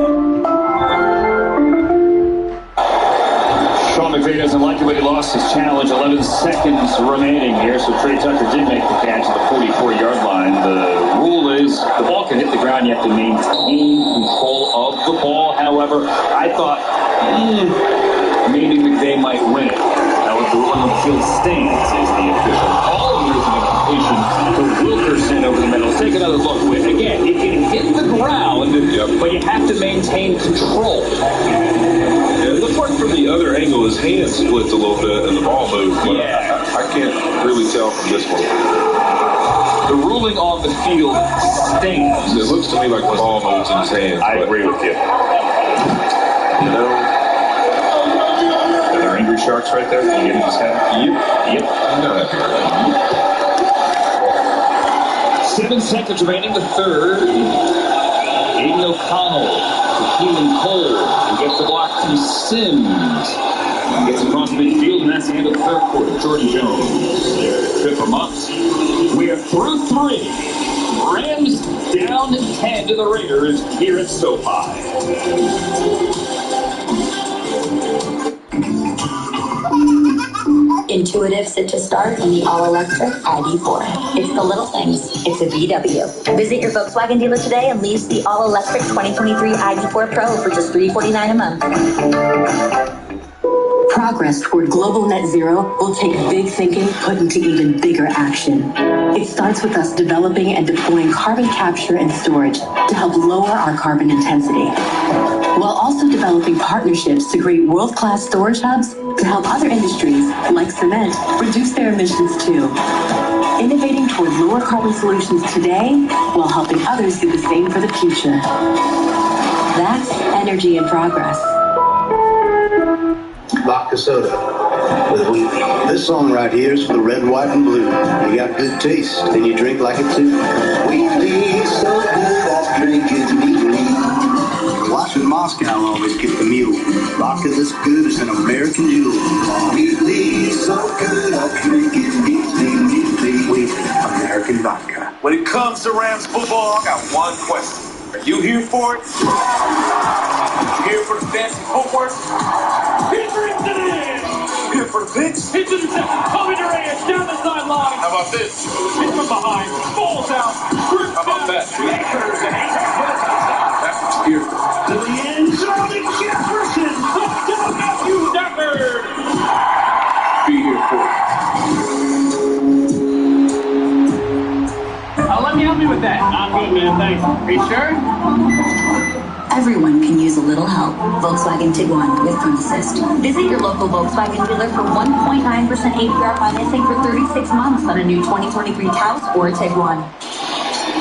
Speaker 18: Sean McVay does doesn't like it, but he lost his challenge. 11 seconds remaining here, so Trey Tucker did make the catch at the 44-yard line. The rule is the ball can hit the ground. You have to maintain control of the ball. However, I thought maybe McVay might win it. However, the rule on the field stands is the official call. There's an incompletion to Wilkerson over the middle. Let's take another look with. Again, it can hit the ground, but you have to maintain control.
Speaker 7: It looks like from the other angle, his hand splits a little bit and the ball moves, but I can't really tell from this one.
Speaker 18: The ruling on the field stands.
Speaker 7: It looks to me like the ball moves in his hand.
Speaker 18: I agree with you. You know, are there angry sharks right there? Can you get in his head? Yep. 7 seconds remaining, the third. Aiden O'Connell to Keelan Cole. And gets the block to Sims. Gets across midfield, and that's the end of the third quarter. Jordan Jones there to trip him up. We are through 3. Rams down 10 to the Raiders here at SoFi.
Speaker 3: Intuitive sit to start in the all-electric ID4. It's the little things. It's a VW. Visit your Volkswagen dealer today and lease the all-electric 2023 ID4 Pro for just $349 a month.
Speaker 8: Progress toward global net zero will take big thinking put into even bigger action. It starts with us developing and deploying carbon capture and storage to help lower our carbon intensity, while also developing partnerships to create world-class storage hubs to help other industries, like cement, reduce their emissions too. Innovating toward lower carbon solutions today while helping others do the same for the future. That's energy in progress.
Speaker 6: Vodka soda with wheat. This song right here is for the red, white, and blue. You got good taste, and you drink like it too. Wheatley, so good, I drink it neatly. Watch in Moscow always get the mule. Vodka's as good as an American jewel. Wheatley, so good, I drink it neatly. Wheatley, American vodka.
Speaker 14: When it comes to Rams football, I got one question. Are you here for it? You here for the fancy footwork? He brings it in! Here for the picks? It's interception. Tommy Durant down the sideline. How about this? Hit from behind. Falls out. How about that? Lakers and he takes for the touchdown. That's what's here. To the end zone and Jefferson. Touchdown Matthew Stafford. Be here for it.
Speaker 10: Let me help you with that. I'm good, man. Thanks. Are you sure?
Speaker 3: Everyone can use a little help. Volkswagen Tiguan with Front Assist. Visit your local Volkswagen dealer for 1.9% APR financing for 36 months on a new 2023 Taos or Tiguan.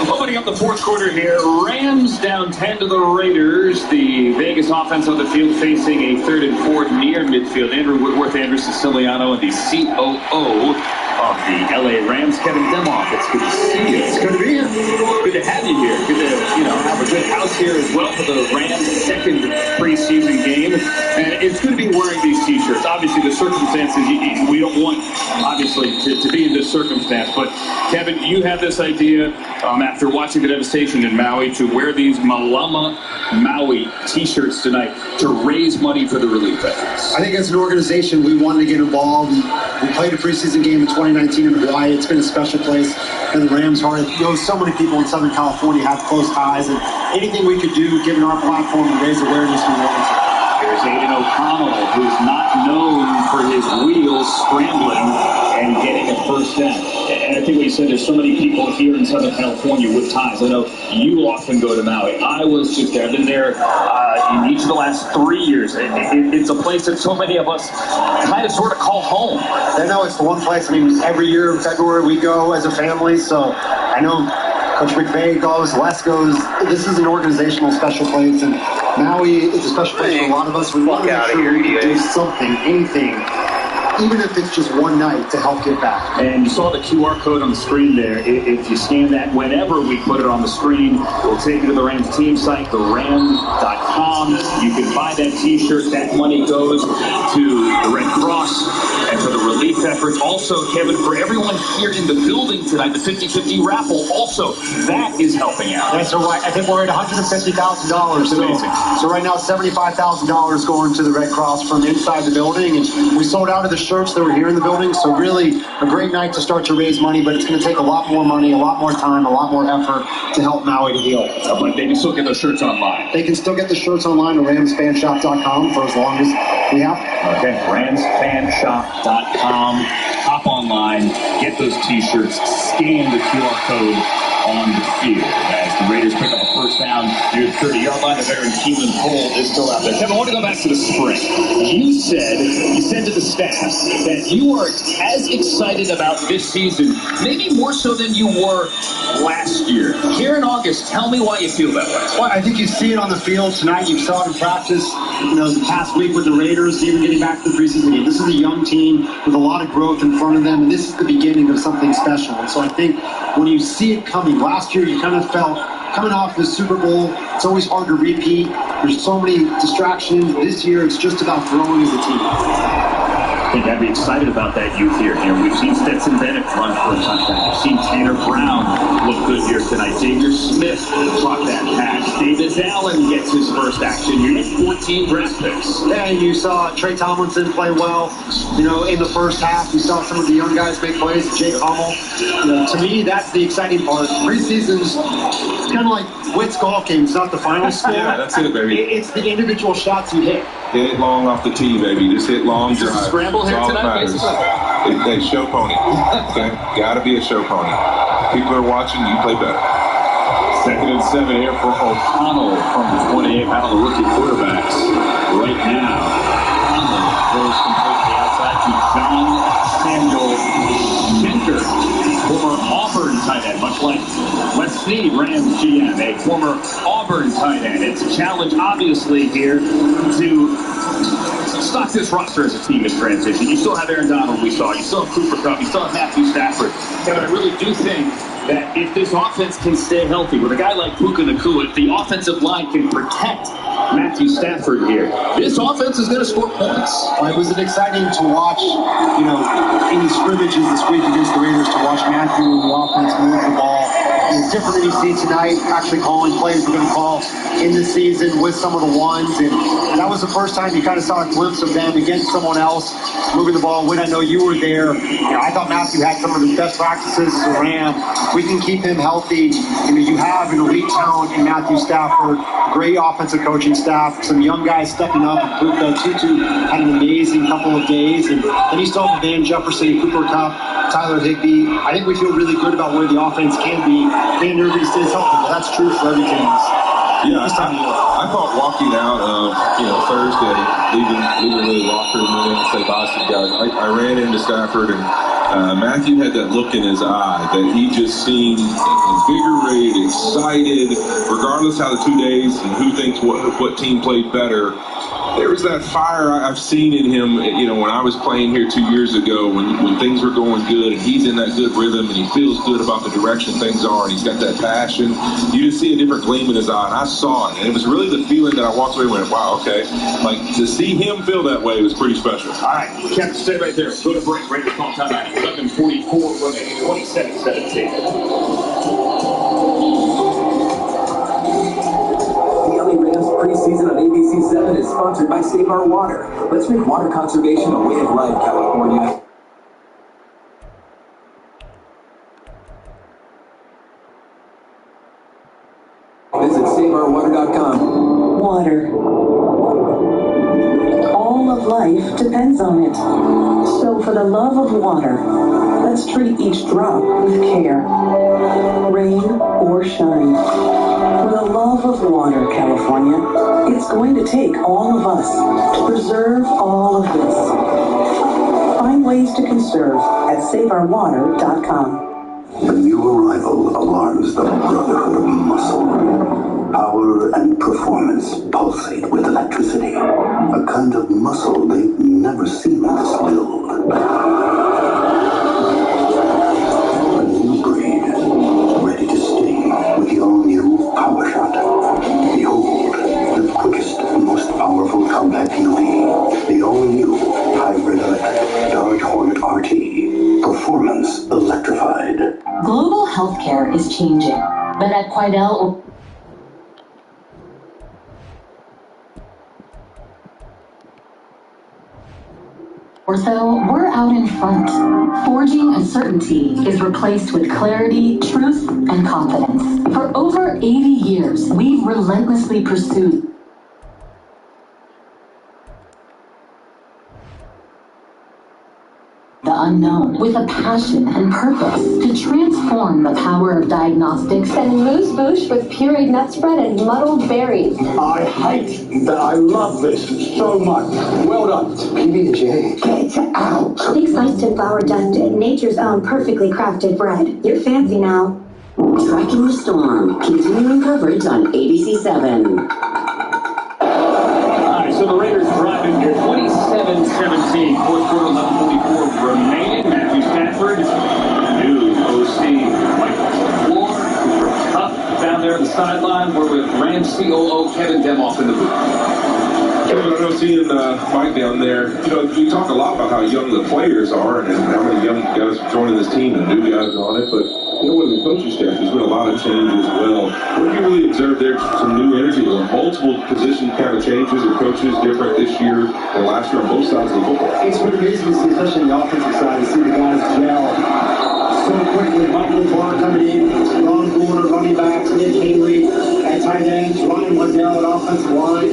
Speaker 18: Opening up the fourth quarter here, Rams down 10 to the Raiders. The Vegas offense on the field facing a 3rd and 4 near midfield. Andrew Whitworth, Andrew Siciliano, and the COO of the LA Rams, Kevin Demoff. It's good to see you. It's good to be here. Good to have you here. Good to, have a good house here as well for the Rams' second preseason game. And it's good to be wearing these t-shirts. Obviously, the circumstances, we don't want, obviously, to be in this circumstance. But, Kevin, you had this idea after watching the devastation in Maui to wear these Malama Maui t-shirts tonight to raise money for the relief efforts.
Speaker 5: I think as an organization, we wanted to get involved. We played a preseason game in 2019 in Hawaii. It's been a special place in the Rams' heart. So many people in Southern California have close ties, and anything we could do, given our platform, to raise awareness, we wanted to.
Speaker 18: There's Aiden O'Connell, who's not known for his wheels scrambling and getting a first down. And I think what you said, there's so many people here in Southern California with ties. I know you often go to Maui. I was just there. I've been there in each of the last 3 years. It's a place that so many of us kind of sort of call home.
Speaker 5: I know it's the one place. I mean, every year in February we go as a family. So I know Coach McVay goes, Les goes. This is an organizational special place, and Maui is a special place for a lot of us. We want to make sure we can do something, anything, even if it's just one night, to help give back.
Speaker 18: And you saw the QR code on the screen there. If you scan that, whenever we put it on the screen, we'll take you to the Rams team site, theram.com. You can buy that t-shirt. That money goes to the Red Cross and for the relief efforts. Also, Kevin, for everyone here in the building tonight, the 50-50 raffle, also, that is helping out.
Speaker 5: Yeah, so I think we're at $150,000. So right now, $75,000 going to the Red Cross from inside the building. And we sold out of the shirts that were here in the building. So really a great night to start to raise money, but it's going to take a lot more money, a lot more time, a lot more effort to help Maui to heal.
Speaker 18: But they can still get those shirts online.
Speaker 5: They can still get the shirts online at ramsfanshop.com for as long as we have.
Speaker 18: Okay, ramsfanshop.com. Hop online, get those t-shirts, scan the QR code on the field. As the Raiders pick up a first down near the 30-yard line, the veteran Keelan Cole is still out there. Kevin, I want to go back to the spring. You said to the staff that you are as excited about this season, maybe more so than you were last year. Here in August, tell me why you feel that way.
Speaker 5: Well, I think you see it on the field tonight. You saw it in practice, the past week with the Raiders, even getting back to the preseason game. This is a young team with a lot of growth in front of them, and this is the beginning of something special. And so I think when you see it coming, last year you kind of felt coming off the Super Bowl, it's always hard to repeat. There's so many distractions. This year it's just about growing as a team.
Speaker 18: I think I'd be excited about that youth here. We've seen Stetson Bennett run for a touchdown. We've seen Tanner Brown look good here tonight. Xavier Smith caught that pass. Davis Allen gets his first action. You had 14 draft picks.
Speaker 5: Yeah, and you saw Trey Tomlinson play well. In the first half, you saw some of the young guys make plays. Jake Hummel. To me, that's the exciting part. Preseason's kind of like Witt's golf game. It's not the final score.
Speaker 7: Yeah, that's it, baby.
Speaker 5: It's the individual shots you hit.
Speaker 7: Hit it long off the tee, baby. Just hit long drive.
Speaker 18: Just scramble here tonight, basically.
Speaker 7: Hey, show pony. Okay? Gotta be a show pony. People are watching, you play better.
Speaker 18: 2nd and 7 here for O'Connell from the 28. Battle of rookie quarterbacks right now. O'Connell throws completely outside to John Samuel Schenker, former Auburn tight end, much like Wes Snead, Rams GM, a former Auburn tight end. It's a challenge, obviously, here to stock this roster as a team in transition. You still have Aaron Donald, we saw. You still have Cooper Kupp. You still have Matthew Stafford. But I really do think that if this offense can stay healthy, with a guy like Puka Nacua, if the offensive line can protect Matthew Stafford here, this offense is going to score points.
Speaker 5: It was exciting to watch, in the scrimmages this week against the Raiders, to watch Matthew and the offense move the ball. It's different than you see tonight, actually calling plays we're going to call in the season with some of the ones. And that was the first time you kind of saw a glimpse of them against someone else moving the ball. When I know you were there, I thought Matthew had some of his best practices as a Ram. We can keep him healthy. You have an elite talent in Matthew Stafford, great offensive coaching staff, some young guys stepping up. Puka Tutu had an amazing couple of days. And then you still have Van Jefferson, Cooper Kupp, Tyler Higbee. I think we feel really good about where the offense can be. Van Derby stays healthy, but that's true for every team.
Speaker 7: Yeah, I thought walking out of Thursday, leaving the locker room and say bye to the guys. I ran into Stafford, and Matthew had that look in his eye that he just seemed invigorated, excited, regardless how the 2 days and who thinks what team played better. There was that fire I've seen in him, when I was playing here 2 years ago, when things were going good, and he's in that good rhythm, and he feels good about the direction things are, and he's got that passion. You just see a different gleam in his eye, and I saw it, and it was really the feeling that I walked away and went, wow, okay. Like, to see him feel that way was pretty special.
Speaker 18: All right, Captain, stay right there. Go to break. Raiders call time out. 11:44 remaining, 27-17.
Speaker 21: Rams preseason on ABC7 is sponsored by Save Our Water. Let's make water conservation a way of life, California. Visit SaveOurWater.com.
Speaker 8: Water. All of life depends on it. So for the love of water, let's treat each drop with care. Rain or shine. For the love of water, California, it's going to take all of us to preserve all of this. Find ways to conserve at SaveOurWater.com.
Speaker 9: A new arrival alarms the Brotherhood of Muscle.
Speaker 6: Power and performance pulsate with electricity. A kind of muscle they've never seen in this build. A new breed, ready to sting with the all-new Power Shot. Behold, the quickest, most powerful compact UV. The all-new hybrid electric Dodge Hornet RT. Performance electrified.
Speaker 8: Global healthcare is changing, but at Quidel Ortho, we're out in front. Forging uncertainty is replaced with clarity, truth, and confidence. For over 80 years, we've relentlessly pursued the unknown with a passion and purpose to transform the power of diagnostics.
Speaker 4: And moose bouche with pureed nut spread and muddled berries.
Speaker 5: I hate that I love this so much. Well done.
Speaker 6: PB&J.
Speaker 4: Get out. Thanks Lyston Flour dusted, nature's own perfectly crafted bread. You're fancy now.
Speaker 8: Tracking the Storm, continuing coverage on ABC7.
Speaker 18: So the Raiders driving here, 27-17, fourth quarter, 11:44 remaining. Matthew Stafford, new OC Michael Ward, Cooper Kupp down there at the sideline. We're with Rams COO Kevin Demoff in the booth.
Speaker 7: Kevin, I know seeing Mike down there, we talk a lot about how young the players are and how many young guys are joining this team and new guys on it, but with the coaching staff, there's been a lot of change as well. What do you really observe there? Some new energy, multiple position kind of changes, or coaches different this year than last year on both sides of the football.
Speaker 5: It's been amazing to see, especially on the offensive side, to see the guys gel so quickly. Michael Clark coming in, Ron Gordon, running backs, Nick Haley at tight ends, Ryan Waddell at offensive line.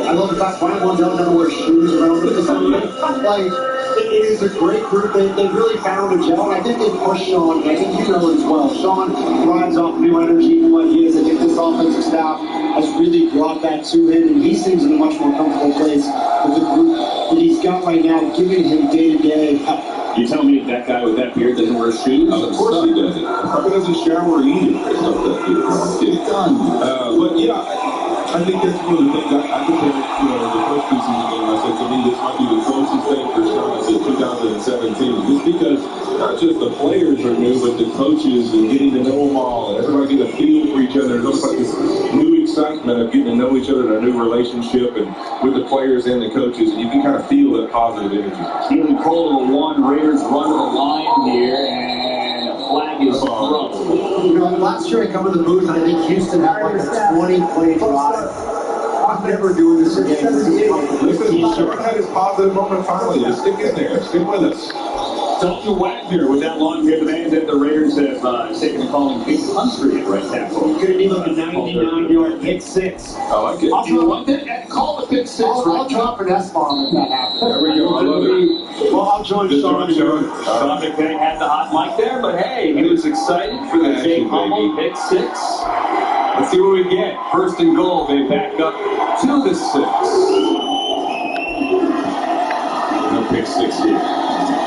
Speaker 5: I love the fact Ryan Waddell never wears shoes around with this. Like, it is a great group. They really found a gel, and I think they pushed Sean. I think you know it as well. Sean rides off new energy, new ideas. I think this offensive staff has really brought that to him, and he seems in a much more comfortable place with the group that he's got right now, giving him day-to-day.
Speaker 18: You tell me that guy with that beard doesn't wear shoes?
Speaker 7: Of course he doesn't. Probably doesn't shower either. It's done. But yeah, I think that's one of the things. I compared the first preseason game. I said to me, this might be the closest thing for Sean to 2017. Just because not just the players are new, but the coaches and getting to know them all, and everybody get a feel for each other. There's almost like this new excitement of getting to know each other in a new relationship, and with the players and the coaches, and you can kind of feel that positive energy.
Speaker 18: Steven Cole to the one, Raiders run to the line here, and a flag is thrown.
Speaker 5: Last year I covered the booth, and I think Houston had like a 20-play drive. I'm never doing this again.
Speaker 7: Listen, Sean had his positive moment finally. Just stick in there. Stick with us.
Speaker 18: Dr. Wagner with that long hit demand that the Raiders have taken a call in big country at right tackle.
Speaker 10: Could be like a 99-yard pick six.
Speaker 7: I like it.
Speaker 18: You want that? Call the pick six.
Speaker 5: I'll drop an S-bomb if that happens.
Speaker 7: There we go. I love it.
Speaker 5: Well, I'll join Sean.
Speaker 18: Sean McVay had the hot mic there, but hey, he was excited for the Jake Hummel pick six. Let's see what we get. First and goal, they back up to the 6. No pick 6 here.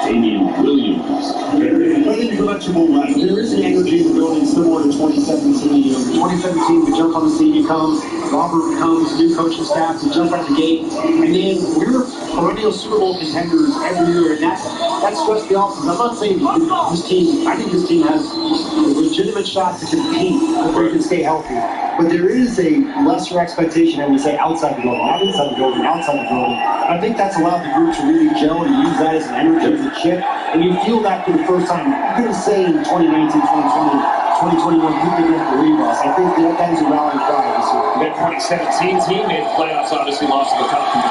Speaker 18: Damian Williams.
Speaker 5: Intellectual left. There is an energy in the building similar to 2017. 2017, the jump on the scene comes, Robert comes, new coaching staff to jump out the gate, and then we're perennial Super Bowl contenders every year, and that's just the offense. I'm not saying this team. I think this team has a legitimate shot to compete if they can stay healthy. But there is a lesser expectation, I would say, outside the building, not inside the building, outside the building. I think that's allowed the group to really gel and use that as an energy, as a chip, and you feel that for the first time. You couldn't say in 2019, 2020, 2021, people don't believe us. I think that is a rallying cry this year.
Speaker 18: That 2017 team made the playoffs, obviously lost to the Falcons.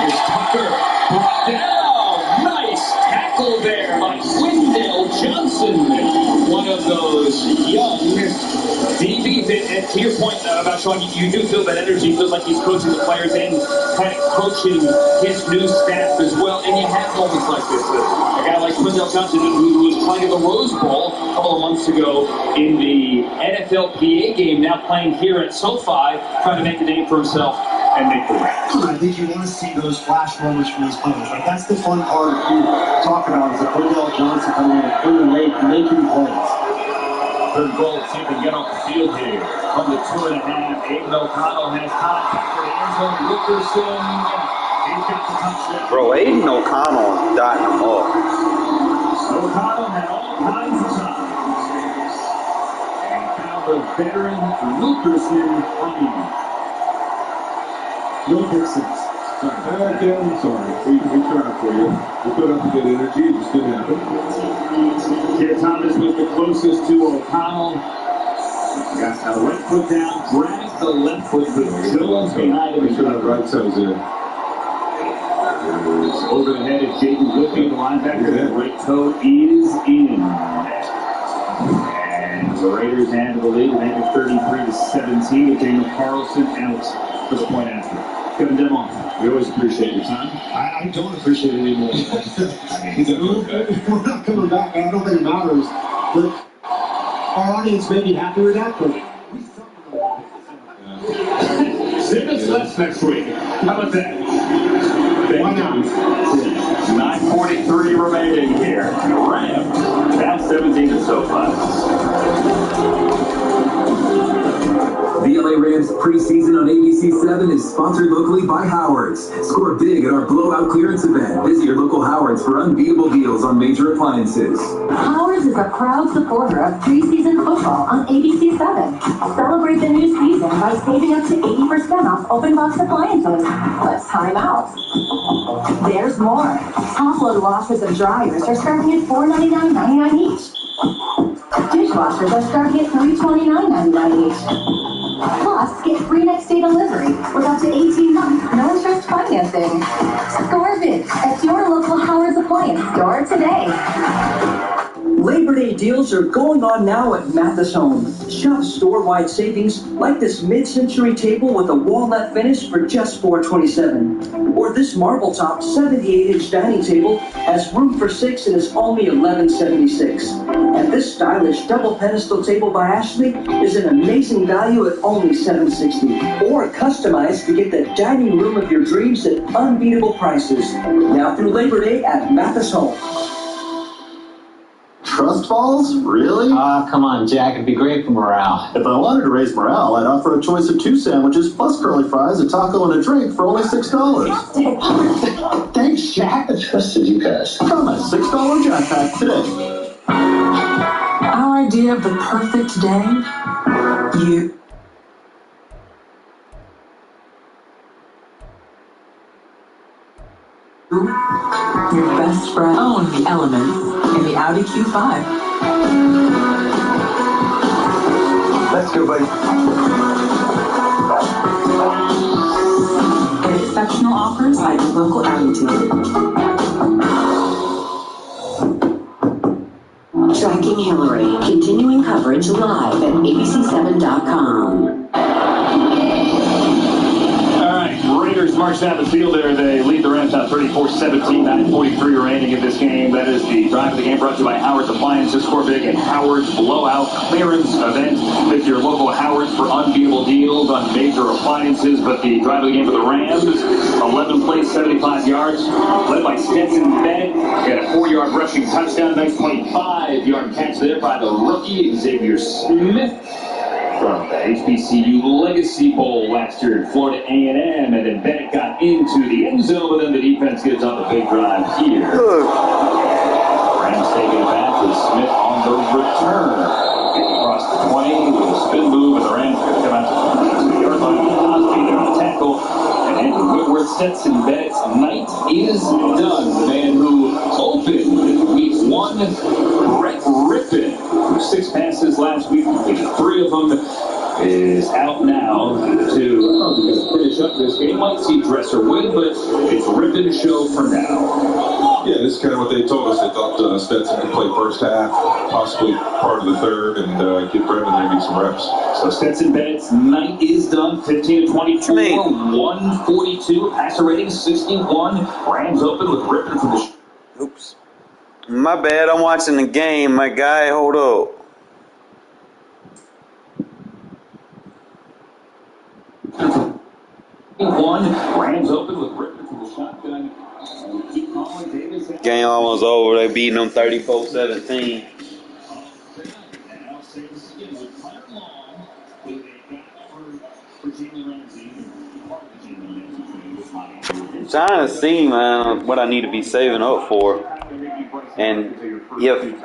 Speaker 18: Here's Tucker, brought down. Nice tackle there by Wendell Johnson. One of those young DBs. To your point about Sean, you do feel that energy. Feels like he's coaching the players and kind of coaching his new staff as well. And you have moments like this. A guy like Wendell Johnson, who was playing in the Rose Bowl a couple of months ago in the NFLPA game, now playing here at SoFi, trying to make a name for himself and make the Rams.
Speaker 5: I think you want to see those flash moments from these players. Like, that's the fun part you talk about, is that Wendell Johnson coming in and making plays.
Speaker 2: Third goal, see if they can get off the field here. From the 2.5, Aiden O'Connell has contact for the end zone. Wilkerson, he's got the touchdown.
Speaker 16: Bro, Aiden O'Connell is dotting them up.
Speaker 2: O'Connell had all kinds of time. And found the veteran Wilkerson running. Wilkerson.
Speaker 7: Again, I'm sorry. We tried for you. We put up a good energy. It just didn't happen.
Speaker 2: Here, Thomas was the closest to O'Connell. Got the right foot down, dragged the left foot with Jones behind him.
Speaker 7: Make sure that right toe's in.
Speaker 2: Over the head of Jaden Whitby, the linebacker. The right toe is in. And the Raiders handle the lead, make it 33-17 with Daniel Carlson out for the point after. Kevin Demon, we always appreciate your time.
Speaker 10: I don't appreciate it anymore. We're not coming back, and I don't think it matters. But our audience may be happy with that, but
Speaker 2: Simmons left next week. How about that?
Speaker 10: Why not?
Speaker 2: 9:43 remaining here. Rams down 17 to SoFi.
Speaker 21: The LA Rams preseason on ABC7 is sponsored locally by Howard's. Score big at our blowout clearance event. Visit your local Howard's for unbeatable deals on major appliances.
Speaker 8: Howard's is a proud supporter of preseason football on ABC7. Celebrate the new season by saving up to 80% off open box appliances. Plus timeouts. There's more. Top-load washers and dryers are starting at $499.99 each. Dishwashers are starting at $329.99 each. Plus, get free next-day delivery with up to 18 months no-interest financing. Score big at your local Howard's Appliance store today.
Speaker 17: Labor Day deals are going on now at Mathis Home. Shop store-wide savings like this mid-century table with a walnut finish for just $427. Or this marble-top 78-inch dining table has room for 6 and is only $1176. And this stylish double pedestal table by Ashley is an amazing value at only $760. Or customized to get the dining room of your dreams at unbeatable prices. Now through Labor Day at Mathis Home.
Speaker 24: Trust falls? Really?
Speaker 25: Come on, Jack. It'd be great for morale.
Speaker 24: If I wanted to raise morale, I'd offer a choice of 2 sandwiches plus curly fries, a taco, and a drink for only $6. Thanks, Jack. I trusted you guys. Try my $6 Jack Pack today.
Speaker 8: Our idea of the perfect day? Your best friend. Own the elements in the Audi Q5.
Speaker 24: Let's go, buddy.
Speaker 8: Get exceptional offers by your local Audi dealer.
Speaker 26: Tracking Hillary. Continuing coverage live at abc7.com.
Speaker 2: Raiders march down the field there. They lead the Rams out 34-17, 9:43 remaining in this game. That is the drive of the game brought to you by Howard's Appliances. Score big at Howard's blowout clearance event with your local Howard's for unbeatable deals on major appliances. But the drive of the game for the Rams, 11 plays, 75 yards, led by Stetson Bennett. Got a 4-yard rushing touchdown. Nice 25-yard catch there by the rookie Xavier Smith from the HBCU Legacy Bowl last year at Florida A&M, and then Bennett got into the end zone, but then the defense gets on the big drive here. Rams taking it back with Smith on the return. Across the 20 with a spin move, and the Rams come out to the yard line. Cosby there on the tackle, and Andrew Whitworth. Stetson Bennett's night is done. The man who opened week 1, Brett Rippon, 6 passes last week, 3 of them, is out now to finish up this game. Might see Dresser win, but it's Rippon show for now.
Speaker 7: Yeah, this is kind of what they told us. They thought Stetson could play first half, possibly part of the third, and give Brendan maybe some reps.
Speaker 2: So Stetson Bennett's night is done. 15-22, 142, passer rating 61. Rams open with Rippon from the.
Speaker 16: Oops. My bad, I'm watching the game, my guy. Hold up.
Speaker 2: Rams open with Rippon from the shotgun.
Speaker 16: Game almost over. They beating them 34-17. trying to see, man, what I need to be saving up for. And if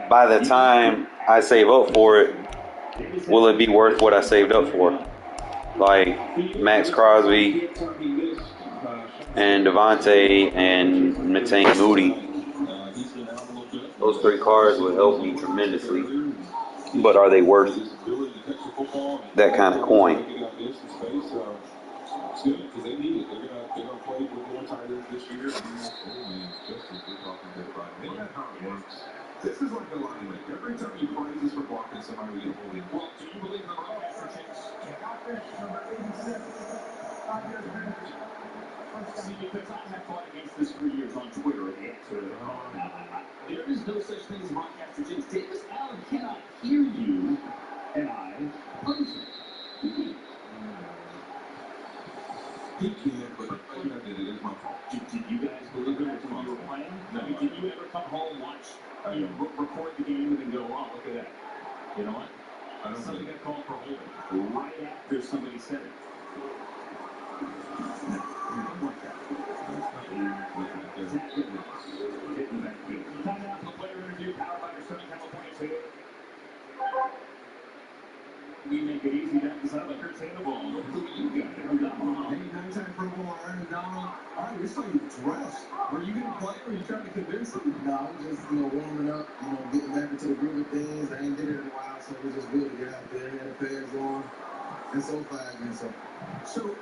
Speaker 16: by the time I save up for it, will it be worth what I saved up for? Like Max Crosby and Devontae and Matane Moody. Those 3 cards would help me tremendously. But are they worth that kind of coin?
Speaker 7: It's good because they need it. They're gonna play with more tight ends this year. And just as we're talking to everybody, they know how it works. This is like a lineman. Every time you praise us for blocking somebody, we get a holding. Well, do you believe in the run for chase?
Speaker 2: See, because I have fought against this for years on Twitter. There is no such thing as broadcaster jinx. Davis Allen cannot hear you, and I personally.
Speaker 7: He can, but it is my fault.
Speaker 2: Did you guys believe it when you were playing? No. I mean, did you ever come home, watch, record the game, and then go, oh, look at that? You know what? Something got called for holding right after somebody said it. No, like that. Time out for the player interview, powered by your Southern California State. We make it easy to decide like Kurt Sandoval. Look who you got. Aaron Donald. Hey, 9-time Pro Bowl Aaron Donald. All right, we saw you dressed. Were you going to play or were you trying to convince him?
Speaker 11: No, I'm just, warming up, getting back into the groove of things. I ain't did it in a while, so it was just good to get out there, had the pads on, and so far again, so.
Speaker 10: So,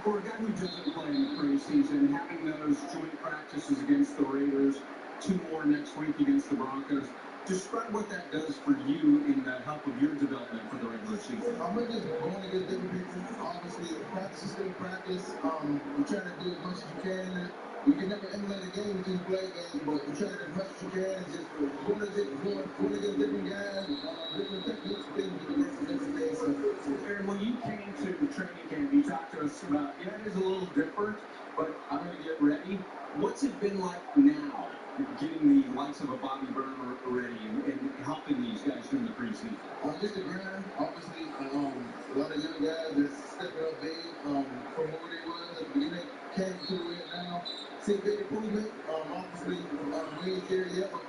Speaker 10: for a guy who doesn't play in the preseason, having those joint practices against the Raiders, 2 more next week against the Broncos, describe what that does for you in the help of your development for the regular season.
Speaker 11: I'm just going against different people. Obviously, practice is still practice. You're trying to do as much as you can. You can never emulate a game until you play a game, but you're trying to as much as you can. Just going against different guys, different techniques, things with the rest of the day. So,
Speaker 10: Aaron, when you came to the training camp, you talked to us about, it is a little different, but I'm going to get ready. What's it been like now, getting the likes of a Bobby Burner ready and helping these guys during the preseason?
Speaker 11: Just the grind, obviously, a lot of young guys that's stepping up big from where they was at the beginning, came to it now. See a big improvement. Obviously, we ain't there yet, but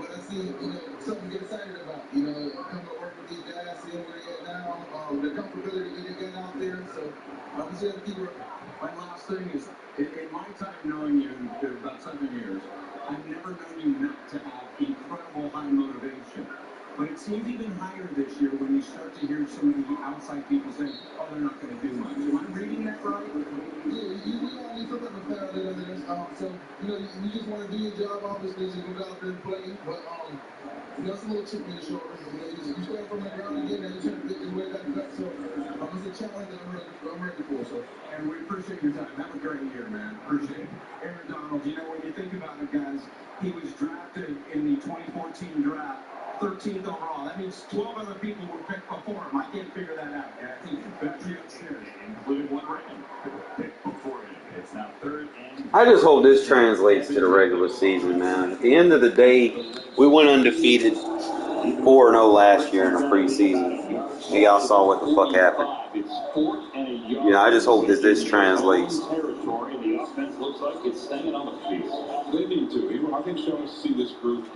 Speaker 11: I see, something to get excited about. Coming to work with these guys, seeing where they at now, the comfortability that they got out there. So, I'm just going to keep working.
Speaker 10: My last thing is, in my time knowing you, about 7 years, I've never known you not to have incredible high motivation. But it seems even higher this year when you start to hear some of the outside people saying, oh, they're not going to do much. Am I reading that right?
Speaker 11: Yeah, you all need something to foul it under this. So, you just want to do your job, obviously, so you go out there and play. But, it's a little chip in the shoulder. You start from the ground again, and you're trying to get your way back up. So, it's a challenge that I'm ready for. So,
Speaker 10: and we appreciate your time. Have a great year, man. Appreciate it. Aaron Donald, when you think about it, guys, he was drafted in the 2014 draft, 13th overall. That means 12 other people were picked before him. I can't figure that out. And I think that's upstairs,
Speaker 2: including one random picked before him. It's now 3rd and...
Speaker 16: I just hope this translates to the regular season, man. At the end of the day, we went undefeated 4-0 last year in the preseason. And y'all saw what the fuck happened. I just hope that this translates.
Speaker 2: The offense looks like it's staying on the field.
Speaker 7: They need to. I think you want to see this group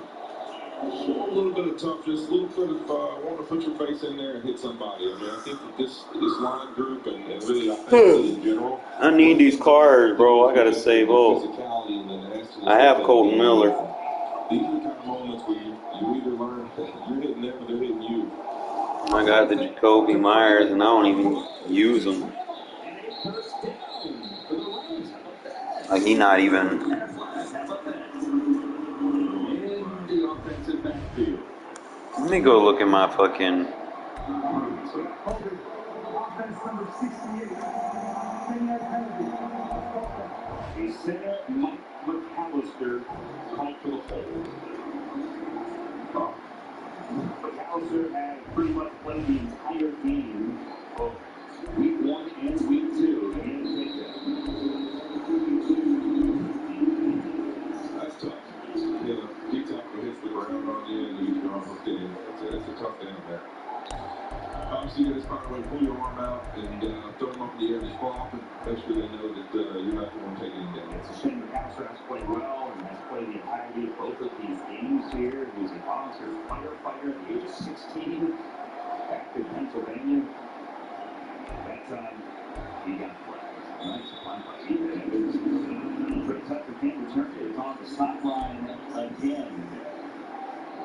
Speaker 7: show a little bit of toughness, a little bit of want to put your face in there and hit somebody. I think that this line group and really offensively in general.
Speaker 16: I need these cards, bro. I gotta save up. I have Colton Miller.
Speaker 7: These are the kind of moments where you either learn that you're hitting them or they're hitting you.
Speaker 16: I got the Jacoby Myers, and I don't even use him. Like, he not even... Let me go look at my fucking...
Speaker 2: Center Mike McAllister called for the hold. McAllister had pretty much played the entire game of week 1 and week 2 against Midtown.
Speaker 7: That's tough. D-tackle hits the ground on you and you draw hooked in. It's a tough down there. Obviously, you got to find a way to pull your arm out and throw them up in the air and fall off and make sure they know that you're not the one taking them down.
Speaker 2: It's a shame the Castro has played well and has played the entirety of both of these games here. He was a volunteer firefighter at the age of 16 back in Pennsylvania. That time, he got flagged. Nice play by Ethan Evans. Trey Tucker can't return it. It's on the sideline again.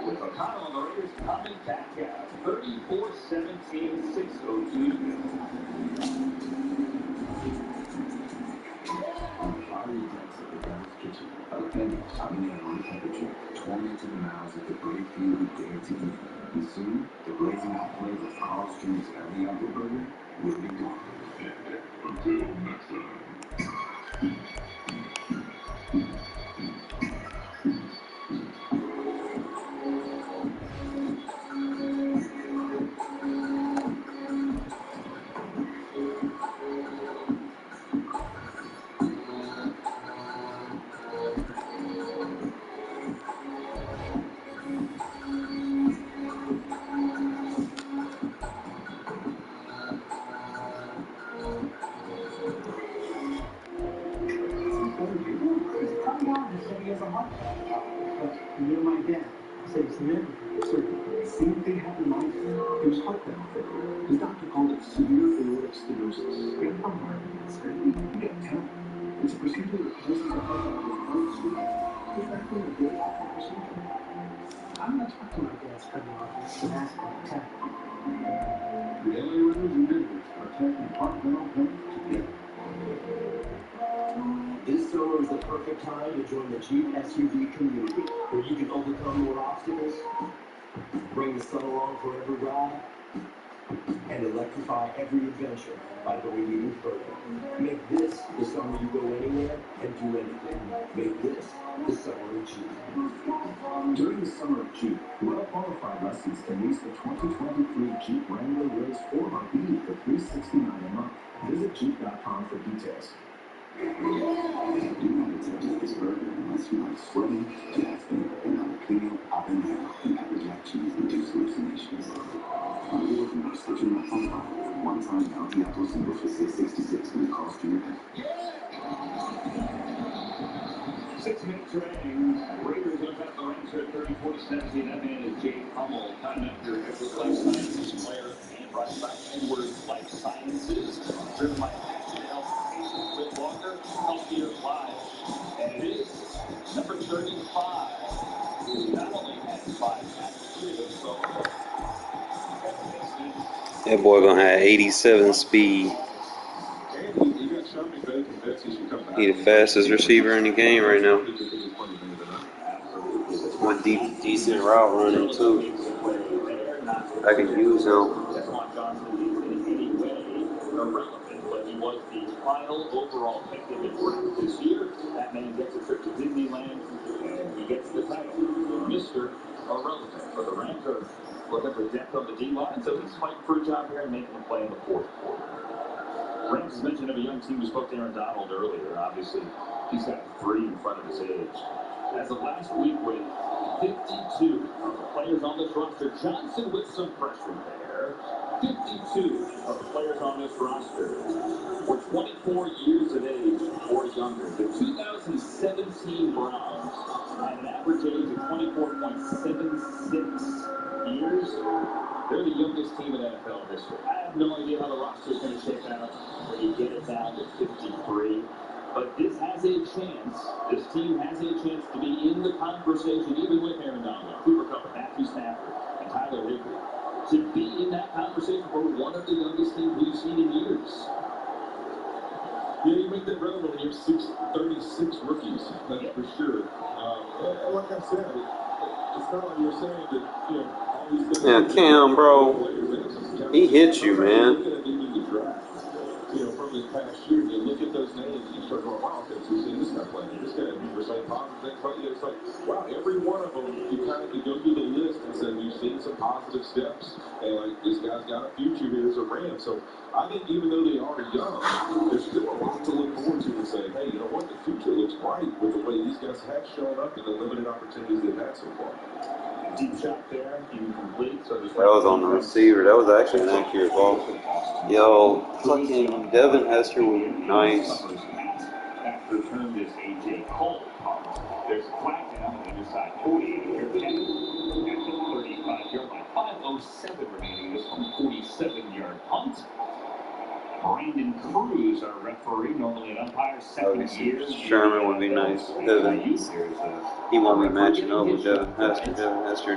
Speaker 2: With O'Connell and the Raiders coming back out. 34-17, 6:02 to go.
Speaker 12: Fiery decks at the Devil's Kitchen. Upending, coming in at room temperature. Tormented mouths at the brave few who dare to eat. And soon, the blazing hot flavor of Carl Street's every apple burger will be gone. Until next time.
Speaker 10: You're my dad. Said it's never surgery. Same thing happened to my friend. It was heart valve failure. His doctor called it severe aortic stenosis. Get a heart surgery. You get tell. It's a procedure that places the heart valve in the heart suite. It's back when the day after the procedure. I'm not talking about dad's cardiologist and ask him to tell.
Speaker 12: The LA Rams and Denver are attacking heart valve health together.
Speaker 10: This summer is the perfect time to join the Jeep SUV community, where you can overcome more obstacles, bring the sun along for every ride, and electrify every adventure by going even further. Make this the summer you go anywhere and do anything. Make this the summer of Jeep.
Speaker 12: During the summer of Jeep, well-qualified lessons can lease the 2023 Jeep Wrangler Race 4RV for $369 a month. Visit Jeep.com for details. Do not attempt this burger unless you like sweating, gasping, and jalapeno, habanero, and pepper jack cheese induced hallucinations. Reward from our Citrus Nuts on Fire with one-time El Diablo single for $6.66 when it costs you your head.
Speaker 2: 6 minutes remaining. Raiders up at the Rams at 34-17. That man is Jake Hummel, time after Edward Life Sciences player and brought by Edward Life Sciences, driven by passion to help patients live longer, healthier lives. And it is number 35, who not only has 5 matches, so
Speaker 16: That boy gonna have 87 speed. He the fastest receiver in the game right now. With decent route running too. I can use him.
Speaker 2: But he was the final overall pick in the draft this year. That man gets a trip to Disneyland, and he gets the title, Mr. Irrelevant. But the Rams are looking for depth on the D-line, so he's fighting for a job here and making a play in the fourth quarter. Rams has mentioned of a young team who spoke to Aaron Donald earlier. Obviously, he's got 3 in front of his age. As of last week, with 52 of the players on this roster, Johnson with some pressure there. 52 of the players on this roster were 24 years of age or younger. The 2017 Browns had an average age of 24.76 years. They're the youngest team in NFL history. I have no idea how the roster is going to shake out when you get it down to 53. But this has a chance. This team has a chance to be in the conversation, even with Aaron Donald, Cooper Kupp, Matthew Stafford, and Tyler Higbee, to be in that conversation for one of the youngest teams we've seen in years.
Speaker 7: Yeah, you make that relevant when you have 36 rookies, that's for sure. And like I said, it's not like you're saying that, you know, all these guys.
Speaker 16: Yeah, Cam, bro, he hit you, man.
Speaker 7: You know, from this past year, you look at those names and you start going, wow, okay, so we've seen this guy play. This guy, we're saying positive things about you. It's like, wow, every one of them, you kind of go through the list and say, we've seen some positive steps, and like, this guy's got a future here as a Ram. So I think even though they are young, there's still a lot to look forward to and say, hey, you know what, the future looks bright with the way these guys have shown up and the limited opportunities they've had so far.
Speaker 16: That was on the receiver. That was actually an accurate ball. Yo, fucking Devin Hester was nice.
Speaker 2: After return is A.J. Cole. There's a flag down on the other side. 48 here. At the 35-yard line. 5:07 remaining. This one 47-yard punt. Brandon Cruz, our referee, normally an umpire, second year.
Speaker 16: Sherman would be nice. Devin, he won't be matching up with Devin Hester. Devin Hester,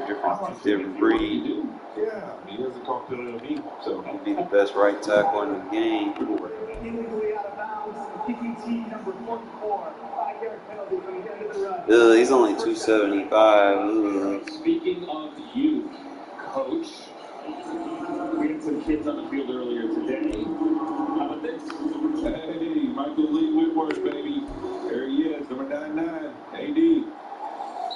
Speaker 16: different breed.
Speaker 7: Yeah, he doesn't talk to me, so
Speaker 16: he'd be the best right tackle in the game.
Speaker 10: Illegally out of bounds. PPT number 44. 5-yard penalty from the end of the run.
Speaker 16: He's only 275.
Speaker 2: Speaking of you, Coach, we had some kids on the field earlier today. How about this?
Speaker 7: Hey, Michael Lee Whitworth, baby. There he is, number 99, AD.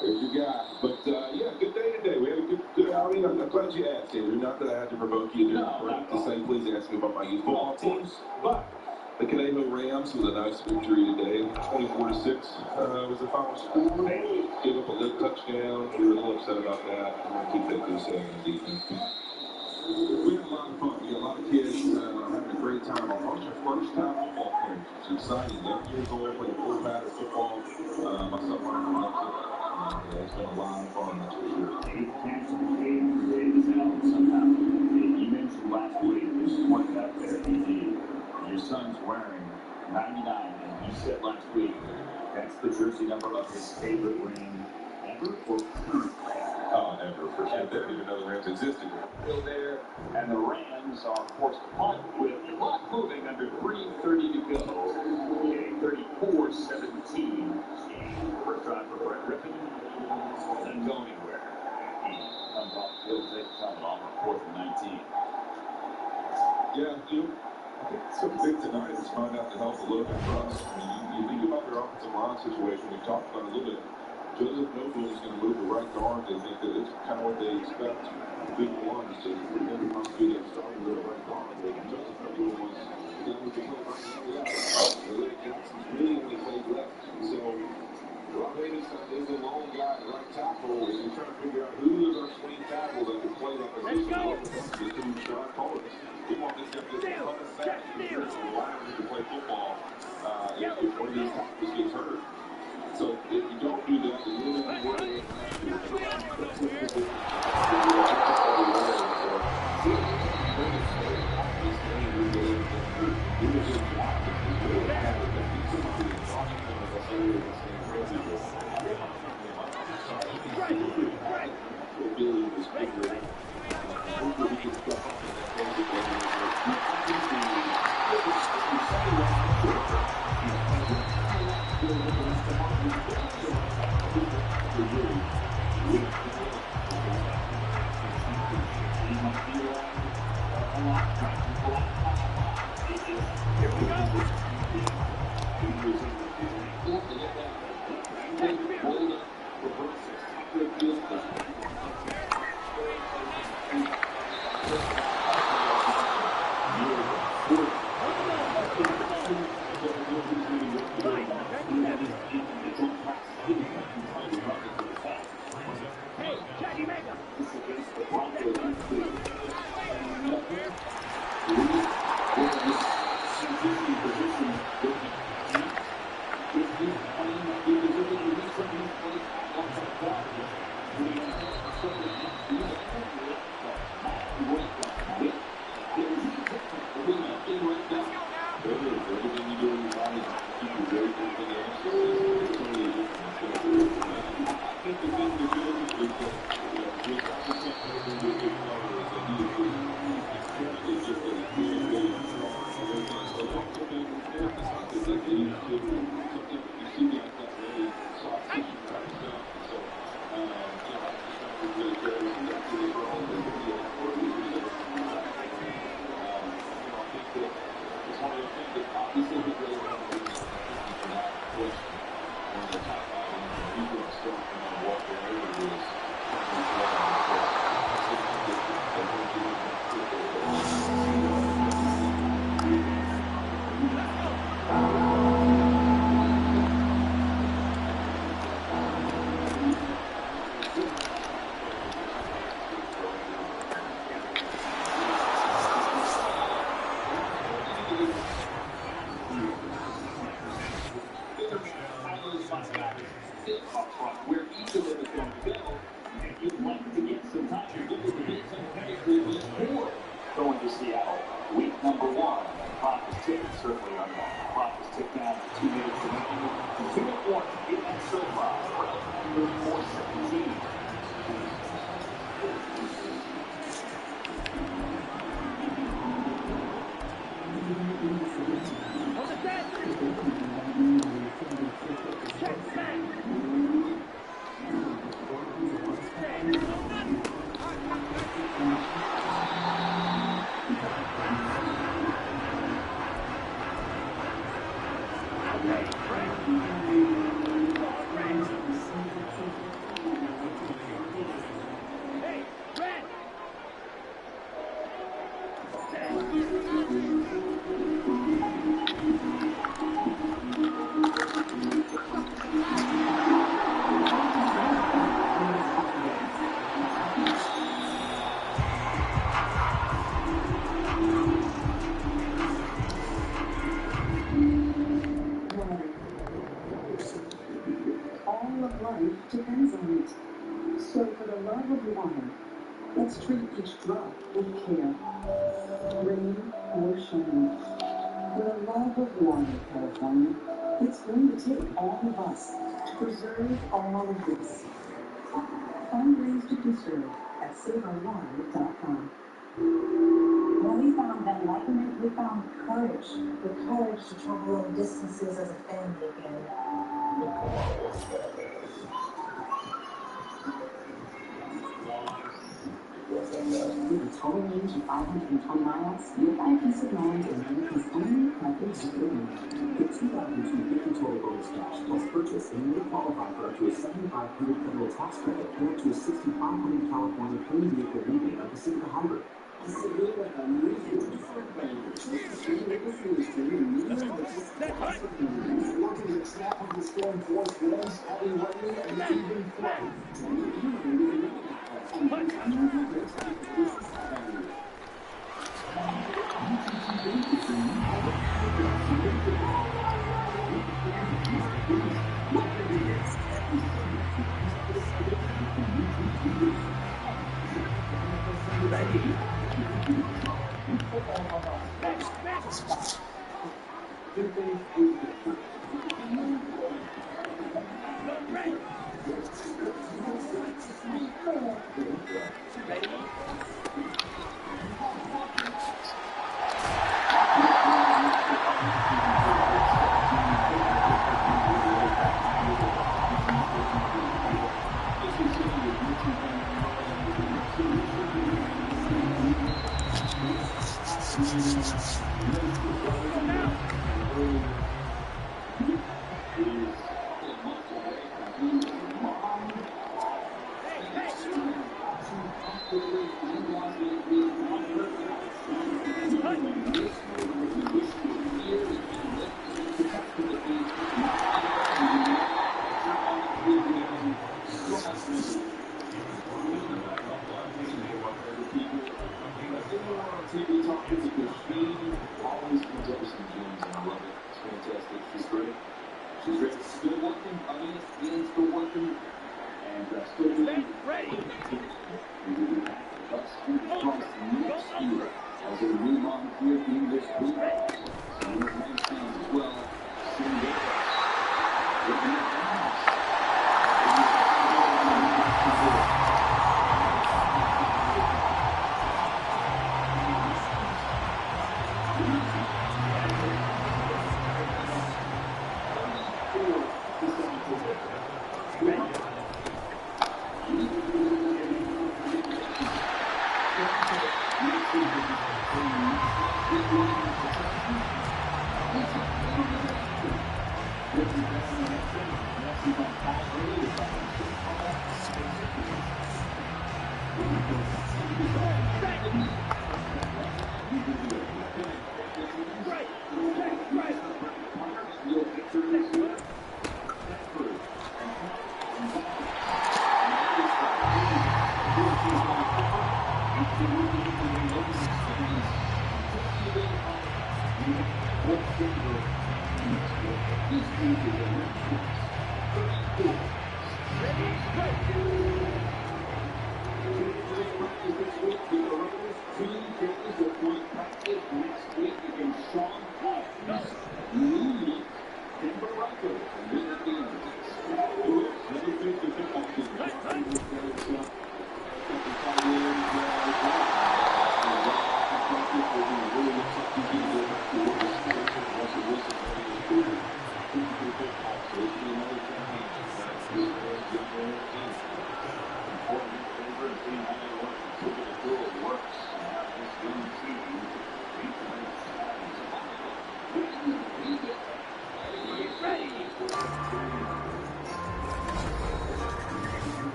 Speaker 7: There's your guy. But, yeah, good day today. We had a good outing. I'm glad you asked, Andrew. Not that I had to provoke you to say, please ask me about my youth football teams. But the Conejo Rams was a nice victory today. 24-6 was the final score. Gave up a late touchdown. We were a little upset about that. I'm going to keep that to saying on defense. We had a lot of fun. We had a lot of kids having a great time. Our first time football players. It's exciting. 11 years old, playing full pattern football. My son Martin loves it. It's been a lot of fun, that's for sure.
Speaker 2: You mentioned last week, just pointed out there, your son's wearing 99, and you said last week that's the jersey number of his favorite ring ever or current?
Speaker 7: Ever, for sure. They didn't even know the Rams existed.
Speaker 2: Still there, and the Rams are forced to punt with the clock moving under 3:30 to go. Okay, 34-17. First drive for Brett Rippon. Doesn't go anywhere. He comes off the field, takes time off on 4th and 19.
Speaker 7: Yeah, I think so big tonight is find out the health of Logan Russ. I mean, you think about their offensive line situation. We talked about it a little bit. Joseph Noble is going to move the right guard. They think that it's kind of what they expect. Week 1 is to remember Russ being starting with the right guard. Joseph Noble was the guy who could play right now. Larry Jackson's really only played left. So Rob Davidson is a lone guy at right tackle. And you're trying to figure out who is our swing tackle that can play that position. The two Sean Collins. We want this guy to get a ton of sacks because we're allowing him to play football if one of these tackles gets hurt. So if you don't do that, then you're going to be working
Speaker 2: like to get some time to look at the Bills and technically week 4 going to Seattle. Week number 1. Clock is ticking, certainly on that. Clock is ticked down to 2 minutes remaining. 2-1 in that SoFi. 34-17.
Speaker 8: All of life depends on it. So for the love of water, let's treat each drop with care. Rain or shine. For the love of water, California, it's going to take all of us to preserve all of this. Find ways to conserve at SaveOurWater.com.
Speaker 13: When we found enlightenment, we found courage. The courage to travel long distances as a family again.
Speaker 8: With a total range of 520 miles, you'll find peace of mind in America's only private zero limit. Get $2,250 total bonus cash plus purchase, and you may qualify for up to a $7,500 federal tax credit and up to a $6,500 California clean vehicle rebate on Pacifica Hybrid.
Speaker 9: Working to snap of the storm force winds, heavy rain, and even flood.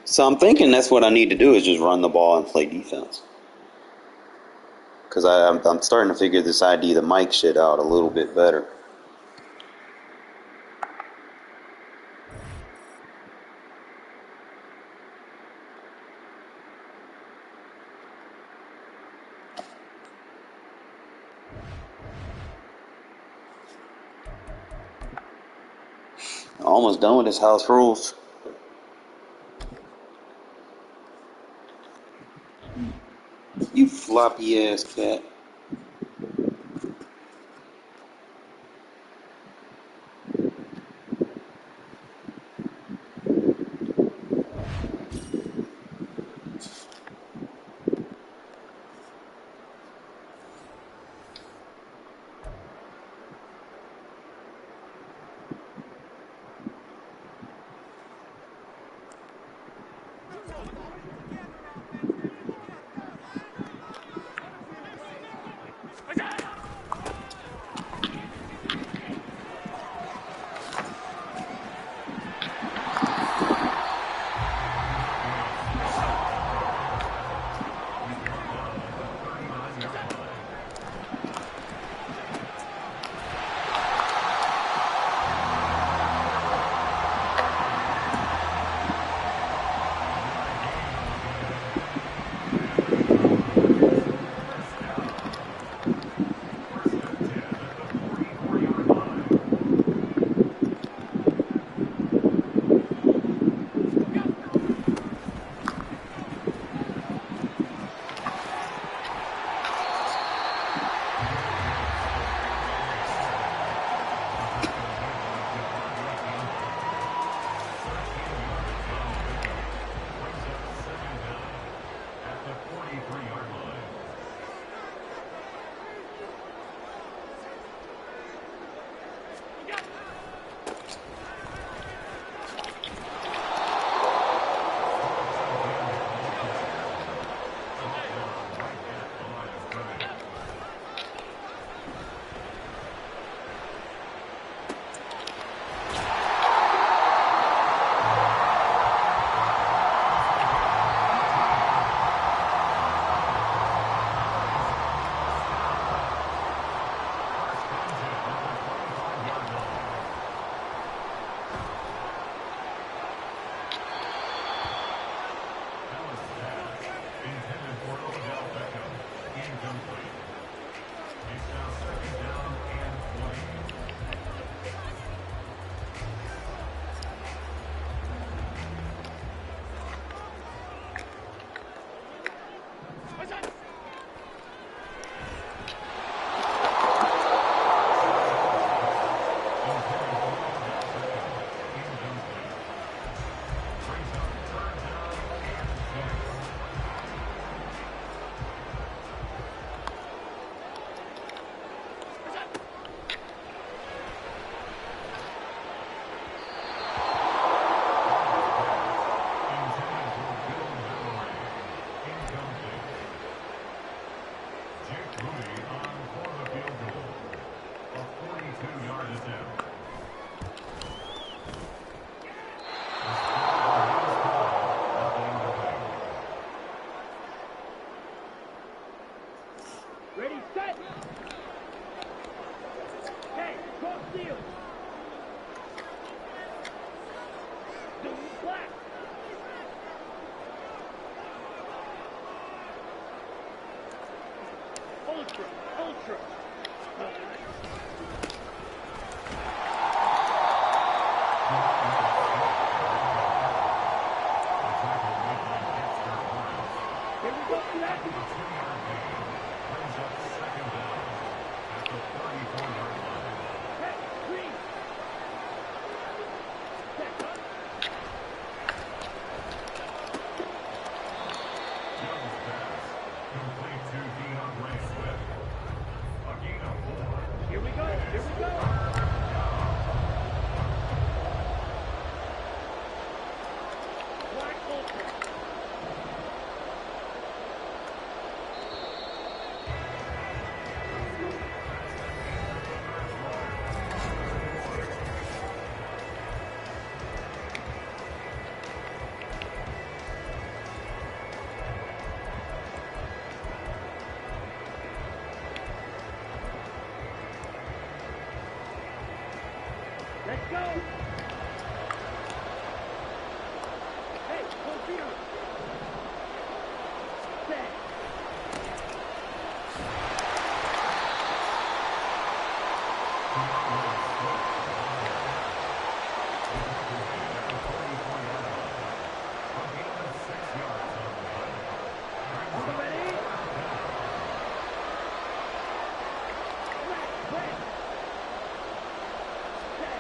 Speaker 16: So I'm thinking that's what I need to do is just run the ball and play defense. Because I'm starting to figure this ID the Mike shit out a little bit better. Almost done with this house rules. You floppy ass cat.
Speaker 12: 2-yard attempt.
Speaker 1: Ready, set! Hey, cross field! Zoom black! Ultra! Here we go, Black!
Speaker 12: Brings up second down at the 34-yard line.
Speaker 1: Hey, green! Back up!
Speaker 12: Jones pass. Complete to DeAndre Swift. A gain of 4.
Speaker 1: Here we go! Black Ultra! Let's go! Hey, full field! Set! Ready? Black! Set!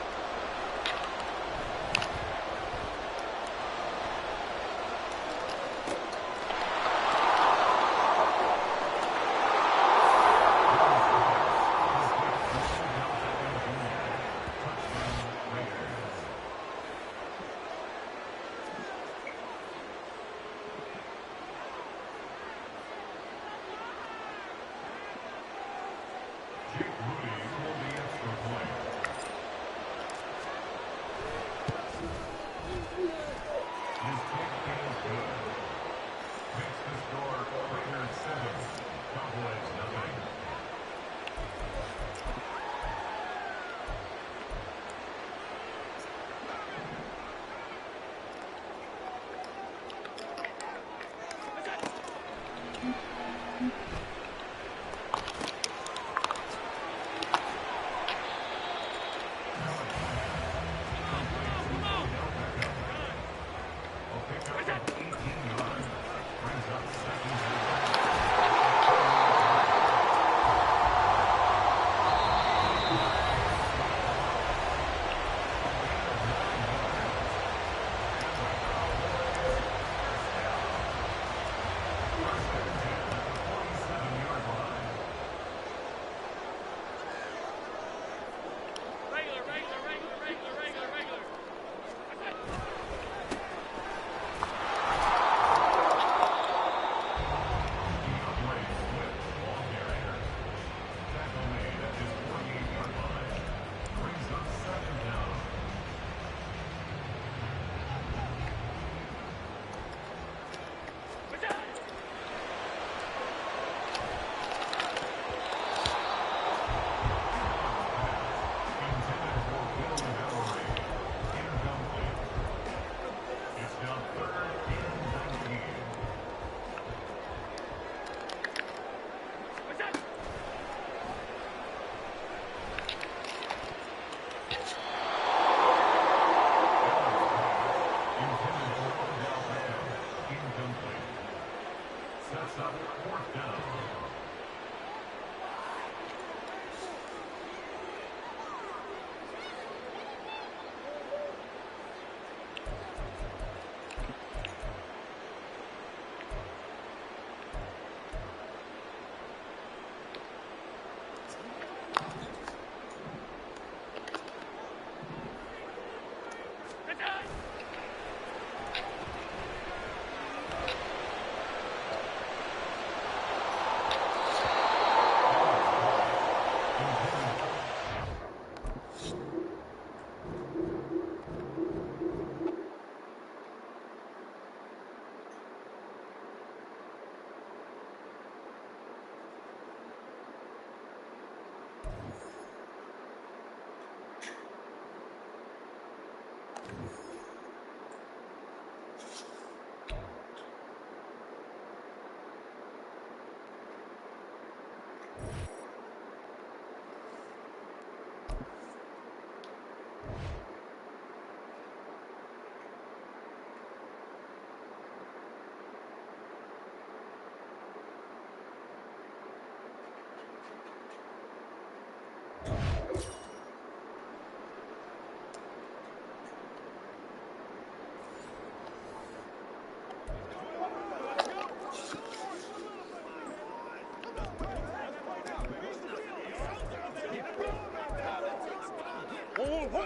Speaker 16: PA.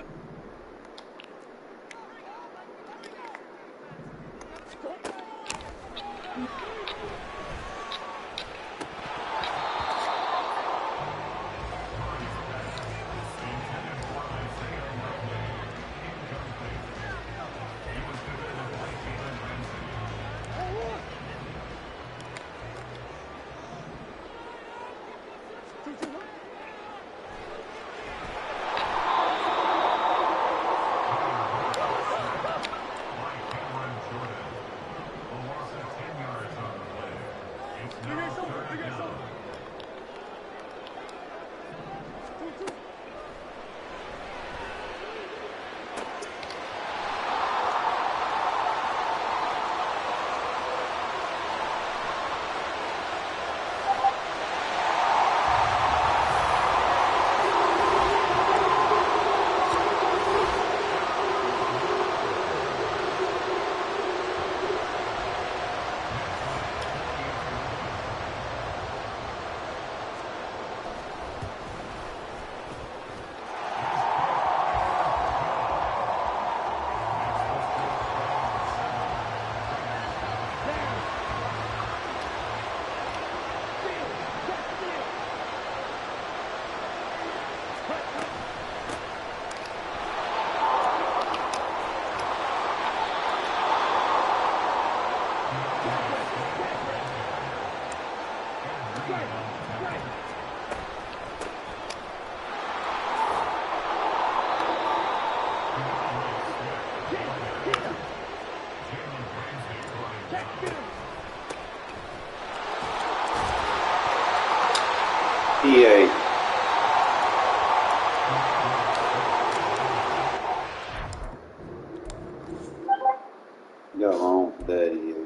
Speaker 16: Got wrong for that idiot.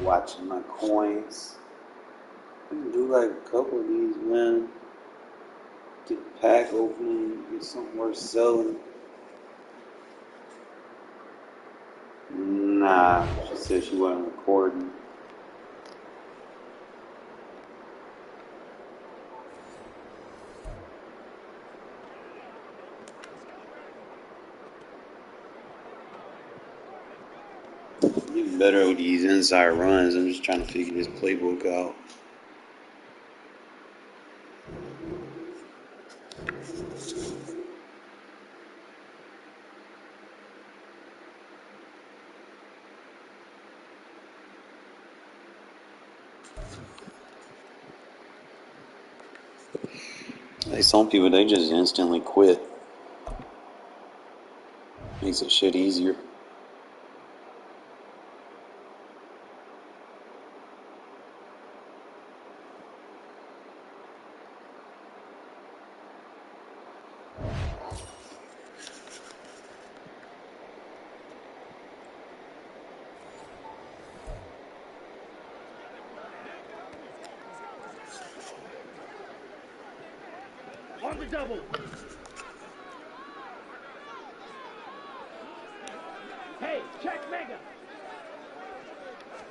Speaker 16: Watching my coins. I can do like a couple of these, man. Get a pack opening, get something worth selling. Nah, she said she wasn't recording. Getting better with these inside runs. I'm just trying to figure this playbook out. Like some people, they just instantly quit. Makes it shit easier.
Speaker 1: On the double. Hey, check mega.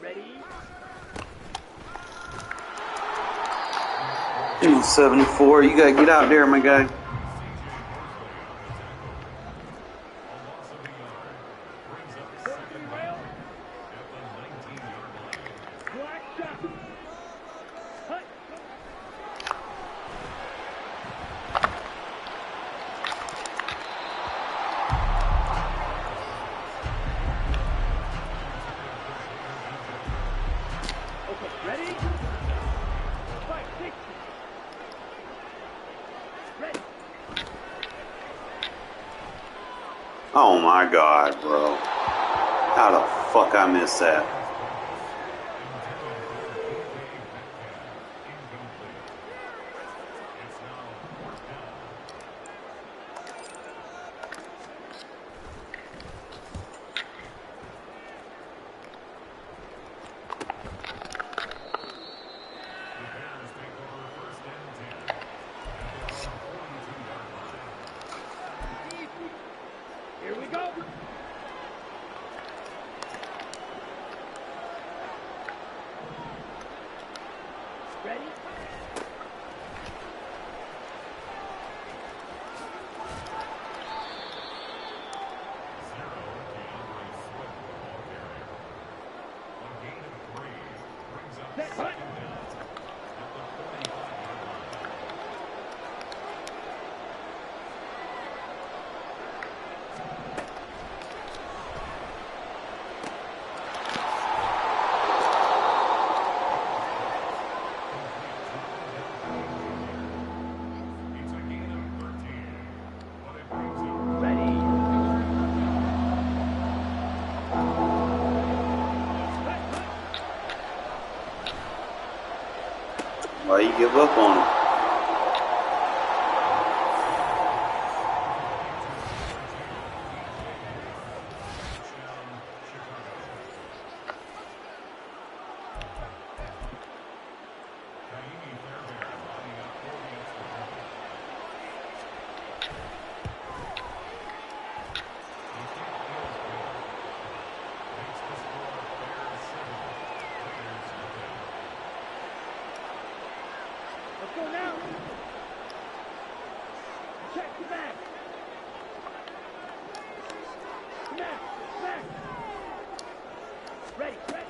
Speaker 1: Ready?
Speaker 16: 74, you gotta get out there, my guy.
Speaker 1: Ready? Fight, 60. Ready.
Speaker 16: Oh my god, bro. How the fuck I missed that?
Speaker 1: Here we go. Ready? Set, hut.
Speaker 16: Why you give up on him?
Speaker 1: Let's go now. Check the back. Smack, smack. Ready, ready.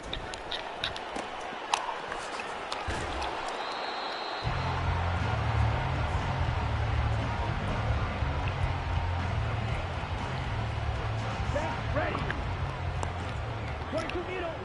Speaker 1: Back, ready. Going to middle.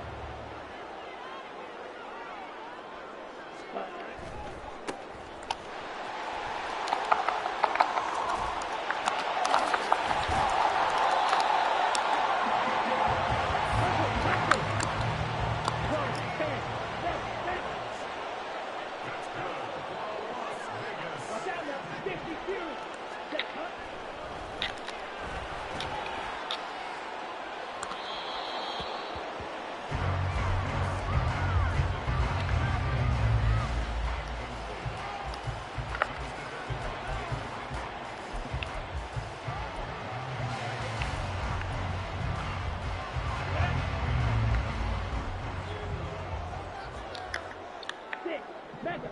Speaker 1: Madde.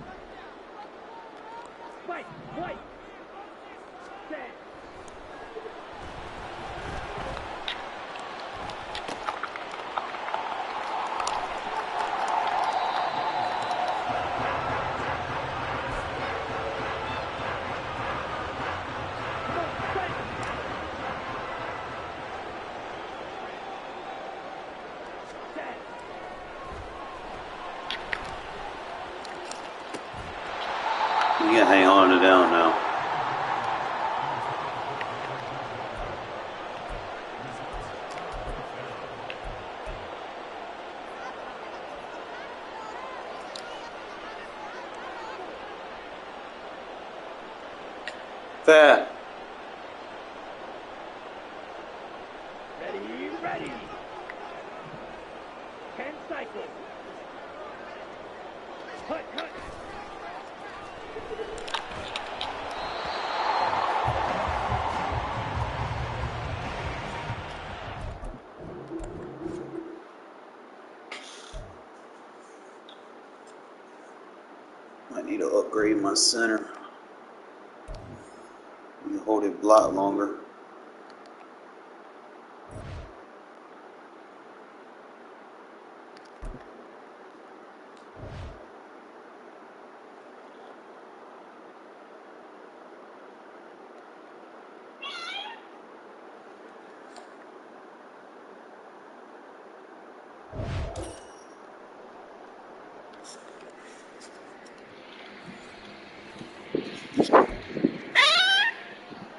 Speaker 1: Fight, fight. Stand.
Speaker 16: You gotta hang on to down now. That.
Speaker 1: Ready, ready. 10 cycles. Hut, hut.
Speaker 16: I need to upgrade my center. You hold it block longer.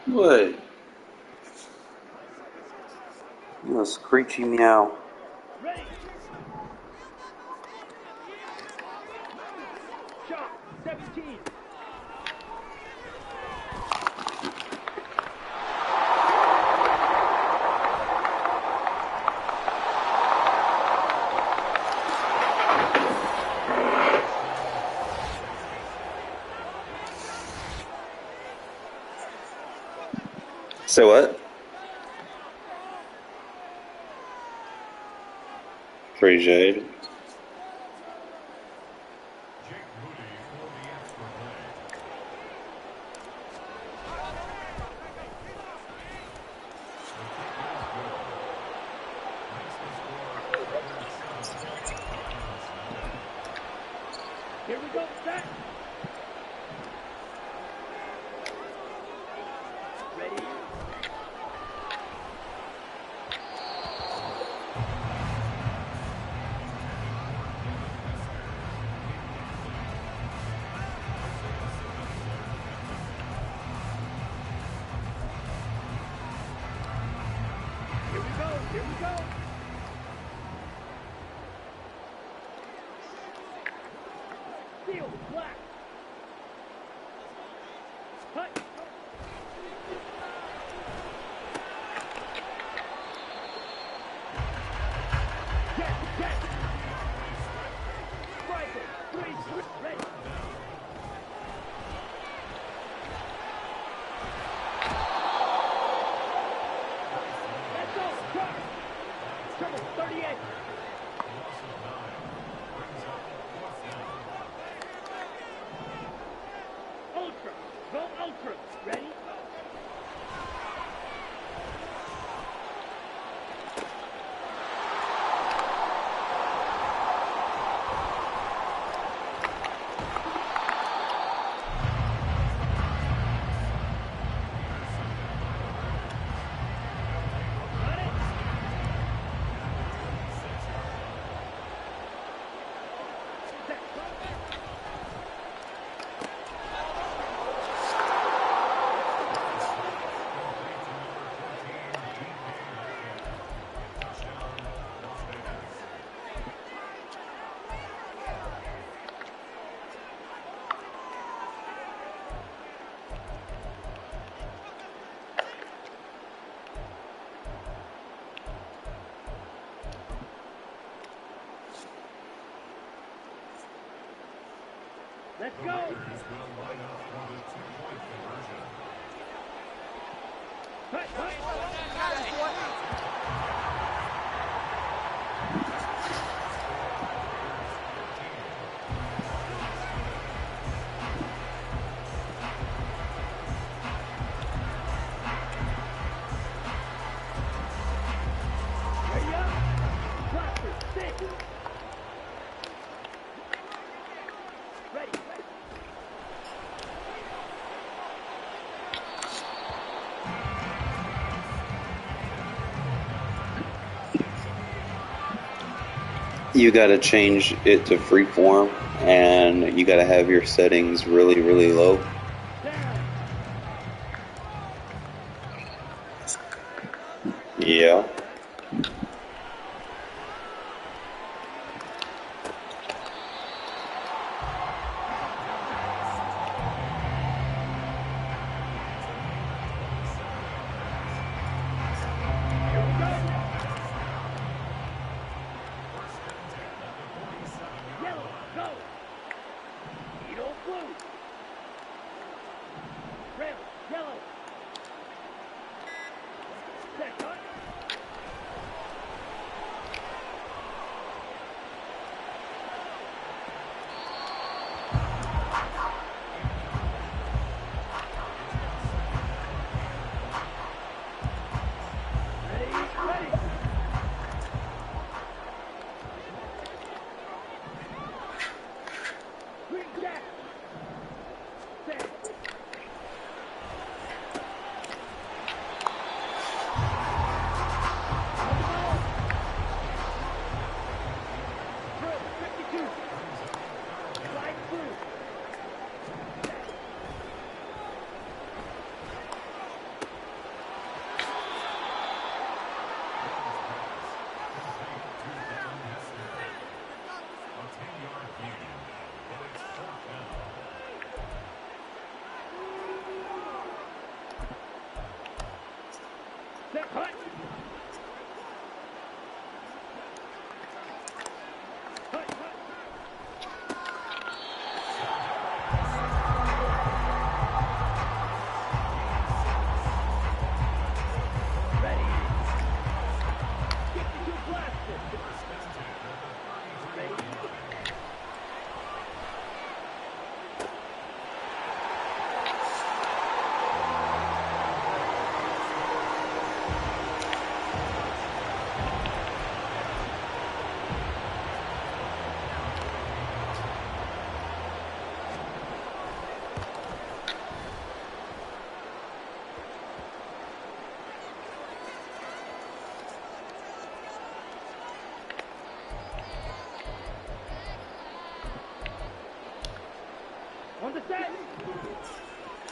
Speaker 16: What? You a screechy meow.
Speaker 1: Ready. Shot. 17.
Speaker 16: Say what? Appreciate.
Speaker 1: Here we go. Set. Ready. Here we go. Here we go. Field black. Cut. Get. Striker. 3. Ready. Let's go. Cross. Trouble. 38. Ultra. Go ultra. Ready? Got it? Set. Let's go. Ready up. Cluster. 6. Ready.
Speaker 16: You gotta change it to freeform, and you gotta have your settings really, really low. Yeah.
Speaker 1: Yellow. Go. Needle blue. Red. Yellow. Set. Cut.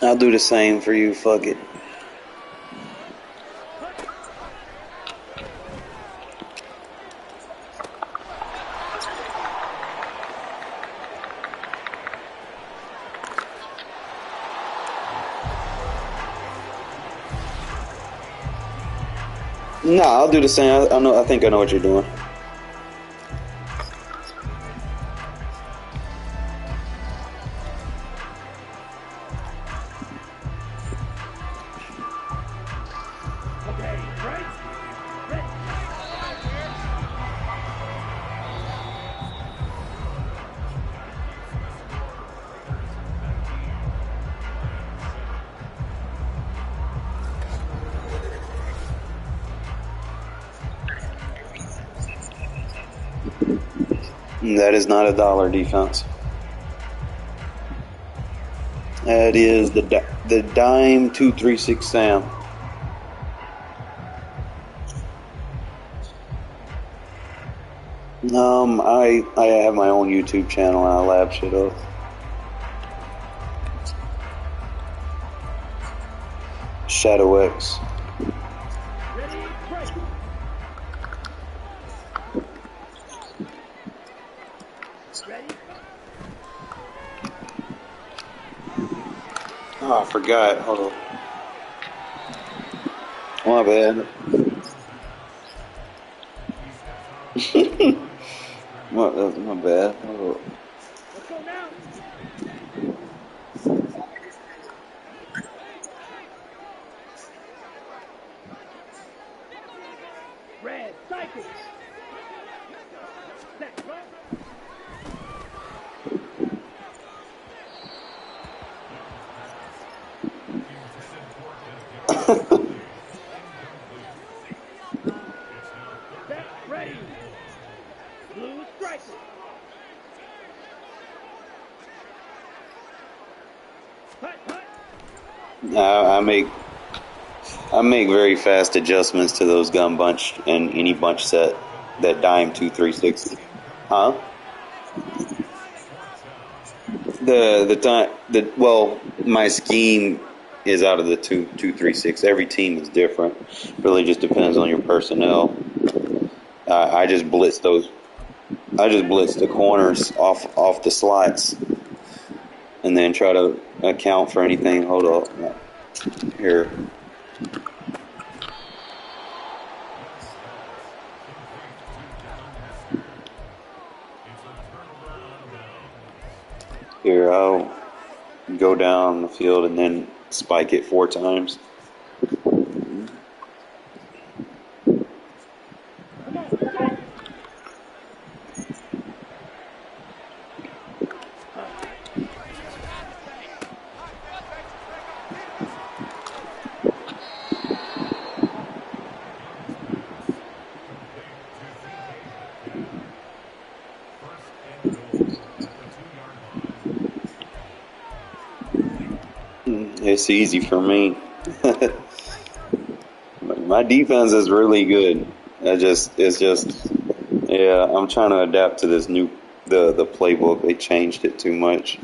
Speaker 16: I'll do the same for you. Fuck it. No, I'll do the same. I know. I think I know what you're doing. That is not a dollar defense. That is the dime 236 Sam. I have my own YouTube channel and I lab shit up. Shadow X. Oh, I forgot. Hold on. My bad. my bad. Hold on.
Speaker 1: Let's go now. Red cycle. Set, right? Set, ready. Blue striker. Hut, hut.
Speaker 16: I make very fast adjustments to those gun bunch and any bunch set that dime 236. Huh? My scheme is out of the 236. Every team is different. Really just depends on your personnel. I just blitz the corners off the slots, and then try to account for anything. Hold up, here. Here, I'll go down the field and then spike it 4 times. It's easy for me. My defense is really good. I'm trying to adapt to this new the playbook. They changed it too much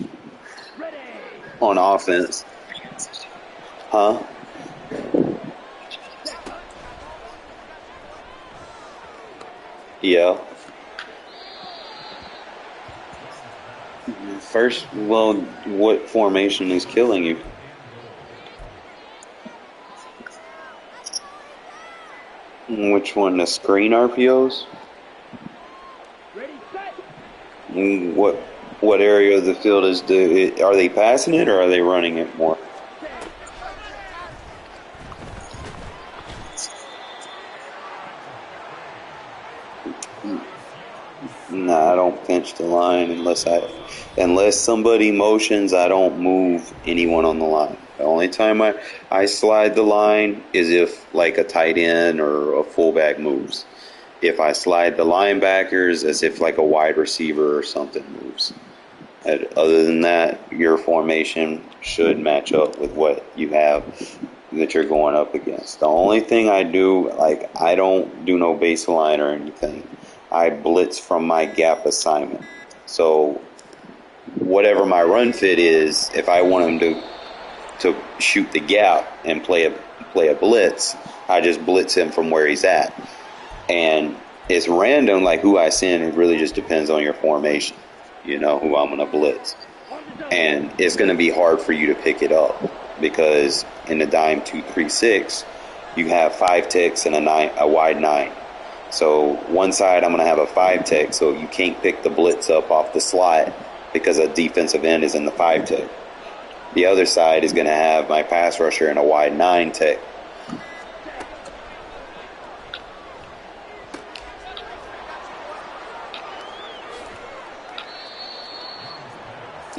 Speaker 16: on offense. Huh? Yeah. First, what formation is killing you? Which one? The screen RPOs? What area of the field are they passing it or are they running it more? Nah, I don't pinch the line unless somebody motions. I don't move anyone on the line. The only time I slide the line is if like a tight end or a fullback moves. If I slide the linebackers, as if like a wide receiver or something moves. Other than that, your formation should match up with what you have that you're going up against. The only thing I do, I don't do no baseline or anything. I blitz from my gap assignment. So whatever my run fit is, if I want him to shoot the gap and play a blitz, I just blitz him from where he's at. And it's random, like who I send. It really just depends on your formation, you know, who I'm going to blitz. And it's going to be hard for you to pick it up because in the dime 2-3-6, you have 5 ticks and a wide 9. So one side I'm going to have a 5 tick, so you can't pick the blitz up off the slot because a defensive end is in the 5 tick. The other side is going to have my pass rusher in a wide 9 tick.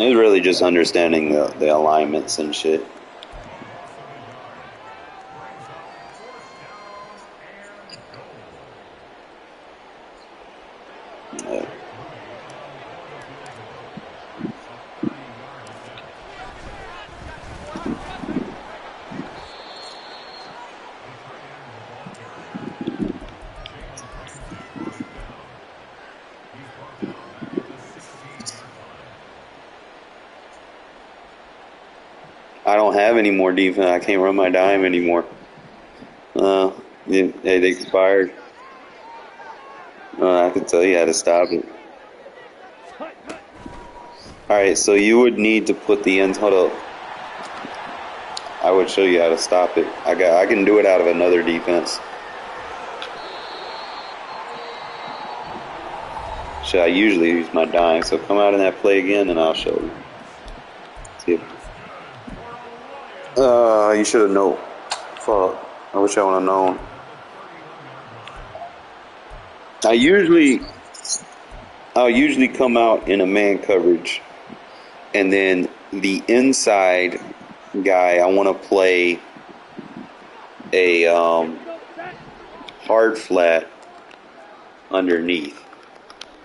Speaker 16: It's really just understanding the alignments and shit. Yeah. I don't have any more defense. I can't run my dime anymore. It expired. I can tell you how to stop it. Alright, so you would need to put the ends. Hold up. I would show you how to stop it. I can do it out of another defense. So I usually use my dime. So come out in that play again and I'll show you. See if you should have known. Fuck. I wish I would have known. I'll usually come out in a man coverage, and then the inside guy, I want to play a hard flat underneath,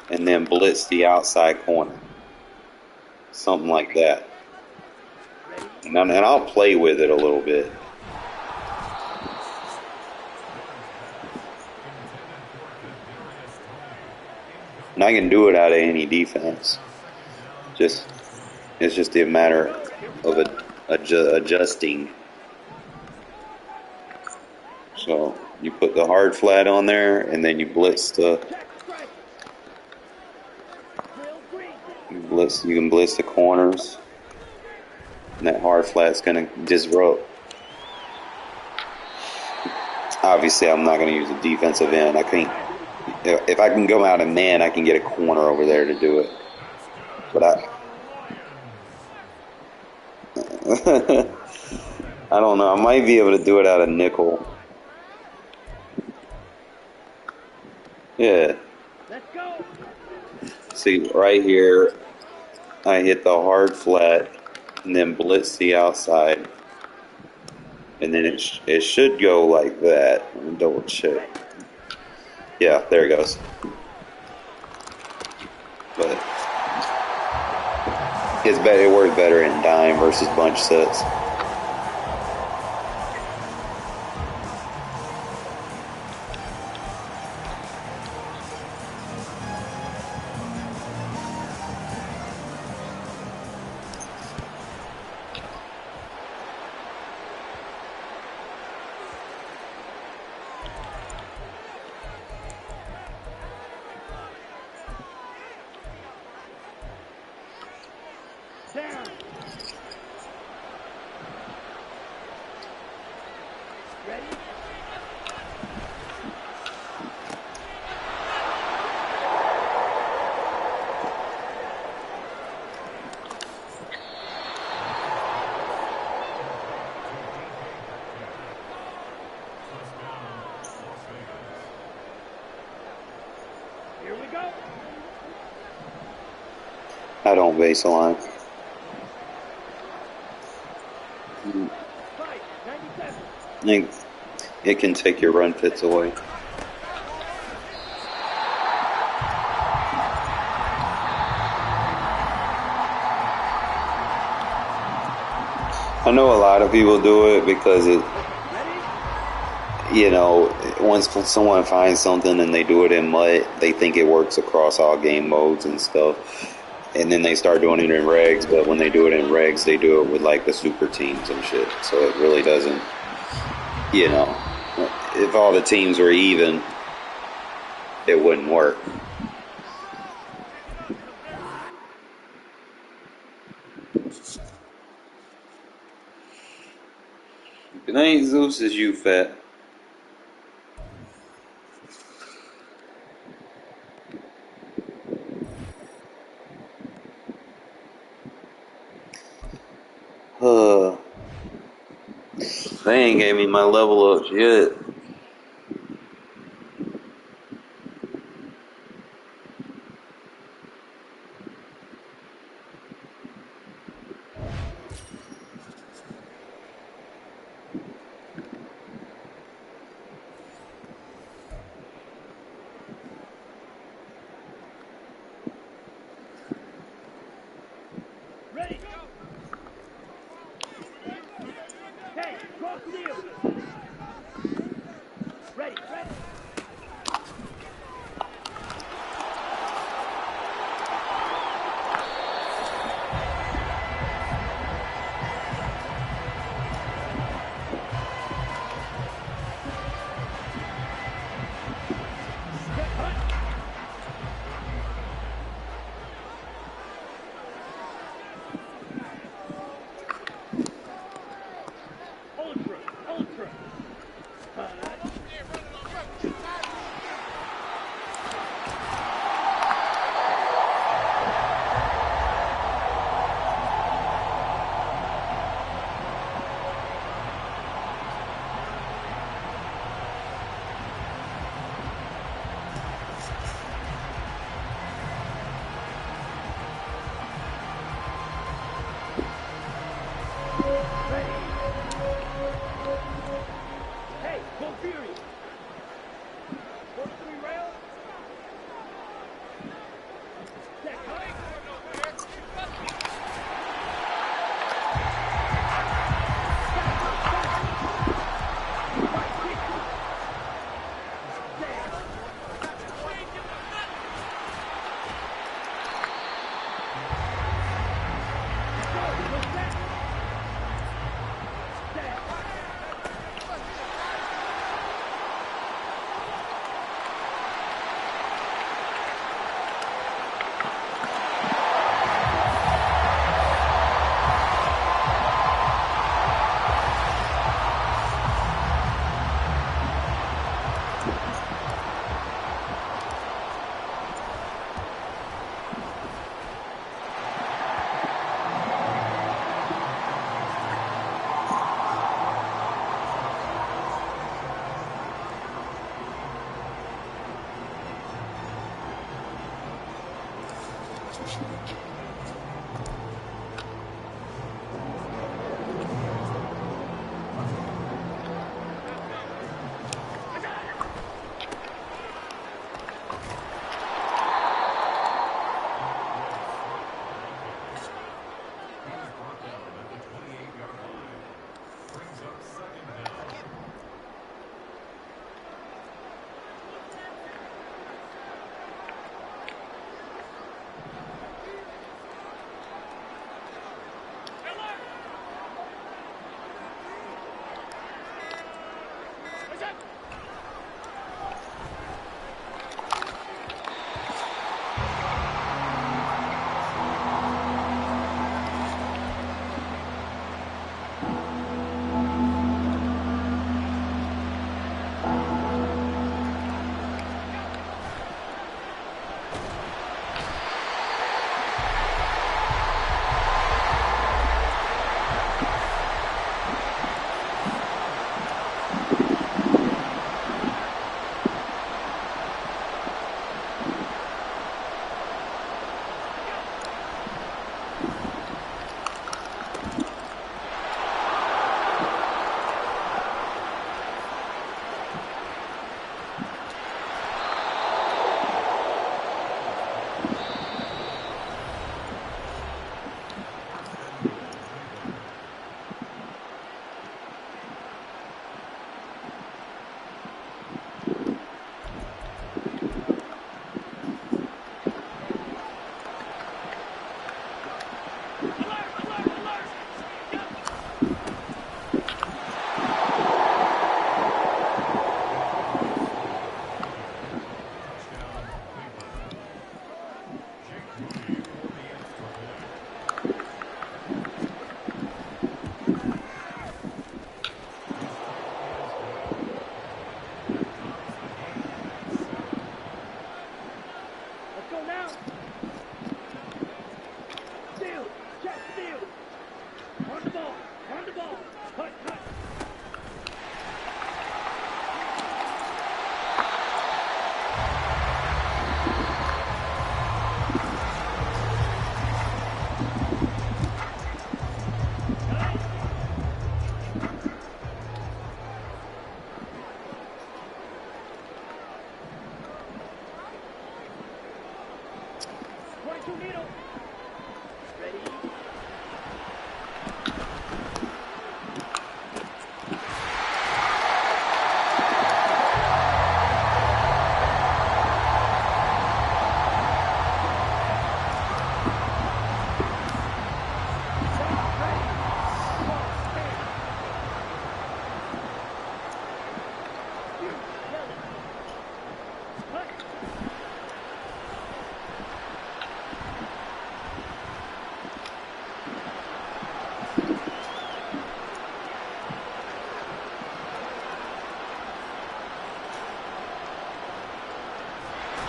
Speaker 16: and then blitz the outside corner, something like that. And I'll play with it a little bit. And I can do it out of any defense. It's just a matter of adjusting. So you put the hard flat on there, and then you blitz you can blitz the corners. And that hard flat's gonna disrupt. Obviously, I'm not gonna use a defensive end. I can't. If I can go out in man, I can get a corner over there to do it. But I don't know. I might be able to do it out of nickel. Yeah. See, right here, I hit the hard flat and then blitz the outside. And then it should go like that. Let me double check. Yeah, there it goes. But it works better in dime versus bunch sets. I don't baseline. It can take your run fits away. I know a lot of people do it because once someone finds something and they do it in MUT, they think it works across all game modes and stuff. And then they start doing it in regs, but when they do it in regs, they do it with like the super teams and shit. So it really doesn't, you know, if all the teams were even, it wouldn't work. It ain't Zeus, is you, fat. They ain't gave me my level ups yet.
Speaker 1: Ready. Hey, cross field. Ready. Ultra. Hey, go furious. First 3 rounds.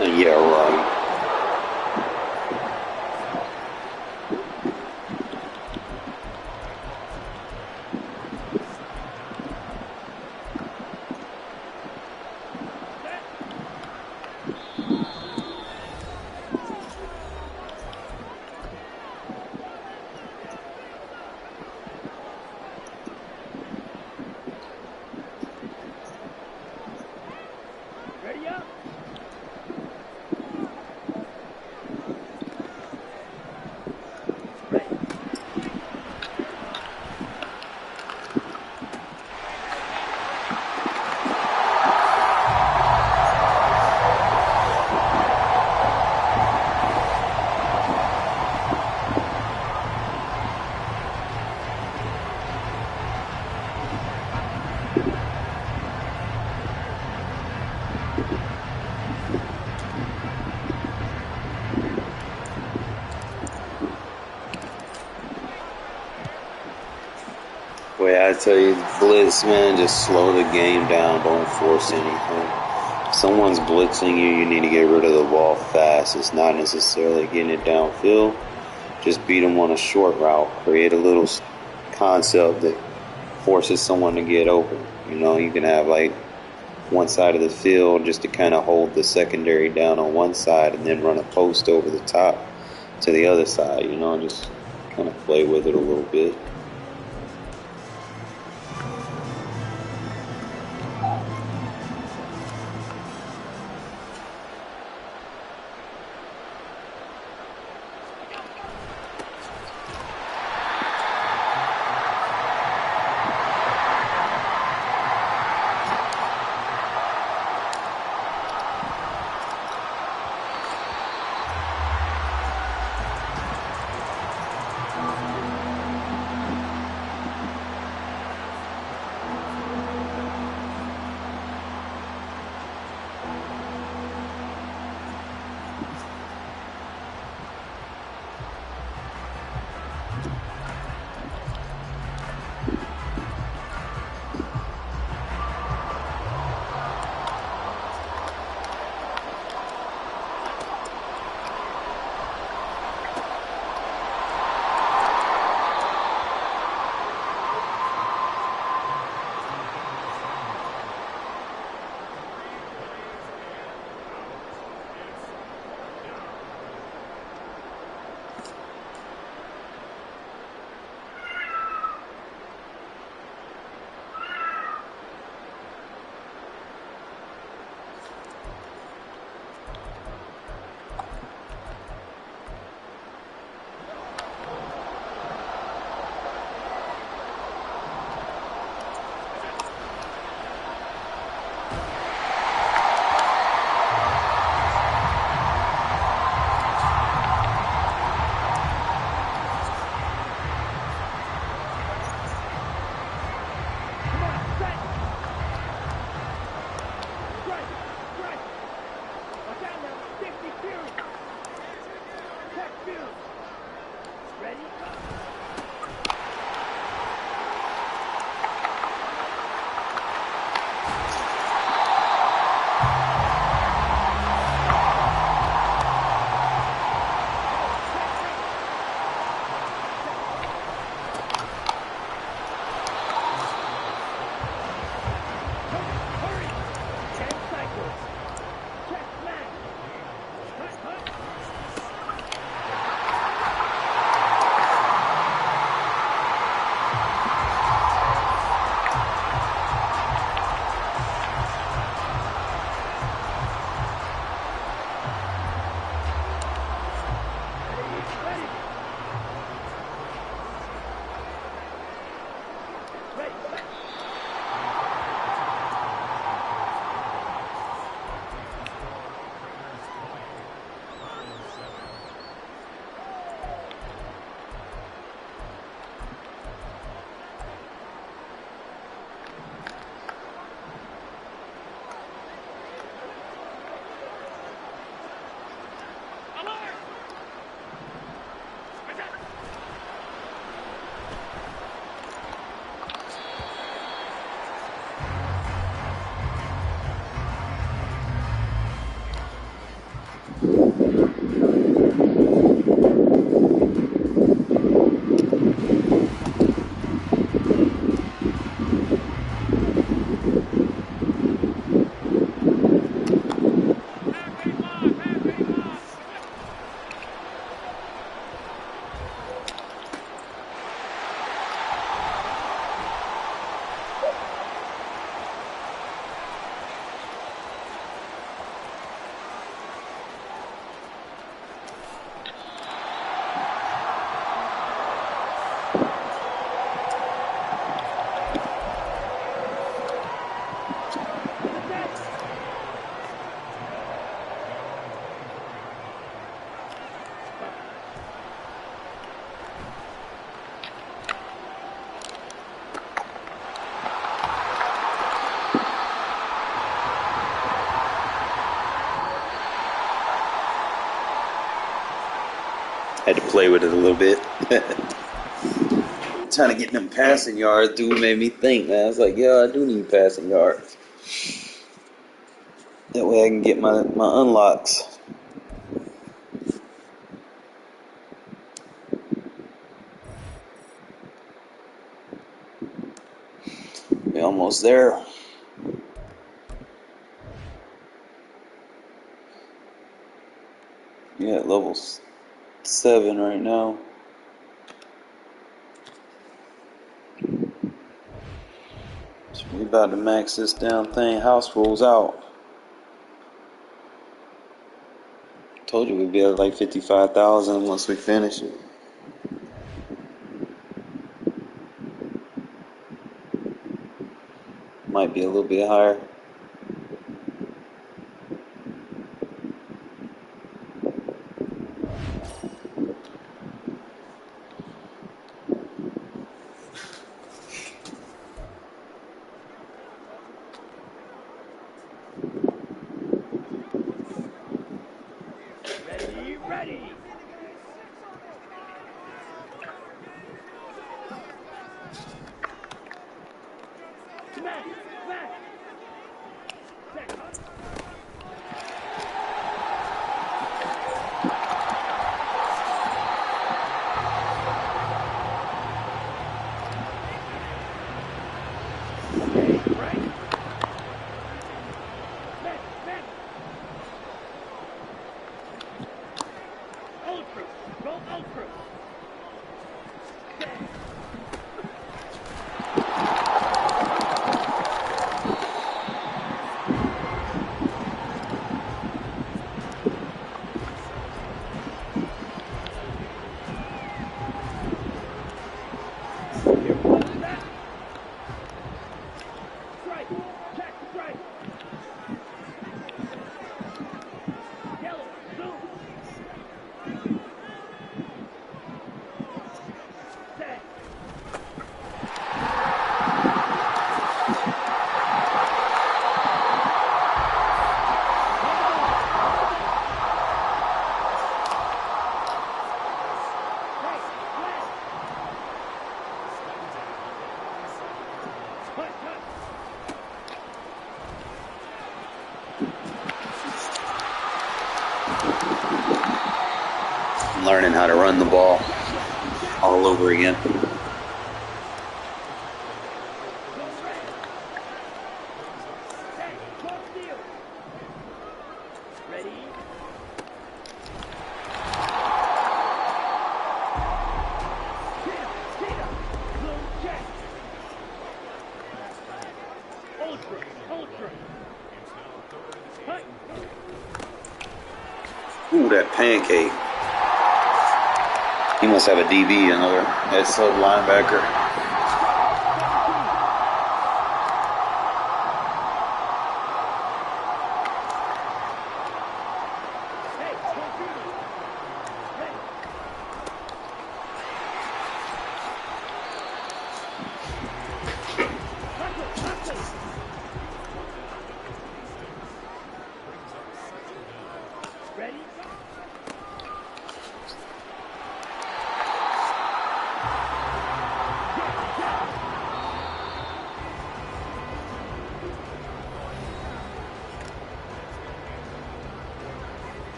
Speaker 16: Yeah, right.
Speaker 1: Ready up?
Speaker 16: Way I tell you, blitz, man, just slow the game down. Don't force anything. If someone's blitzing you, you need to get rid of the ball fast. It's not necessarily getting it downfield. Just beat them on a short route. Create a little concept that forces someone to get open. You know, you can have like one side of the field just to kind of hold the secondary down on one side and then run a post over the top to the other side. You know, just kind of play with it a little bit. Had to play with it a little bit. Trying to get them passing yards, dude, made me think, man. I was like, yeah, I do need passing yards. That way I can get my unlocks. We're almost there. Yeah, at level 7 right now. So we about to max this damn thing. House rules out. Told you we'd be at like 55,000 once we finish it. Might be a little bit higher.
Speaker 1: Ready. Smash.
Speaker 16: Learning how to run the ball all over again. Ooh, that pancake. He must have a DB, another head sub linebacker.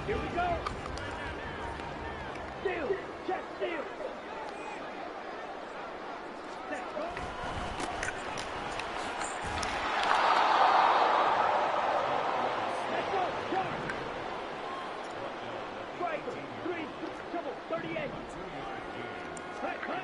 Speaker 1: Here we go. Steal. Check steal. Set. Go. Let's go. Yard. Strike. 3. Trouble. 38. Cut.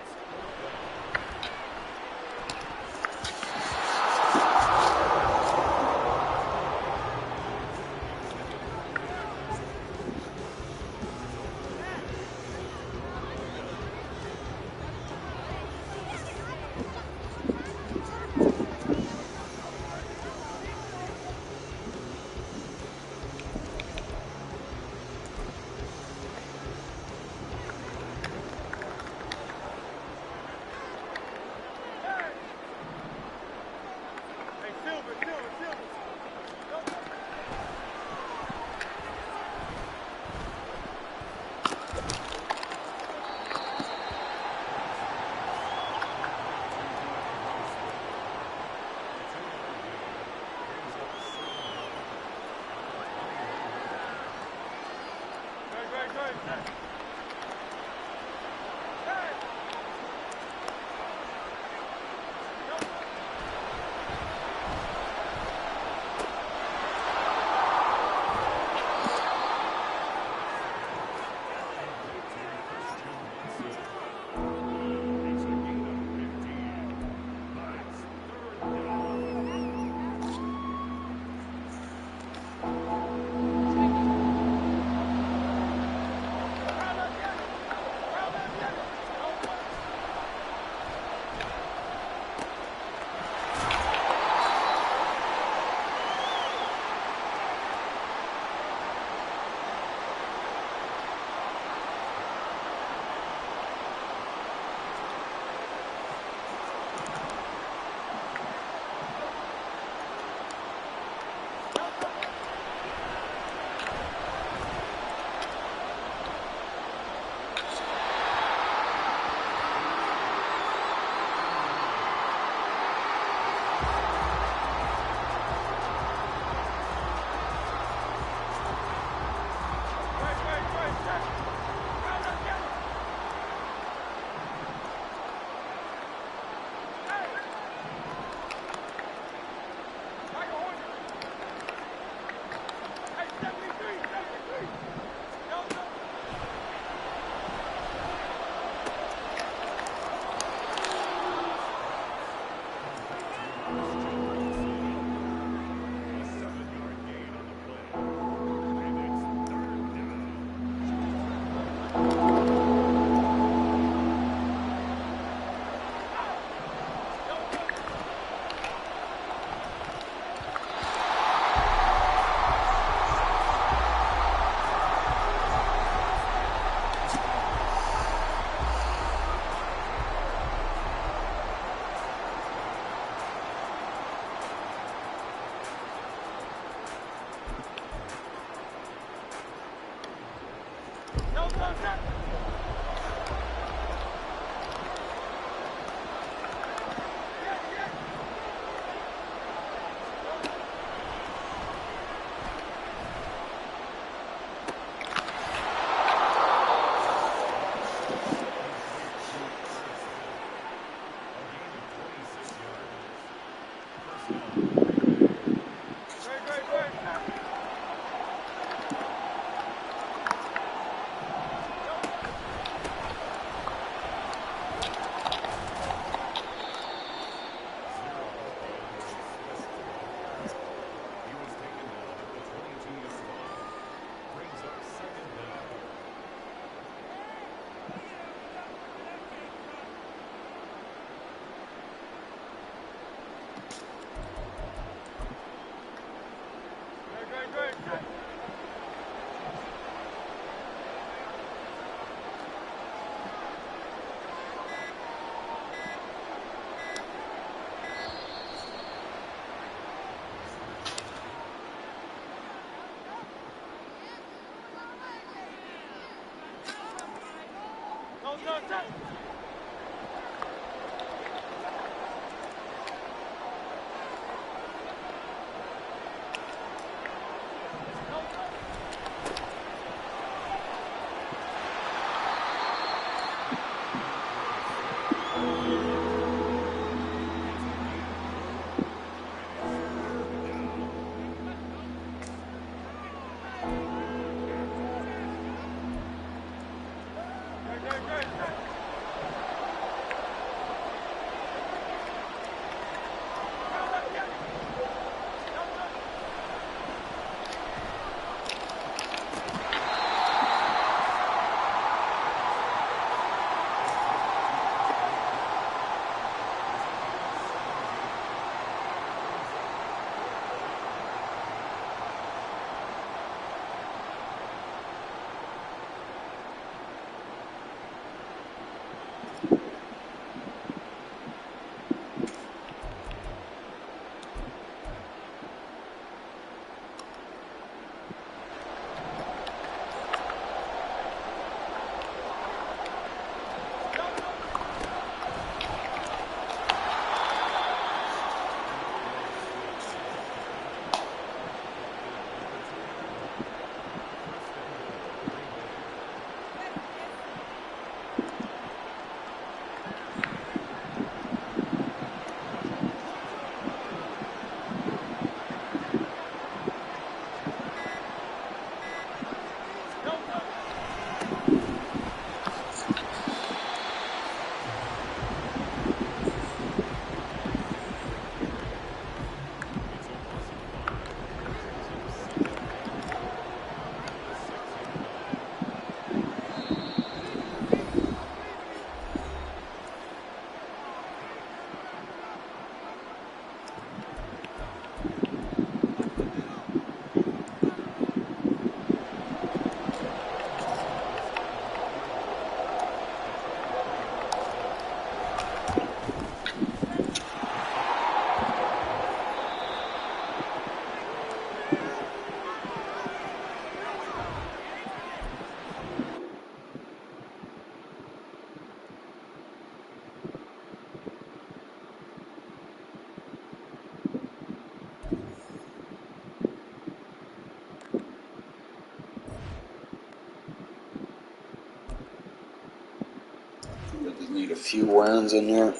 Speaker 16: Just need a few wins in there.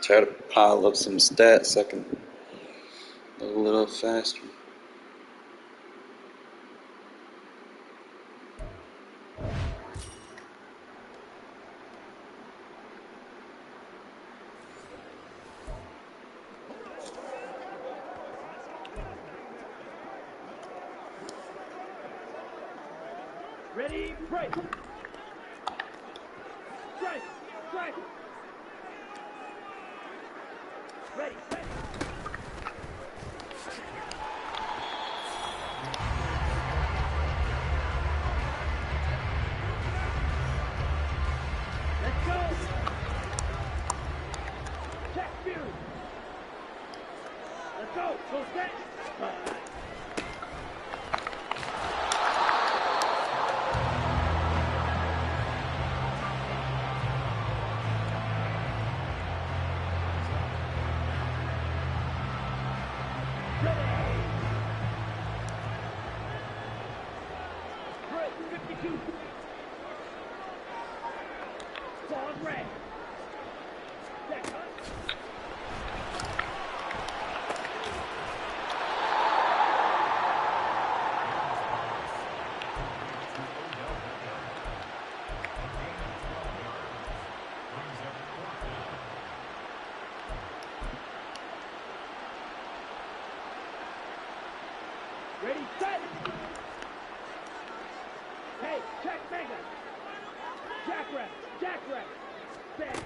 Speaker 16: Try to pile up some stats so I can go a little faster.
Speaker 1: Ready, break. Strike, strike. Ready, set. Let's go. Check Fury. Let's go. Go set. Ready, set. Hey, check Mega. Jackrabbit. Set.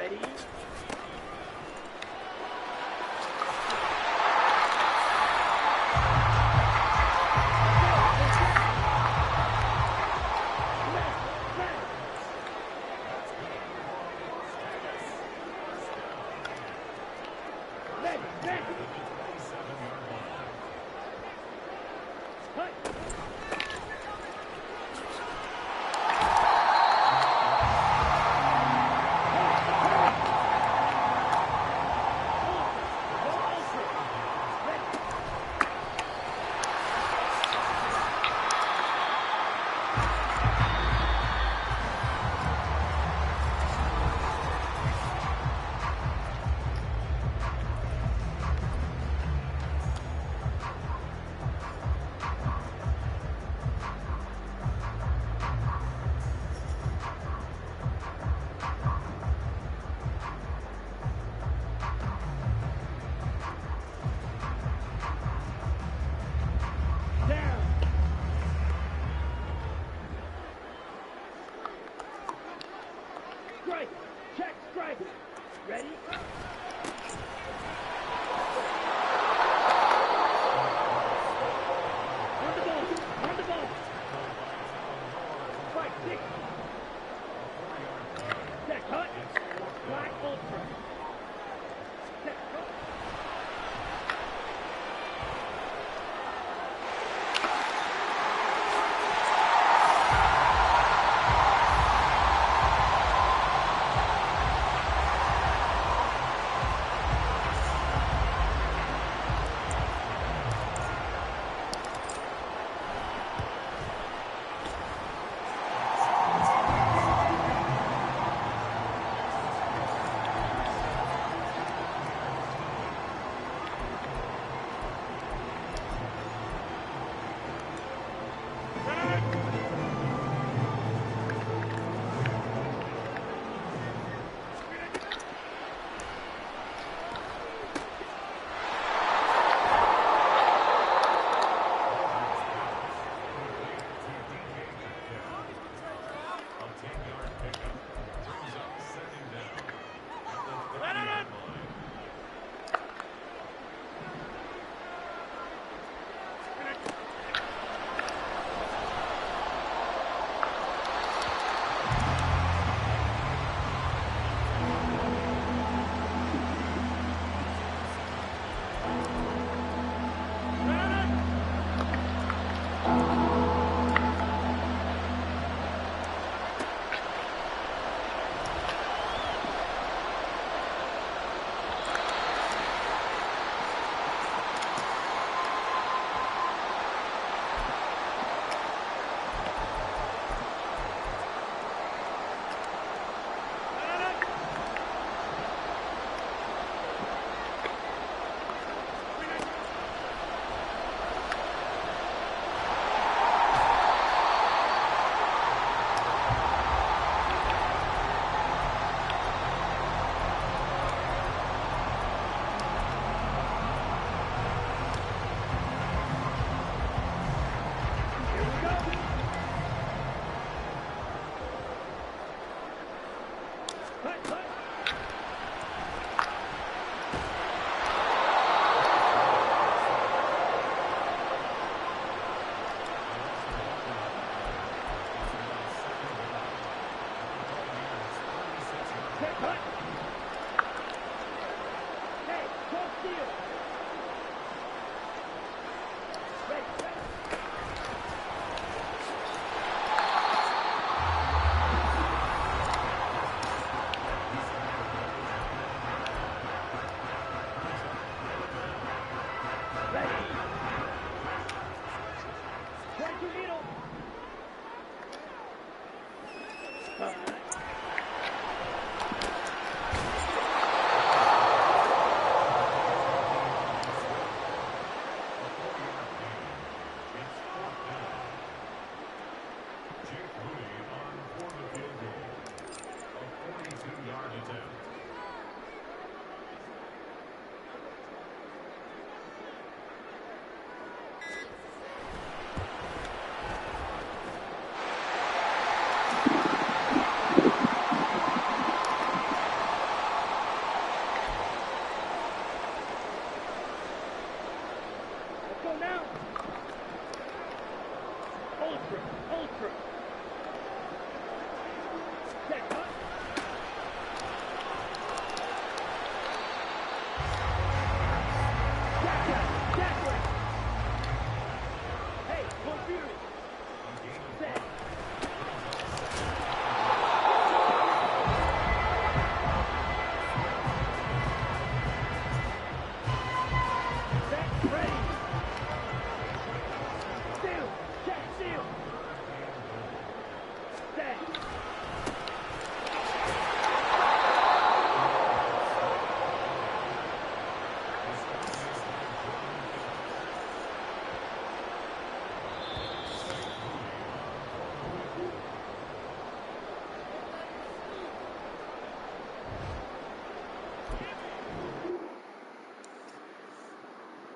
Speaker 1: Ready? Strike! Check strike! Ready? On the ball! On the ball! Strike 6! Set cut! Black ultra! Set cut!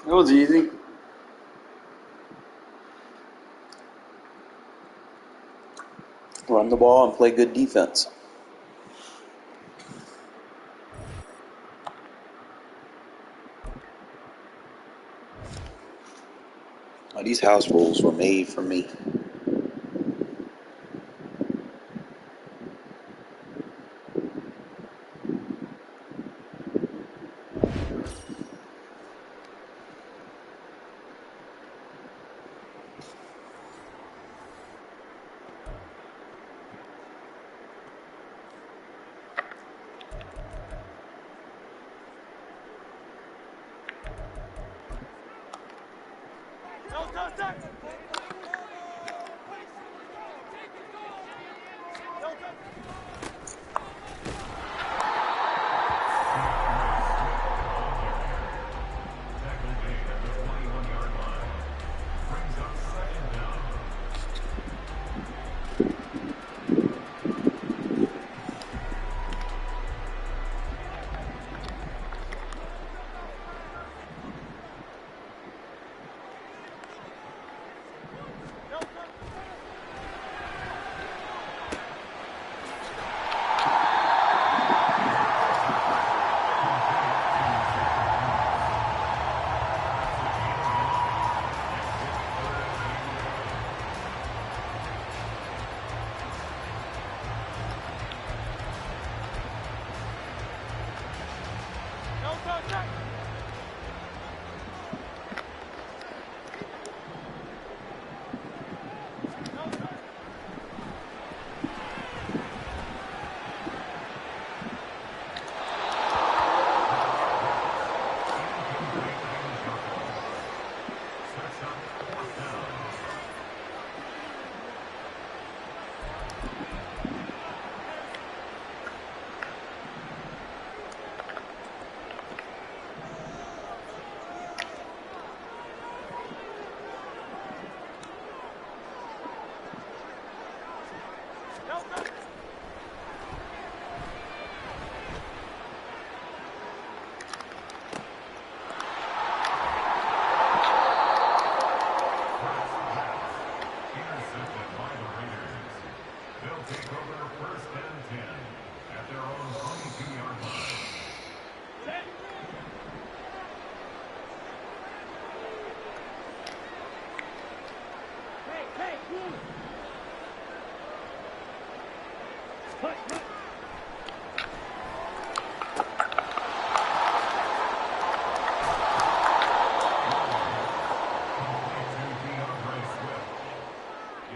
Speaker 16: It was easy. Run the ball and play good defense. Oh, these house rules were made for me.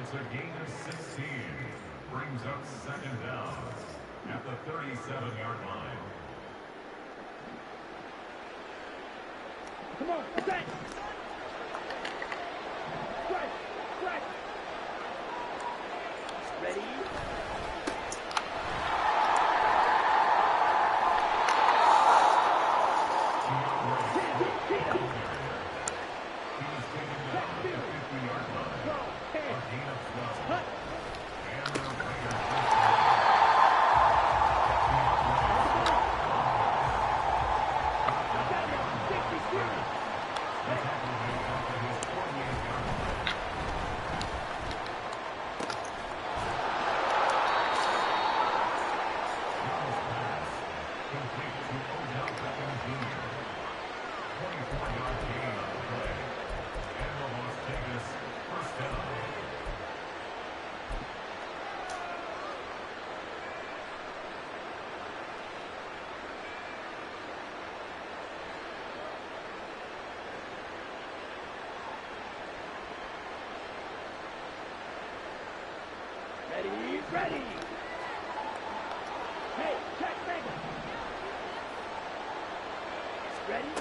Speaker 12: It's a gain of 16. Brings up second down at the 37-yard line.
Speaker 1: Come on, set. Strike, strike. Ready? Ready! Hey, check Mega! Ready?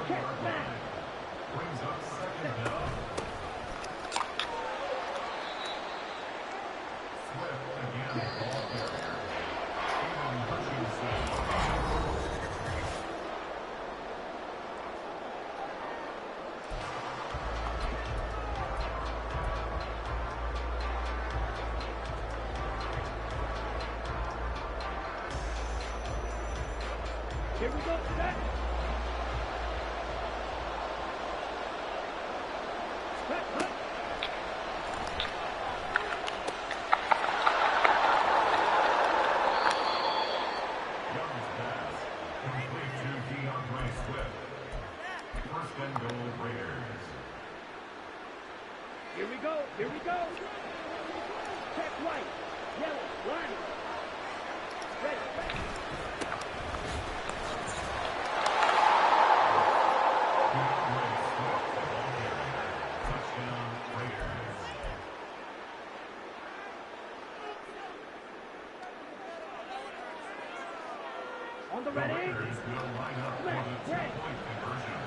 Speaker 1: Check back!
Speaker 12: Brings up second down. Swift again, ball carrier. Even Hutchinson.
Speaker 1: Here we go. Set. Set. Cut.
Speaker 12: Young's pass. Complete to DeAndre Swift. First and goal, Raiders.
Speaker 1: Here we go. Here we go. Check right. Yellow. Line. Ready.
Speaker 12: Touchdown, Raiders.
Speaker 1: On the ready.
Speaker 12: Raiders will line up for the two-point conversion.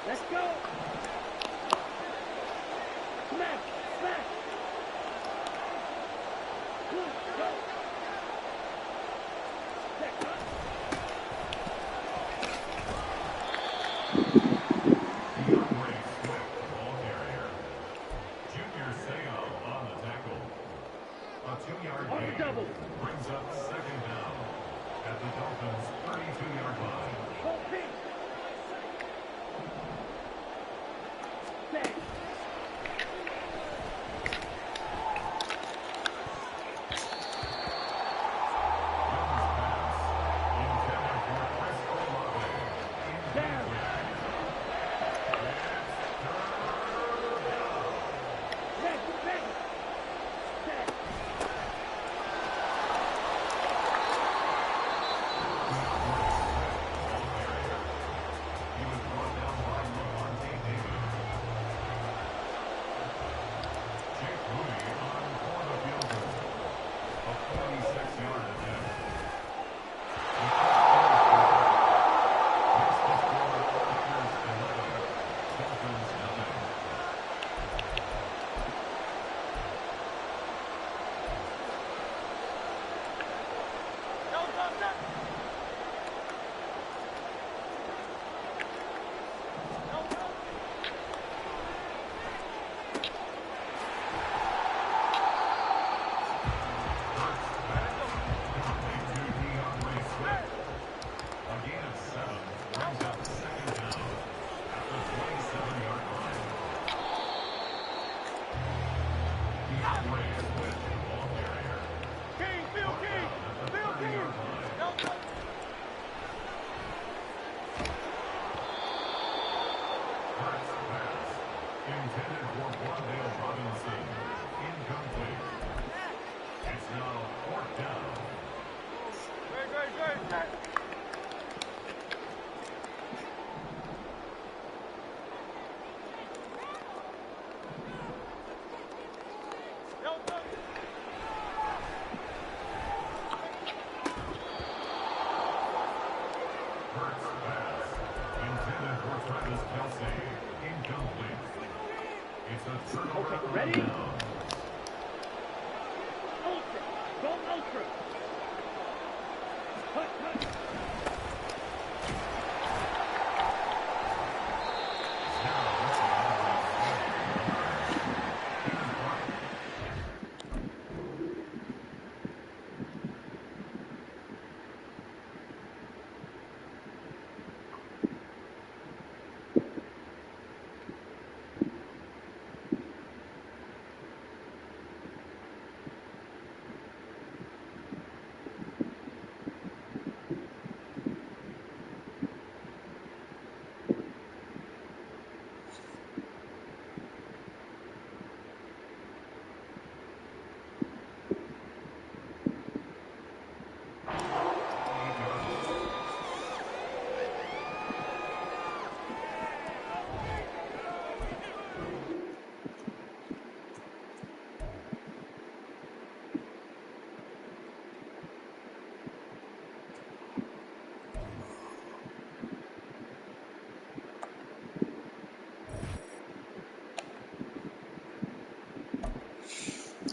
Speaker 1: Let's go. Smash. Smash. Good. Go. Check. Cut.
Speaker 12: DeAndre Swift, ball carrier. Junior Seau on the tackle. A 2-yard
Speaker 1: On the
Speaker 12: gain
Speaker 1: double.
Speaker 12: brings up second down at the Dolphins' 32-yard line.
Speaker 1: Go pitch. Ready? Ultra. Go ultra. Cut, cut.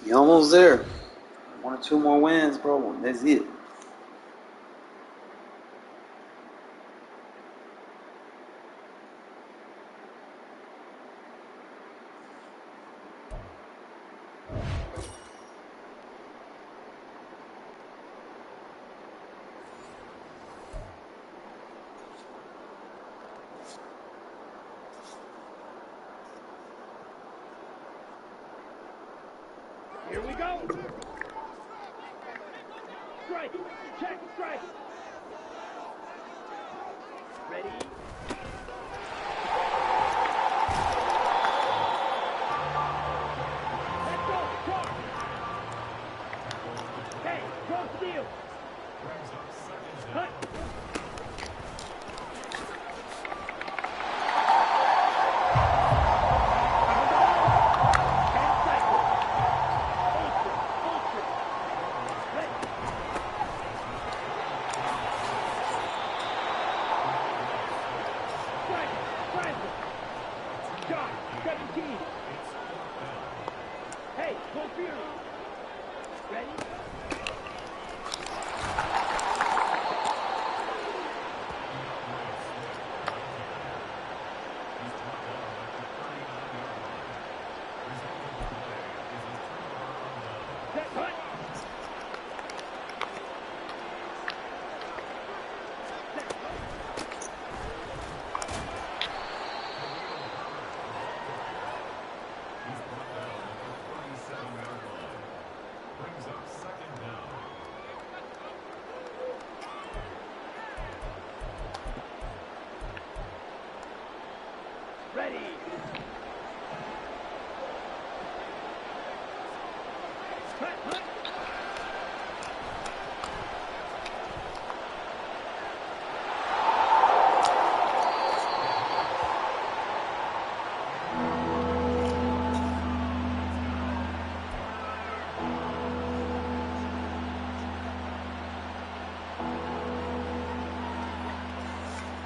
Speaker 16: You're almost there. 1 or 2 more wins, bro. That's it.
Speaker 1: Here we go. Strike. Check. Strike. Ready? Let's go. Charge. Hey, cross field. Cut. Shot, 17. Hey, go Fury. Ready? Set, cut. Ready. Cut, cut.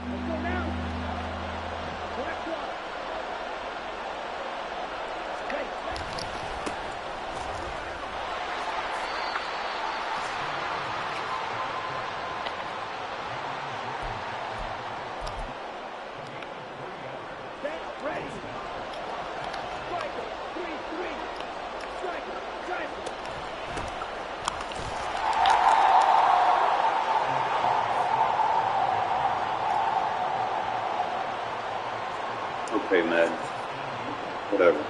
Speaker 1: Let's go now. Left one. Right. Set, ready. Striker, 3-3. Striker, striker.
Speaker 16: Okay, Madden. Whatever.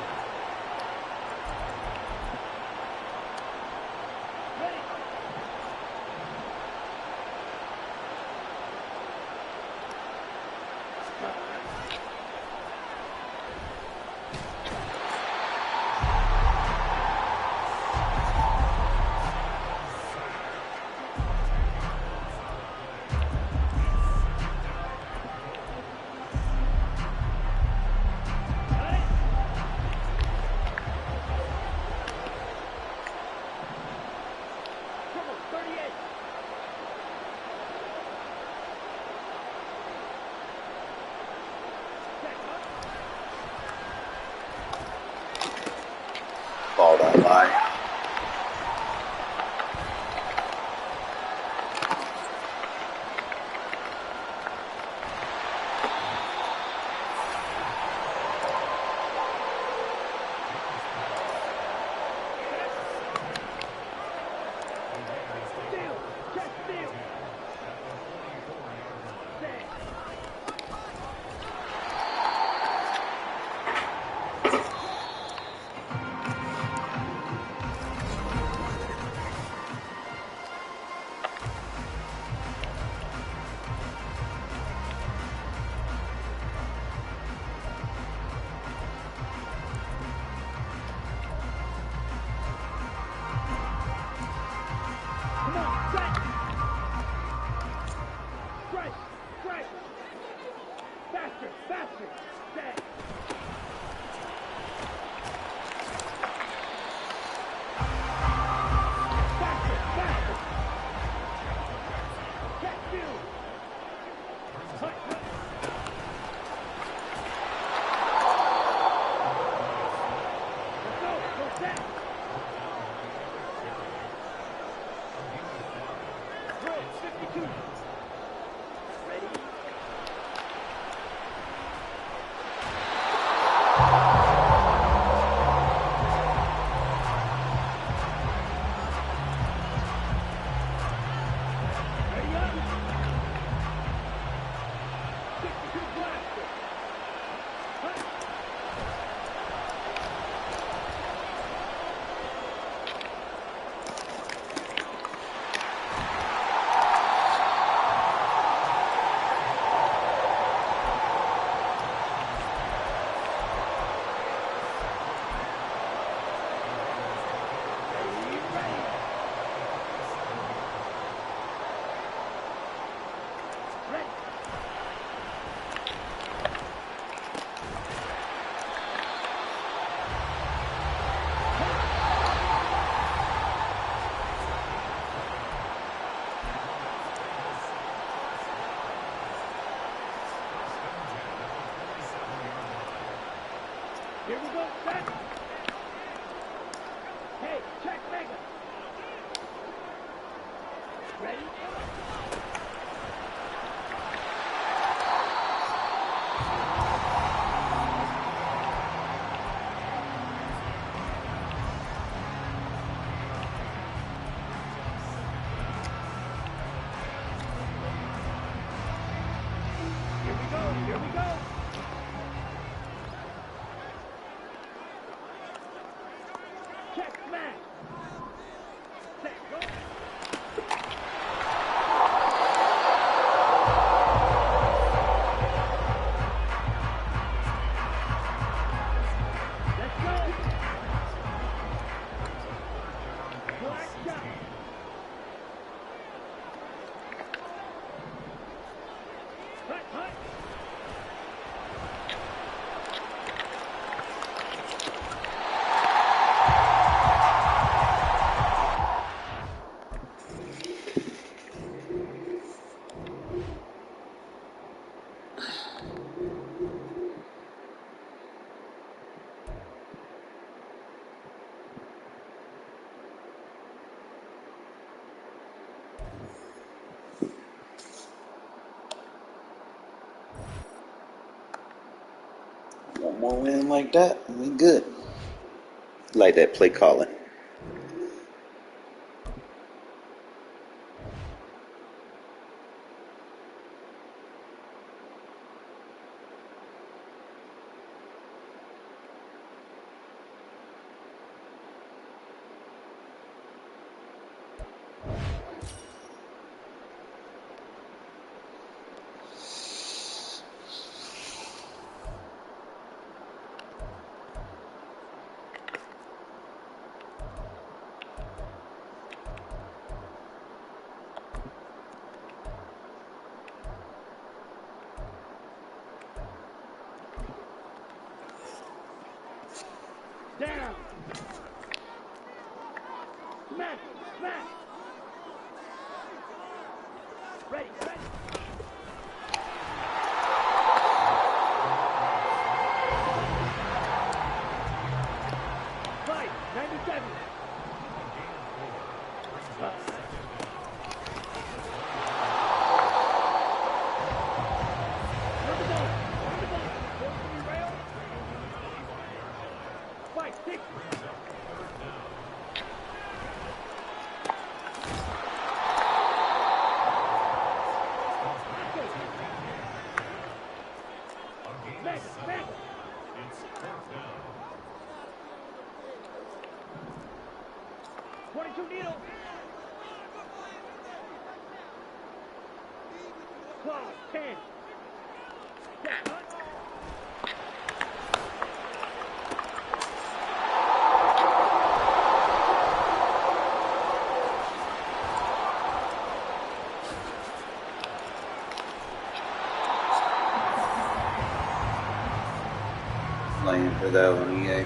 Speaker 1: 62. Ready? Ready up. 62 blaster. Hut. Here we go, set. Hey, check Mega. Ready? Here we go, here we go. Check smash. Set, go. Let's go. Black shot. Hut, hut.
Speaker 16: One more win like that, and we good. Like that play calling.
Speaker 1: Down. Smash, smash. Ready, ready. Fight, 97. Fight, 6. Mega, mega. 22 needle. Claw, 10. Set, hut.
Speaker 16: Playing for that one, EA.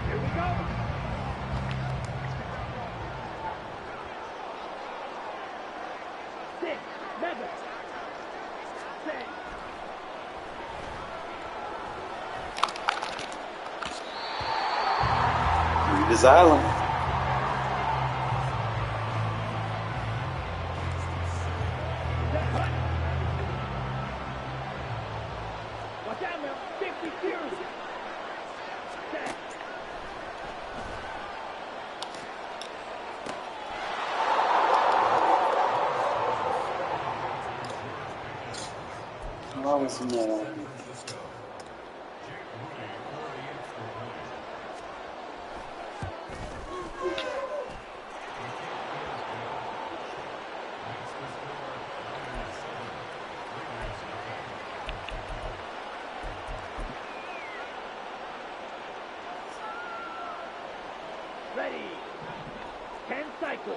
Speaker 1: Here we go. Six, mega. Set.
Speaker 16: This island.
Speaker 1: Watch out now. 50 series. Set.
Speaker 14: Vamos, minha.
Speaker 1: Ready. 10 cycles.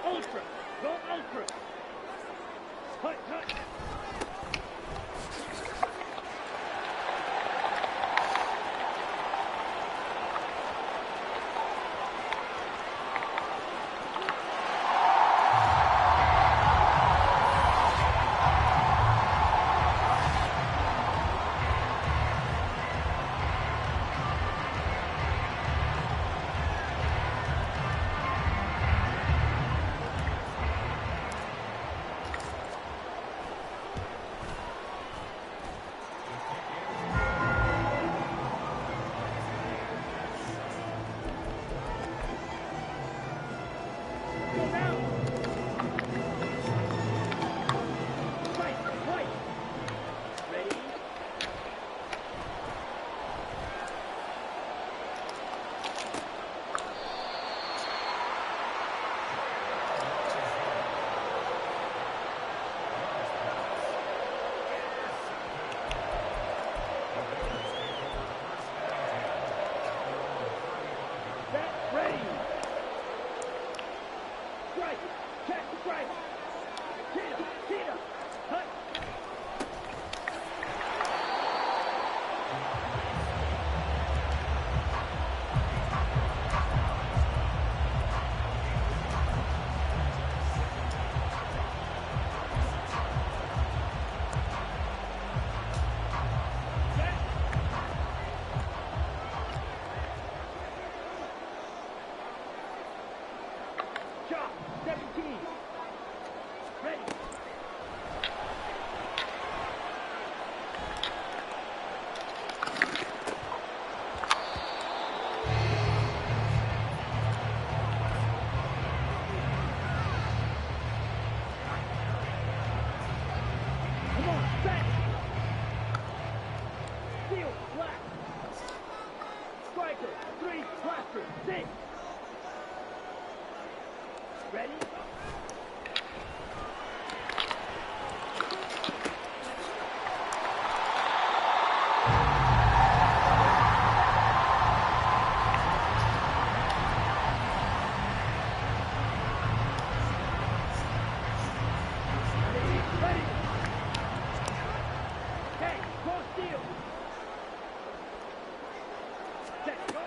Speaker 1: Ultra. Go ultra. Hut, hut. Shot, 17. Ready. Come on, set. Steal, black. Striker, 3, blaster, 6. Ready? Ready? Hey, go steal. Set, go.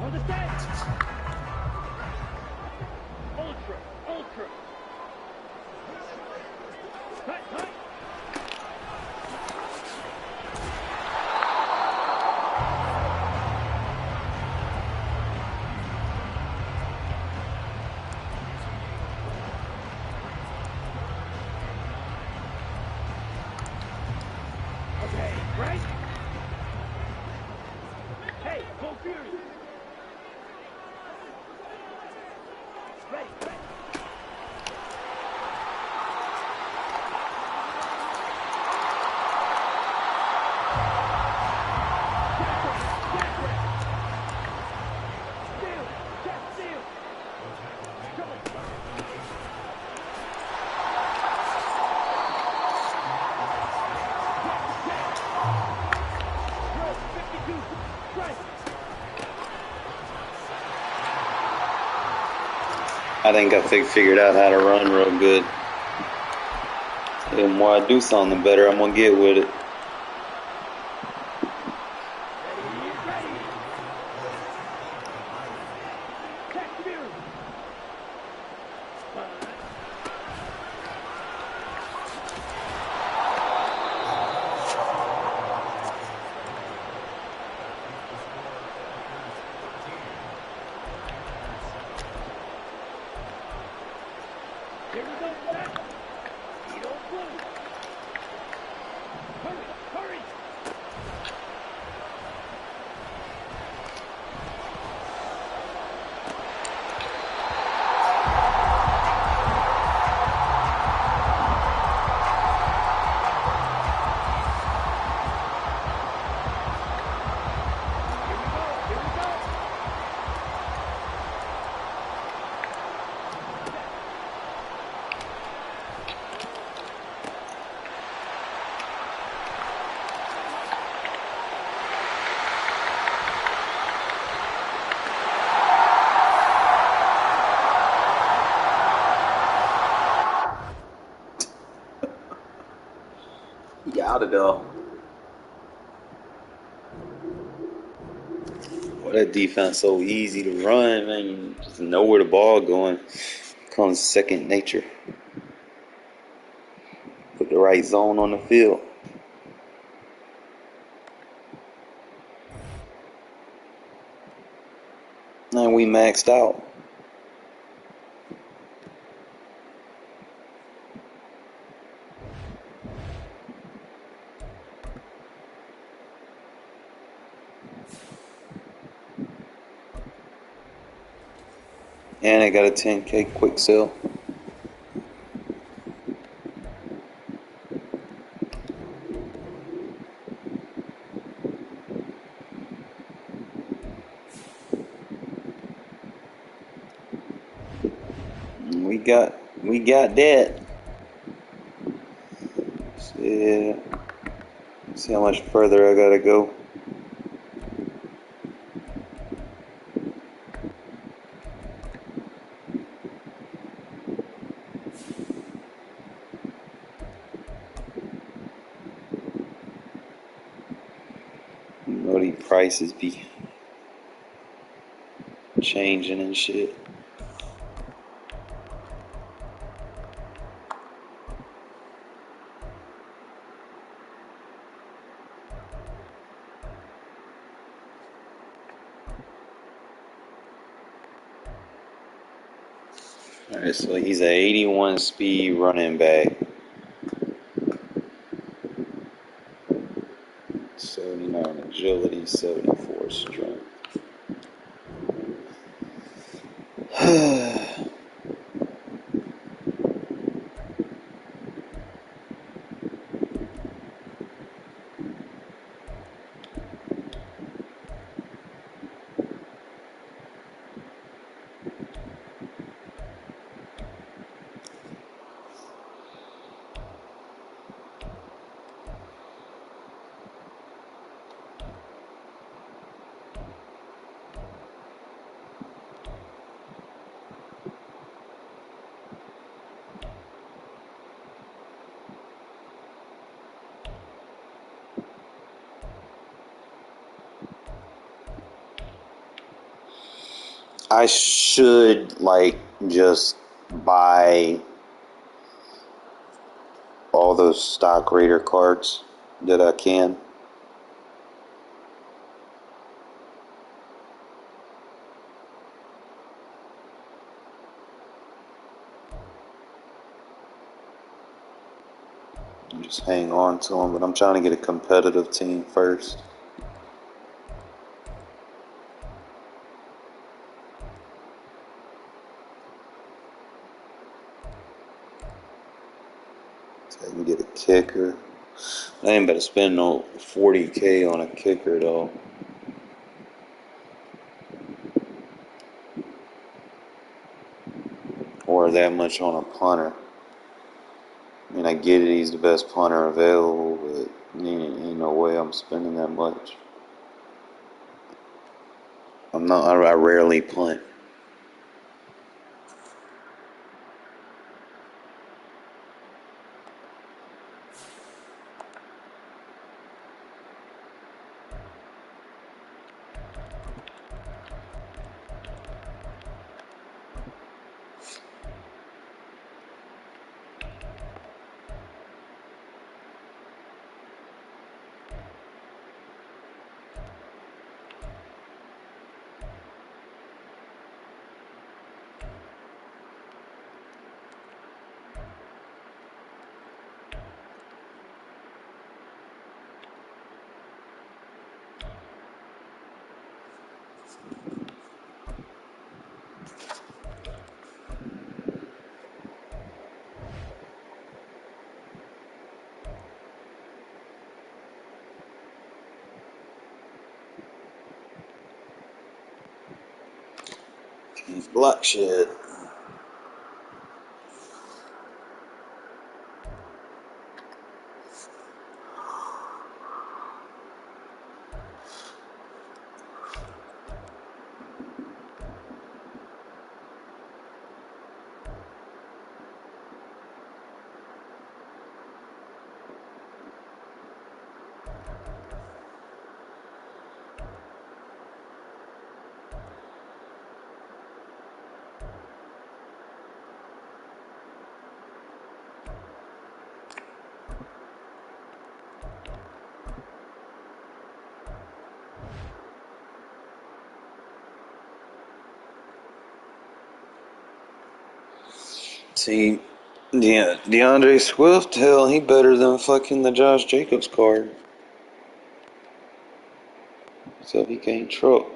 Speaker 1: On the set. Ultra, ultra. Cut, cut. Okay, right? Hey, go Fury. Ready, ready. Steal, check, steal. Come on.
Speaker 16: I think I figured out how to run real good. The more I do something, the better I'm gonna get with it. Out of there. Well, that defense so easy to run, man. You just know where the ball going. Comes second nature. Put the right zone on the field. And we maxed out. And I got a 10K quick sale. We got that. Yeah. See how much further I gotta go. You know these prices be changing and shit. Alright, so he's an 81 speed running back. 79 agility, 74 strength. I should just buy all those stock Raider cards that I can. Just hang on to them, but I'm trying to get a competitive team first. So I can get a kicker. I ain't better spend no 40K on a kicker though. Or that much on a punter. I mean, I get it, he's the best punter available, but ain't no way I'm spending that much. I rarely punt. Black shit. See, yeah, DeAndre Swift, hell, he better than fucking the Josh Jacobs card. So he can't truck.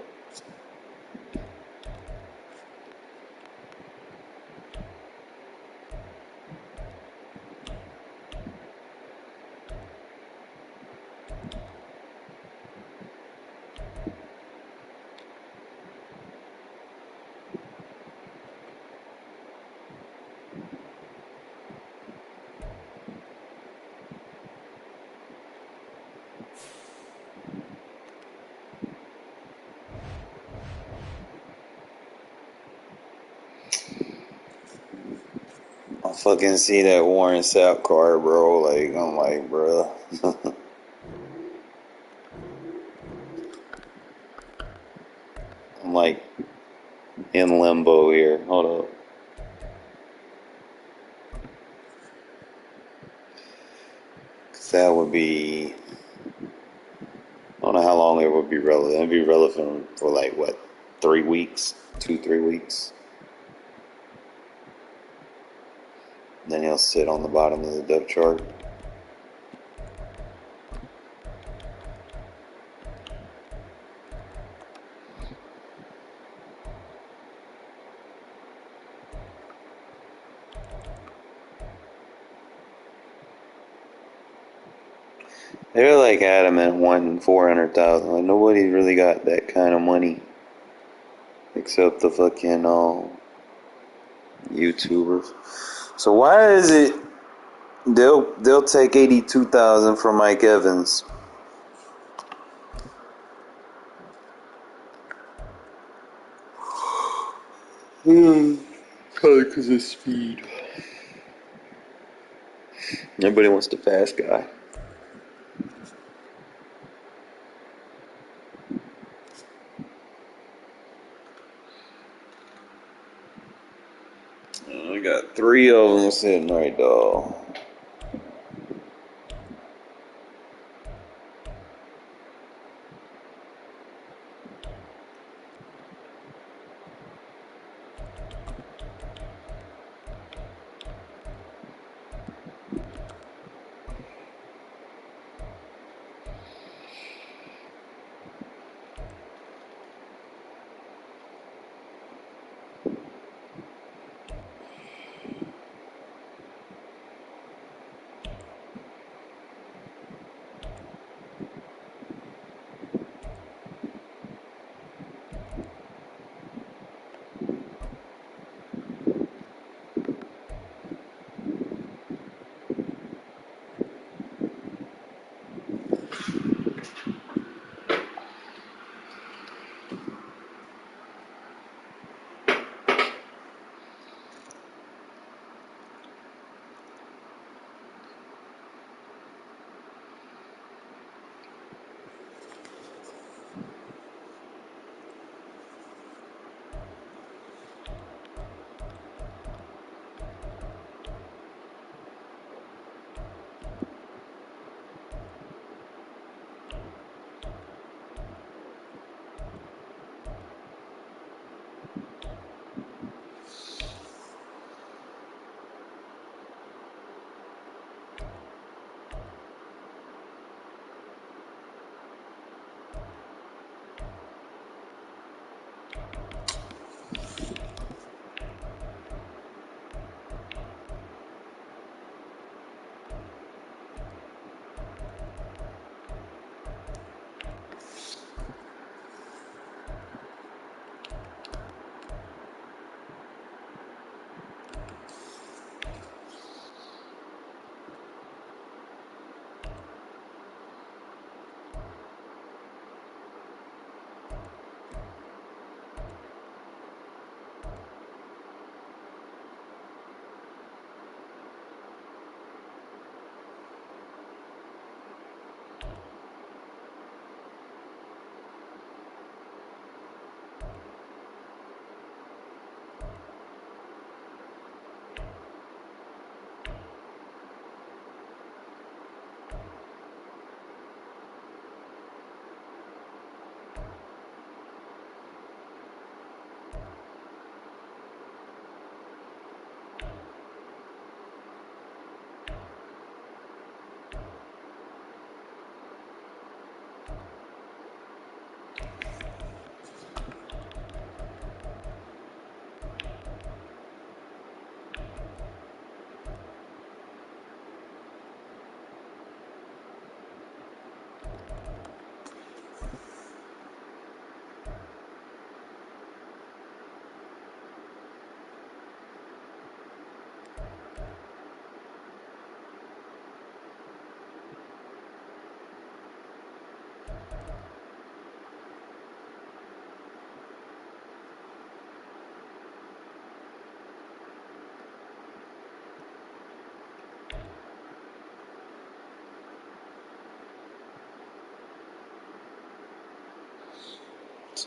Speaker 16: I fucking see that Warren Sapp card, bro. Like, I'm like, bro. I'm like in limbo here. Hold up. Cause that would be, I don't know how long it would be relevant. It'd be relevant for like, what, 3 weeks? 2-3 weeks? Then he'll sit on the bottom of the depth chart. They're like adamant wanting 400,000. Like nobody really got that kind of money, except the fucking YouTubers. So why is it they'll take 82,000 from Mike Evans? Probably because of speed. Everybody wants the fast guy. I got 3 of them sitting right there.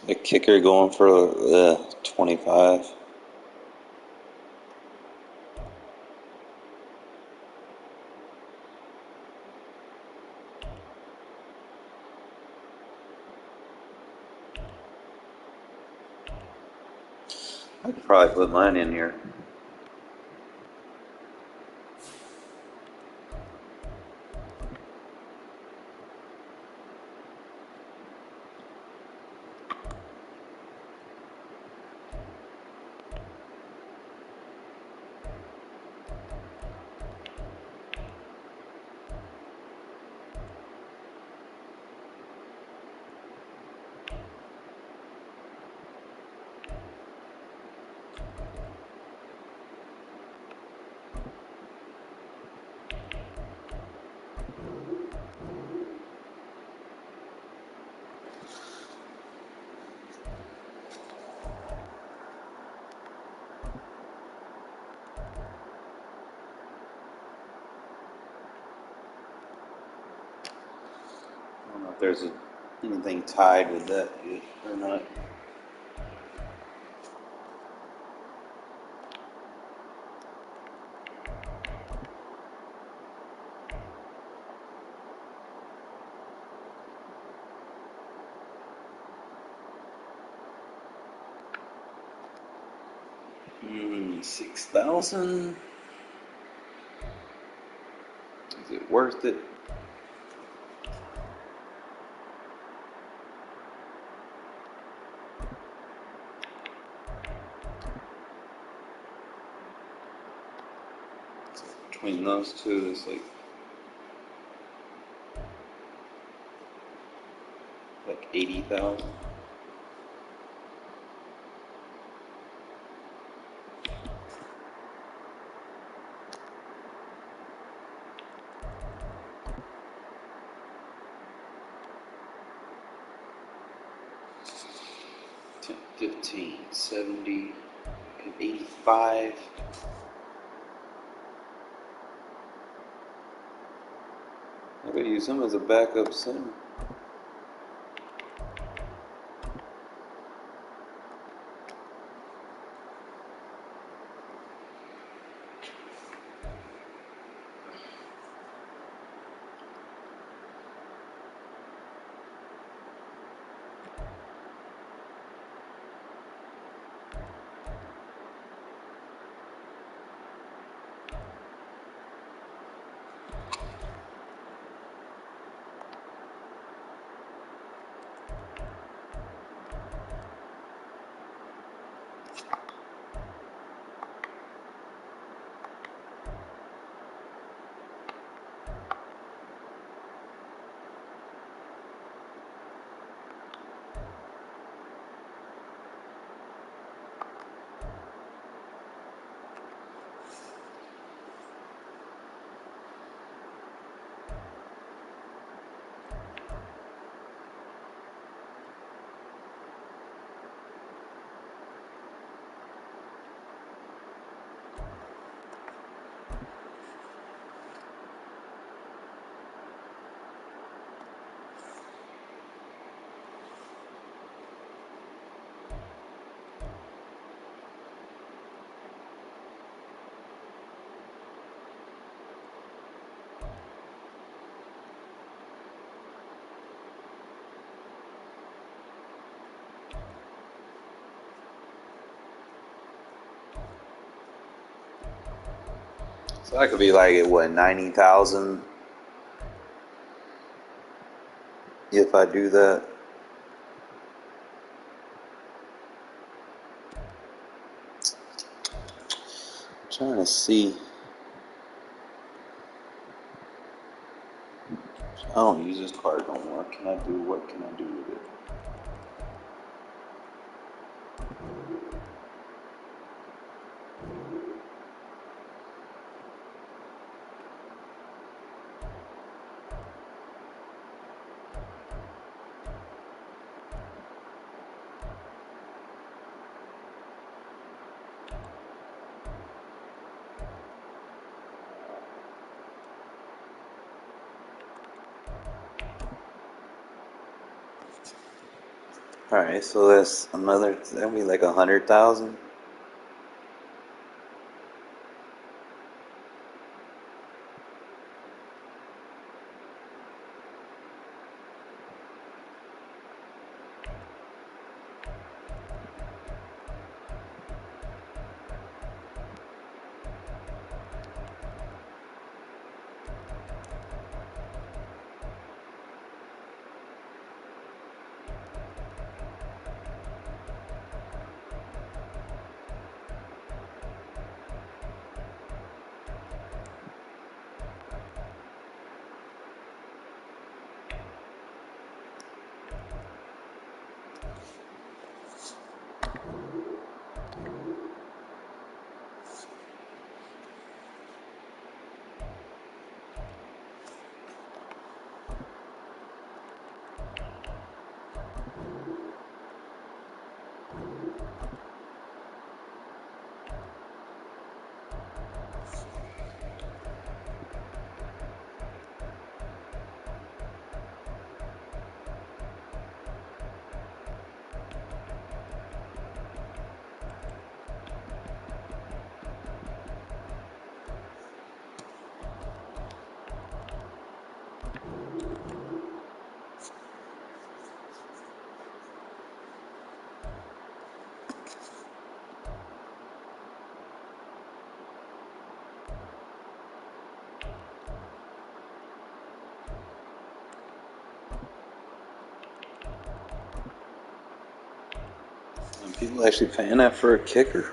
Speaker 16: A kicker going for 25. I could probably put mine in here. I don't know if there's anything tied with that or not. $6,000. Is it worth it? Between those two, it's like 80,000. $10, $15, $70, $85. I could use him as a backup center. So that could be like at what, 90,000 if I do that. I'm trying to see. I don't use this card no more. What can I do with it? Alright, so that's another, that'll be like 100,000. And people actually paying that for a kicker.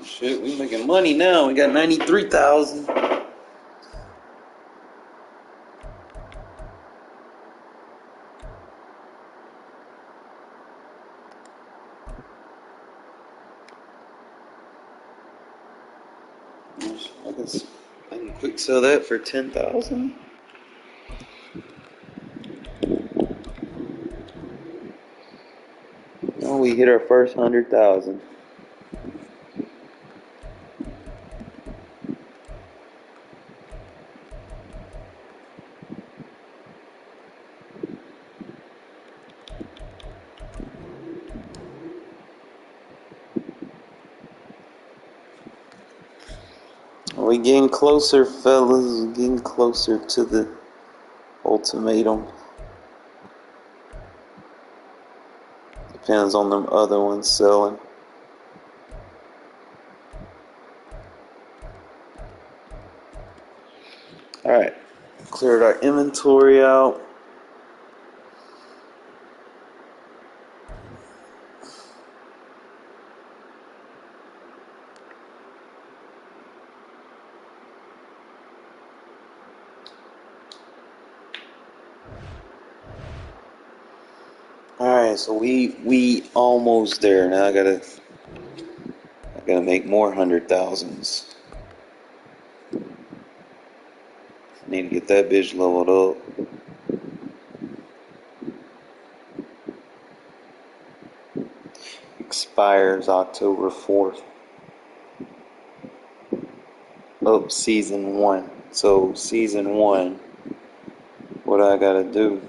Speaker 16: Shit, we making money now. We got 93,000. I can quick sell that for 10,000. Oh, we hit our first 100,000. We getting closer, fellas. We're getting closer to the ultimatum. Depends on them other ones selling. Alright. Cleared our inventory out. Alright, so we almost there. Now I gotta make more 100,000s. Need to get that bitch leveled up. Expires October 4th. Oh, season 1. So season 1, what I gotta do?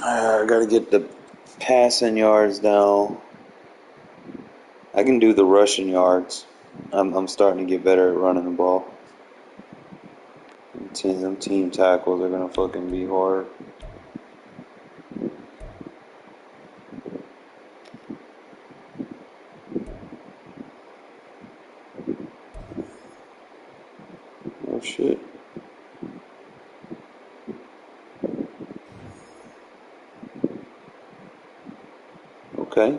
Speaker 16: I gotta get the passing yards down. I can do the rushing yards. I'm starting to get better at running the ball. Them team tackles are gonna fucking be hard. Oh shit. Okay.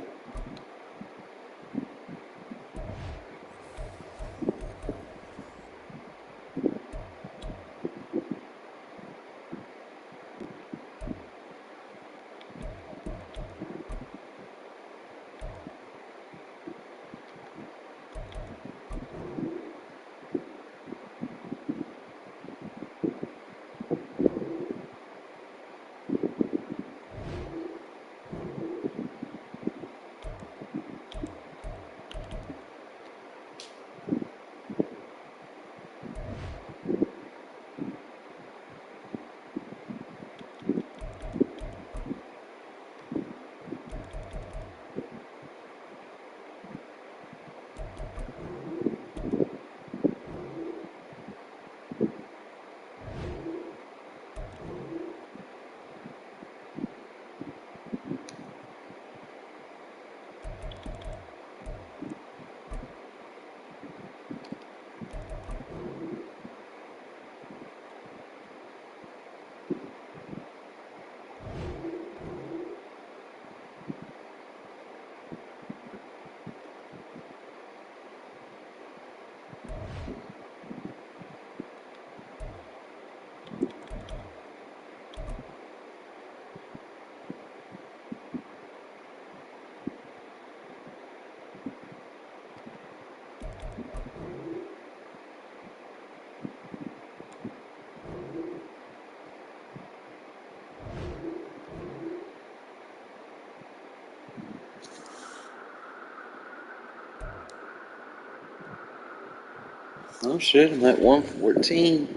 Speaker 16: Oh shit, I'm at 114.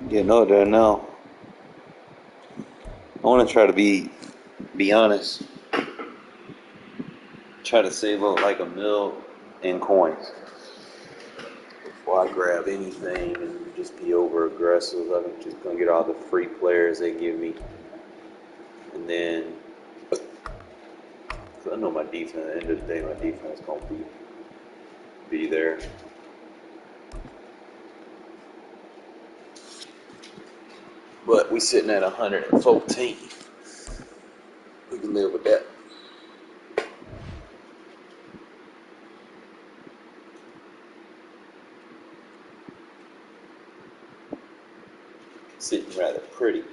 Speaker 16: Getting up there now. I want to try to be honest. Try to save up like $1 million in coins before I grab anything and just be over aggressive. I'm just gonna get all the free players they give me, and then cause I know my defense. At the end of the day, my defense gonna be there. But we sitting at 114. We can live with that. Sitting rather pretty.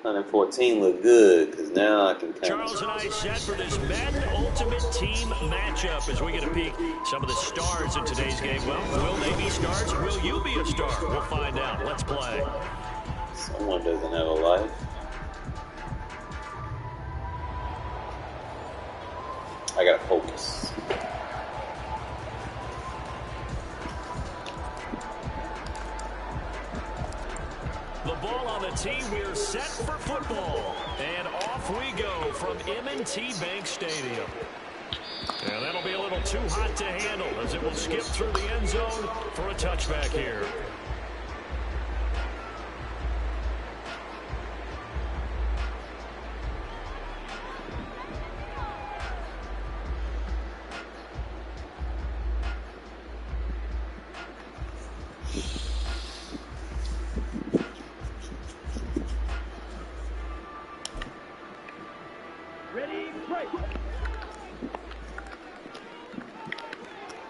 Speaker 16: 114 look good because now I can kind
Speaker 14: Charles and I set for this Madden Ultimate Team matchup as we get a peek some of the stars in today's game. Well, will they be stars? Will you be a star? We'll find out. Let's play.
Speaker 16: Someone doesn't have a life. I gotta focus.
Speaker 14: The ball on the tee. We're set for football. And off we go from M&T Bank Stadium. And that'll be a little too hot to handle as it will skip through the end zone for a touchback here.
Speaker 1: Ready, break.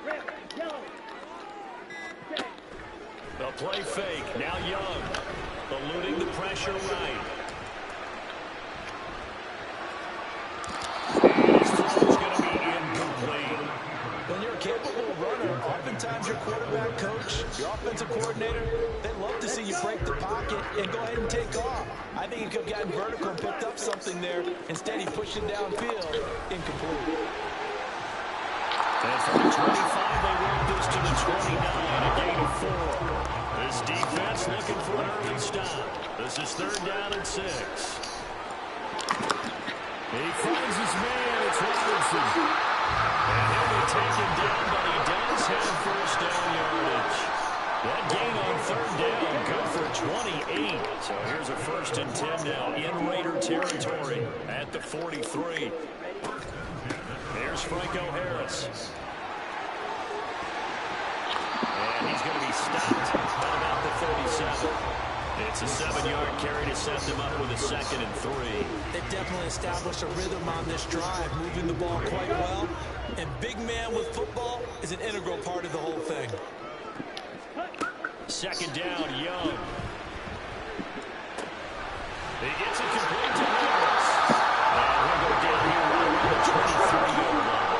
Speaker 1: Red, yellow. Set.
Speaker 14: The play fake. Now Young. Eluding the pressure right. His throw is going to be incomplete.
Speaker 15: When you're a capable runner, oftentimes your quarterback coach, your offensive coordinator, they love to see you break the pocket and go ahead and take off. I think he could have gotten vertical and picked up something there. Instead, he pushed it downfield. Incomplete.
Speaker 14: And from the 25, they rolled this to the 29, a gain of 4. This defense looking for an early stop. This is 3rd down and 6. He finds his man. It's Robinson. And he'll be taken down, but he does have first down yardage. That gain on 3rd down, good for 28. So here's a 1st and 10 now in Raider territory at the 43. Here's Franco Harris. And he's going to be stopped at about the 37. It's a 7-yard carry to set them up with a 2nd and 3.
Speaker 15: They've definitely established a rhythm on this drive, moving the ball quite well. And big man with football is an integral part of the whole thing.
Speaker 14: 2nd down, Young. He gets it complete to Harris. And we'll go down here right around the 23-yard line.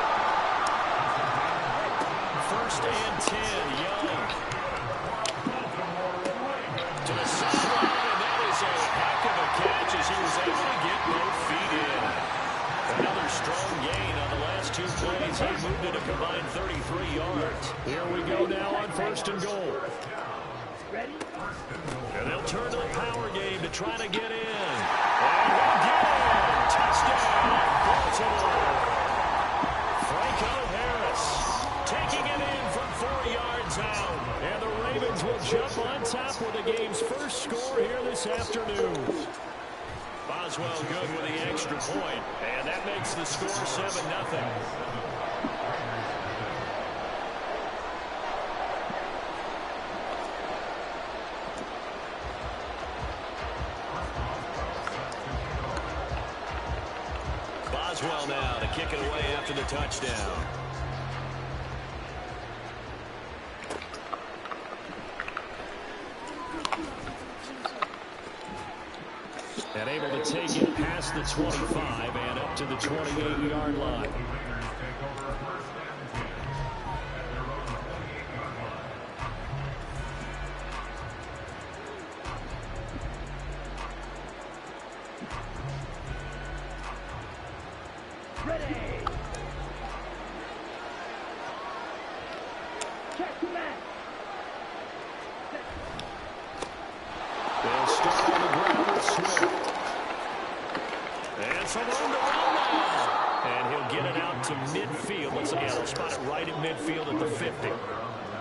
Speaker 14: 1st and 10, Young. To the sideline, and that is a heck of a catch as he was able to get both feet in. Another strong gain on the last 2 plays. He moved it a combined 33 yards. Here we go now on 1st and goal. And they'll turn to the power game to try to get in. And they'll get in. Touchdown, Baltimore. Franco Harris taking it in from 4 yards out. And the Ravens will jump on top with the game's first score here this afternoon. Boswell good with the extra point. And that makes the score 7-0. Boswell now to kick it away after the touchdown. And able to take it past the 25 and up to the 28-yard line.
Speaker 1: Ready. Check to Matt.
Speaker 14: They'll start on the ground with Swift. And some room to run now. And he'll get it out to midfield. Let's say, they'll spot it right at midfield at the 50.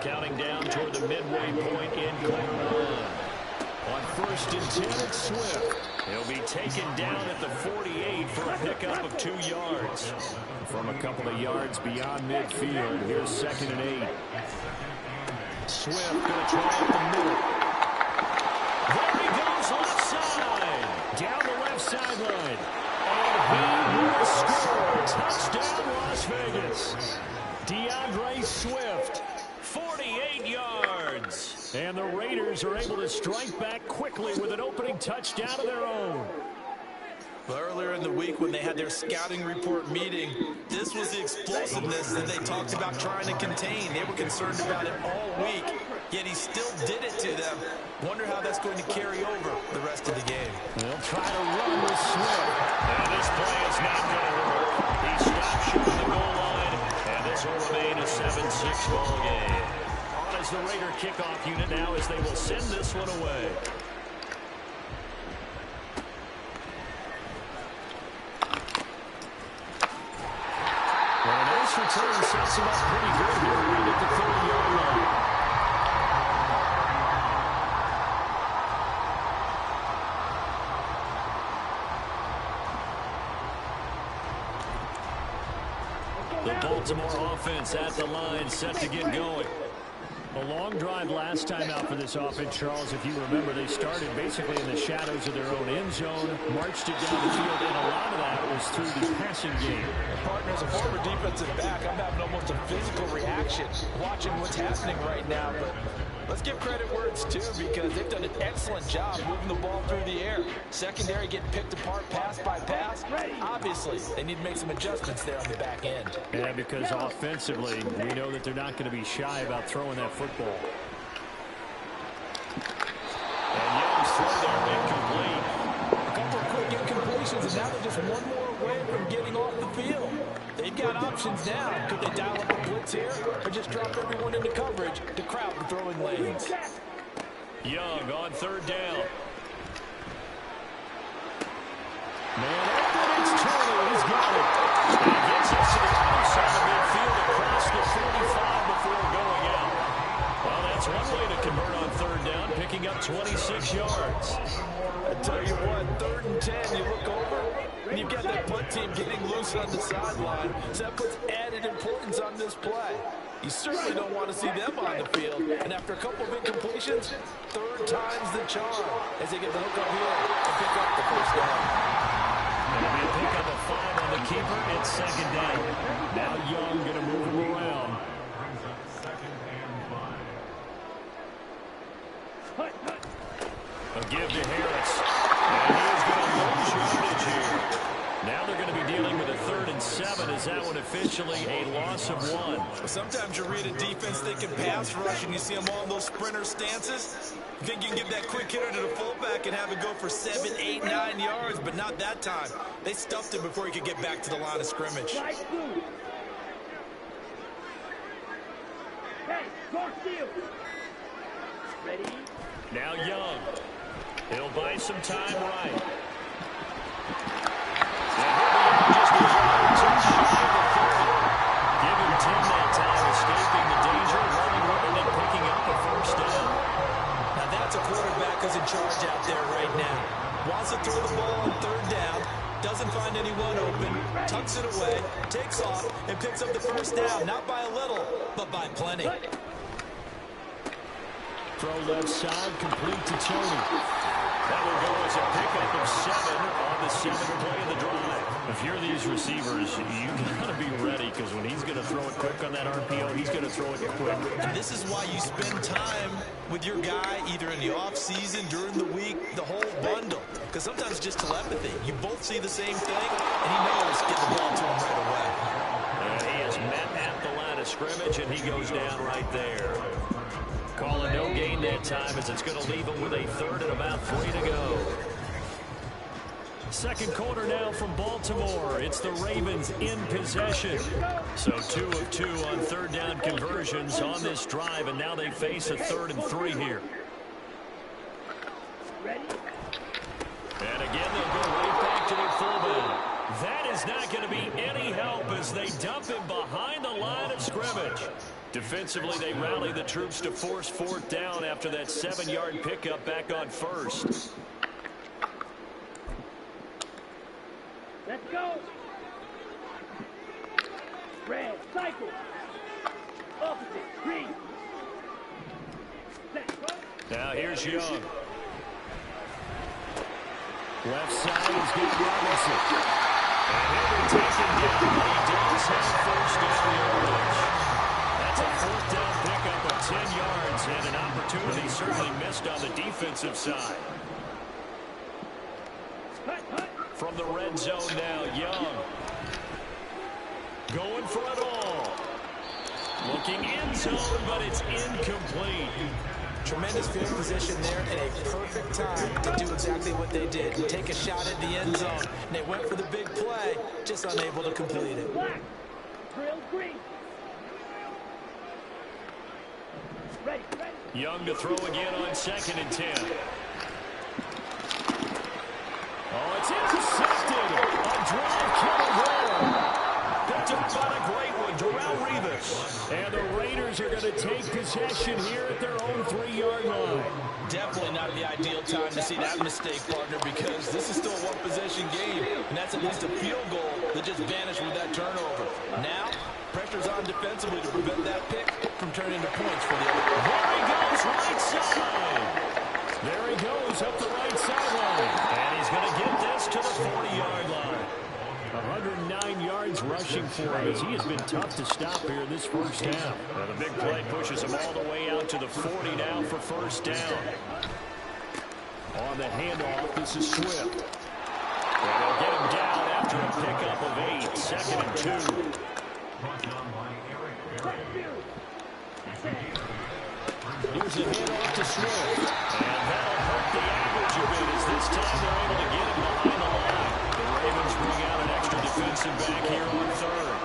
Speaker 14: Counting down toward the midway point in corner 1. On 1st and 10, it's Swift. He'll be taken down at the 48 for a pickup of 2 yards. From a couple of yards beyond midfield, here's 2nd and 8. Swift going to try up the middle. There he goes, left sideline. And he will score. Touchdown, Las Vegas. DeAndre Swift, 48 yards. And the Raiders are able to strike back quickly with an opening touchdown of their own.
Speaker 15: Well, earlier in the week when they had their scouting report meeting, this was the explosiveness that they talked about trying to contain. They were concerned about it all week, yet he still did it to them. Wonder how that's going to carry over the rest of the game.
Speaker 14: They'll try to run with Swift. And this play is not going to work. He stopped short of the goal line, and this will remain a 7-6 ball game. On as the Raider kickoff unit now as they will send this one away. Well, a nice return sets him up pretty good here right at the 30-yard line. The Baltimore offense at the line, set to get going. A long drive last time out for this offense, Charles. If you remember, they started basically in the shadows of their own end zone, marched it down the field, and a lot of that was through the passing game.
Speaker 15: Partner, as a former defensive back, I'm having almost a physical reaction watching what's happening right now. But let's give credit where it's due, because they've done an excellent job moving the ball through the air. Secondary getting picked apart pass by pass. Obviously, they need to make some adjustments there on the back end.
Speaker 14: Yeah, because offensively, we know that they're not going to be shy about throwing that football.
Speaker 15: And Young's throw there incomplete. A couple of quick incompletions, and now they're just one more away from getting off the field. They've got options now. Could they dial up a blitz here, or just drop everyone into coverage to crowd the throwing lanes?
Speaker 14: Young on third down. Man open, it's Turner. He's got it. And he gets us to the other side of midfield across the 45 before going out. Well, that's one way to convert on third down, picking up 26 yards.
Speaker 15: I tell you what, 3rd and 10, you look over, and you've got that punt team getting loose on the sideline. So that puts added importance on this play. You certainly don't want to see them on the field. And after a couple of incompletions, 3rd time's the charm as they get the hook up here and pick up the first down.
Speaker 14: It'll be a pick up of 5 on the keeper. It's 2nd down. Now Young going to move him around. A give to Harris. And he is going to lose yardage here. Now they're going to be dealing with a 3rd and 7. Is that one officially a loss of 1?
Speaker 15: Sometimes you read a defense they can pass rush, and you see them all in those sprinter stances. You think you can give that quick hitter to the fullback and have it go for 7, 8, 9 yards, but not that time. They stuffed him before he could get back to the line of scrimmage.
Speaker 1: Ready?
Speaker 14: Now Young. He'll buy some time right. Just give him 10 that time, escaping the danger, running with it, and picking up a first down.
Speaker 15: Now that's a quarterback who's in charge out there right now. Wants to throw the ball on 3rd down, doesn't find anyone open, tucks it away, takes off, and picks up the first down. Not by a little, but by plenty.
Speaker 14: Throw left side, complete to Tony. That will go as a pickup of 7 on the 7th play of the drive. If you're these receivers, you got to be ready, because when he's going to throw it quick on that RPO, he's going to throw it quick.
Speaker 15: And this is why you spend time with your guy, either in the offseason, during the week, the whole bundle. Because sometimes it's just telepathy. You both see the same thing, and he knows get the ball to him right away.
Speaker 14: And he is met at the line of scrimmage, and he goes down right there. Calling no gain that time, as it's going to leave him with a 3rd and about 3 to go. 2nd quarter now from Baltimore. It's the Ravens in possession. So 2 of 2 on 3rd down conversions on this drive, and now they face a 3rd and 3 here. And again, they'll go right back to their fullback. That is not going to be any help as they dump him behind the line of scrimmage. Defensively, they rally the troops to force 4th down after that 7-yard pickup back on 1st.
Speaker 1: Let's go. Red, cycle. Opposite, green. Let's go.
Speaker 14: Now here's Young. Left side is good Robinson. And he'll be taken down, but he does have first down yardage. That's a fourth down pickup of 10 yards and an opportunity certainly missed on the defensive side. From the red zone now, Young. Going for it all. Looking end zone, but it's incomplete.
Speaker 15: Tremendous field position there and a perfect time to do exactly what they did. Take a shot at the end zone. And they went for the big play, just unable to complete it.
Speaker 14: Young to throw again on 2nd and 10. Oh, it's intercepted. A drive killer there. Picked up by a great one, Darrelle Revis. And the Raiders are going to take possession here at their own 3-yard line.
Speaker 15: Definitely not the ideal time to see that mistake, partner, because this is still a one-possession game, and that's at least a field goal that just vanished with that turnover. Now, pressure's on defensively to prevent that pick from turning into points for the other.
Speaker 14: There he goes, right side. There he goes up the right sideline. And he's going to get this to the 40-yard line. 109 yards rushing for him as he has been tough to stop here in this first half. Well, the big play pushes him all the way out to the 40 now for first down. On the handoff, this is Swift. And they'll get him down after a pickup of 8, 2nd and 2. Here's a handoff to Swift. And that'll hurt the average a bit as this time they're able to get him behind the line. The Ravens bring out an extra defensive back here on 3rd.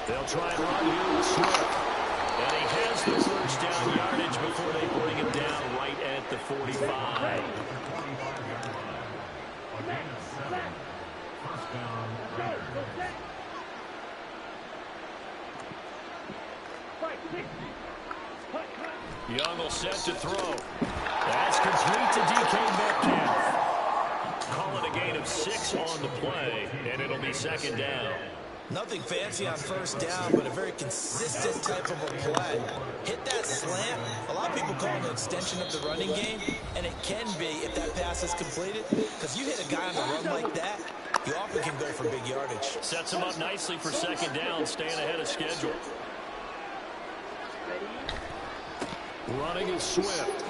Speaker 14: They'll try and run here with Swift. And he has the first down yardage before they bring him down right at the 45. Young will set to throw. That's complete to DK Metcalf. Call it a gain of 6 on the play, and it'll be 2nd down.
Speaker 15: Nothing fancy on first down, but a very consistent type of a play. Hit that slant. A lot of people call it an extension of the running game, and it can be if that pass is completed. Because you hit a guy on the run like that, you often can go for big yardage.
Speaker 14: Sets him up nicely for 2nd down, staying ahead of schedule. Running is Swift.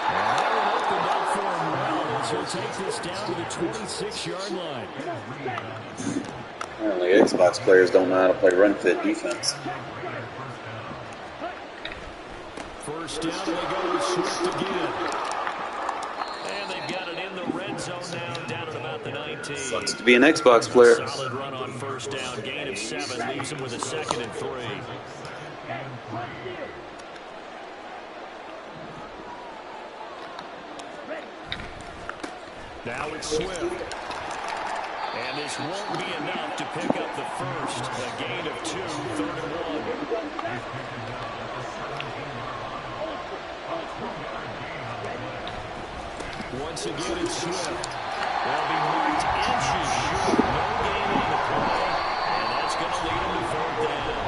Speaker 14: And that one opened up for him well as he'll take this down to the 26-yard line.
Speaker 16: Apparently Xbox players don't know how to play run-fit defense.
Speaker 14: First down, and they go with Swift again. And they've got it in the red zone now, down at about the 19.
Speaker 16: Sucks to be an Xbox player.
Speaker 14: Solid run on first down, gain of 7, leaves him with a 2nd and 3. Now it's Swift. And this won't be enough to pick up the first. A gain of 2, 3rd and 1. Once again, it's Swift. They'll be marked inches short. No gain on the play. And that's going to lead them to 4th down.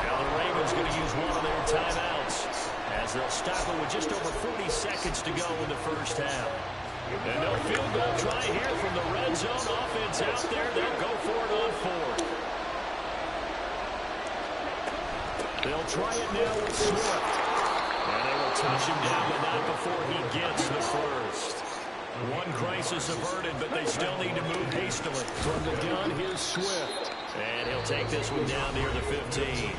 Speaker 14: Now the Ravens going to use one of their timeouts as they'll stop it with just over 40 seconds to go in the first half. And no field goal try here from the red zone. Offense out there. They'll go for it on 4th. They'll try it now with Swift. And they will touch him down, but not before he gets the first. One crisis averted, but they still need to move hastily. From the gun, here's Swift. And he'll take this one down near the 15.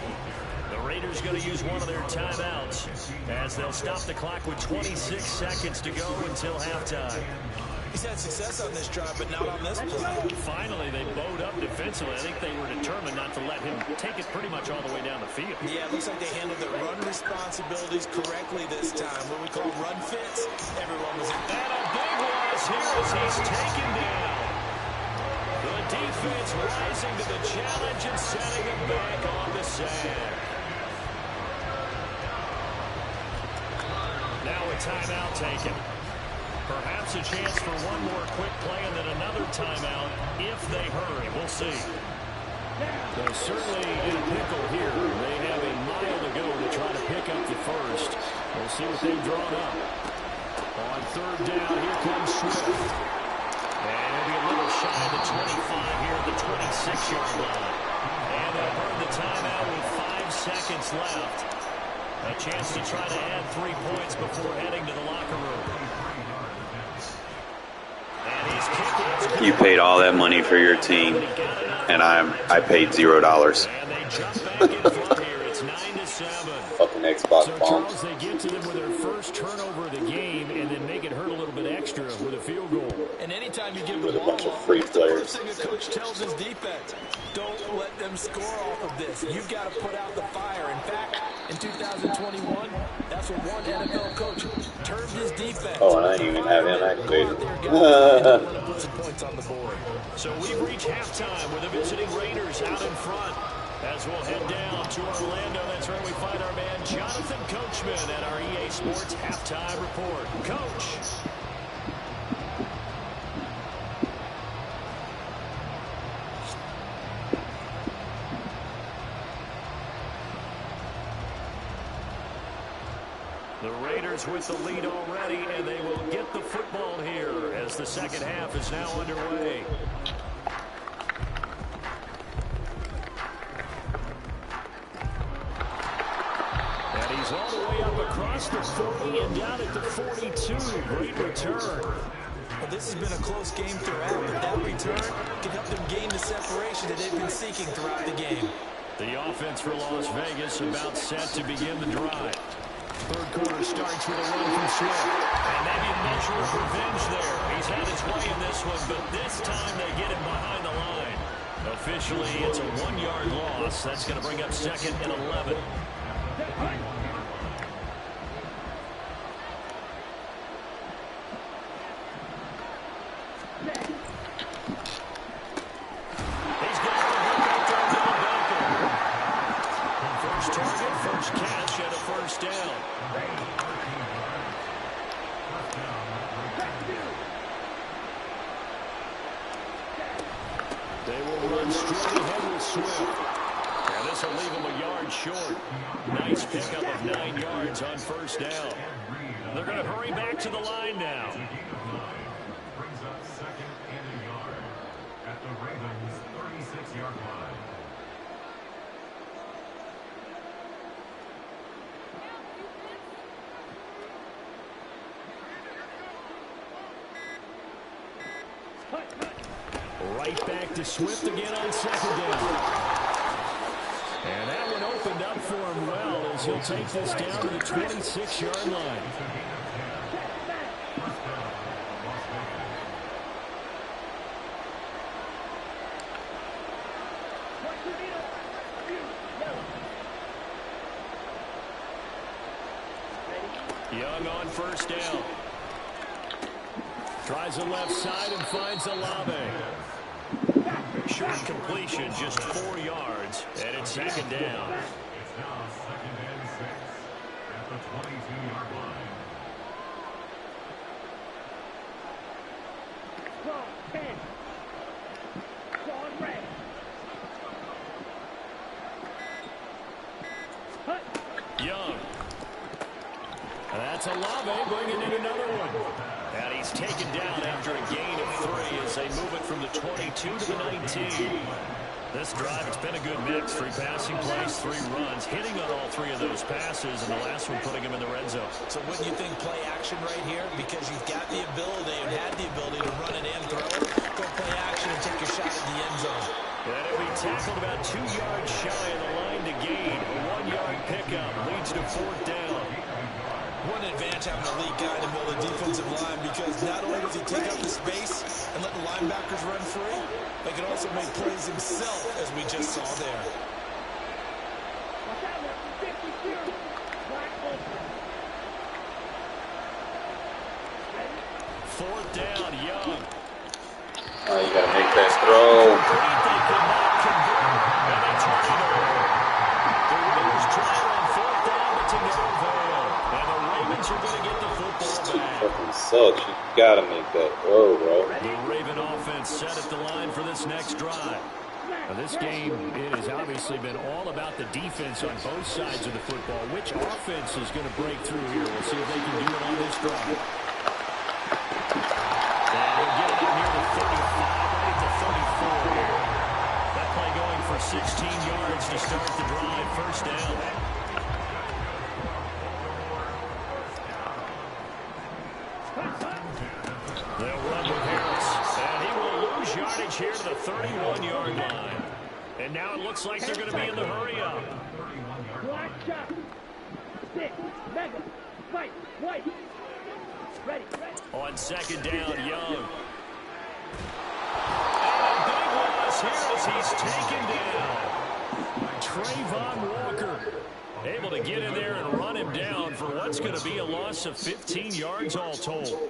Speaker 14: The Raiders going to use one of their timeouts as they'll stop the clock with 26 seconds to go until halftime.
Speaker 15: He's had success on this drive, but not on this play.
Speaker 14: Finally, they bowed up defensively. I think they were determined not to let him take it pretty much all the way down the field.
Speaker 15: Yeah, it looks like they handled their run responsibilities correctly this time. What we call run fits, everyone was in.
Speaker 14: And a big loss here as he's taken down. The defense rising to the challenge and setting him back on the sand. Now a timeout taken. Perhaps a chance for one more quick play and then another timeout if they hurry. We'll see. They're certainly in a pickle here. They have a mile to go to try to pick up the first. We'll see what they've drawn up. On third down, here comes Swift. And he'll be a little shy of the 25 here at the 26-yard line. And they'll burn the timeout with 5 seconds left. A chance to try to add 3 points before heading to the locker room.
Speaker 16: You paid all that money for your team, and I paid $0. Fucking Xbox
Speaker 14: So,
Speaker 16: bombs.
Speaker 14: Charles, they get to them with their first turnover of the game and then make it hurt a little bit extra with a field goal.
Speaker 15: And anytime you give the
Speaker 16: With a
Speaker 15: ball
Speaker 16: bunch of
Speaker 15: up,
Speaker 16: free
Speaker 15: it's the
Speaker 16: players.
Speaker 15: first thing the coach tells his defense. Don't let them score off of this. You've got to put out the fire. In fact, in 2021, that's what one NFL coach termed his defense.
Speaker 16: Oh, and I didn't even have him activated.
Speaker 15: Put some points on the board.
Speaker 14: So we've reached halftime with the visiting Raiders out in front. As we'll head down to Orlando, that's where we find our man Jonathan Coachman at our EA Sports Halftime Report. Coach. The Raiders with the lead already, and they will get the football here as the second half is now underway. And he's all the way up across the 40 and down at the 42. Great return.
Speaker 15: Well, this has been a close game throughout, but that return can help them gain the separation that they've been seeking throughout the game.
Speaker 14: The offense for Las Vegas about set to begin the drive. Third quarter starts with a run from Swift. And maybe a measure of revenge there. He's had his way in this one, but this time they get him behind the line. Officially, it's a 1-yard loss. That's going to bring up 2nd and 11. He's got the hook out there, First target, first catch, and a first down. They will run straight ahead with Swift. And this will leave him a yard short. Nice pickup of 9 yards on first down. They're going to hurry back to the line now.
Speaker 12: Brings up 2nd and a yard at the Ravens' 36-yard line.
Speaker 14: Right back to Swift again on 2nd down. And that one opened up for him well as he'll take this down to the 26-yard line. Young on first down. Tries the left side and finds Olave. Short completion, just 4 yards, and it's 2nd down.
Speaker 12: It's now 2nd and 6 at the 22-yard line.
Speaker 1: Strong, 10. Strong, red.
Speaker 14: Young. And that's Olave bringing in another one. And he's taken down after a gain of 3 as they move it from the 22 to the 19. This drive, it's been a good mix. 3 passing plays, 3 runs, hitting on all 3 of those passes, and the last one putting him in the red zone.
Speaker 15: So wouldn't you think play action right here? Because you've got the ability and had the ability to run it and throw it. Go play action and take a shot at the end zone.
Speaker 14: And it'll be tackled about 2 yards shy of the line to gain. A 1-yard pickup leads to 4th down.
Speaker 15: One advantage having a lead guy to build a defensive line because not only does he take up the space and let the linebackers run free, but he can also make plays himself, as we just saw there.
Speaker 14: Fourth down, Young.
Speaker 16: Oh, you got to make that throw. Fucking sucks. You gotta make that throw, bro.
Speaker 14: The Raven offense set at the line for this next drive. Now this game, it has obviously been all about the defense on both sides of the football. Which offense is going to break through here? We'll see if they can do it on this drive. And they'll get it up near the 35, right at the 34 here. That play going for 16 yards to start the drive. First down. They'll run with Harris, and he will lose yardage here to the 31-yard line. And now it looks like they're going to be in the hurry-up.
Speaker 1: Black shot. Stick. Mega. Fight. White. Ready.
Speaker 14: On second down, Young. And a big loss here as he's taken down. Trayvon Walker able to get in there and run him down for what's going to be a loss of 15 yards all told.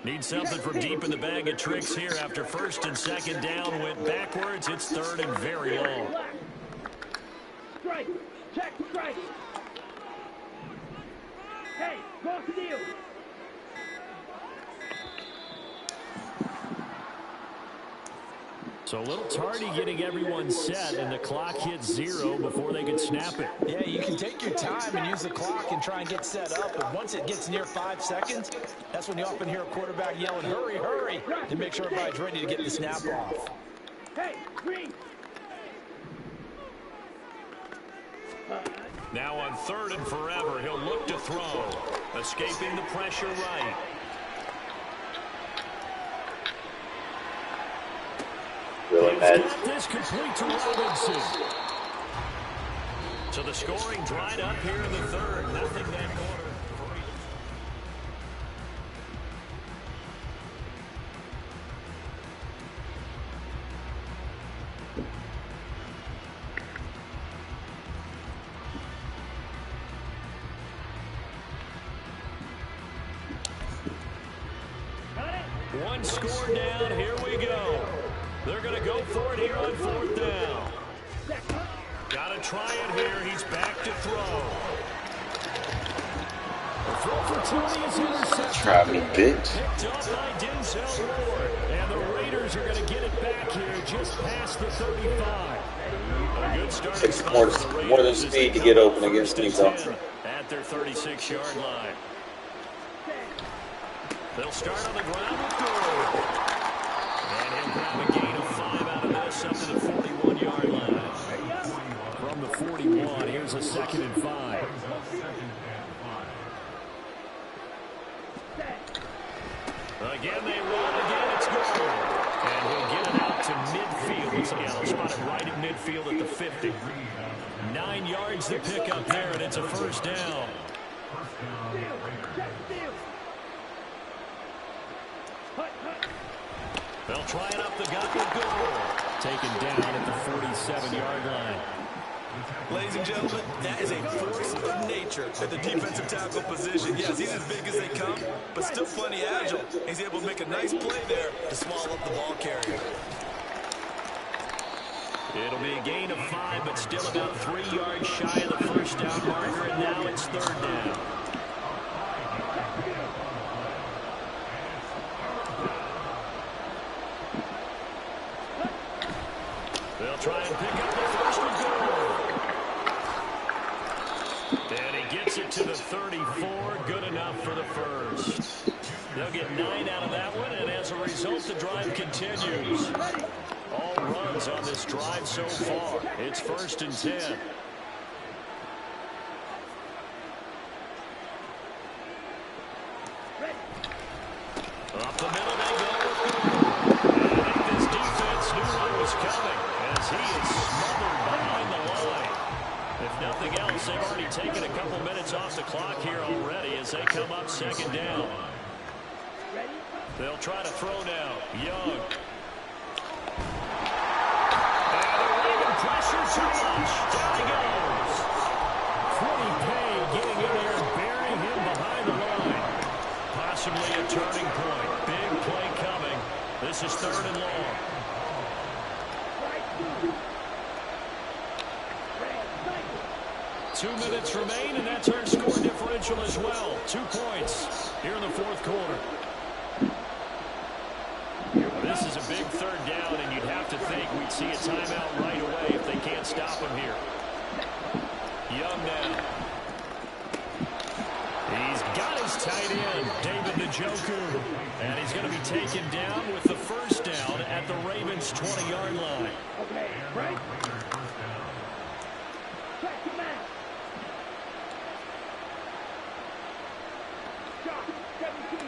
Speaker 14: Need something from deep in the bag of tricks here after first and second down went backwards. It's third and very long.
Speaker 1: Strike. Check strike. Hey, cross the deal.
Speaker 14: So a little tardy getting everyone set, and the clock hits 0 before they can snap it.
Speaker 15: Yeah, you can take your time and use the clock and try and get set up, but once it gets near 5 seconds, that's when you often hear a quarterback yelling, hurry, hurry, to make sure everybody's ready to get the snap off.
Speaker 1: Hey, green.
Speaker 14: Now on third and forever, he'll look to throw. Escaping the pressure right.
Speaker 16: Really bad.
Speaker 14: This complete to Robinson. So the scoring dried up here in the third. Nothing that quarter. One score down. Here we go. They're going to go for it here on fourth down. Got to try it here. He's back to throw. The throw for Tony is intercepted.
Speaker 16: Try me, bitch.
Speaker 14: Picked up by Denzel Ward. And the Raiders are going to get it back here just past the 35. A good starting
Speaker 16: Takes
Speaker 14: spot
Speaker 16: more
Speaker 14: for the
Speaker 16: than
Speaker 14: Raiders
Speaker 16: speed to get open against me, though.
Speaker 14: at their 36-yard line. They'll start on the ground with Gore. And he'll grab a gain of 5 out of this up to the 41-yard line. From the 41, here's a 2nd and 5. Again, they run. Again, it's Gore. And he'll get it out to midfield. He'll spot it right at midfield at the 50. 9 yards to pick up there, and it's a first down. They'll try it up the gut with Gore. Taken down at the 47-yard line.
Speaker 15: Ladies and gentlemen, that is a force of nature at the defensive tackle position. Yes, he's as big as they come, but still plenty agile. He's able to make a nice play there to swallow up the ball carrier.
Speaker 14: It'll be a gain of 5, but still about 3 yards shy of the first down marker, and now it's third down. They'll try and pick up the first and goal. And he gets it to the 34. Good enough for the first. They'll get 9 out of that one, and as a result, the drive continues. All runs on this drive so far. It's 1st and 10. Up the middle they go with Gore. And I think this defense knew what was coming as he is smothered behind the line. If nothing else, they've already taken a couple minutes off the clock here already as they come up 2nd down. They'll try to throw now. Young. And they're leaving pressure too much. Down he goes. Freddie Payne getting in there and burying him behind the line. Possibly a turning point. Big play coming. This is 3rd and long. 2 minutes remain, and that's our score differential. differential as well. 2 points here in the fourth quarter. This is a big third down, and you'd have to think we'd see a timeout right away if they can't stop him here. Young now. He's got his tight end, David Njoku. And he's going to be taken down with the first down at the Ravens' 20-yard line.
Speaker 1: Okay, right. Check your man. Shot, 17.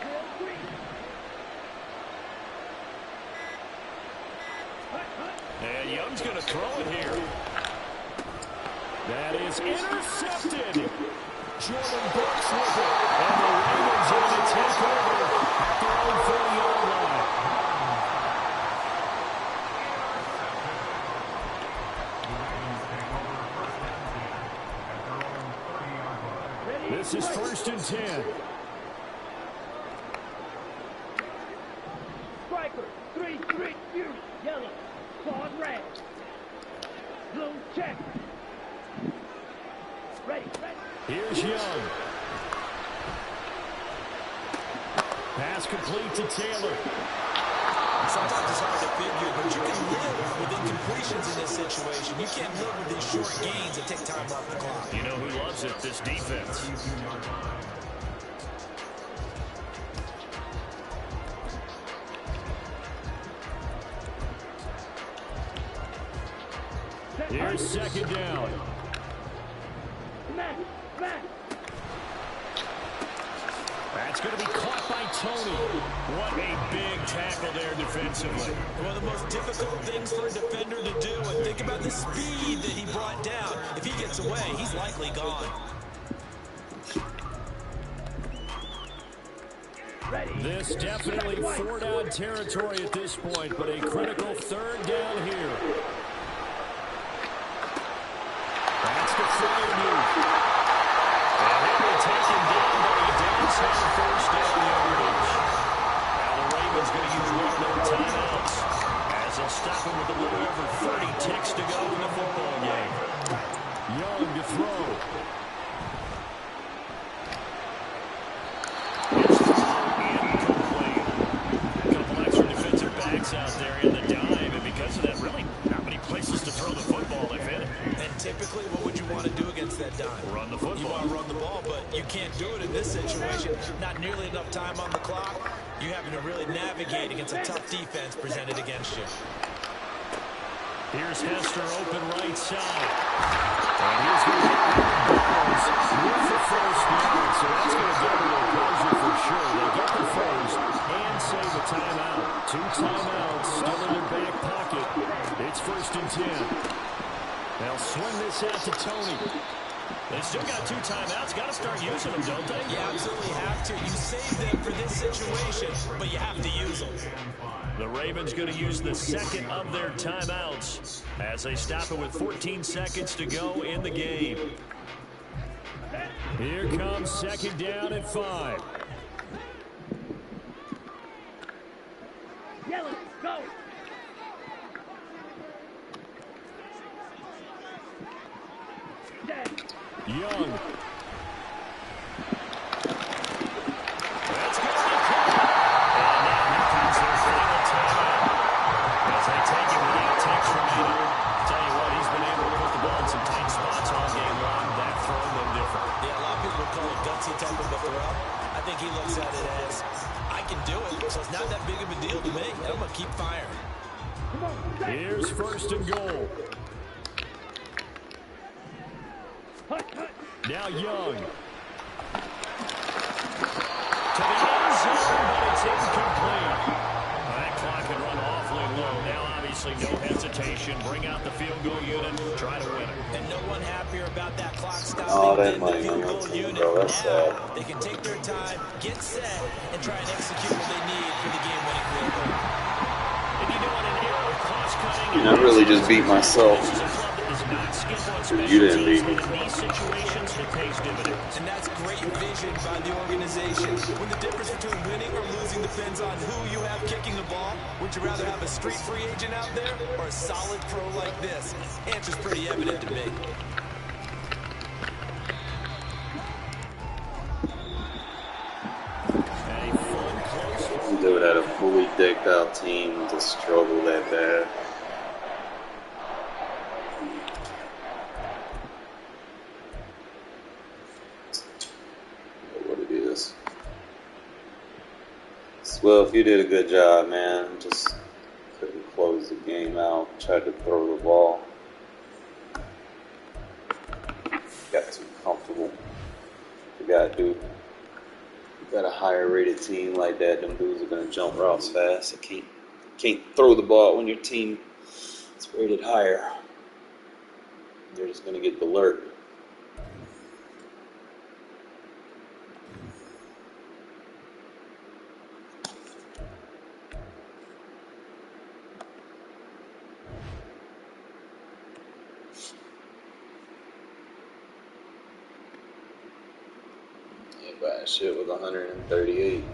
Speaker 1: Drill 3.
Speaker 14: And Young's going to throw it here. That is intercepted. Jordan Brooks with it. And the Ravens are going to take over at their own 40-yard line. This is 1st and 10.
Speaker 1: Striker, 3-3, you. Yellow, claw red. Blue check. Ready.
Speaker 14: Here's Young. Pass complete to Taylor.
Speaker 15: Sometimes it's hard to figure, but you can live with incompletions in this situation. You can't live with these short gains that take time off the clock.
Speaker 14: You know who loves it? This defense. Here's 2nd down. That's going to be caught by Tony. What a big tackle there defensively.
Speaker 15: One of the most difficult things for a defender to do. And think about the speed that he brought down. If he gets away, he's likely gone.
Speaker 14: This definitely 4-down territory at this point, but a critical 3rd down here. That's the fire move. And he will take him down, but he does have the 1st down yardage. Now the Ravens going to use one of their timeouts as they'll stop him with a little over 30 ticks to go in the football game. Young to throw. Out there in the dime, and because of that, really not many places to throw the football. They've hit it.
Speaker 15: And typically, what would you want to do against that dime?
Speaker 14: Run the football.
Speaker 15: You want to run the ball, but you can't do it in this situation. Not nearly enough time on the clock. You having to really navigate against a tough defense presented against you.
Speaker 14: Here's Hester open right side. And he's going to get the balls with the first down. So that's going to give them a closure for sure. They get the first and save a timeout. 2 timeouts still in their back pocket. It's 1st and 10. They'll swing this out to Tony. They still got 2 timeouts. Got to start using them, don't they?
Speaker 15: You absolutely have to. You save them for this situation, but you have to use them.
Speaker 14: The Ravens going to use the 2nd of their timeouts as they stop it with 14 seconds to go in the game. Here comes 2nd down at 5.
Speaker 1: Yellow, go.
Speaker 14: Young. That's going to be caught. And now here comes their final timeout as they take it without ticks remaining. Tell you what, he's been able to put the ball in some tight spots all game long. That throw, no different.
Speaker 15: Yeah, a lot of people would call it gutsy type of a throw. I think he looks at it as, I can do it, so it's not that big of a deal to me, and I'm going to keep firing.
Speaker 14: Here's 1st and goal. Now Young. To the end zone, but it's incomplete. That clock can run awfully low. Now, obviously, no hesitation. Bring out the field goal unit. Try to win it.
Speaker 15: And no one happier about that clock stopping than the field goal unit. Now, they can take their time, get set, and try and execute what they need for the game-winning field goal.
Speaker 14: And you know what, an era of cost-cutting...
Speaker 16: I really just beat myself. You didn't beat me.
Speaker 15: And that's great vision by the organization. When the difference between winning or losing depends on who you have kicking the ball, would you rather have a street free agent out there or a solid pro like this? Answer's pretty evident to me.
Speaker 16: fully decked out team to struggle that bad. What it is. Well, if you did a good job, man, just couldn't close the game out. Tried to throw the ball. Got too comfortable. You got a higher rated team like that, them dudes are gonna jump routes fast. You can't throw the ball when your team is rated higher. They're just gonna get the alert. Yeah, but shit was 138.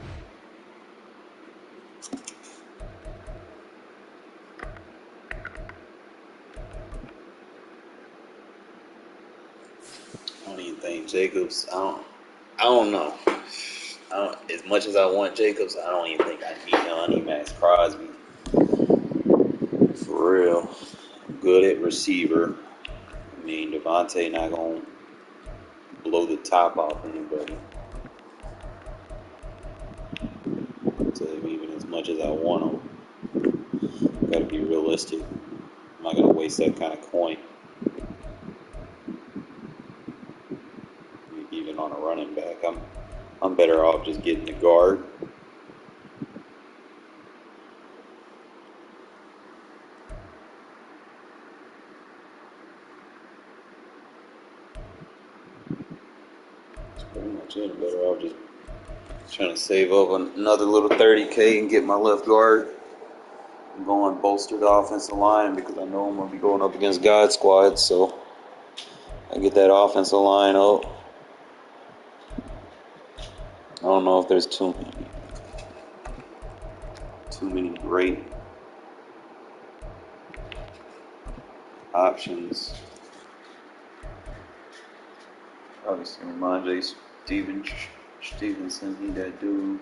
Speaker 16: I don't even think Jacobs. I don't know. As much as I want Jacobs, I don't even think I need him. I need Max Crosby. For real. Good at receiver. I mean, Devontae not gonna blow the top off anybody. So even as much as I want him, gotta be realistic. I'm not gonna waste that kind of coin. Even on a running back, I'm better off just getting the guard. That's pretty much it. I'm better off just trying to save up another little 30K and get my left guard. I'm going bolster the offensive line because I know I'm gonna be going up against God squad, so I get that offensive line up. I don't know if there's too many great options. Obviously, Ramondre Stevenson, he that dude.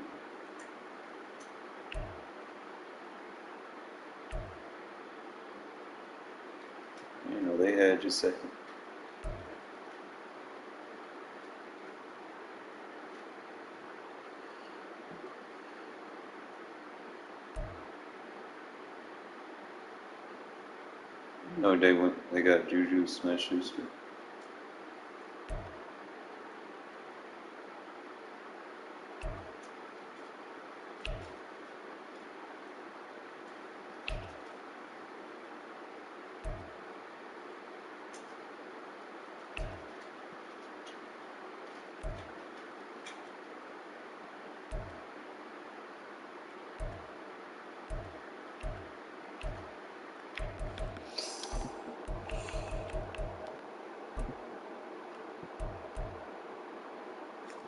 Speaker 16: You know, they had just second. No, they got Juju Smith-Schuster.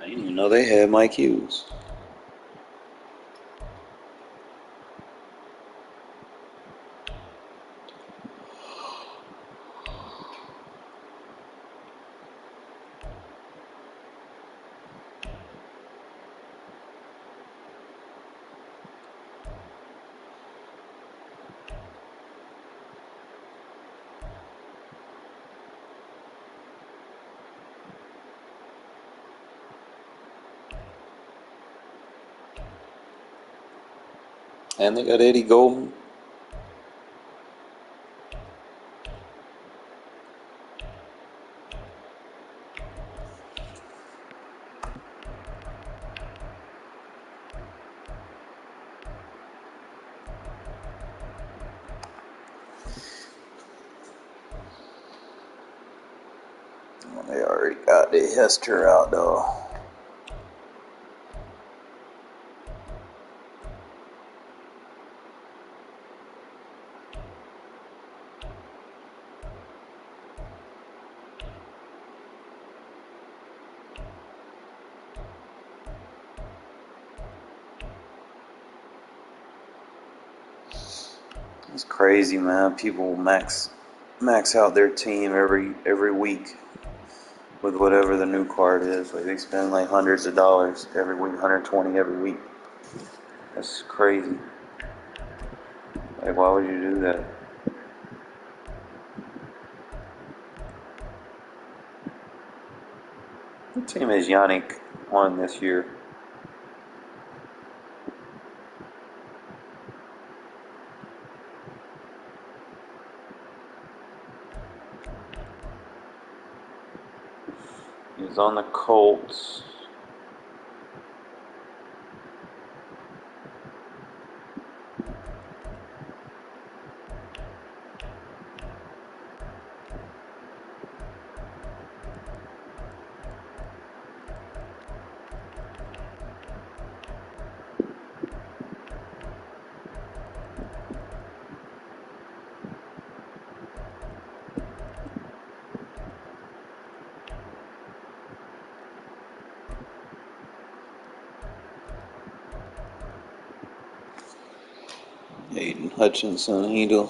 Speaker 16: I didn't even know they had Mike Hughes. And they got Eddie Goldman. Well, they already got the Hester out though. It's crazy, man. People max out their team every week with whatever the new card is. Like they spend like hundreds of dollars every week, 120 every week. That's crazy. Like, why would you do that? What team is Yannick on this year? He's on the Colts. Aiden Hutchinson, Heedle.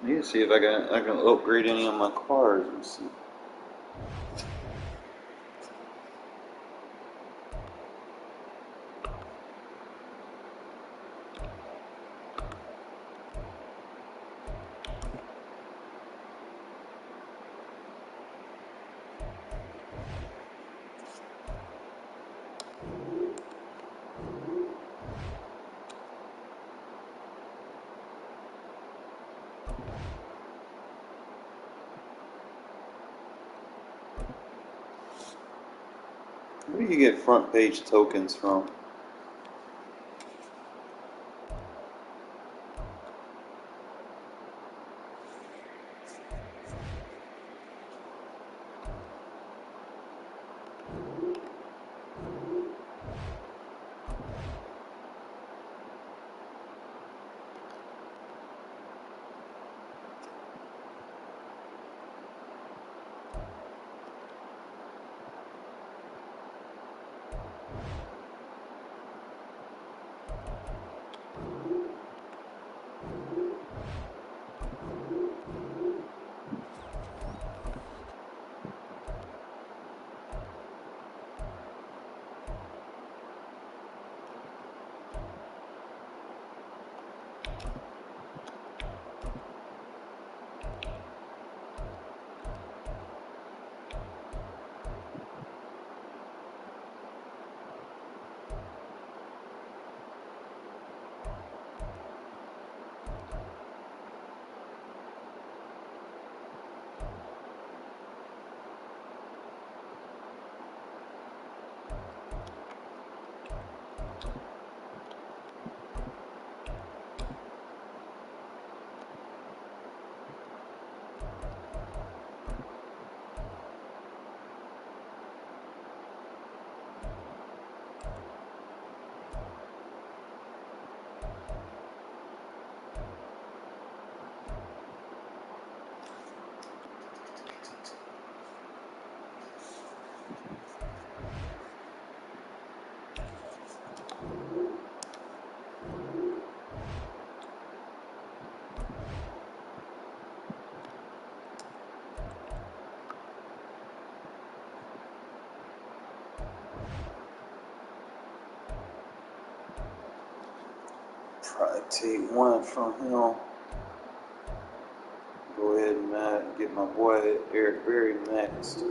Speaker 16: I need to see if I can upgrade any of my cars. Let's see. Where do you get front page tokens from? Probably take one from him. Go ahead and get my boy Eric Berry next.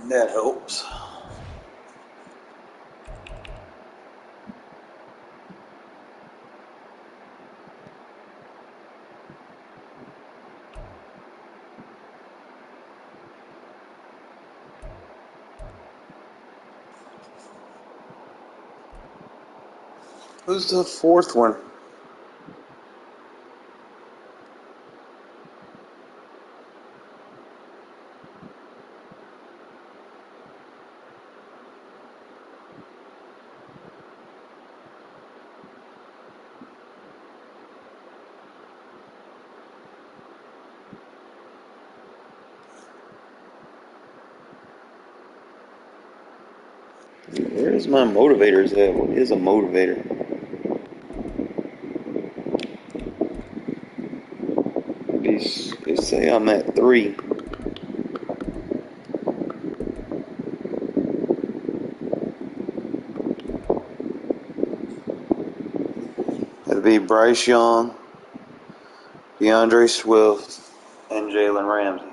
Speaker 16: That helps. Who's the fourth one? Where's my motivators at? What is a motivator? They say I'm at 3. That'd be Bryce Young, DeAndre Swift, and Jalen Ramsey.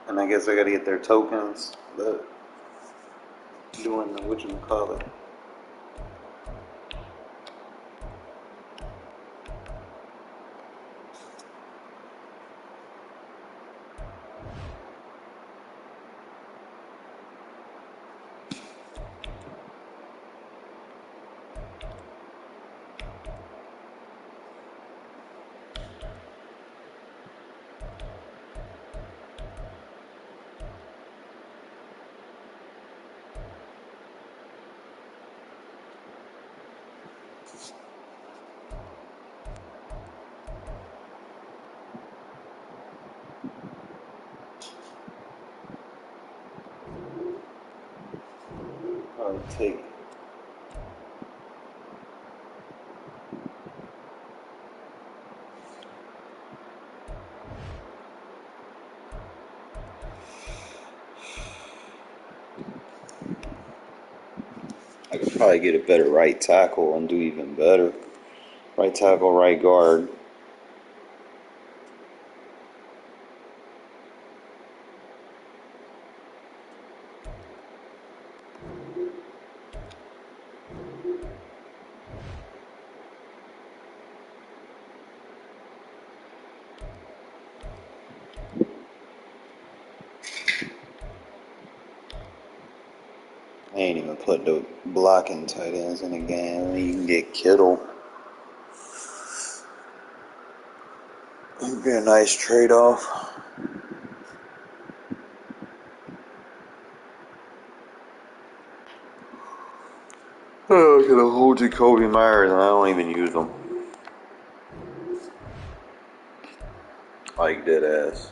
Speaker 16: And I guess I gotta get their tokens, but doing the whatchamacallit. I'll take I could probably get a better right tackle and do even better. Right tackle, right guard. I ain't even put the blocking tight ends in the game. You can get Kittle. It'd be a nice trade-off. Oh, I got a whole Jacoby Myers and I don't even use them. Like dead ass.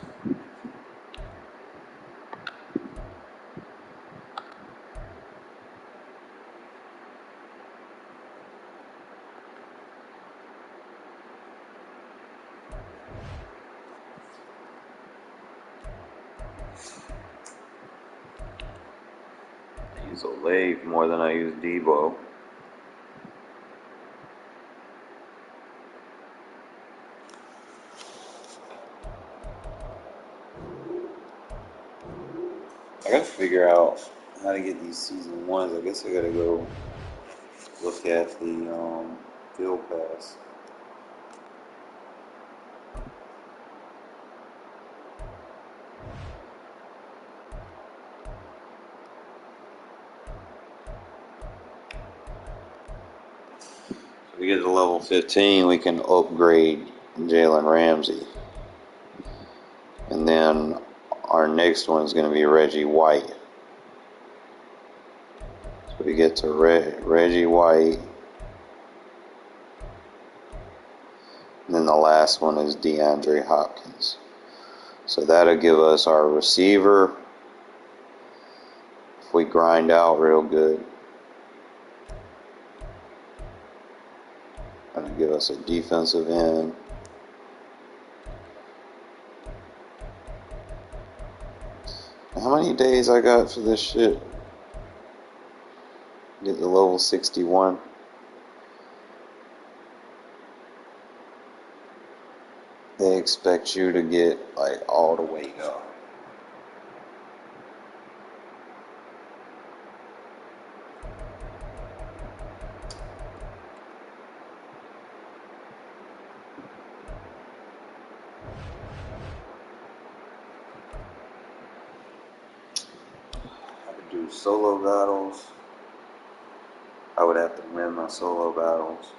Speaker 16: I use Olave more than I use Debo. I gotta figure out how to get these season ones. I guess I gotta go look at the field pass. If we get to level 15, we can upgrade Jalen Ramsey. And then our next one is going to be Reggie White. So we get to Reggie White. And then the last one is DeAndre Hopkins. So that'll give us our receiver. If we grind out real good. That'll give us a defensive end. How many days I got for this shit? Get to level 61. They expect you to get like all the way up. I could do solo battles. I would have to win my solo battles.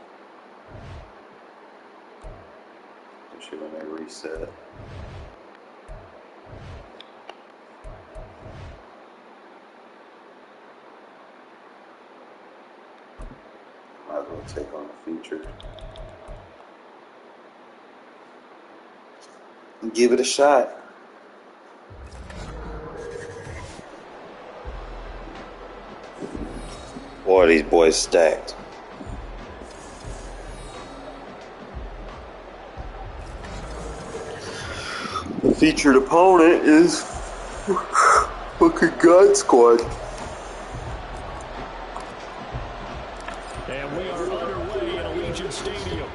Speaker 16: Especially when they reset. Might as well take on the feature. And give it a shot. Boy, these boys stacked. The featured opponent is fucking God Squad.
Speaker 14: And we are underway in Allegiant Stadium.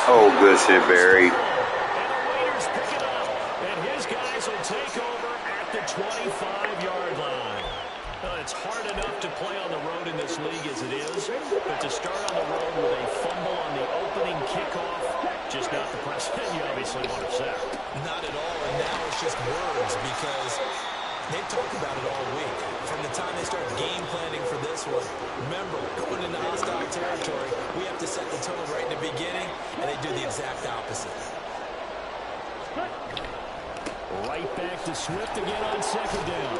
Speaker 16: Oh, good shit, Barry.
Speaker 14: And his guys will take over at the 25-yard line. It's hard enough to play on the road in this league as it is, but to start on the road with a fumble on the opening kickoff, just not the precedent you obviously want to set.
Speaker 15: Not at all, and now it's just words because they've talked about it all week. From the time they start game planning for this one, remember, going into hostile territory, we have to set the tone right in the beginning, and they do the exact opposite.
Speaker 14: Right back to Swift again on second down.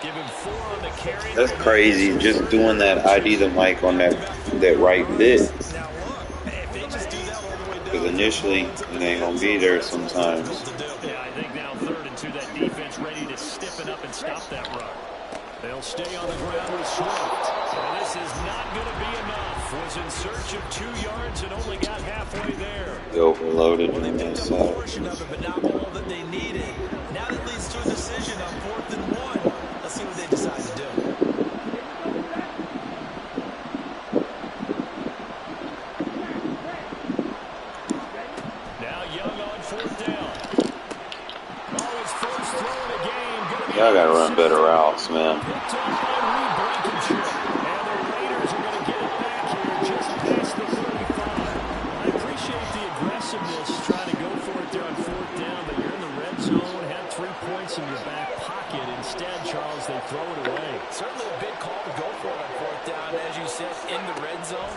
Speaker 14: Give him 4 on the carry.
Speaker 16: That's crazy, just doing that ID the mic on that right bit. Because initially, it ain't going to be there sometimes.
Speaker 14: Yeah, I think now 3rd and 2, that defense ready to stiffen up and stop that run. They'll stay on the ground with Swift. And this is not going to be enough. Was in search of 2 yards and only got halfway there.
Speaker 16: They overloaded on that side.
Speaker 15: Portion of it, but not all that they needed. Now that leads to a decision on 4th and 1. Let's see what they decide to do.
Speaker 14: Now Young on 4th down. Oh, his first throw in the game.
Speaker 16: Y'all gotta run better routes, man.
Speaker 14: Trying to go for it there on 4th down, but you're in the red zone, had 3 points in your back pocket. Instead, Charles, they throw it away.
Speaker 15: Certainly a big call to go for it on 4th down, as you said, in the red zone.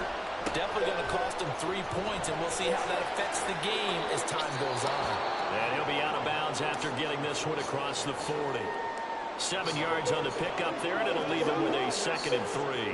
Speaker 15: Definitely going to cost them 3 points, and we'll see how that affects the game as time goes on.
Speaker 14: And he'll be out of bounds after getting this one across the 40. 7 yards on the pickup there, and it'll leave him with a 2nd and 3.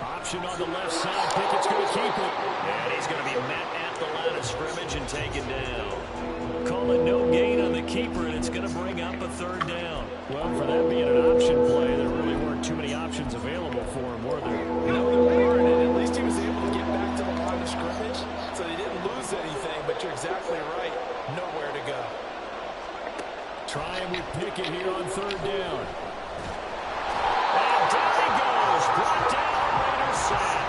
Speaker 14: Option on the left side. Pickett's going to keep it. And he's going to be met at the line of scrimmage and taken down. Call it no gain on the keeper, and it's going to bring up a 3rd down. Well, for that being an option play, there really weren't too many options available for him, were there?
Speaker 15: No, there weren't, and at least he was able to get back to the line of scrimmage, so he didn't lose anything, but you're exactly right. Nowhere to go.
Speaker 14: Trying with Pickett here on 3rd down. And down he goes. Brought down. Raiders sack.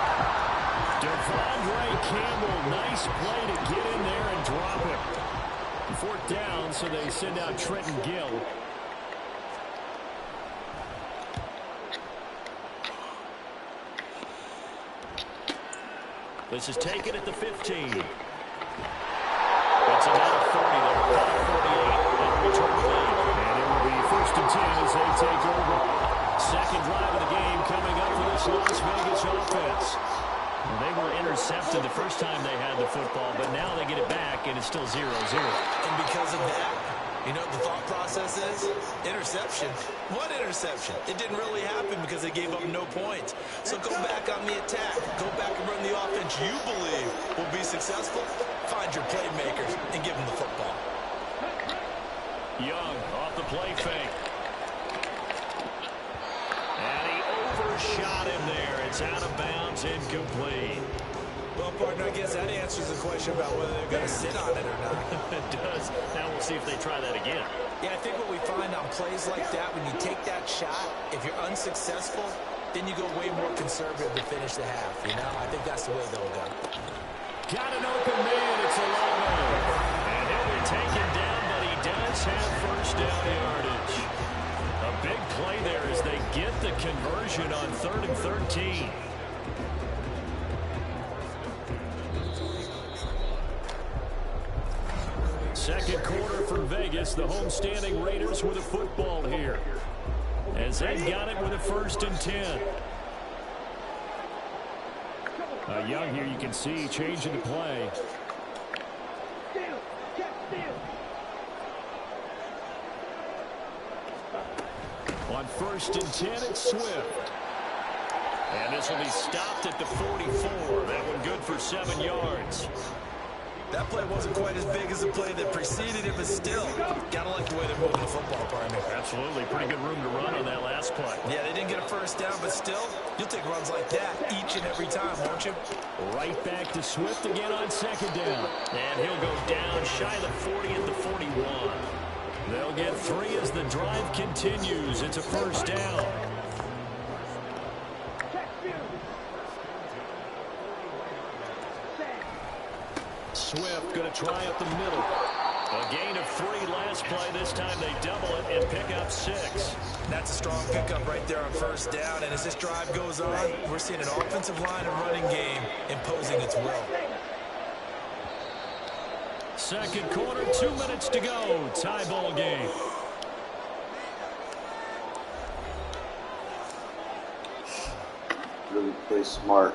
Speaker 14: Devondre Campbell, nice play to get in there and drop it. 4th down, so they send out Trenton Gill. This is taken at the 15. It's about a 40 there. 48 and return to lead. And it will be 1st and 10 as they take over. Second drive of the game coming up for this Las Vegas offense. Well, they were intercepted the first time they had the football, but now they get it back, and it's still 0-0.
Speaker 15: And because of that, you know what the thought process is? Interception. What interception? It didn't really happen because they gave up no points. So go back on the attack. Go back and run the offense you believe will be successful. Find your playmakers and give them the football.
Speaker 14: Young off the play fake. And he overshot him there. It's out of bounds, incomplete.
Speaker 15: Well, partner, I guess that answers the question about whether they're going to sit on it or not.
Speaker 14: It does. Now we'll see if they try that again.
Speaker 15: Yeah, I think what we find on plays like that, when you take that shot, if you're unsuccessful, then you go way more conservative to finish the half, you know? I think that's the way they'll go.
Speaker 14: Got an open man. It's a long one. And he'll be taken down, but he does have 1st down yardage. A big play there as they get the conversion on 3rd and 13. Second quarter for Vegas. The homestanding Raiders with a football here, as they've got it with a 1st and 10. Young here, you can see changing the play. On 1st and 10, it's Swift. And this will be stopped at the 44. That one good for 7 yards.
Speaker 15: That play wasn't quite as big as the play that preceded it, but still, gotta like the way they're moving the football, partner.
Speaker 14: Absolutely. Pretty good room to run on that last play.
Speaker 15: Yeah, they didn't get a 1st down, but still, you'll take runs like that each and every time, won't you?
Speaker 14: Right back to Swift again on 2nd down. And he'll go down shy of the 40 at the 41. They'll get 3 as the drive continues. It's a 1st down. Swift going to try up the middle. A gain of 3 last play. This time they double it and pick up 6.
Speaker 15: That's a strong pickup right there on 1st down. And as this drive goes on, we're seeing an offensive line and running game imposing its will.
Speaker 14: Second quarter, 2 minutes to go. Tie ball game.
Speaker 16: Really play smart.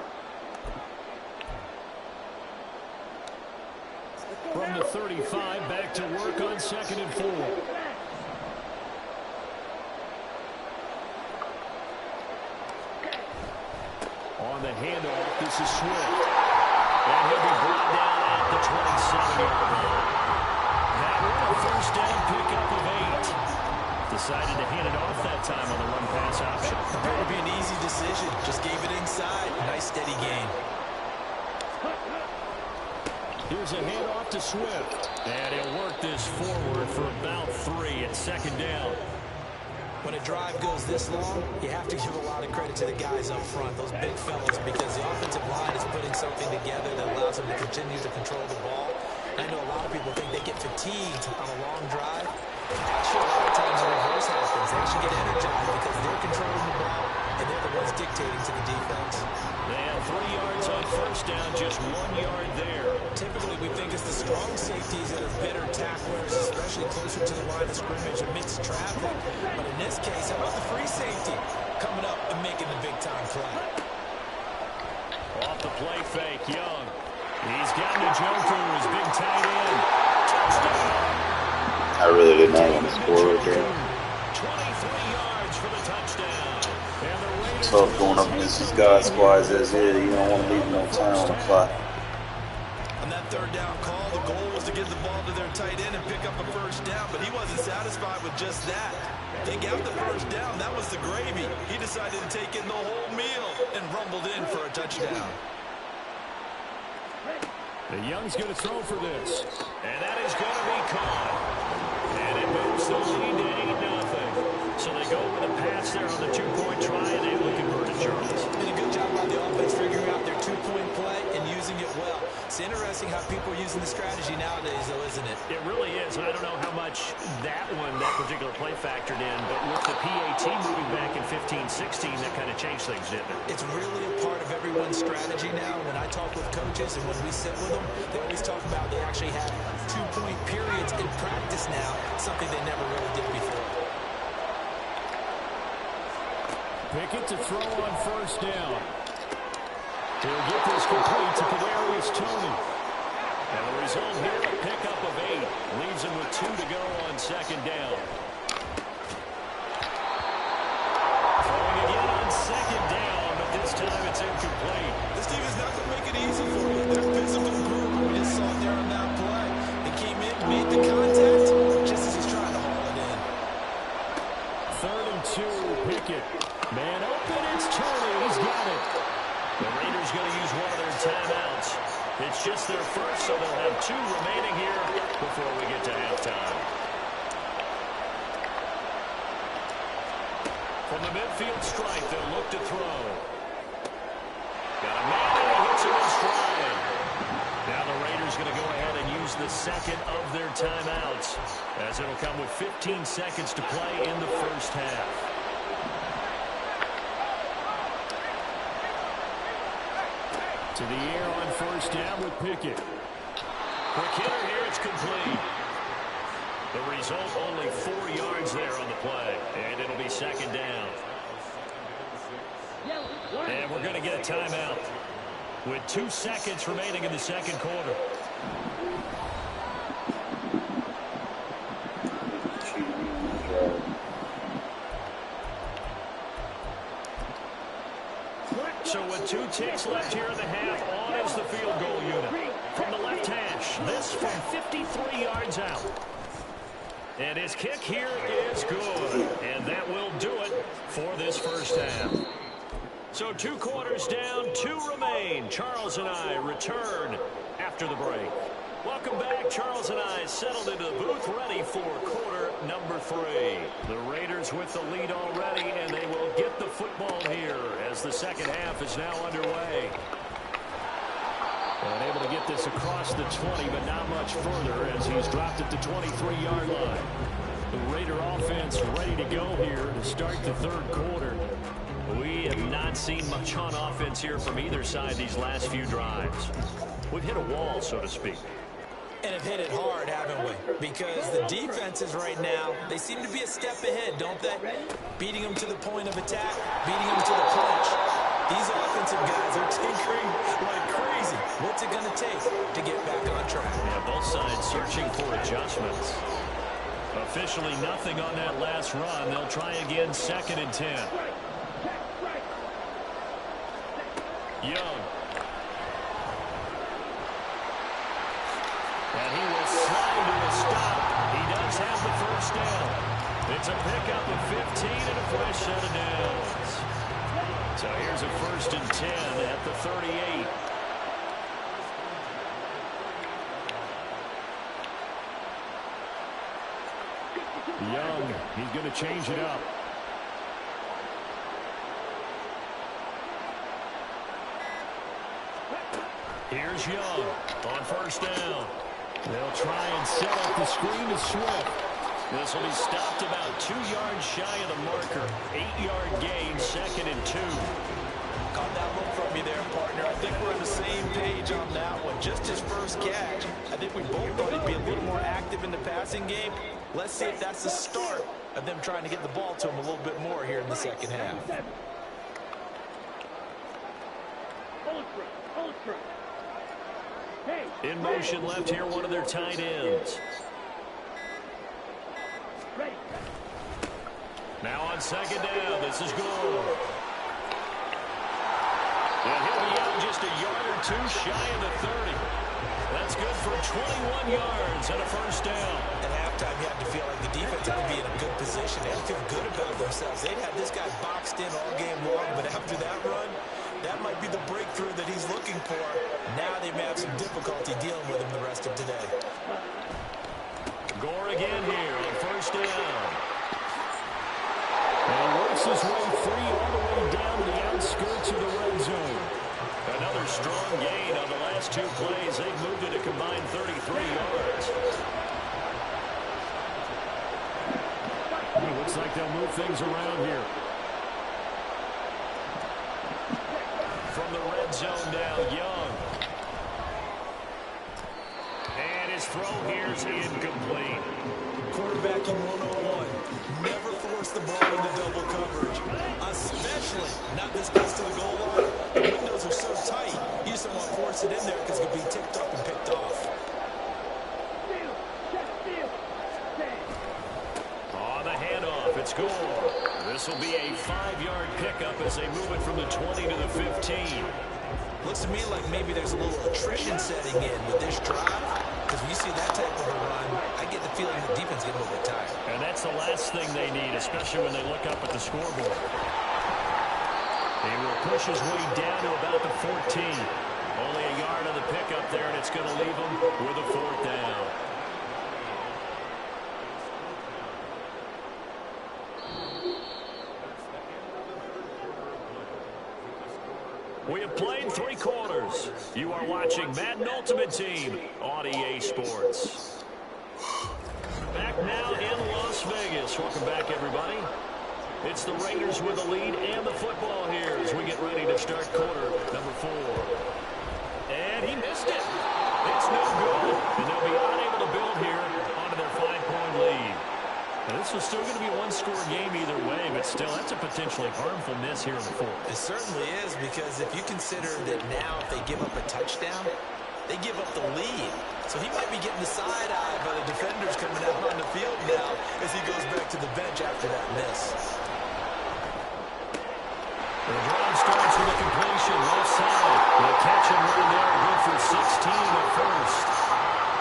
Speaker 14: From the 35, back to work on 2nd and 4. On the handoff, this is Swift. And he'll be brought down at the 27-yard line. That one a 1st down pickup of 8. Decided to hand it off that time on the run-pass option.
Speaker 15: It would be an easy decision. Just gave it inside. Nice steady gain.
Speaker 14: Here's a handoff to Swift. And he'll work this forward for about 3 at 2nd down.
Speaker 15: When a drive goes this long, you have to give a lot of credit to the guys up front, those big fellas, because the offensive line is putting something together that allows them to continue to control the ball. And I know a lot of people think they get fatigued on a long drive. Actually, a lot of times the reverse happens. They actually get energized because they're controlling the ball, and they're the ones dictating to the defense.
Speaker 14: They have 3 yards on 1st down, just 1 yard there.
Speaker 15: Typically, we think it's the strong safeties that are better tacklers, especially closer to the line of scrimmage amidst traffic. But in this case, how about the free safety coming up and making the big-time play?
Speaker 14: Off the play fake, Young. He's got the Joker's big tight end. Touchdown.
Speaker 16: I really did not want to score right there.
Speaker 14: 23 yards for the touchdown. And the Raiders
Speaker 16: Tough going up against these guys squads as is. You don't want to leave no time on the clock.
Speaker 15: On that 3rd down call, the goal was to get the ball to their tight end and pick up a 1st down, but he wasn't satisfied with just that. They got the 1st down. That was the gravy. He decided to take in the whole meal and rumbled in for a touchdown.
Speaker 14: The Young's going to throw for this. And that is going to be caught. And it moves the lead to 8-0. So they go with a pass there on the two-point try, and able to convert it, Charles.
Speaker 15: And a good job by the offense figuring out their two-point play and using it well. It's interesting how people are using the strategy nowadays, though, isn't it?
Speaker 14: It really is. I don't know how much that particular play factored in, but with the PAT moving back in 15-16, that kind of changed things, didn't it?
Speaker 15: It's really a part of everyone's strategy now. When I talk with coaches and when we sit with them, they always talk about they actually have two-point periods in practice now, something they never really did before.
Speaker 14: Pickett to throw on first down. He'll get this complete to Kadarius Toney. And the result here, a pickup of 8. Leaves him with 2 to go on second down. Throwing again on second down, but this time it's incomplete.
Speaker 15: This team is not going to make it easy for you. They're a physical group. We just saw it there on that play. They came in, made the contact, just as he's trying to haul it in.
Speaker 14: 3rd and 2, Pickett. Man open, it's Toney. He's got it. The Raiders going to use one of their timeouts. It's just their first, so they'll have 2 remaining here before we get to halftime. From the midfield strike, they'll look to throw. Got a man, and he hits him in stride. Now the Raiders going to go ahead and use the second of their timeouts, as it'll come with 15 seconds to play in the first half. To the air on first down with Pickett. Quick hitter here, it's complete. The result, only 4 yards there on the play, and it'll be second down. And we're going to get a timeout with 2 seconds remaining in the second quarter. So with 2 ticks left here in the half, on is the field goal unit. From the left hash, this from 53 yards out. And his kick here is good. And that will do it for this first half. So 2 quarters down, 2 remain. Charles and I return after the break. Welcome back. Charles and I settled into the booth, ready for quarter number 3. The Raiders with the lead already, and they will get the football here as the second half is now underway. And able to get this across the 20, but not much further as he's dropped at the 23-yard line. The Raider offense ready to go here to start the third quarter. We have not seen much on offense here from either side these last few drives. We've hit a wall, so to speak.
Speaker 15: And have hit it hard, haven't we? Because the defenses right now, they seem to be a step ahead, don't they? Beating them to the point of attack, beating them to the punch. These offensive guys are tinkering like crazy. What's it going to take to get back on track?
Speaker 14: Yeah, both sides searching for adjustments. Officially nothing on that last run. They'll try again, 2nd and 10. Young. And he will slide to a stop. He does have the first down. It's a pickup of 15 and a fresh set of downs. So here's a 1st and 10 at the 38. Young, he's going to change it up. Here's Young on first down. They'll try and set up the screen to Swift. This will be stopped about 2 yards shy of the marker. 8-yard gain, 2nd and 2.
Speaker 15: Caught that look from you there, partner. I think we're on the same page on that one. Just his first catch. I think we both thought he'd be a little more active in the passing game. Let's see if that's the start of them trying to get the ball to him a little bit more here in the second half.
Speaker 14: In motion left here, one of their tight ends. Now on second down, this is Gore. And he'll be out just a yard or 2 shy of the 30. That's good for 21 yards and a first down.
Speaker 15: At halftime, you have to feel like the defense had to be in a good position. They had to feel good about themselves. They'd had this guy boxed in all game long, but after that run, that might be the breakthrough that he's looking for. Now they may have some difficulty dealing with him the rest of today.
Speaker 14: Gore again here on first down. makes his way free all the way down to the outskirts of the red zone. Another strong gain on the last two plays. They've moved it a combined 33 yards. It looks like they'll move things around here. From the red zone now, Young. And his throw here is incomplete.
Speaker 15: Quarterbacking 101. Never force the ball into double coverage, especially not this close to the goal line. The windows are so tight, you just don't want to force it in there because it could be tipped up and picked off.
Speaker 14: On the handoff, it's Gore. This will be a 5-yard pickup as they move it from the 20 to the 15.
Speaker 15: Looks to me like maybe there's a little attrition setting in with this drive. Because when you see that type of a run, I get the feeling the defense get a little bit tired.
Speaker 14: And that's the last thing they need, especially when they look up at the scoreboard. He will push his way down to about the 14. Only a yard on the pickup there, and it's going to leave him with a 4th down. We have played 3 quarters. You are watching Madden Ultimate Team on EA Sports. Back now in Las Vegas. Welcome back, everybody. It's the Raiders with the lead and the football here as we get ready to start quarter number 4. And he missed it. It's no good. And they'll be unable to build here onto their 5-point lead. Now, this was still going to be a one-score game either way, but still, that's a potentially harmful miss here in the 4th.
Speaker 15: It certainly is, because if you consider that now if they give up a touchdown, they give up the lead. So he might be getting the side-eye by the defenders coming out on the field now as he goes back to the bench after that miss.
Speaker 14: The drive starts with a completion, left side. The catch and run there, good for 16 at first.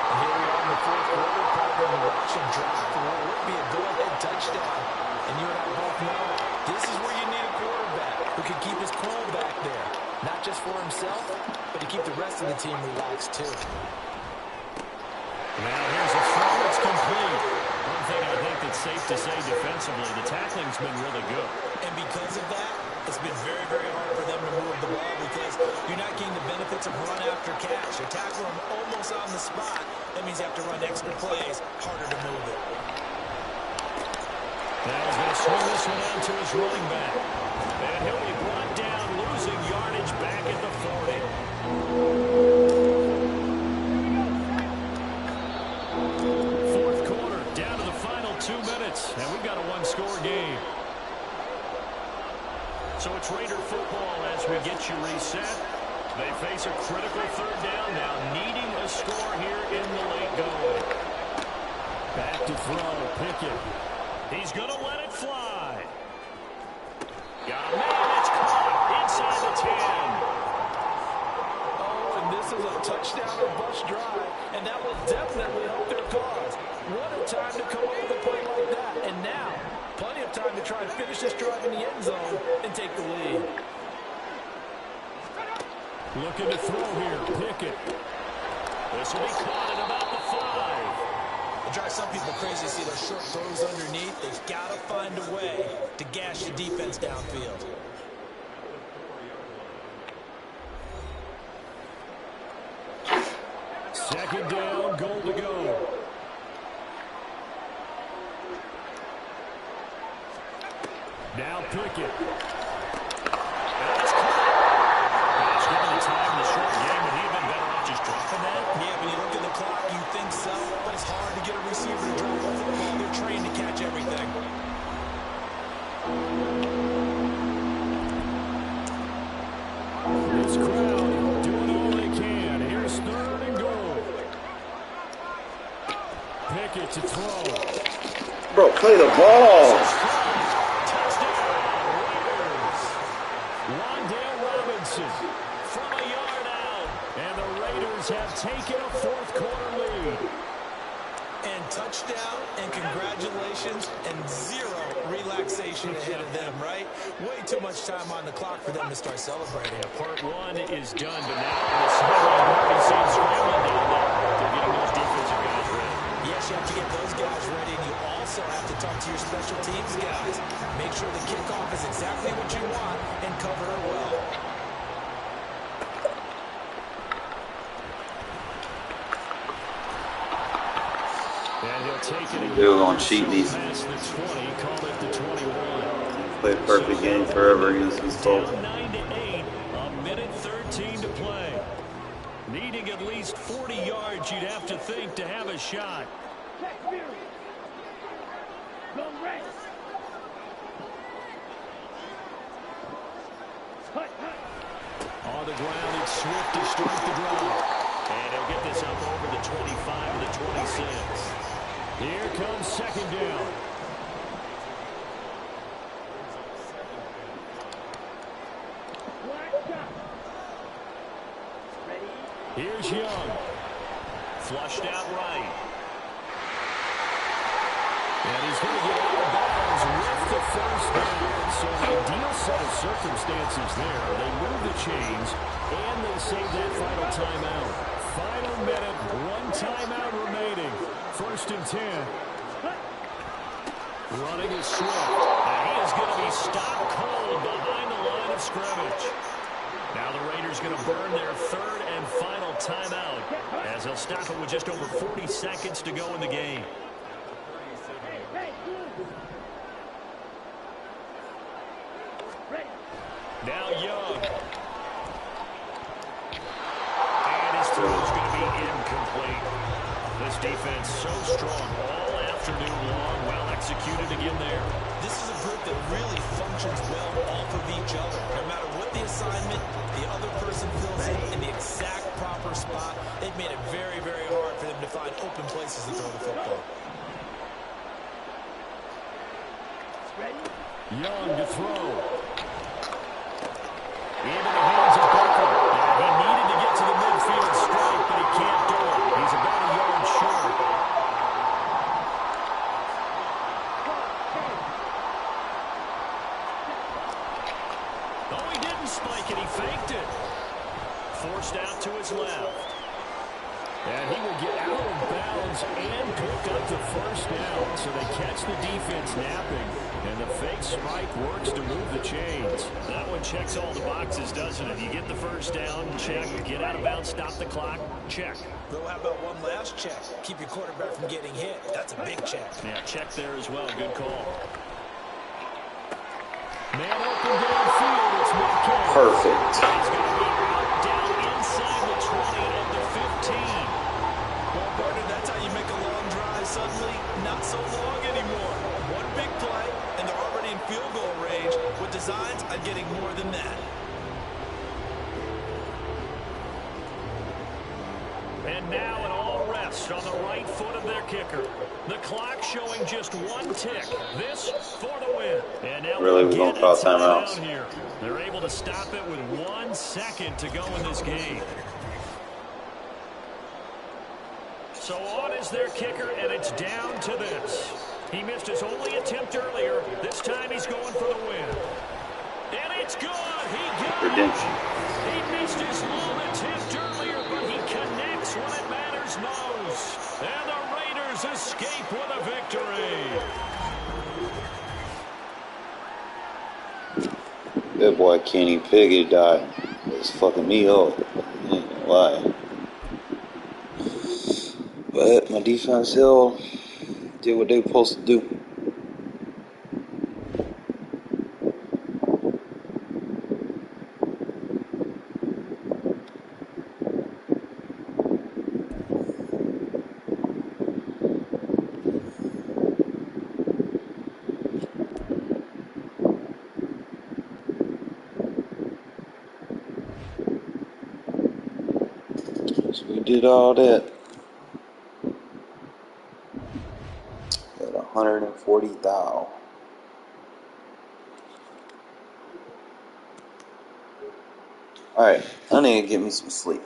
Speaker 15: And here we are in the 4th quarter, probably on the rushing drive for what would be a go-ahead touchdown. And you and I both know this is where you need a quarterback who can keep his cool back there. Not just for himself, but to keep the rest of the team relaxed too.
Speaker 14: Now here's a throw that's complete. One thing I think that's safe to say defensively, the tackling's been really good.
Speaker 15: And because of that, it's been very, very hard for them to move the ball because you're not getting the benefits of run after catch. You tackle them almost on the spot. That means you have to run extra plays, harder to move it.
Speaker 14: Now he's going to swing this one out to his running back. And he'll be brought down, losing yardage back at the 40. Fourth quarter, down to the final 2 minutes, and we've got a one-score game. So it's Raider football as we get you reset. They face a critical 3rd down now, needing a score here in the late going. Back to throw, Pickett. He's going to let it fly. Got a man, it's caught inside the 10.
Speaker 15: Oh, and this is a touchdown or bust drive, and that will definitely help their cause. What a time to come up with a play like that. And now, plenty of time to try and finish this drive in the end zone and take the lead.
Speaker 14: Looking to throw here, Pickett. This will be caught at about the 5.
Speaker 15: It drives some people crazy to see those short throws underneath. They've got to find a way to gash the defense downfield.
Speaker 14: Second down, goal to go. Now Pickett. That's given the time in the short game, would he have been better off just dropping that?
Speaker 15: Yeah, when you look at the clock, you think so, but it's hard to get a receiver to drop the football. They're trained to catch everything.
Speaker 14: This crowd doing all they can. Here's 3rd and goal. Pickett to throw.
Speaker 9: Bro, play the ball.
Speaker 14: From a yard out, and the Raiders have taken a 4th quarter lead.
Speaker 15: And touchdown, and congratulations, and 0 relaxation ahead of them, right? Way too much time on the clock for them to start celebrating.
Speaker 14: Yeah, part 1 is done, but now the sideline already seems scrambling down there. They're getting those defensive guys ready.
Speaker 15: Yes, you have to get those guys ready, and you also have to talk to your special teams guys. Make sure the kickoff is exactly what you want and cover it well.
Speaker 14: And he'll take it.
Speaker 16: They were going to cheat these.
Speaker 14: Past the 20, call it the 21.
Speaker 16: Play a perfect game forever against these folks.
Speaker 14: Down 9-8, a minute 13 to play. Needing at least 40 yards, you'd have to think, to have a shot. On the ground, it's Swift to start the drive. And he'll get this up over the 25 to the 26. Here comes second down. Here's Young. Flushed out right. And he's going to get out of bounds with the first down. So an ideal set of circumstances there. They move the chains, and they save that final timeout. Final minute, one timeout remaining. First and 10. Running is Swift. And he is going to be stopped cold behind the line of scrimmage. Now the Raiders going to burn their third and final timeout as they'll stop it with just over 40 seconds to go in the game. Now Young. And his throw is going to be incomplete. This defense so strong all afternoon long. Well executed again there.
Speaker 15: This is a group that really functions well off of each other. No matter what the assignment, the other person fills in the exact proper spot. They've made it very, very hard for them to find open places to throw the football.
Speaker 14: Young to throw. Into the hands of Baker. And he needed to get to the midfield straight, but he can't do it. He's about a yard short. Oh, he didn't spike it. He faked it. Forced out to his left. And he will get out of bounds and pick up the first down. So they catch the defense napping. And the fake spike works to move the chains. That one checks all the boxes, doesn't it? You get the first down, check. Get out of bounds, stop the clock, check.
Speaker 15: Well, how about one last check? Keep your quarterback from getting hit. That's a big check.
Speaker 14: Yeah, check there as well. Good call. Man open downfield. It's Metcalf.
Speaker 16: Perfect.
Speaker 14: He's going to be out down inside the 20 at the 15.
Speaker 15: Well, partner, that's how you make a long drive suddenly not so long anymore. One big play, and they're already in field goal range with designs on getting more than that.
Speaker 14: And now an all rest on the right foot of their kicker. The clock showing just one tick. This for the win. And now
Speaker 16: really, we don't call timeouts
Speaker 14: here. They're able to stop it with 1 second to go in this game. So on is their kicker, and it's down to this. He missed his only attempt earlier. This time he's going for the win. And it's good. He got
Speaker 16: redemption.
Speaker 14: He missed his lone attempt earlier, but he connects when it matters most. And the Raiders escape with a victory.
Speaker 16: That boy Kenny Pickett died. It's fucking me up. I ain't gonna lie. But my defense held, did what they were supposed to do. So we did all that. At 140,000. Alright, I need to get me some sleep.